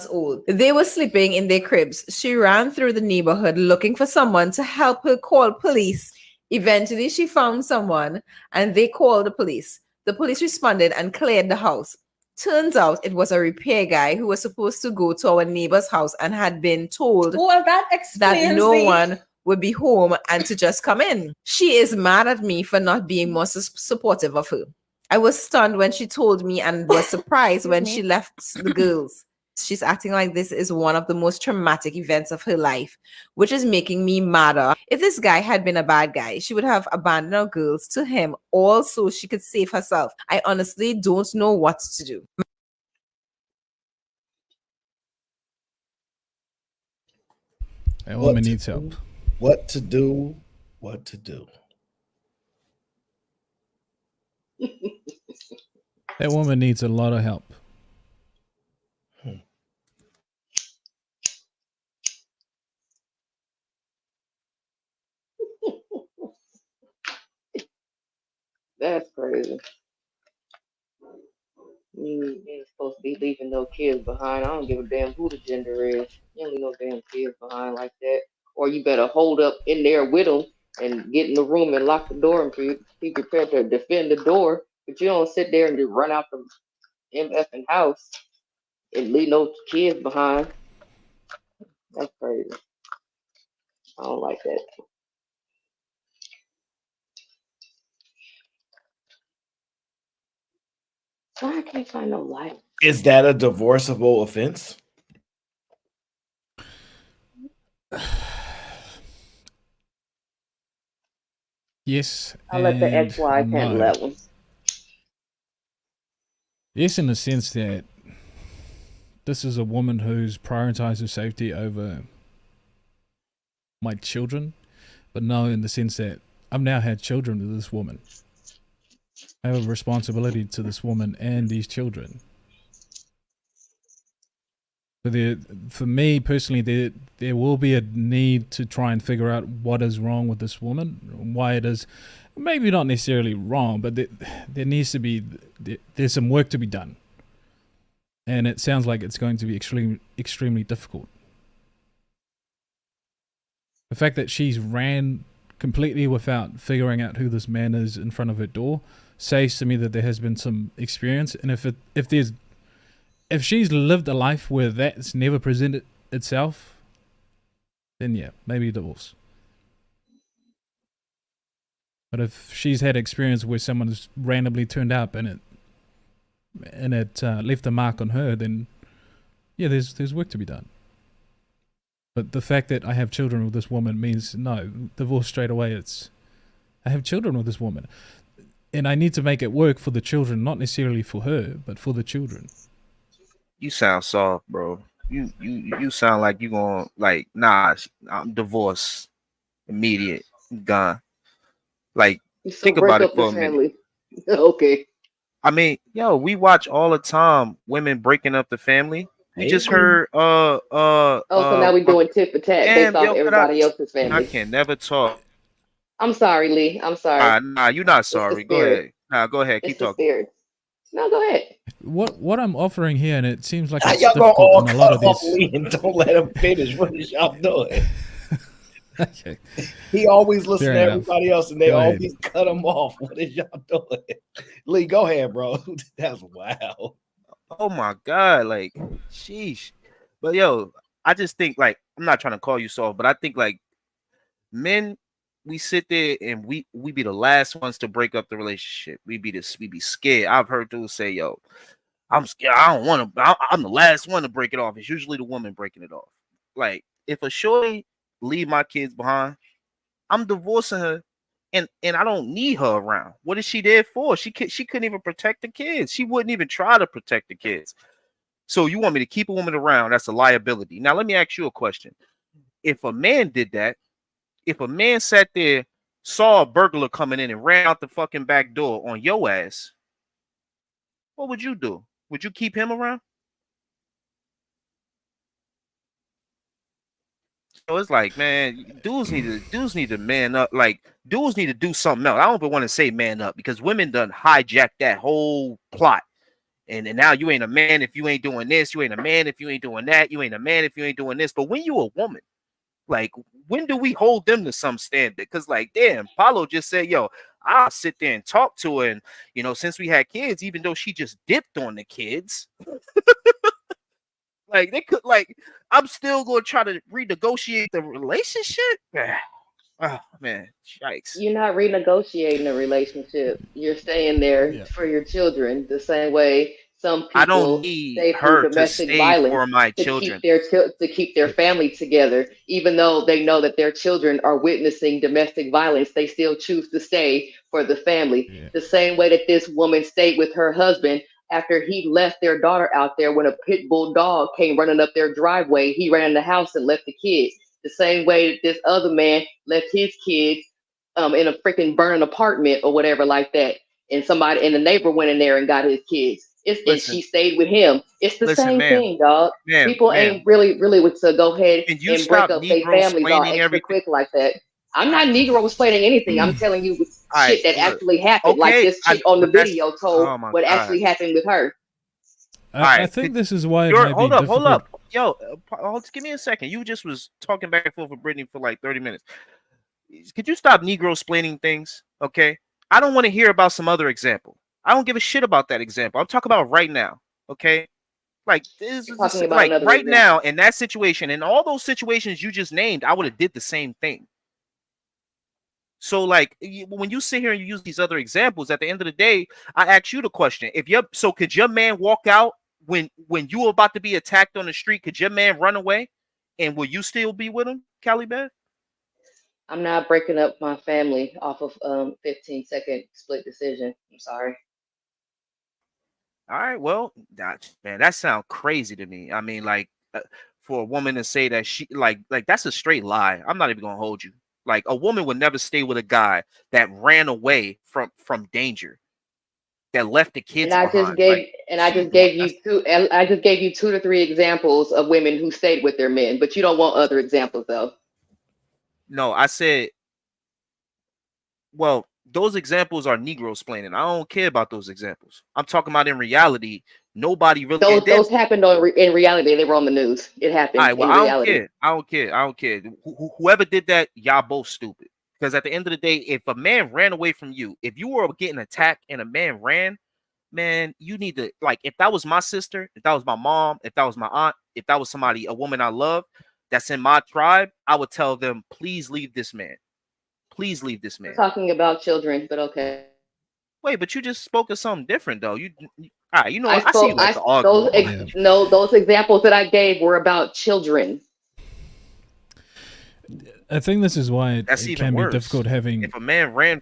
old. They were sleeping in their cribs. She ran through the neighborhood looking for someone to help her call police. Eventually, she found someone and they called the police. The police responded and cleared the house. Turns out it was a repair guy who was supposed to go to our neighbor's house and had been told that no one would be home and to just come in. She is mad at me for not being more supportive of her. I was stunned when she told me and was surprised when she left the girls. She's acting like this is one of the most traumatic events of her life, which is making me madder. If this guy had been a bad guy, she would have abandoned our girls to him all so she could save herself. I honestly don't know what to do. That woman needs help. What to do? What to do? That woman needs a lot of help. That's crazy. You ain't supposed to be leaving no kids behind. I don't give a damn who the gender is. You don't leave no damn kids behind like that. Or you better hold up in there with them and get in the room and lock the door and be prepared to defend the door. But you don't sit there and just run out the MFing house and leave no kids behind. That's crazy. I don't like that. Why I can't find no light? Is that a divorceable offense? Yes. I'll let the and ex-wife handle no. that one. Yes, in the sense that this is a woman who's prioritized her safety over my children, but no, in the sense that I've now had children with this woman. I have a responsibility to this woman and these children. So for me personally, there will be a need to try and figure out what is wrong with this woman, why it is, maybe not necessarily wrong, but there needs to be, there's some work to be done. And it sounds like it's going to be extremely difficult. The fact that she's ran completely without figuring out who this man is in front of her door says to me that there has been some experience. And if she's lived a life where that's never presented itself, then yeah, maybe divorce. But if she's had experience where someone has randomly turned up and it left a mark on her, then yeah, there's work to be done. But the fact that I have children with this woman means no, divorce straight away. I have children with this woman, and I need to make it work for the children, not necessarily for her, but for the children. You sound soft, bro. You sound like you gonna like, nah, I'm divorced, immediate, gone. Like, So think break about it up for the a minute. family. Okay. I mean, yo, we watch all the time women breaking up the family. We just heard Oh, so now we're doing tit for tat based damn, off yo, everybody else's I family. can never talk. I'm sorry, Lee. I'm sorry. Nah, you're not It's the sorry. Go spirit. ahead. Nah, go ahead. It's Keep the talking. spirit. No, go ahead. What I'm offering here, and it seems like it's Y'all gonna all difficult in a lot cut of off these. Lee and don't let him finish. What is y'all doing? Okay. He always listens Fair to enough. everybody else, and they Go ahead. always cut him off. What is y'all doing? Lee, go ahead, bro. That's wild. Oh my God, like, sheesh. But yo, I just think, like, I'm not trying to call you soft, but I think like men, we sit there and we be the last ones to break up the relationship. We be scared. I've heard dudes say, yo, I'm scared. I don't want to. I'm the last one to break it off. It's usually the woman breaking it off. Like, if a shorty leave my kids behind, I'm divorcing her, and I don't need her around. What is she there for? She couldn't even protect the kids. She wouldn't even try to protect the kids. So you want me to keep a woman around? That's a liability. Now let me ask you a question. If a man did that, if a man sat there, saw a burglar coming in and ran out the fucking back door on your ass, what would you do? Would you keep him around? So it's like, man, dudes need to man up. Like, dudes need to do something else. I don't even want to say man up because women done hijacked that whole plot. And now you ain't a man if you ain't doing this. You ain't a man if you ain't doing that. You ain't a man if you ain't doing this. But when you a woman, like, when do we hold them to some standard? Because, like, damn, Paulo just said, yo, I'll sit there and talk to her. And, you know, since we had kids, even though she just dipped on the kids, like, they could, like, I'm still going to try to renegotiate the relationship. Oh man, yikes. You're not renegotiating a relationship. You're staying there for your children the same way some I don't people need stay through her to domestic stay violence for my to keep children. to keep their family together, even though they know that their children are witnessing domestic violence. They still choose to stay for the family. The same way that this woman stayed with her husband after he left their daughter out there when a pit bull dog came running up their driveway. He ran in the house and left the kids. The same way that this other man left his kids in a freaking burning apartment or whatever like that, and somebody and the neighbor went in there and got his kids. And Listen, she stayed with him. It's the listen, same ma'am, thing, dog. People ma'am. ain't really with to go ahead Can you and break stop up their Negro families all splaining extra everything? quick like that. I'm not Negro explaining anything. I'm telling you All right, shit that look. actually happened, like Okay, this chick on the but that's video told oh my what god. actually happened with her. All I right, think this is why it you're may be hold difficult. up, yo, give me a second. You just was talking back and forth with Brittany for like 30 minutes. Could you stop Negro splaining things? Okay, I don't want to hear about some other example. I don't give a shit about that example. I'm talking about right now. Okay, like this You're is talking about like another right example. now in that situation, in all those situations you just named, I would have did the same thing. So like when you sit here and you use these other examples, at the end of the day, I ask you the question: could your man walk out when you were about to be attacked on the street? Could your man run away, and will you still be with him, Callie Beth? I'm not breaking up my family off of 15-second split decision. I'm sorry. All right, well, that sounds crazy to me. I mean, like for a woman to say that she like that's a straight lie. I'm not even gonna hold you. Like a woman would never stay with a guy that ran away from danger, that left the And kids I just behind. Like I just gave you 2 to 3 examples of women who stayed with their men, but you don't want other examples though. no, I said, well, those examples are Negro splaining. I don't care about those examples. I'm talking about in reality, nobody really. And then, Those happened in reality. They were on the news. It all happened right, well, in I don't reality. care. I don't care. I don't care. Whoever did that, y'all both stupid. Because at the end of the day, if a man ran away from you, if you were getting attacked and a man ran, man, you need to, like, if that was my sister, if that was my mom, if that was my aunt, if that was somebody, a woman I love that's in my tribe, I would tell them, please leave this man. Please leave this We're man. talking about children, but okay. Wait, but you just spoke of something different though. All right, you know I what? I see you spoke. like to argue. No, those examples that I gave were about children. I think this is why That's it even can be worse. difficult having. If a man ran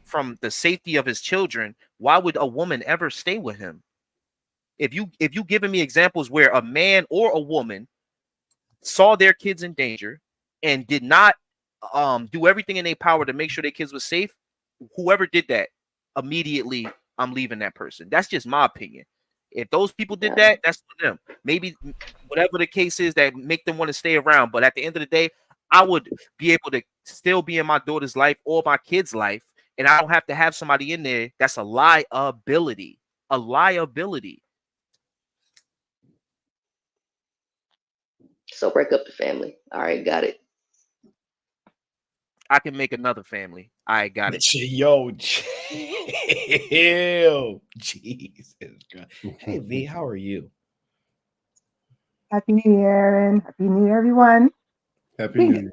from the safety of his children, why would a woman ever stay with him? If you giving me examples where a man or a woman saw their kids in danger and did not do everything in their power to make sure their kids were safe, whoever did that, immediately I'm leaving that person. That's just my opinion. If those people did that, that's for them. Maybe whatever the case is that make them want to stay around. But at the end of the day, I would be able to still be in my daughter's life or my kid's life, and I don't have to have somebody in there that's a liability. A liability. So break up the family. All right, got it. I can make another family. I got it. Yo, chill. Jesus Christ. Hey V, how are you? Happy New Year and Happy New Year, everyone. Happy New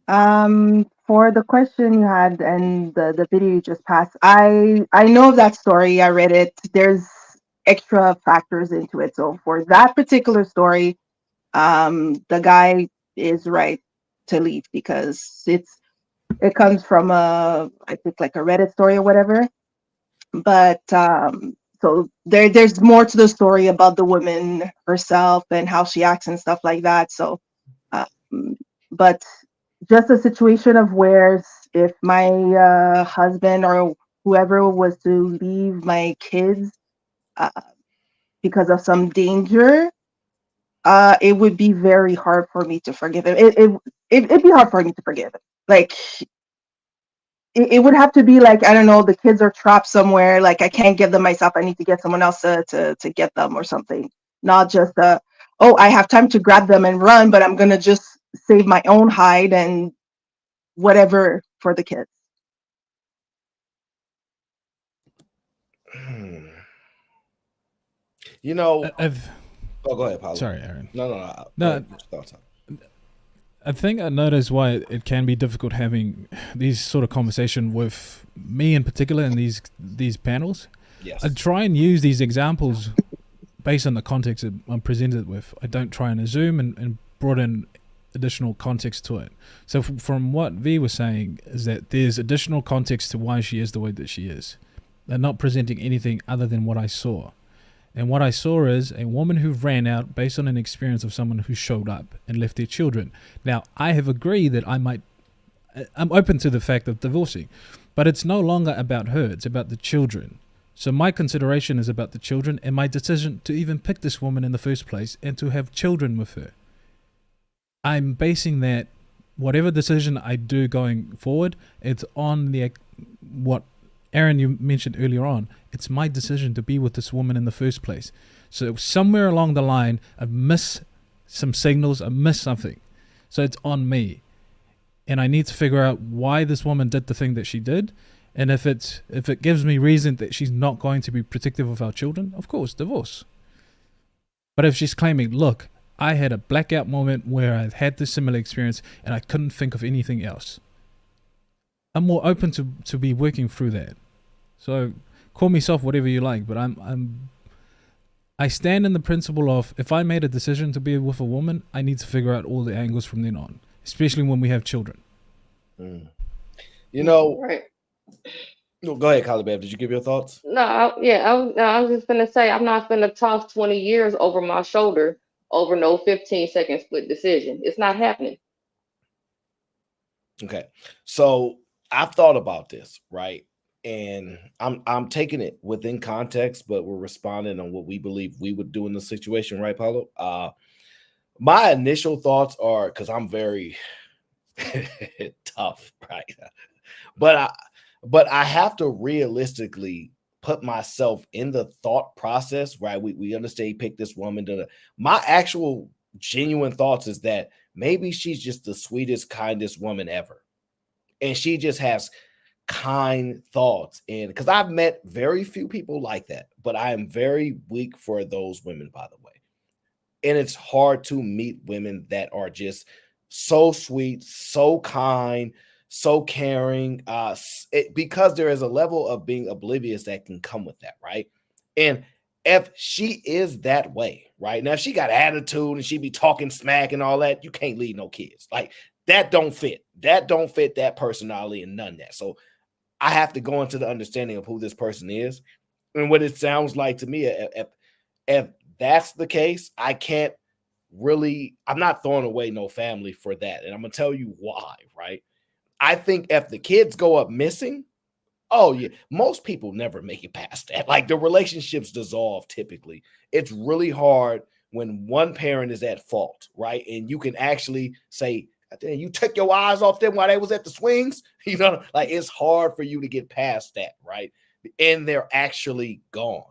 Year. For the question you had and the video you just passed, I know of that story. I read it. There's extra factors into it. So for that particular story, the guy is right to leave because it comes from I think like a Reddit story or whatever. But so there's more to the story about the woman herself and how she acts and stuff like that. So but just a situation of where if my husband or whoever was to leave my kids because of some danger, it would be very hard for me to forgive him. It'd be hard for me to forgive him. Like it would have to be like, I don't know, the kids are trapped somewhere, like I can't get them myself, I need to get someone else to get them or something. Not just oh, I have time to grab them and run, but I'm gonna just save my own hide and whatever for the kids. You know, I've go ahead, Paulo. Sorry, Aaron. No. No, I think I noticed why it can be difficult having these sort of conversation with me in particular in these panels. Yes. I try and use these examples based on the context that I'm presented with. I don't try and assume and broaden additional context to it. So from what V was saying is that there's additional context to why she is the way that she is. They're not presenting anything other than what I saw. And what I saw is a woman who ran out based on an experience of someone who showed up and left their children. Now, I have agreed that I'm open to the fact of divorcing, but it's no longer about her, it's about the children. So my consideration is about the children and my decision to even pick this woman in the first place and to have children with her. I'm basing that, whatever decision I do going forward, it's on what Aaron, you mentioned earlier on, it's my decision to be with this woman in the first place. So somewhere along the line, I've missed some signals, I've missed something. So it's on me. And I need to figure out why this woman did the thing that she did. And if it gives me reason that she's not going to be protective of our children, of course, divorce. But if she's claiming, look, I had a blackout moment where I've had this similar experience and I couldn't think of anything else, I'm more open to be working through that. So call me soft, whatever you like, but I stand in the principle of, if I made a decision to be with a woman, I need to figure out all the angles from then on, especially when we have children. You know, Right. No, go ahead, Kylie Bev. Did you give your thoughts? No, I was just gonna say I'm not gonna toss 20 years over my shoulder over no 15-second split decision. It's not happening. Okay, so I've thought about this, right? And I'm taking it within context, but we're responding on what we believe we would do in the situation, right, Paulo? My initial thoughts are, because I'm very tough, right? But I have to realistically put myself in the thought process, right? We understand he picked this woman. My actual genuine thoughts is that maybe she's just the sweetest, kindest woman ever. And she just has kind thoughts. And because I've met very few people like that, but I am very weak for those women, by the way. And it's hard to meet women that are just so sweet, so kind, so caring, because there is a level of being oblivious that can come with that, right? And if she is that way, right? Now, if she got attitude and she be talking smack and all that, you can't leave no kids. Like, that don't fit. That don't fit that personality and none of that. So I have to go into the understanding of who this person is. And what it sounds like to me, if that's the case, I'm not throwing away no family for that. And I'm going to tell you why, right? I think if the kids go up missing, oh yeah, most people never make it past that. Like, the relationships dissolve typically. It's really hard when one parent is at fault, right? And you can actually say, you took your eyes off them while they was at the swings. You know, like, it's hard for you to get past that, right? And they're actually gone.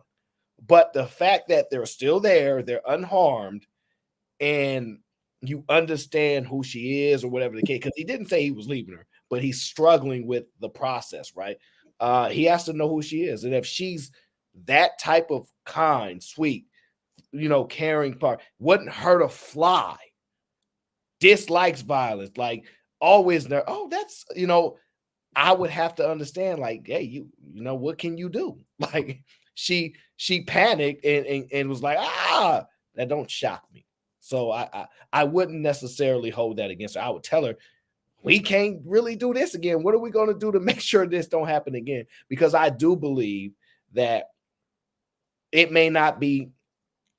But the fact that they're still there, they're unharmed, and you understand who she is or whatever the case, because he didn't say he was leaving her, but he's struggling with the process, right? He has to know who she is. And if she's that type of kind, sweet, caring part, wouldn't hurt a fly, dislikes violence, like always there. Oh, that's, I would have to understand, like, hey, what can you do? Like, she panicked and was like, that don't shock me. So I wouldn't necessarily hold that against her. I would tell her, we can't really do this again. What are we going to do to make sure this don't happen again? Because I do believe that it may not be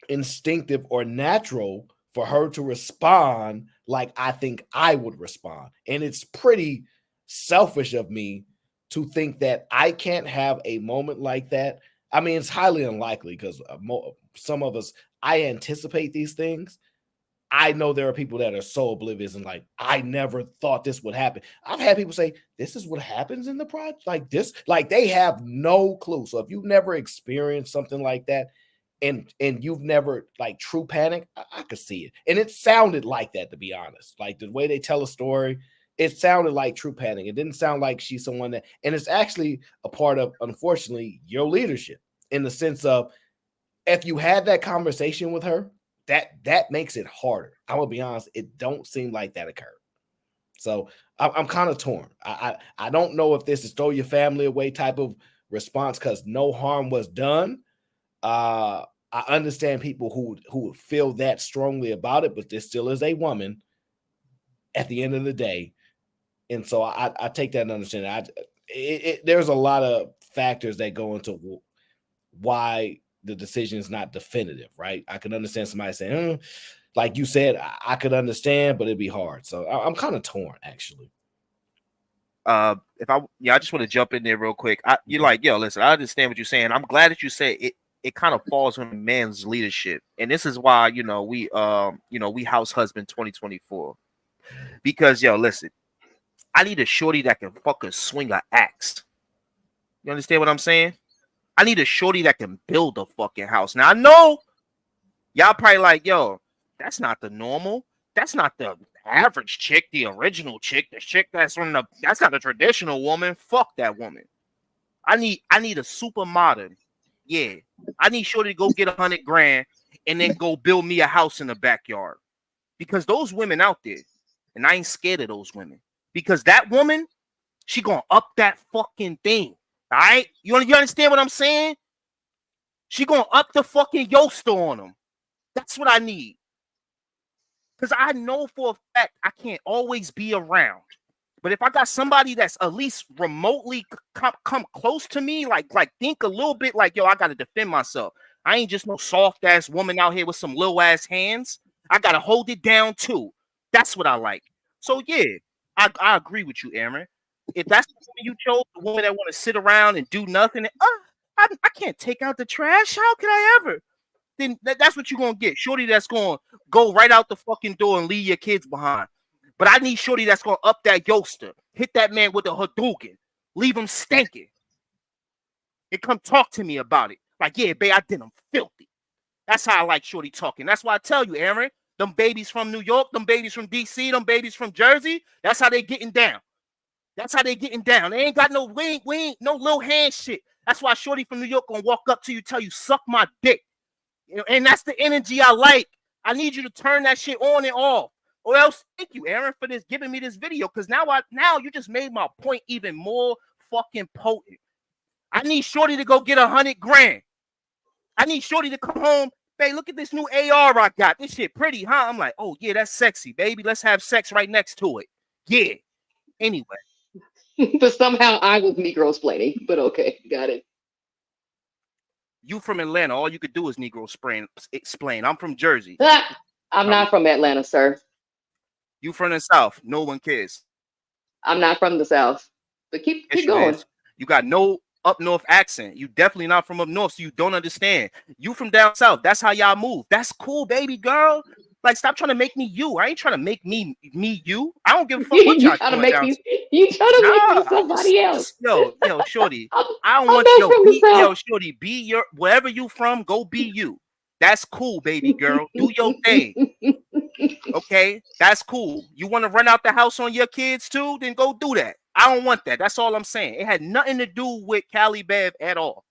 instinctive or natural for her to respond like I think I would respond. And it's pretty selfish of me to think that I can't have a moment like that. I mean, it's highly unlikely because some of us, I anticipate these things. I know there are people that are so oblivious and like, I never thought this would happen. I've had people say, this is what happens in the project, like this, like they have no clue. So if you've never experienced something like that, and you've never, like, true panic, I could see it. And it sounded like that, to be honest. Like, the way they tell a story, it sounded like true panic. It didn't sound like she's someone that, and it's actually a part of, unfortunately, your leadership, in the sense of, if you had that conversation with her, that makes it harder. I'm gonna be honest, it don't seem like that occurred. So I'm kind of torn. I don't know if this is throw your family away type of response because no harm was done. I understand people who feel that strongly about it, but there still is a woman at the end of the day. And so I take that and understand. There's a lot of factors that go into why the decision is not definitive, right? I can understand somebody saying, like you said, I could understand, but it'd be hard. So I'm kind of torn, actually. I just want to jump in there real quick. You're like, yo, listen, I understand what you're saying. I'm glad that you say it. It kind of falls on man's leadership, and this is why we house husband 2024. Because listen, I need a shorty that can fucking swing an axe. You understand what I'm saying? I need a shorty that can build a fucking house. Now I know y'all probably like, yo, that's not the normal. That's not the average chick, the original chick, the chick that's not the traditional woman. Fuck that woman. I need a super modern. Yeah. I need shorty to go get $100,000 and then go build me a house in the backyard. Because those women out there, and I ain't scared of those women. Because that woman, she gonna up that fucking thing. All right? You understand what I'm saying? She gonna up the fucking yoster on them. That's what I need. Because I know for a fact I can't always be around. But if I got somebody that's at least remotely come close to me, like think a little bit like, yo, I got to defend myself. I ain't just no soft-ass woman out here with some little-ass hands. I got to hold it down, too. That's what I like. So, yeah, I agree with you, Aaron. If that's the woman you chose, the woman that want to sit around and do nothing, I can't take out the trash. How could I ever? Then that's what you're going to get. Shorty that's going to go right out the fucking door and leave your kids behind. But I need shorty that's going to up that yoster, hit that man with a Hadouken, leave him stinking, and come talk to me about it. Like, yeah, babe, I did him filthy. That's how I like shorty talking. That's why I tell you, Aaron, them babies from New York, them babies from D.C., them babies from Jersey, that's how they getting down. That's how they getting down. They ain't got no, we ain't no little hand shit. That's why shorty from New York going to walk up to you, tell you, suck my dick. And that's the energy I like. I need you to turn that shit on and off. Or else, thank you, Aaron, for giving me this video. Because now you just made my point even more fucking potent. I need shorty to go get $100,000. I need shorty to come home. Babe, look at this new AR I got. This shit pretty, huh? I'm like, oh yeah, that's sexy, baby. Let's have sex right next to it. Yeah. Anyway. But somehow I was Negro explaining. But okay, got it. You from Atlanta? All you could do is Negro explain. I'm from Jersey. I'm not from Atlanta, sir. You from the South. No one cares. I'm not from the South. But keep going. You got no up north accent. You definitely not from up north, so you don't understand. You from down south. That's how y'all move. That's cool, baby girl. Like, stop trying to make me you. I ain't trying to make me you. I don't give a fuck what y'all trying to make me. You trying to make me somebody else. Yo, shorty. I don't want shorty. Be your wherever you from. Go be you. That's cool, baby girl. Do your thing. Okay, that's cool. You want to run out the house on your kids too? Then go do that. I don't want that. That's all I'm saying. It had nothing to do with Cali Bev at all.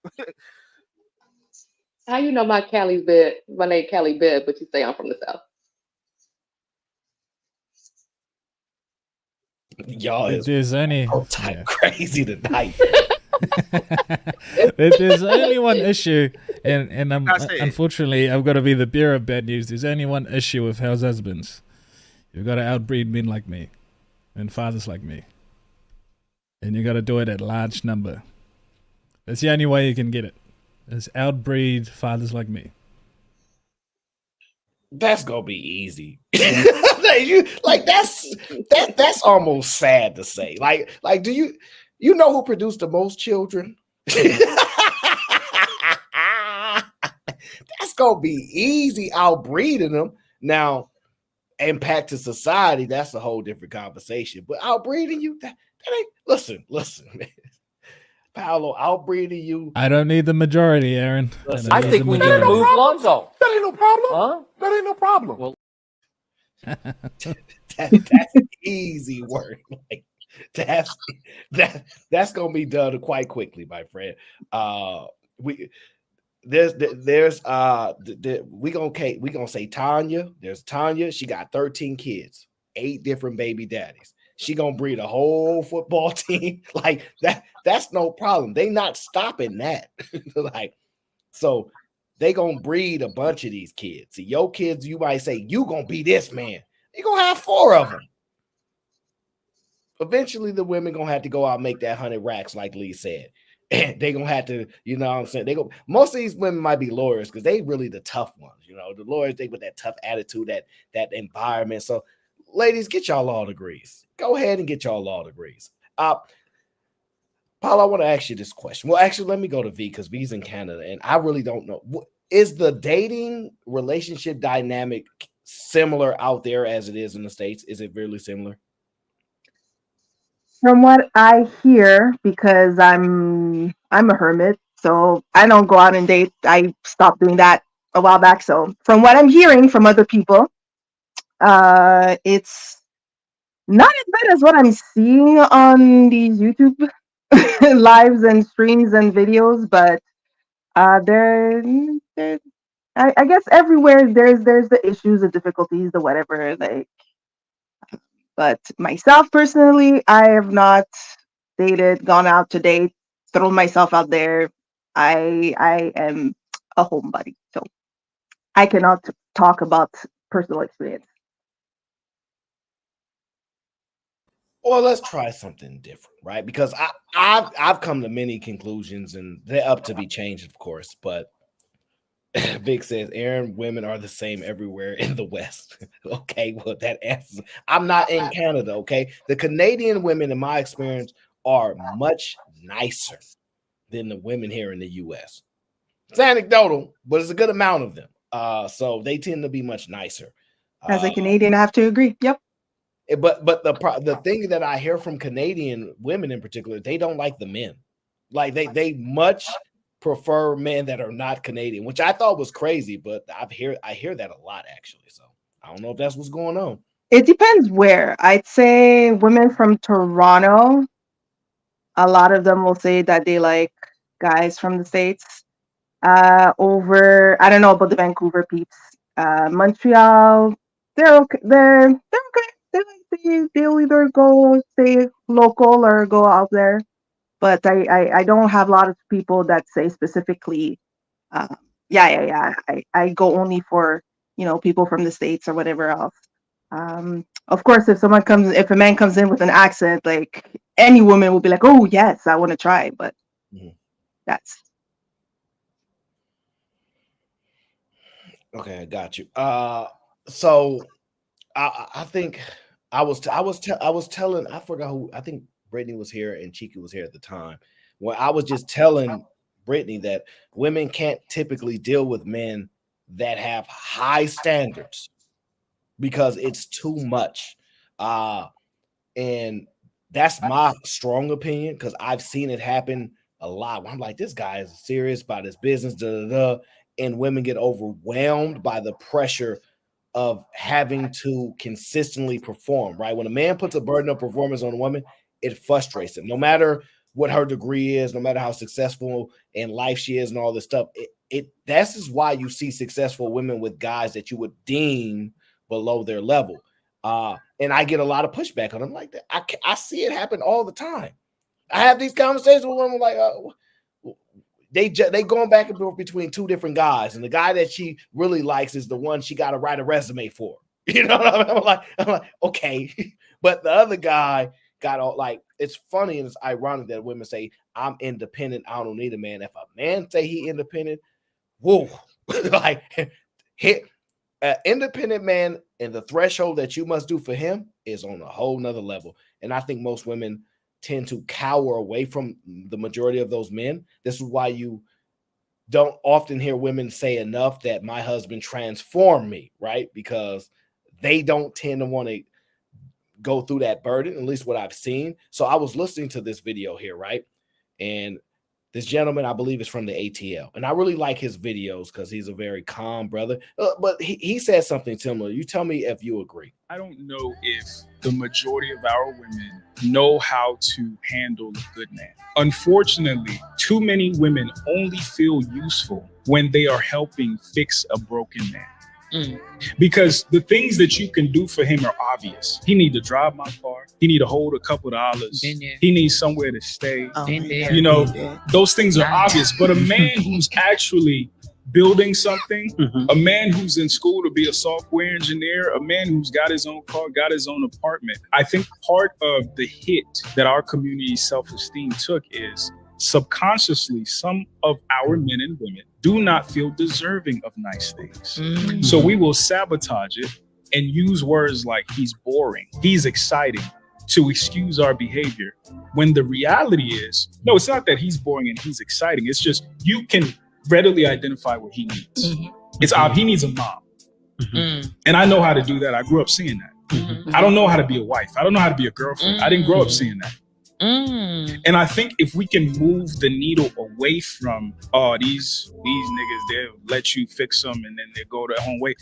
How you know my name Cali Bev, but you say I'm from the South? Y'all is crazy tonight. There's only one issue, and unfortunately, I've got to be the bearer of bad news. There's only one issue with house husbands. You've got to outbreed men like me and fathers like me. And you got to do it at large number. That's the only way you can get it. Is outbreed fathers like me. That's gonna be easy. That's almost sad to say. Like, do you know who produced the most children? That's gonna be easy outbreeding them. Now, impact to society, that's a whole different conversation. But outbreeding you, that ain't listen, man. Paolo, outbreeding you. I don't need the majority, Aaron. I think we need to move Lonzo. That ain't no problem. Huh? That ain't no problem. Well, that's easy work. Like, that's gonna be done quite quickly, my friend. We gonna say Tanya. There's Tanya. She got 13 kids, 8 different baby daddies. she gonna breed a whole football team like that. That's no problem. They not stopping that. Like, so they gonna breed a bunch of these kids. See, your kids, you might say you gonna be this man. You gonna have 4 of them. Eventually, the women gonna have to go out and make that 100 racks, like Lee said. And they gonna have to, you know what I'm saying? They go. Most of these women might be lawyers because they really the tough ones. You know, the lawyers, they with that tough attitude, that environment. So, ladies, get y'all law degrees. Go ahead and get y'all law degrees. Paul, I want to ask you this question. Well, actually, let me go to V because V's in Canada, and I really don't know. Is the dating relationship dynamic similar out there as it is in the States? Is it really similar? From what I hear, because I'm a hermit, so I don't go out and date. I stopped doing that a while back. So from what I'm hearing from other people, it's not as bad as what I'm seeing on these YouTube lives and streams and videos, but there, I guess everywhere there's the issues, the difficulties, the whatever. Like, but myself personally, I have not dated, gone out to date, thrown myself out there. I am a homebody, so I cannot talk about personal experience. Well, let's try something different, right? Because I've come to many conclusions, and they're up to be changed, of course. But Vic says, Aaron, women are the same everywhere in the West. Okay, well, that answers. I'm not in Canada, okay? The Canadian women, in my experience, are much nicer than the women here in the U.S. It's anecdotal, but it's a good amount of them. So they tend to be much nicer. As a Canadian, I have to agree. Yep. But the thing that I hear from Canadian women in particular, they don't like the men. Like they much prefer men that are not Canadian, which I thought was crazy, but I hear that a lot actually. So I don't know if that's what's going on. It depends where. I'd say women from Toronto, a lot of them will say that they like guys from the States. Over, I don't know about the Vancouver peeps. Montreal, they're okay. They're okay. They'll either go stay local or go out there. But I don't have a lot of people that say specifically, yeah. I go only for, people from the States or whatever else. Of course, if a man comes in with an accent, like any woman will be like, oh yes, I want to try. But that's okay. I got you. So I think I was telling, I forgot who, I think Brittany was here and Chika was here at the time. Well, I was just telling Brittany that women can't typically deal with men that have high standards because it's too much. And that's my strong opinion because I've seen it happen a lot. I'm like, this guy is serious about his business, and women get overwhelmed by the pressure of having to consistently perform, right? When a man puts a burden of performance on a woman, it frustrates him. No matter what her degree is, no matter how successful in life she is and all this stuff, this is why you see successful women with guys that you would deem below their level. And I get a lot of pushback on them like that. I see it happen all the time. I have these conversations with women like, they going back and forth between two different guys, and the guy that she really likes is the one she got to write a resume for. You know what I mean? I'm like, okay, but the other guy got all like. It's funny and it's ironic that women say I'm independent. I don't need a man. If a man say he independent, whoa, like hit an independent man, and the threshold that you must do for him is on a whole nother level. And I think most women tend to cower away from the majority of those men. This is why you don't often hear women say enough that my husband transformed me, right? Because they don't tend to want to go through that burden, at least what I've seen. So I was listening to this video here, right? And this gentleman, I believe, is from the ATL. And I really like his videos because he's a very calm brother. But he said something similar. You tell me if you agree. I don't know if the majority of our women know how to handle a good man. Unfortunately, too many women only feel useful when they are helping fix a broken man. Because the things that you can do for him are obvious. He need to drive my car. He need to hold a couple dollars. He needs somewhere to stay. Been there, You know, been there. those things are obvious. But a man who's actually building something, a man who's in school to be a software engineer, a man who's got his own car, got his own apartment. I think part of the hit that our community's self-esteem took is subconsciously some of our men and women do not feel deserving of nice things. So we will sabotage it and use words like he's boring, he's exciting to excuse our behavior. When the reality is, no, it's not that he's boring and he's exciting. It's just you can readily identify what he needs. It's he needs a mom. And I know how to do that. I grew up seeing that. I don't know how to be a wife. I don't know how to be a girlfriend. I didn't grow up seeing that. And I think if we can move the needle away from, these niggas, they'll let you fix them and then they go their own way,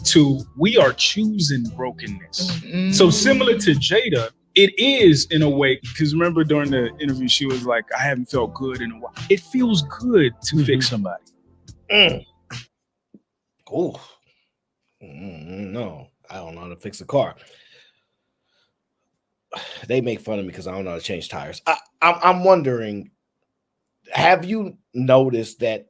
to we are choosing brokenness. So similar to Jada, it is in a way, because remember during the interview, she was like, I haven't felt good in a while. It feels good to fix somebody. Oh, no, I don't know how to fix a car. They make fun of me because I don't know how to change tires. I'm wondering, have you noticed that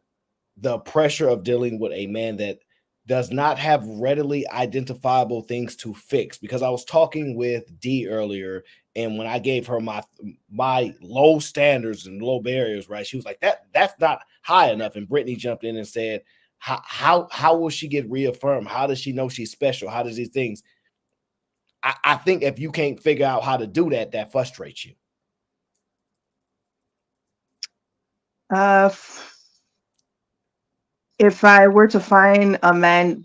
the pressure of dealing with a man that does not have readily identifiable things to fix? Because I was talking with D earlier, and when I gave her my low standards and low barriers, right, she was like, that's not high enough. And Brittany jumped in and said, how will she get reaffirmed? How does she know she's special? How does these things? I think if you can't figure out how to do that, that frustrates you. If I were to find a man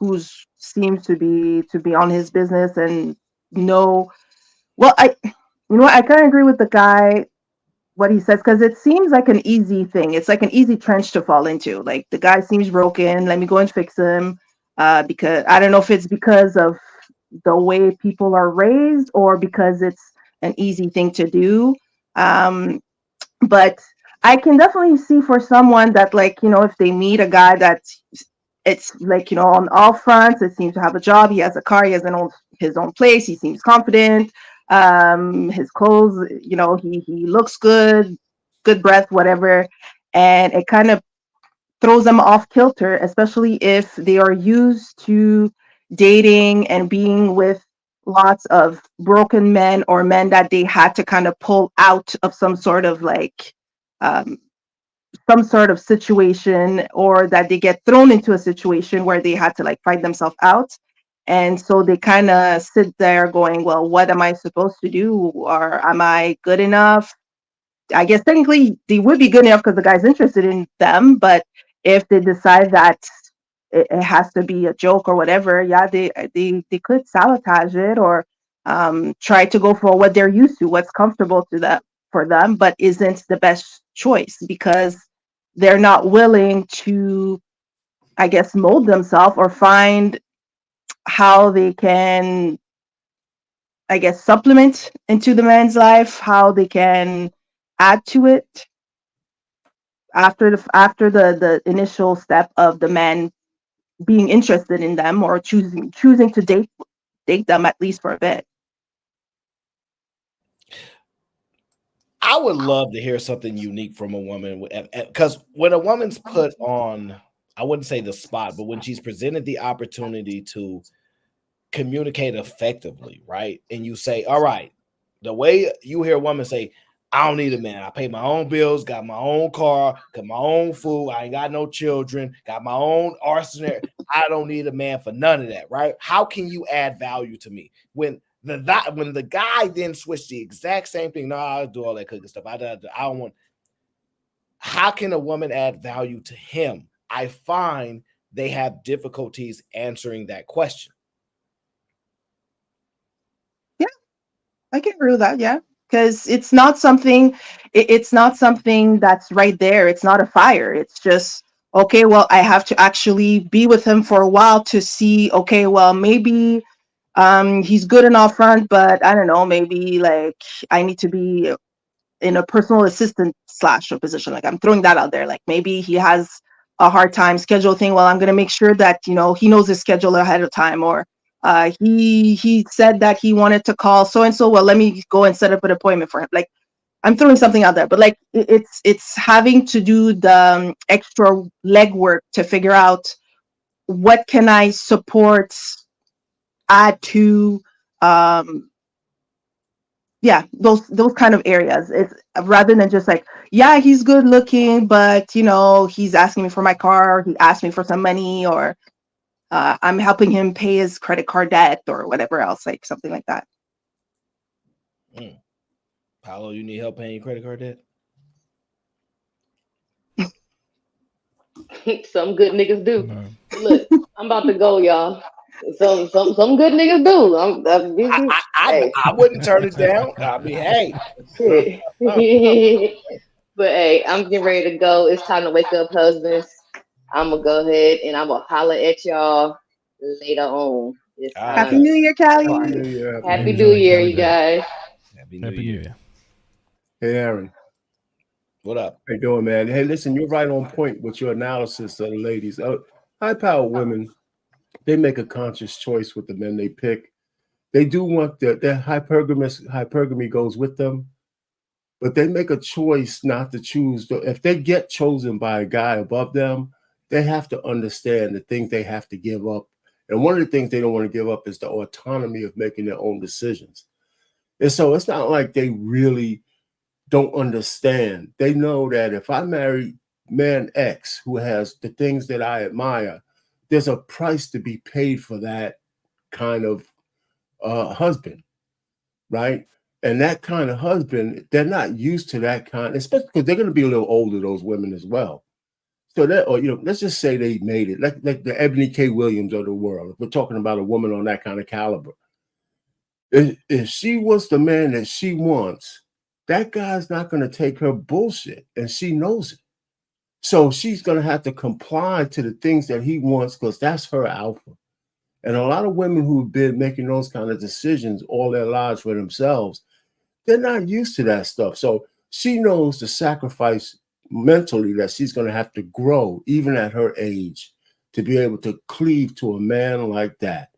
who's seems to be on his business and know, well, I kind of agree with the guy what he says, because it seems like an easy thing. It's like an easy trench to fall into. Like, the guy seems broken, let me go and fix him. Because I don't know if it's because of the way people are raised or because it's an easy thing to do. But I can definitely see for someone that, like, if they meet a guy that's, it's like, on all fronts, it seems to have a job, he has a car, he has his own place, he seems confident, his clothes, he looks good breath, whatever, and it kind of throws them off kilter, especially if they are used to dating and being with lots of broken men or men that they had to kind of pull out of some sort of situation, or that they get thrown into a situation where they had to like fight themselves out. And so they kind of sit there going, well, what am I supposed to do? Or am I good enough? I guess technically they would be good enough because the guy's interested in them, but if they decide that it has to be a joke or whatever, yeah, they could sabotage it, or try to go for what they're used to, what's comfortable for them, but isn't the best choice because they're not willing to, I guess, mold themselves or find how they can, I guess, supplement into the man's life, how they can add to it after the initial step of the man being interested in them or choosing to date them at least for a bit. I would love to hear something unique from a woman, because when a woman's put on, I wouldn't say the spot, but when she's presented the opportunity to communicate effectively, right? And you say, all right, the way you hear a woman say, I don't need a man. I pay my own bills, got my own car, got my own food. I ain't got no children, got my own arsenal. I don't need a man for none of that, right? How can you add value to me? When the guy then switched the exact same thing, no, I'll do all that cooking stuff. I don't want. How can a woman add value to him? I find they have difficulties answering that question. Yeah, I can agree with that. Yeah. Because it's not something that's right there. It's not a fire. It's just, okay, well, I have to actually be with him for a while to see, okay, well, maybe he's good enough front, but I don't know, maybe like I need to be in a personal assistant / a position. Like, I'm throwing that out there. Like, maybe he has a hard time schedule thing. Well, I'm going to make sure that, he knows his schedule ahead of time, or He said that he wanted to call so and so. Well, let me go and set up an appointment for him. Like, I'm throwing something out there, but like it's having to do the extra legwork to figure out what can I support, add to, yeah, those kind of areas. It's rather than just like, yeah, he's good looking, but you know, he's asking me for my car, or he asked me for some money, or I'm helping him pay his credit card debt or whatever else, like something like that. Paolo, you need help paying your credit card debt? Some good niggas do. Look, I'm about to go, y'all. Some good niggas do. I wouldn't turn it down. I mean, hey. Shit. But hey, I'm getting ready to go. It's time to wake up, husbands. I'm gonna go ahead and I'm gonna holler at y'all later on. Happy New Year, Callie. Happy New Year. Happy New Year, you guys. Happy New Year. Hey, Aaron. What up? How you doing, man? Hey, listen, you're right on point with your analysis of the ladies. High-powered women, they make a conscious choice with the men they pick. They do want their hypergamy goes with them, but they make a choice not to choose. If they get chosen by a guy above them, they have to understand the things they have to give up. And one of the things they don't want to give up is the autonomy of making their own decisions. And so it's not like they really don't understand. They know that if I marry man X who has the things that I admire, there's a price to be paid for that kind of husband, right? And that kind of husband, they're not used to that kind, especially because they're going to be a little older, those women as well. So that, or let's just say they made it, like the Ebony K. Williams of the world. If we're talking about a woman on that kind of caliber, if she wants the man that she wants, that guy's not going to take her bullshit, and she knows it. So she's going to have to comply to the things that he wants because that's her alpha. And a lot of women who've been making those kind of decisions all their lives for themselves, they're not used to that stuff. So she knows the sacrifice mentally that she's going to have to grow, even at her age, to be able to cleave to a man like that.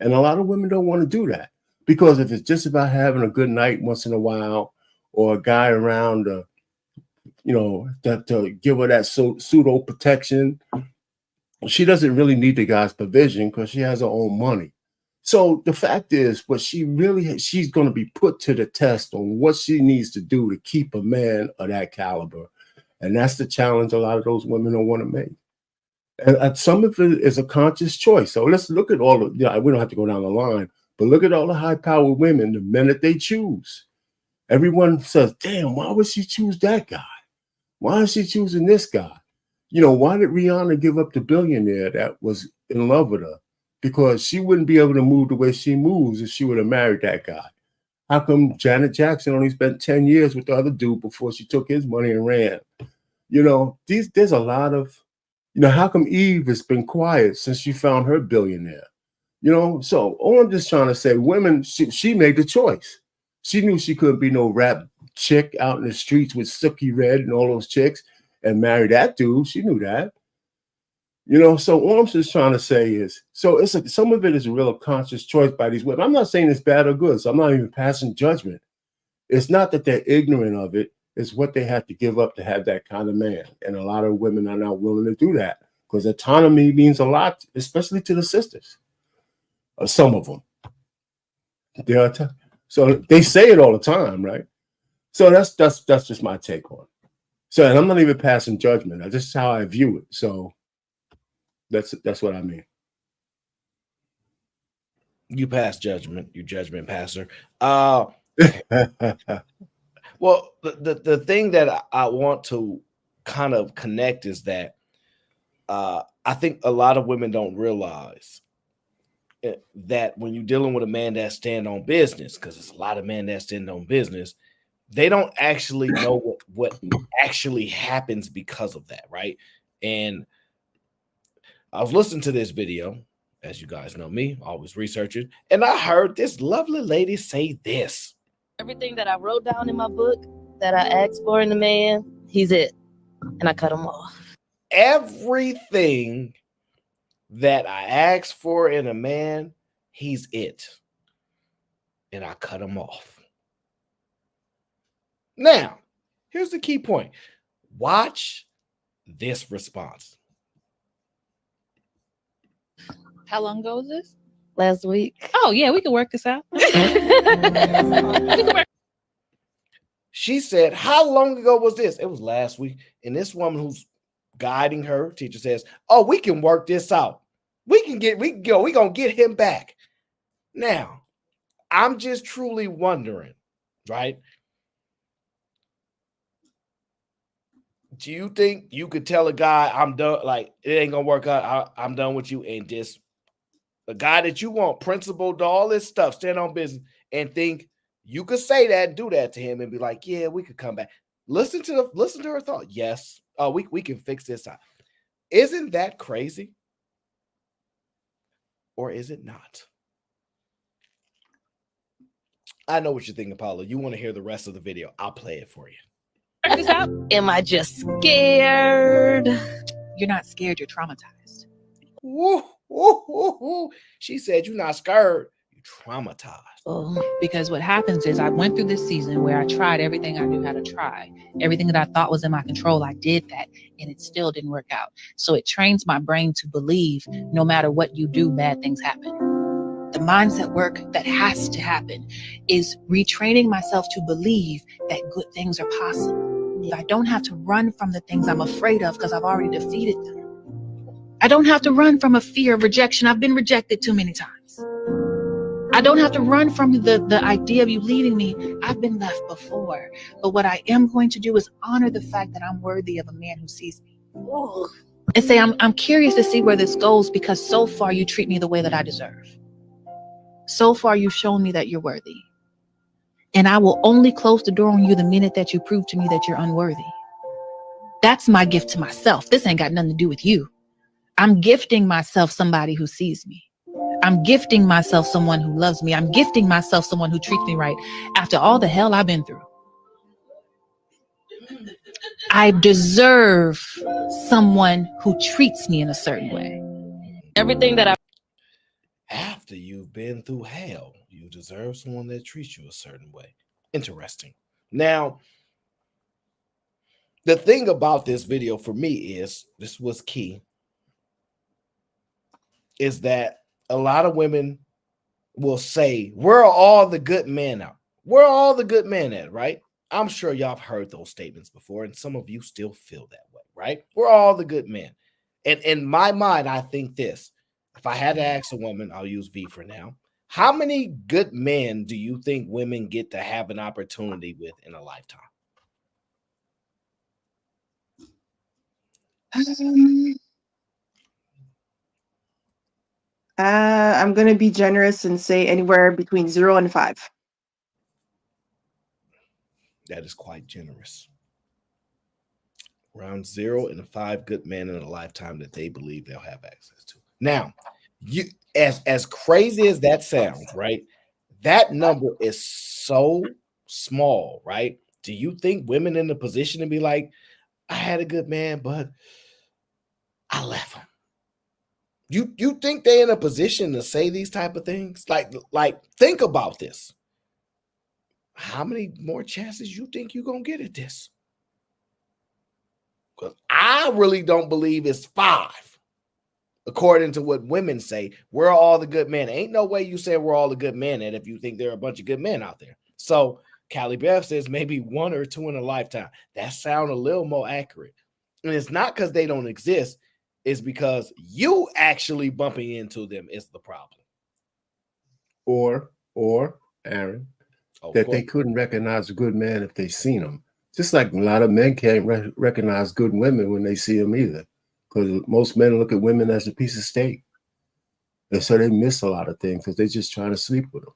And a lot of women don't want to do that because if it's just about having a good night once in a while or a guy around, to give her that pseudo protection, she doesn't really need the guy's provision because she has her own money. So the fact is, she's going to be put to the test on what she needs to do to keep a man of that caliber. And that's the challenge a lot of those women don't want to make. And some of it is a conscious choice. So let's look at all of, we don't have to go down the line, but look at all the high-powered women, the men that they choose. Everyone says, damn, why would she choose that guy? Why is she choosing this guy? Why did Rihanna give up the billionaire that was in love with her? Because she wouldn't be able to move the way she moves if she would have married that guy. How come Janet Jackson only spent 10 years with the other dude before she took his money and ran? There's a lot of, how come Eve has been quiet since she found her billionaire? So all I'm just trying to say, women, she made the choice. She knew she couldn't be no rap chick out in the streets with Sookie Red and all those chicks and marry that dude. She knew that. So all I'm just trying to say is, so some of it is a real conscious choice by these women. I'm not saying it's bad or good, so I'm not even passing judgment. It's not that they're ignorant of it. It's what they have to give up to have that kind of man. And a lot of women are not willing to do that because autonomy means a lot, especially to the sisters. Some of them. So they say it all the time, right? So that's just my take on it. So, and I'm not even passing judgment. That's just how I view it. So that's what I mean. You pass judgment, you judgment passer. Well, the thing that I want to kind of connect is that I think a lot of women don't realize that when you're dealing with a man that stand on business, because there's a lot of men that stand on business, they don't actually know what actually happens because of that, right? And I was listening to this video, as you guys know me, always researching, and I heard this lovely lady say this. Everything that I wrote down in my book that I asked for in a man, he's it. And I cut him off. Everything that I asked for in a man, He's it. And I cut him off. Now, here's the key point. Watch this response. How long ago was this? Last week. Oh, yeah, we can work this out. She said, how long ago was this? It was last week. And this woman who's guiding her, teacher says, oh, we can work this out. We gonna get him back. Now, I'm just truly wondering, right? Do you think you could tell a guy, I'm done, like it ain't gonna work out, I'm done with you, and just a guy that you want, principled, all this stuff, stand on business, and think you could say that, do that to him, and be like, yeah, we could come back. Listen to her thought. Yes, we can fix this out. Isn't that crazy? Or is it not? I know what you're thinking, Paula. You want to hear the rest of the video. I'll play it for you. Work this out. Am I just scared? You're not scared, you're traumatized. Woo, woo, woo, woo. She said you're not scared, you're traumatized. Because what happens is I went through this season where I tried everything I knew how to try. Everything that I thought was in my control, I did that, and it still didn't work out. So it trains my brain to believe no matter what you do, bad things happen. The mindset work that has to happen is retraining myself to believe that good things are possible. I don't have to run from the things I'm afraid of because I've already defeated them. I don't have to run from a fear of rejection. I've been rejected too many times. I don't have to run from the idea of you leaving me. I've been left before. But what I am going to do is honor the fact that I'm worthy of a man who sees me. And say, I'm curious to see where this goes because so far you treat me the way that I deserve. So far you've shown me that you're worthy. And I will only close the door on you the minute that you prove to me that you're unworthy. That's my gift to myself. This ain't got nothing to do with you. I'm gifting myself somebody who sees me. I'm gifting myself someone who loves me. I'm gifting myself someone who treats me right after all the hell I've been through. I deserve someone who treats me in a certain way. Everything that After you've been through hell, you deserve someone that treats you a certain way. Interesting. Now, the thing about this video for me is, this was key, is that a lot of women will say, where are all the good men out? Where are all the good men at, right? I'm sure y'all have heard those statements before, and some of you still feel that way, right? Where are all the good men? And in my mind, I think this. If I had to ask a woman, I'll use V for now, how many good men do you think women get to have an opportunity with in a lifetime? I'm going to be generous and say anywhere between 0 and 5. That is quite generous. Around 0 and 5 good men in a lifetime that they believe they'll have access to. Now, you as crazy as that sounds, right? That number is so small, right? Do you think women in the position to be like, I had a good man, but I left him? You think they're in a position to say these type of things? Like think about this. How many more chances you think you're gonna get at this? Because I really don't believe it's 5. According to what women say, where are all the good men? Ain't no way you say we're all the good men at if you think there are a bunch of good men out there. So Callie Beth says maybe 1 or 2 in a lifetime. That sounds a little more accurate. And it's not because they don't exist. It's because you actually bumping into them is the problem. Or Aaron, that they couldn't recognize a good man if they seen him. Just like a lot of men can't recognize good women when they see them either. Because most men look at women as a piece of steak. And so they miss a lot of things because they're just trying to sleep with them.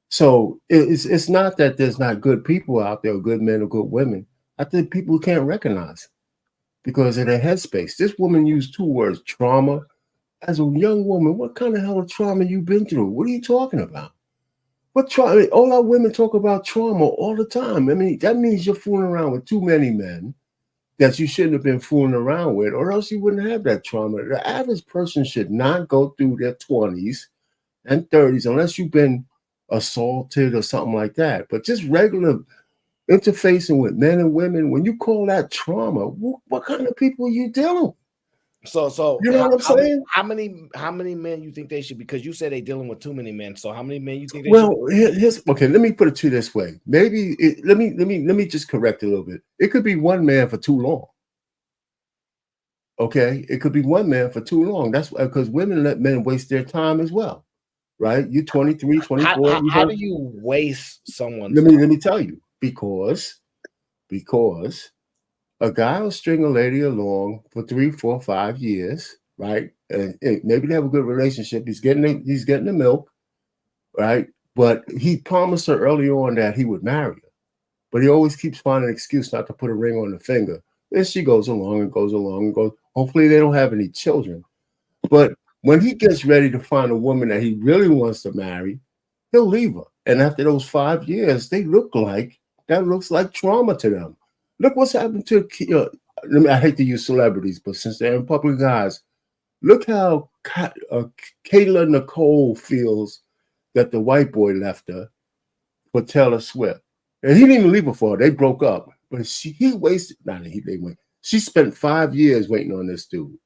So it's not that there's not good people out there, good men or good women. I think people can't recognize because of their headspace. This woman used 2 words, trauma. As a young woman, what kind of hell of trauma you been through? What are you talking about? What trauma? I mean, all our women talk about trauma all the time. I mean, that means you're fooling around with too many men that you shouldn't have been fooling around with, or else you wouldn't have that trauma. The average person should not go through their 20s and 30s, unless you've been assaulted or something like that. But just regular interfacing with men and women, when you call that trauma, what kind of people are you dealing with? So you know what I'm saying? How many men you think they should? Because you said they dealing with too many men. So how many men you think they Well, should? here's okay. Let me put it to you this way. Let me just correct it a little bit. It could be one man for too long. Okay, it could be one man for too long. That's because women let men waste their time as well, right? You're 23, 24. How do you waste someone's Let time? me tell you, because a guy will string a lady along for 3, 4, 5 years, right? And maybe they have a good relationship. He's getting the milk, right? But he promised her early on that he would marry her. But he always keeps finding an excuse not to put a ring on the finger. And she goes along and goes along and goes. Hopefully they don't have any children. But when he gets ready to find a woman that he really wants to marry, he'll leave her. And after those 5 years, that looks like trauma to them. Look what's happened to, I hate to use celebrities, but since they're in public eyes, look how Kayla Nicole feels that the white boy left her for Taylor Swift. And he didn't even leave her for her. They broke up. But he wasted, she spent 5 years waiting on this dude.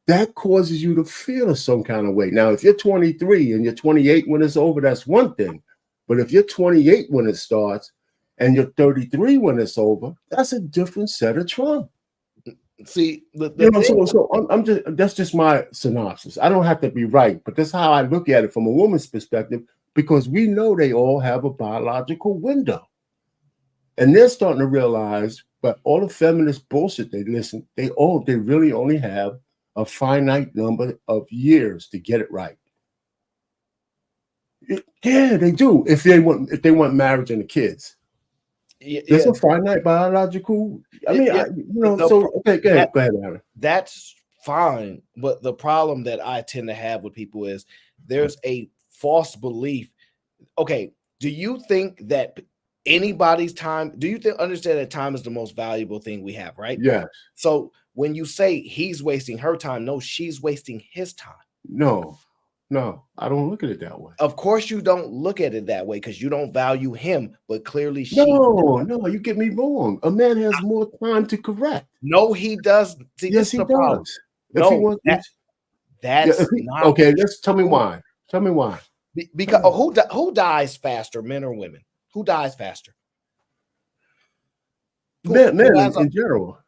That causes you to feel some kind of way. Now, if you're 23 and you're 28 when it's over, that's one thing. But if you're 28 when it starts and you're 33 when it's over, that's a different set of trauma. See, that's just my synopsis. I don't have to be right, but that's how I look at it from a woman's perspective, because we know they all have a biological window. And they're starting to realize, but all the feminist bullshit they really only have a finite number of years to get it right. Yeah, they do. If they want marriage and the kids. There's a finite biological. Okay, go ahead, Aaron. That's fine, but the problem that I tend to have with people is there's a false belief. Okay, do you think that anybody's time? Do you understand that time is the most valuable thing we have, right? Yes. So when you say he's wasting her time, no, she's wasting his time. No, I don't look at it that way. Of course, you don't look at it that way because you don't value him, but clearly she. No, you get me wrong. A man has more time to correct. No, he does. See, yes, he problem. does. No, that's not okay. Let's tell me why. Tell me why. Because who dies faster, men or women? Who dies faster? Men in general.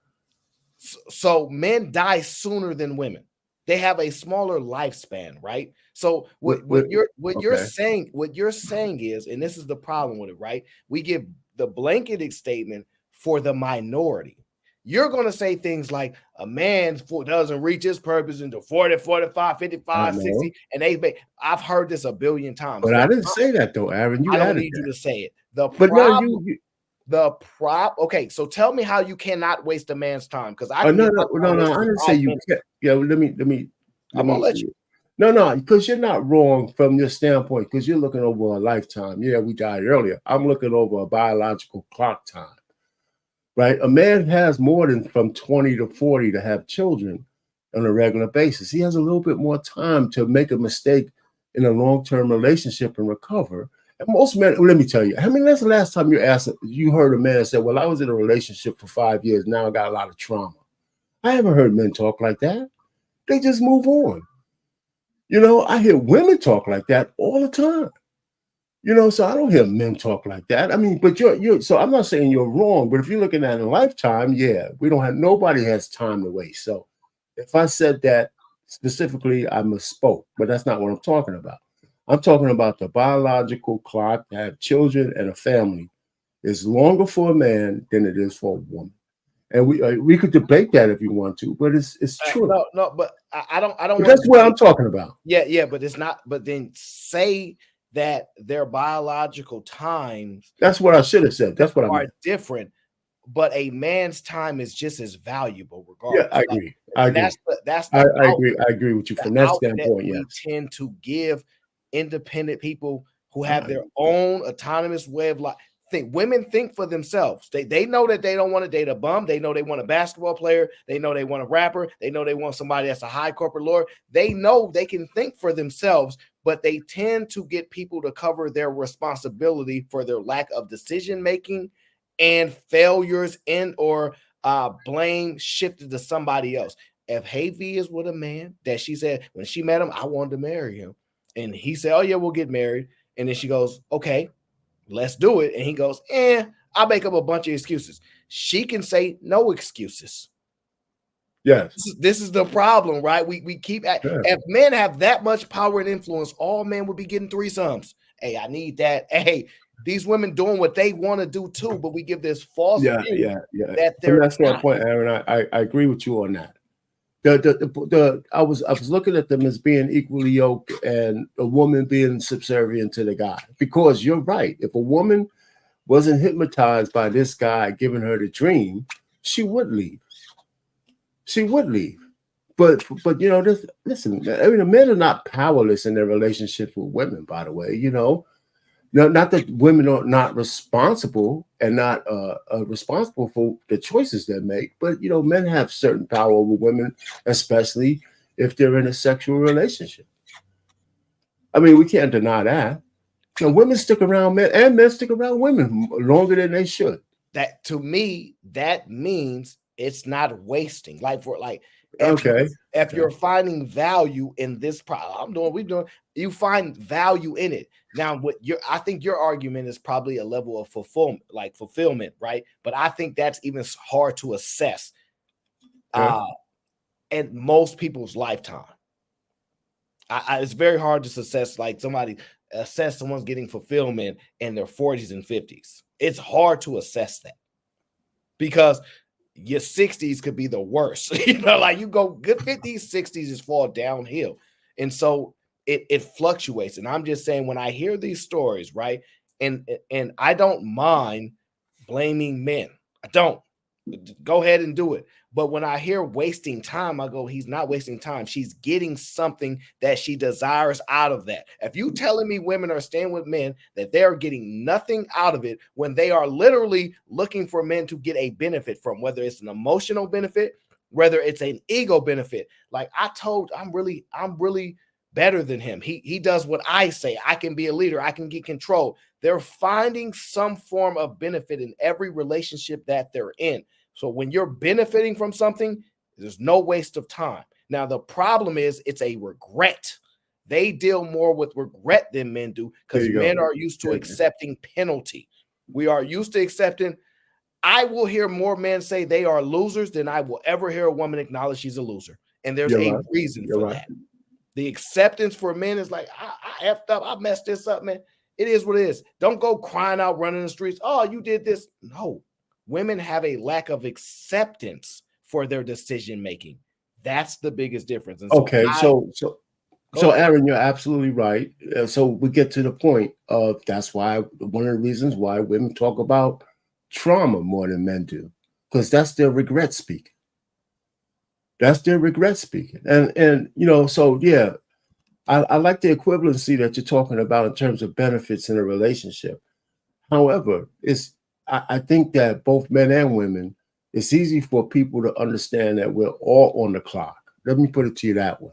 So men die sooner than women. They have a smaller lifespan, right? So what you're saying is, and this is the problem with it, right? We give the blanketed statement for the minority. You're going to say things like a man doesn't reach his purpose until 40, 45, 55, 60, and I've heard this a billion times. But I didn't say that though, Aaron. I don't need you to say it. Okay, so tell me how you cannot waste a man's time, because I no, I didn't say you can't. Yeah, let me. I'm gonna let you. No, because you're not wrong from your standpoint, because you're looking over a lifetime. Yeah, we died earlier. I'm looking over a biological clock time. Right? A man has more than from 20 to 40 to have children on a regular basis. He has a little bit more time to make a mistake in a long-term relationship and recover. And most men, let me tell you, I mean, that's the last time you heard a man say, well, I was in a relationship for 5 years. Now I got a lot of trauma. I haven't heard men talk like that. They just move on. I hear women talk like that all the time. So I don't hear men talk like that. I mean, but so I'm not saying you're wrong, but if you're looking at a lifetime, yeah, nobody has time to waste. So if I said that specifically, I misspoke, but that's not what I'm talking about. I'm talking about the biological clock to have children and a family is longer for a man than it is for a woman. And we could debate that if you want to, but it's true. No, but I don't. But that's what I'm talking about. Yeah, but it's not. But then say that their biological times. That's what I should have said. That's what I meant. Different, but a man's time is just as valuable, regardless. Yeah, I agree. I agree with you from that standpoint. Yes, we tend to give independent people who have their own autonomous way of life. Women think for themselves. They know that they don't want to date a bum. They know they want a basketball player. They know they want a rapper. They know they want somebody that's a high corporate lawyer. They know they can think for themselves, but they tend to get people to cover their responsibility for their lack of decision making and failures and or blame shifted to somebody else. If Havy is with a man that she said when she met him, I wanted to marry him, and he said, "Oh yeah, we'll get married," and then she goes, "Okay, let's do it," and he goes, "I make up a bunch of excuses." She can say no excuses. Yes. This is the problem, right? We keep if men have that much power and influence, all men would be getting threesomes. Hey, I need that. Hey, these women doing what they want to do too, but we give this false yeah. that From they're that standpoint, Aaron, I agree with you on that. I was looking at them as being equally yoked and a woman being subservient to the guy, because you're right. If a woman wasn't hypnotized by this guy giving her the dream, she would leave. She would leave. But you know, listen, I mean, the men are not powerless in their relationships with women, by the way, you know. Not that women are not responsible and not responsible for the choices they make, but you know, men have certain power over women, especially if they're in a sexual relationship. I mean, we can't deny that. You know, women stick around men, and men stick around women longer than they should. That, to me, that means it's not wasting. Like if you're finding value in this problem, you find value in it. Now, I think your argument is probably a level of fulfillment, right? But I think that's even hard to assess in most people's lifetime. It's very hard to assess someone's getting fulfillment in their 40s and 50s. It's hard to assess that because your 60s could be the worst. You know, like you go good 50s, 60s just fall downhill. And so it fluctuates. And I'm just saying, when I hear these stories, right, and I don't mind blaming men. I don't. Go ahead and do it. But when I hear wasting time, I go, he's not wasting time. She's getting something that she desires out of that. If you telling me women are staying with men that they're getting nothing out of it, when they are literally looking for men to get a benefit from, whether it's an emotional benefit, whether it's an ego benefit. Like I'm really better than him. He does what I say. I can be a leader. I can get control. They're finding some form of benefit in every relationship that they're in. So when you're benefiting from something, there's no waste of time. Now, the problem is it's a regret. They deal more with regret than men do because men are used to accepting penalty. We are used to accepting. I will hear more men say they are losers than I will ever hear a woman acknowledge she's a loser. And there's a reason for that. The acceptance for men is like, I effed up. I messed this up, man. It is what it is. Don't go crying out, running the streets. Oh, you did this. No. Women have a lack of acceptance for their decision making. That's the biggest difference. And so Aaron, you're absolutely right. So we get to the point of that's why one of the reasons why women talk about trauma more than men do, because that's their regret speaking. That's their regret speaking. And you know, so yeah, I like the equivalency that you're talking about in terms of benefits in a relationship. However, I think that both men and women, it's easy for people to understand that we're all on the clock. Let me put it to you that way.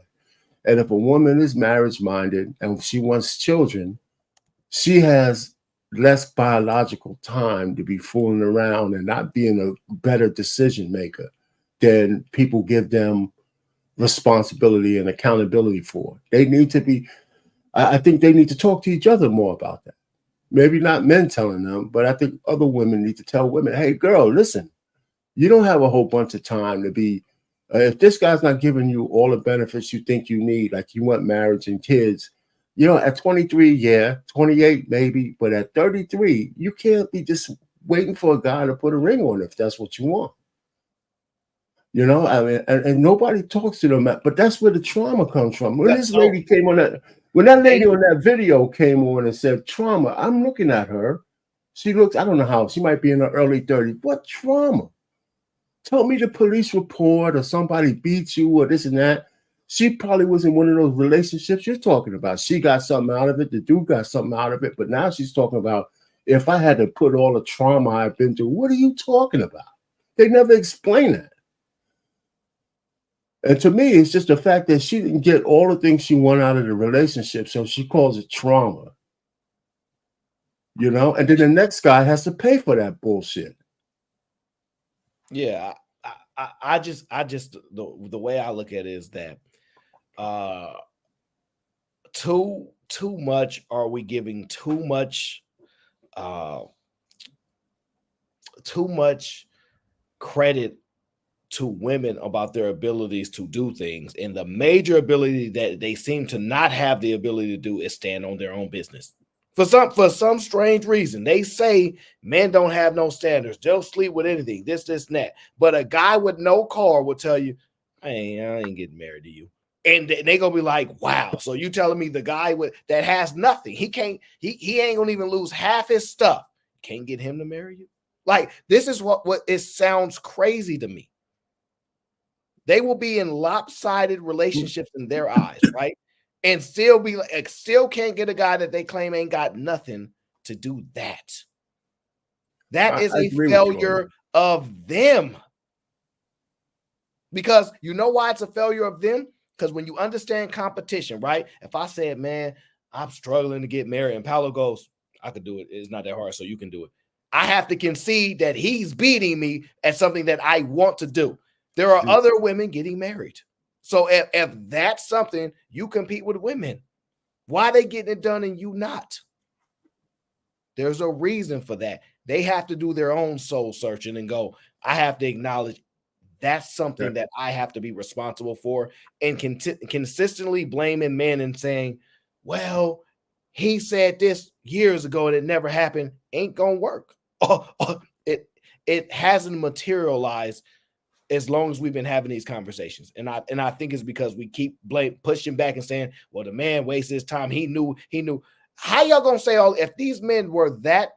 And if a woman is marriage minded and she wants children, she has less biological time to be fooling around and not being a better decision maker than people give them responsibility and accountability for. They need to be, I think they need to talk to each other more about that. Maybe not men telling them, but I think other women need to tell women, hey, girl, listen, you don't have a whole bunch of time to be, if this guy's not giving you all the benefits you think you need, like you want marriage and kids, you know, at 23, yeah, 28 maybe, but at 33, you can't be just waiting for a guy to put a ring on if that's what you want. You know, I mean, and nobody talks to them, but that's where the trauma comes from. When this lady came on when that lady on that video came on and said trauma, I'm looking at her. She looks, I don't know how, she might be in her early 30s. What trauma? Tell me the police report or somebody beat you or this and that. She probably was in one of those relationships you're talking about. She got something out of it. The dude got something out of it. But now she's talking about, if I had to put all the trauma I've been through, what are you talking about? They never explain that. And to me, it's just the fact that she didn't get all the things she wanted out of the relationship, so she calls it trauma. You know, and then the next guy has to pay for that bullshit. Yeah, I just the way I look at it is that too much are we giving too much credit to women about their abilities to do things, and the major ability that they seem to not have the ability to do is stand on their own business. For some strange reason, they say men don't have no standards. They'll sleep with anything, this, and that. But a guy with no car will tell you, I ain't getting married to you. And they gonna be like, wow. So you telling me the guy that has nothing, he ain't gonna even lose half his stuff, can't get him to marry you? Like, this is what it sounds crazy to me. They will be in lopsided relationships in their eyes, right? And still be like, still can't get a guy that they claim ain't got nothing to do that. That is a failure of them. Because you know why it's a failure of them? Because when you understand competition, right? If I said, man, I'm struggling to get married, and Paolo goes, I could do it. It's not that hard, so you can do it. I have to concede that he's beating me at something that I want to do. There are other women getting married. So if that's something, you compete with women. Why are they getting it done and you not? There's a reason for that. They have to do their own soul searching and go, I have to acknowledge that's something that I have to be responsible for, and consistently blaming men and saying, well, he said this years ago and it never happened, ain't gonna work. It hasn't materialized as long as we've been having these conversations. And I think it's because we keep pushing back and saying, well, the man wasted his time. He knew. How y'all gonna say if these men were that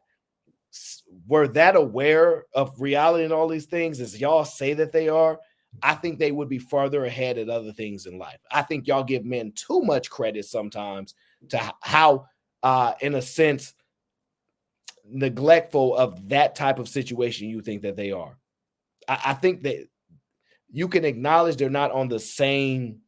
aware of reality and all these things as y'all say that they are? I think they would be farther ahead at other things in life. I think y'all give men too much credit sometimes to how, in a sense, neglectful of that type of situation you think that they are. I think that you can acknowledge they're not on the same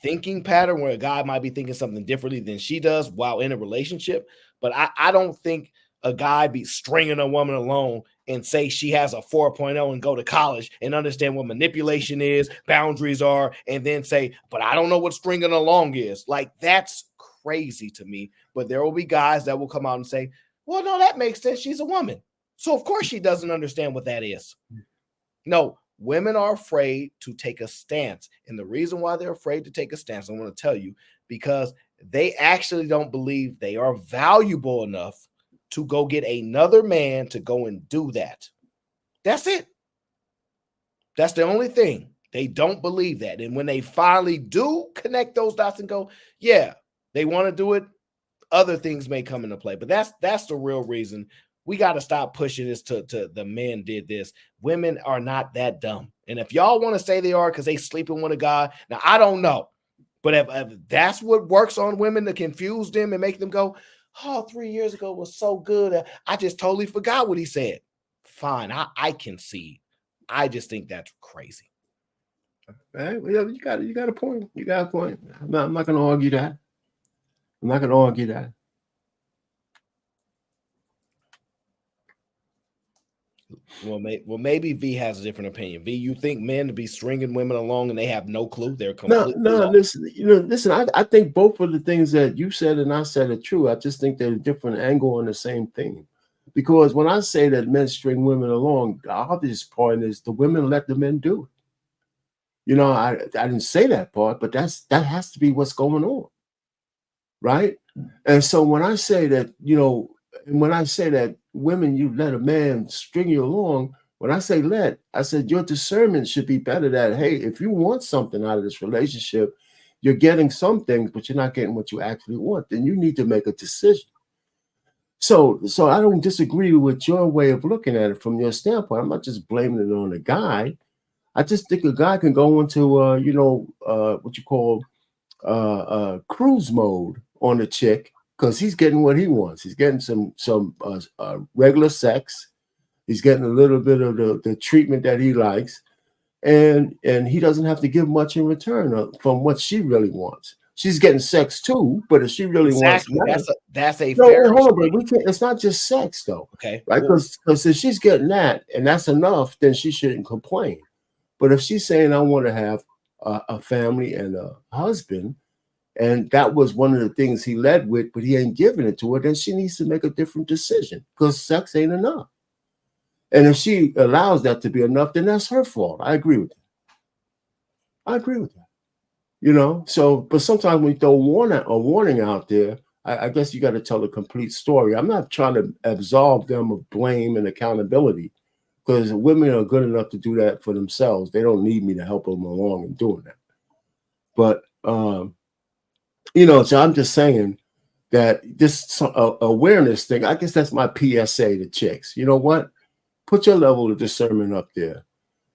thinking pattern, where a guy might be thinking something differently than she does while in a relationship. But I don't think a guy be stringing a woman along and say she has a 4.0 and go to college and understand what manipulation is, boundaries are, and then say, but I don't know what stringing along is. Like, that's crazy to me. But there will be guys that will come out and say, well, no, that makes sense. She's a woman. So of course she doesn't understand what that is. No, women are afraid to take a stance. And the reason why they're afraid to take a stance, I want to tell you, because they actually don't believe they are valuable enough to go get another man to go and do that. That's it. That's the only thing. They don't believe that. And when they finally do connect those dots and go, yeah, they want to do it, other things may come into play. But that's the real reason. We got to stop pushing this to the men did this. Women are not that dumb. And if y'all want to say they are because they sleeping with a guy, now I don't know. But if that's what works on women to confuse them and make them go, oh, 3 years ago was so good, I just totally forgot what he said. Fine, I concede. I just think that's crazy. Right? Well, you got a point. You got a point. I'm not going to argue that. I'm not going to argue that. Well, maybe V has a different opinion. V, you think men to be stringing women along and they have no clue? They're completely lost. Listen. I think both of the things that you said and I said are true. I just think they're a different angle on the same thing. Because when I say that men string women along, the obvious part is the women let the men do it. I didn't say that part, but that has to be what's going on, right? And so when I say that, when I say that women, you let a man string you along, when I say let, I said your discernment should be better that, hey, if you want something out of this relationship, you're getting some things, but you're not getting what you actually want, then you need to make a decision. So I don't disagree with your way of looking at it from your standpoint. I'm not just blaming it on the guy. I just think a guy can go into, what you call cruise mode on a chick, because he's getting what he wants. He's getting some regular sex. He's getting a little bit of the treatment that he likes, and he doesn't have to give much in return from what she really wants. She's getting sex too, but if she really Exactly. wants money, That's a no, fair wait, hold on, exchange. but we can't. It's not just sex though, Okay. right? Because if she's getting that and that's enough, then she shouldn't complain. But if she's saying, I want to have a family and a husband, and that was one of the things he led with, but he ain't giving it to her, then she needs to make a different decision because sex ain't enough. And if she allows that to be enough, then that's her fault. I agree with that. I agree with that. You know, so, but sometimes when you throw a warning out there, I guess you got to tell the complete story. I'm not trying to absolve them of blame and accountability, because women are good enough to do that for themselves. They don't need me to help them along in doing that. But, you know, so I'm just saying that this awareness thing, I guess that's my PSA to chicks. You know what? Put your level of discernment up there.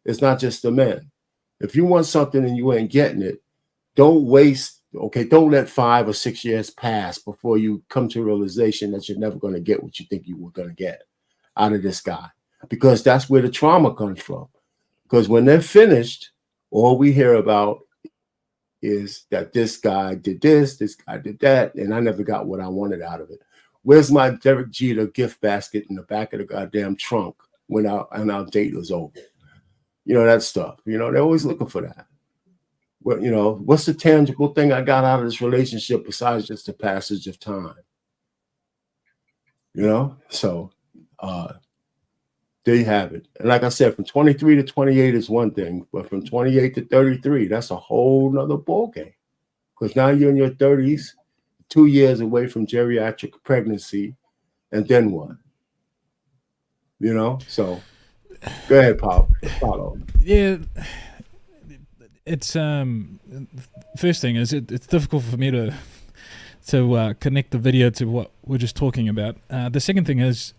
It's not just the men. If you want something and you ain't getting it, don't waste, don't let 5 or 6 years pass before you come to a realization that you're never going to get what you think you were going to get out of this guy, because that's where the trauma comes from. Because when they're finished, all we hear about is that this guy did this guy did that, and I never got what I wanted out of it. Where's my Derek Jeter gift basket in the back of the goddamn trunk when our date was over? You know, that stuff. You know, they're always looking for that. Well, you know, what's the tangible thing I got out of this relationship besides just the passage of time? You know, so there you have it. And like I said, from 23 to 28 is one thing, but from 28 to 33, that's a whole nother ballgame. Because now you're in your 30s, 2 years away from geriatric pregnancy, and then what? You know, so go ahead, Paulo. Yeah, it's first thing is it's difficult for me to connect the video to what we're just talking about. The second thing is,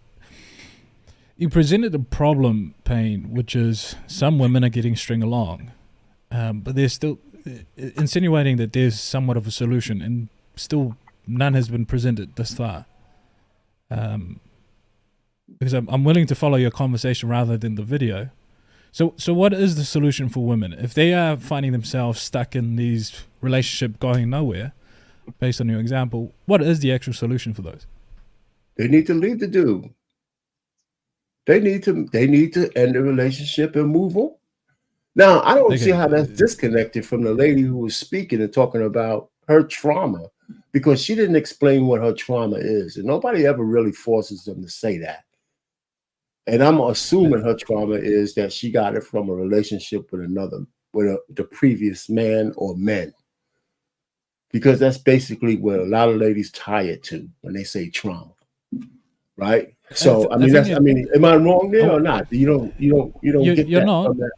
you presented a problem, Payne, which is some women are getting string along, but they're still insinuating that there's somewhat of a solution, and still none has been presented thus far. Because I'm willing to follow your conversation rather than the video. So what is the solution for women if they are finding themselves stuck in these relationships going nowhere? Based on your example, what is the actual solution for those? They need to leave the dude. They need to end the relationship and move on. Now, I don't see how that's disconnected from the lady who was speaking and talking about her trauma, because she didn't explain what her trauma is, and nobody ever really forces them to say that. And I'm assuming her trauma is that she got it from a relationship with the previous man or men, because that's basically what a lot of ladies tie it to when they say trauma, right? So am I wrong there or not? You don't get you're that not. from that.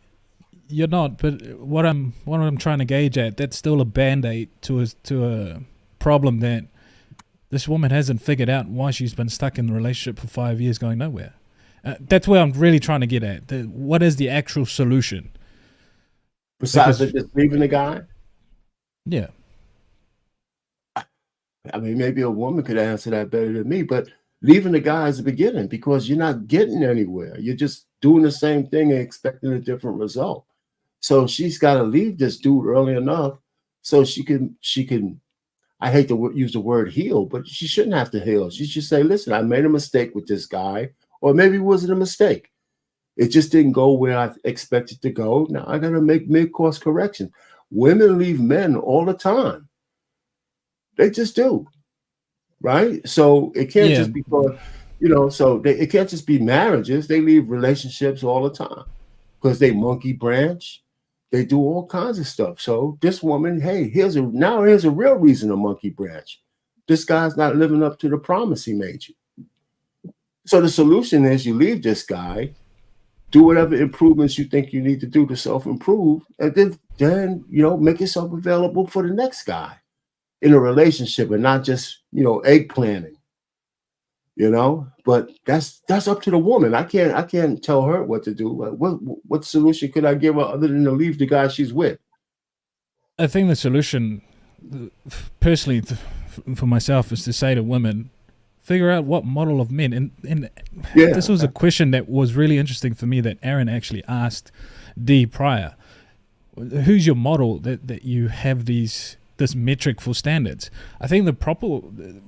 You're not. But what I'm trying to gauge at, that's still a band-aid to a problem that this woman hasn't figured out why she's been stuck in the relationship for 5 years going nowhere. That's where I'm really trying to get at. What is the actual solution? Besides just leaving the guy? Yeah. I mean, maybe a woman could answer that better than me, but leaving the guy is the beginning, because you're not getting anywhere. You're just doing the same thing and expecting a different result. So she's got to leave this dude early enough so she can, I hate to use the word heal, but she shouldn't have to heal. She should say, listen, I made a mistake with this guy, or maybe it wasn't a mistake. It just didn't go where I expected to go. Now I got to make mid-course correction. Women leave men all the time. They just do. Right? So it can't just be, it can't just be marriages. They leave relationships all the time because they monkey branch. They do all kinds of stuff. So this woman, hey, here's a real reason to monkey branch. This guy's not living up to the promise he made you. So the solution is you leave this guy, do whatever improvements you think you need to do to self-improve, and then make yourself available for the next guy in a relationship, and not just, eggplanting. But that's up to the woman. I can't tell her what to do. What solution could I give her other than to leave the guy she's with? I think the solution, personally, for myself, is to say to women, figure out what model of men. And Yeah. this was a question that was really interesting for me that Aaron actually asked D prior. Who's your model that you have this metric for standards? I think the proper,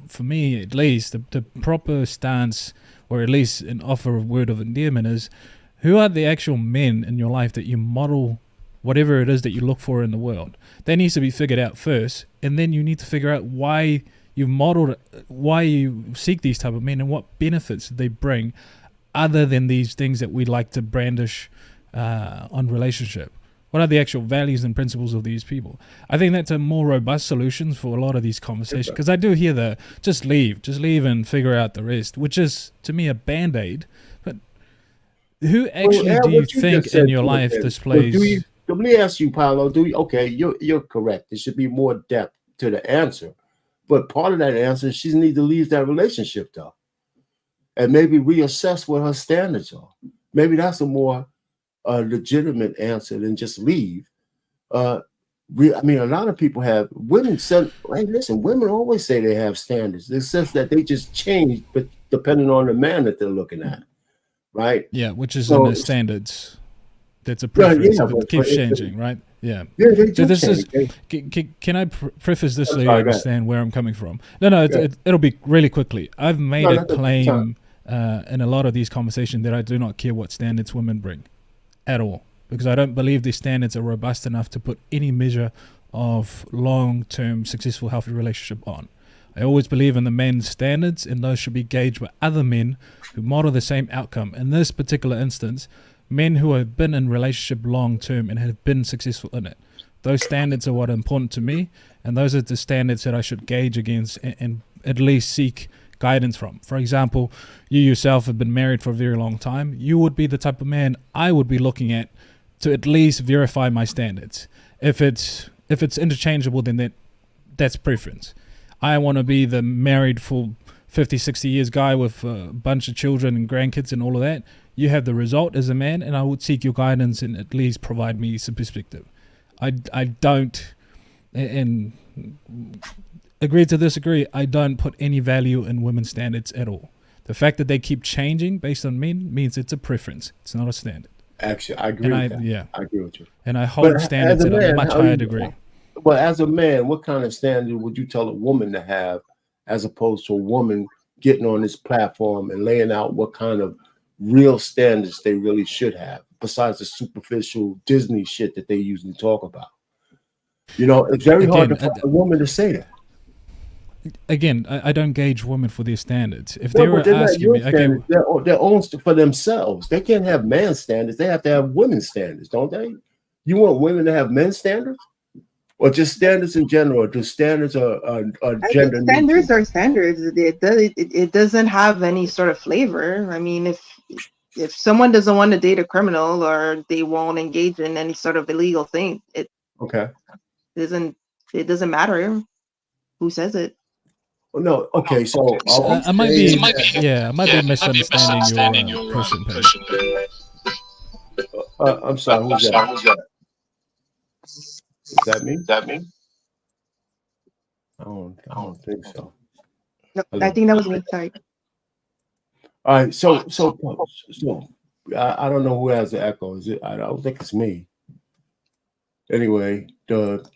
for me at least, the proper stance, or at least an offer of word of endearment, is who are the actual men in your life that you model whatever it is that you look for in the world. That needs to be figured out first, and then you need to figure out why you've modeled, why you seek these type of men and what benefits they bring other than these things that we like to brandish on relationship. What are the actual values and principles of these people? I think that's a more robust solution for a lot of these conversations, because I do hear the just leave and figure out the rest, which is to me a band-aid. But who actually do you think in your life displays? Let me ask you, Paolo. Okay? You're correct. There should be more depth to the answer, but part of that answer is she needs to leave that relationship though, and maybe reassess what her standards are. Maybe that's a more legitimate answer than just leave. I mean, a lot of people have women said, "Hey, listen, women always say they have standards. It's just that they just change, but depending on the man that they're looking at, right? Yeah, which is in the standards. That's a preference. It keeps changing, right? Yeah. Yeah, they do this change. is. Can I preface this so you understand where I'm coming from? No. It'll be really quickly. I've made a claim in a lot of these conversations that I do not care what standards women bring, at all, because I don't believe these standards are robust enough to put any measure of long-term successful healthy relationship on. I always believe in the men's standards, and those should be gauged by other men who model the same outcome. In this particular instance, men who have been in relationship long-term and have been successful in it. Those standards are what are important to me, and those are the standards that I should gauge against and at least seek guidance from. For example, you yourself have been married for a very long time. You would be the type of man I would be looking at to at least verify my standards. If it's interchangeable, then that's preference. I want to be the married for 50, 60 years guy with a bunch of children and grandkids and all of that. You have the result as a man, and I would seek your guidance and at least provide me some perspective. I don't, and agree to disagree, I don't put any value in women's standards at all. The fact that they keep changing based on men means it's a preference. It's not a standard. Actually, I agree with that. Yeah. I agree with you. And I hold standards at a much higher degree. But as a man, what kind of standard would you tell a woman to have as opposed to a woman getting on this platform and laying out what kind of real standards they really should have, besides the superficial Disney shit that they usually talk about? You know, it's very hard to find a woman to say that. Again, I don't gauge women for their standards. If they were asking me, okay, they're own for themselves. They can't have man standards. They have to have women's standards, don't they? You want women to have men's standards, or just standards in general? Or do standards are gender? Standards are standards. It doesn't have any sort of flavor. I mean, if someone doesn't want to date a criminal or they won't engage in any sort of illegal thing, it doesn't matter who says it. No, okay, so I might be misunderstanding your question, Paige. I'm sorry, who's that? Is that me? I don't think so. No, I think that was me. Sorry. All right, so I don't know who has the echo. Is it? I don't think it's me. Anyway,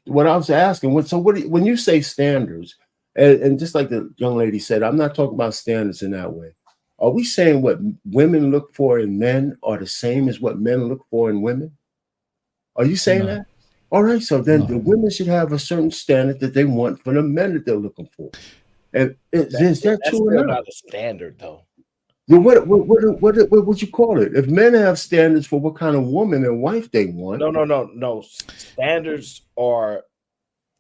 what I was asking, when you say standards, and just like the young lady said, I'm not talking about standards in that way. Are we saying what women look for in men are the same as what men look for in women? Are you saying that? All right, so then the women should have a certain standard that they want for the men that they're looking for. And is that true or not? Not a standard, though. Well, what would you call it? If men have standards for what kind of woman and wife they want. No. Standards are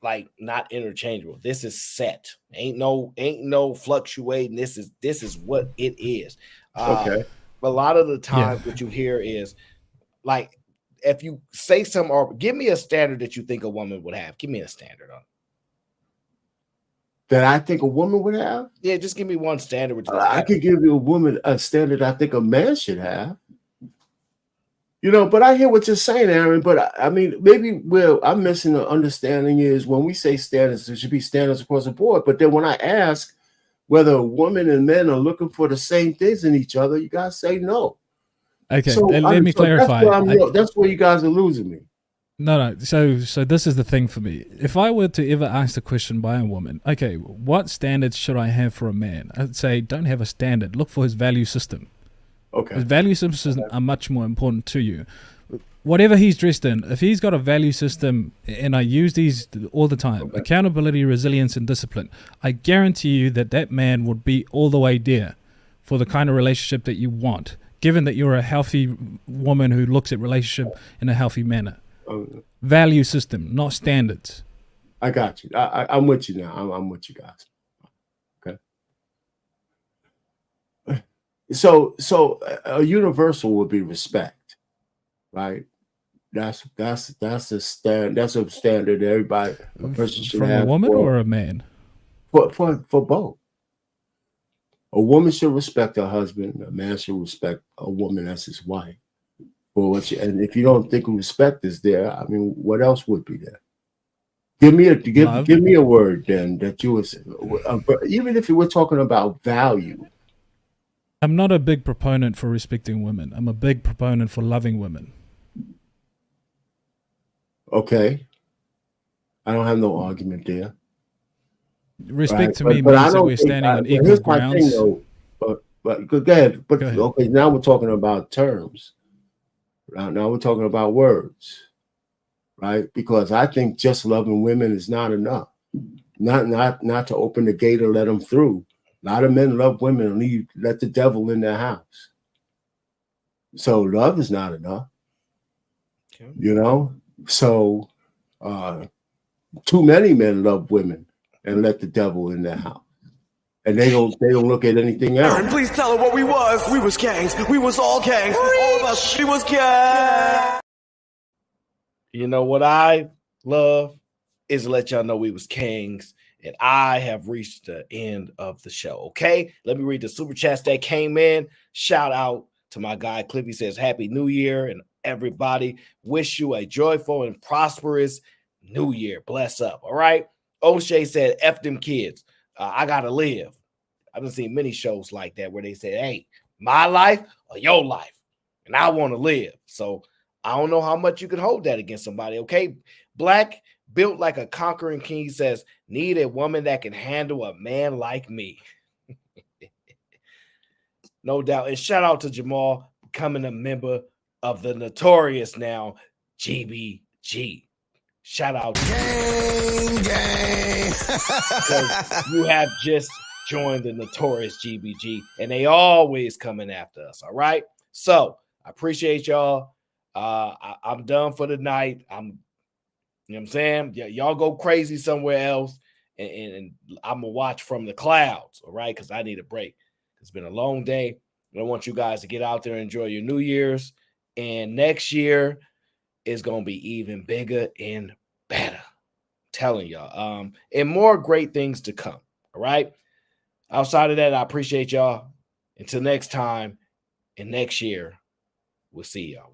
like not interchangeable. This is set. Ain't no fluctuating. This is what it is. Okay. A lot of the times what you hear is like, if you say something, or give me a standard that you think a woman would have. Give me a standard on it. That I think a woman would have? Yeah, just give me one standard. I could give you a woman a standard I think a man should have. You know, but I hear what you're saying, Aaron. But I mean, maybe where I'm missing the understanding is when we say standards, there should be standards across the board. But then when I ask, whether a woman and men are looking for the same things in each other, you gotta say no. Okay, So, let me clarify. That's where you guys are losing me. No. So this is the thing for me. If I were to ever ask the question by a woman, okay, what standards should I have for a man? I'd say don't have a standard. Look for his value system. Okay. His value systems are much more important to you. Whatever he's dressed in, if he's got a value system, and I use these all the time, accountability, resilience, and discipline, I guarantee you that man would be all the way there for the kind of relationship that you want, given that you're a healthy woman who looks at relationship in a healthy manner. Value system, not standards. I got you. I'm with you now. I'm with you guys. Okay. So a universal would be respect, right? That's a standard everybody a person should From have a woman or a man? For both. A woman should respect her husband. A man should respect a woman as his wife. And if you don't think respect is there, I mean, what else would be there? Give me a word then that you would say, even if you were talking about value. I'm not a big proponent for respecting women. I'm a big proponent for loving women. Okay. I don't have no argument there. Respect to me means that we're standing on equal grounds. But go ahead. But okay, now we're talking about terms. Now we're talking about words, right? Because I think just loving women is not enough. Not to open the gate and let them through. A lot of men love women and let the devil in their house. So love is not enough. Okay. You know? So too many men love women and let the devil in their house. And they don't look at anything else. Aaron, please tell her what we was. We was gangs. We was all gangs. All of us. She was gangs. You know what I love is to let y'all know we was kings. And I have reached the end of the show. Okay, let me read the super chats that came in. Shout out to my guy Cliffy, says Happy New Year, and everybody wish you a joyful and prosperous New Year. Bless up. All right. O'Shea said, F them kids. I gotta live. I've seen many shows like that where they say, hey, my life or your life, and I want to live. So I don't know how much you can hold that against somebody. Okay, Black built like a conquering king says, need a woman that can handle a man like me. No doubt. And shout out to Jamal becoming a member of the notorious now GBG. Shout out to gang. Because you have just joined the notorious GBG, and they always coming after us. All right. So I appreciate y'all. I'm done for the night. You know what I'm saying? Y'all go crazy somewhere else, and I'm gonna watch from the clouds. All right, because I need a break. It's been a long day. I want you guys to get out there and enjoy your New Year's, and next year is gonna be even bigger and better. I'm telling y'all, and more great things to come. All right. Outside of that, I appreciate y'all. Until next time and next year, we'll see y'all.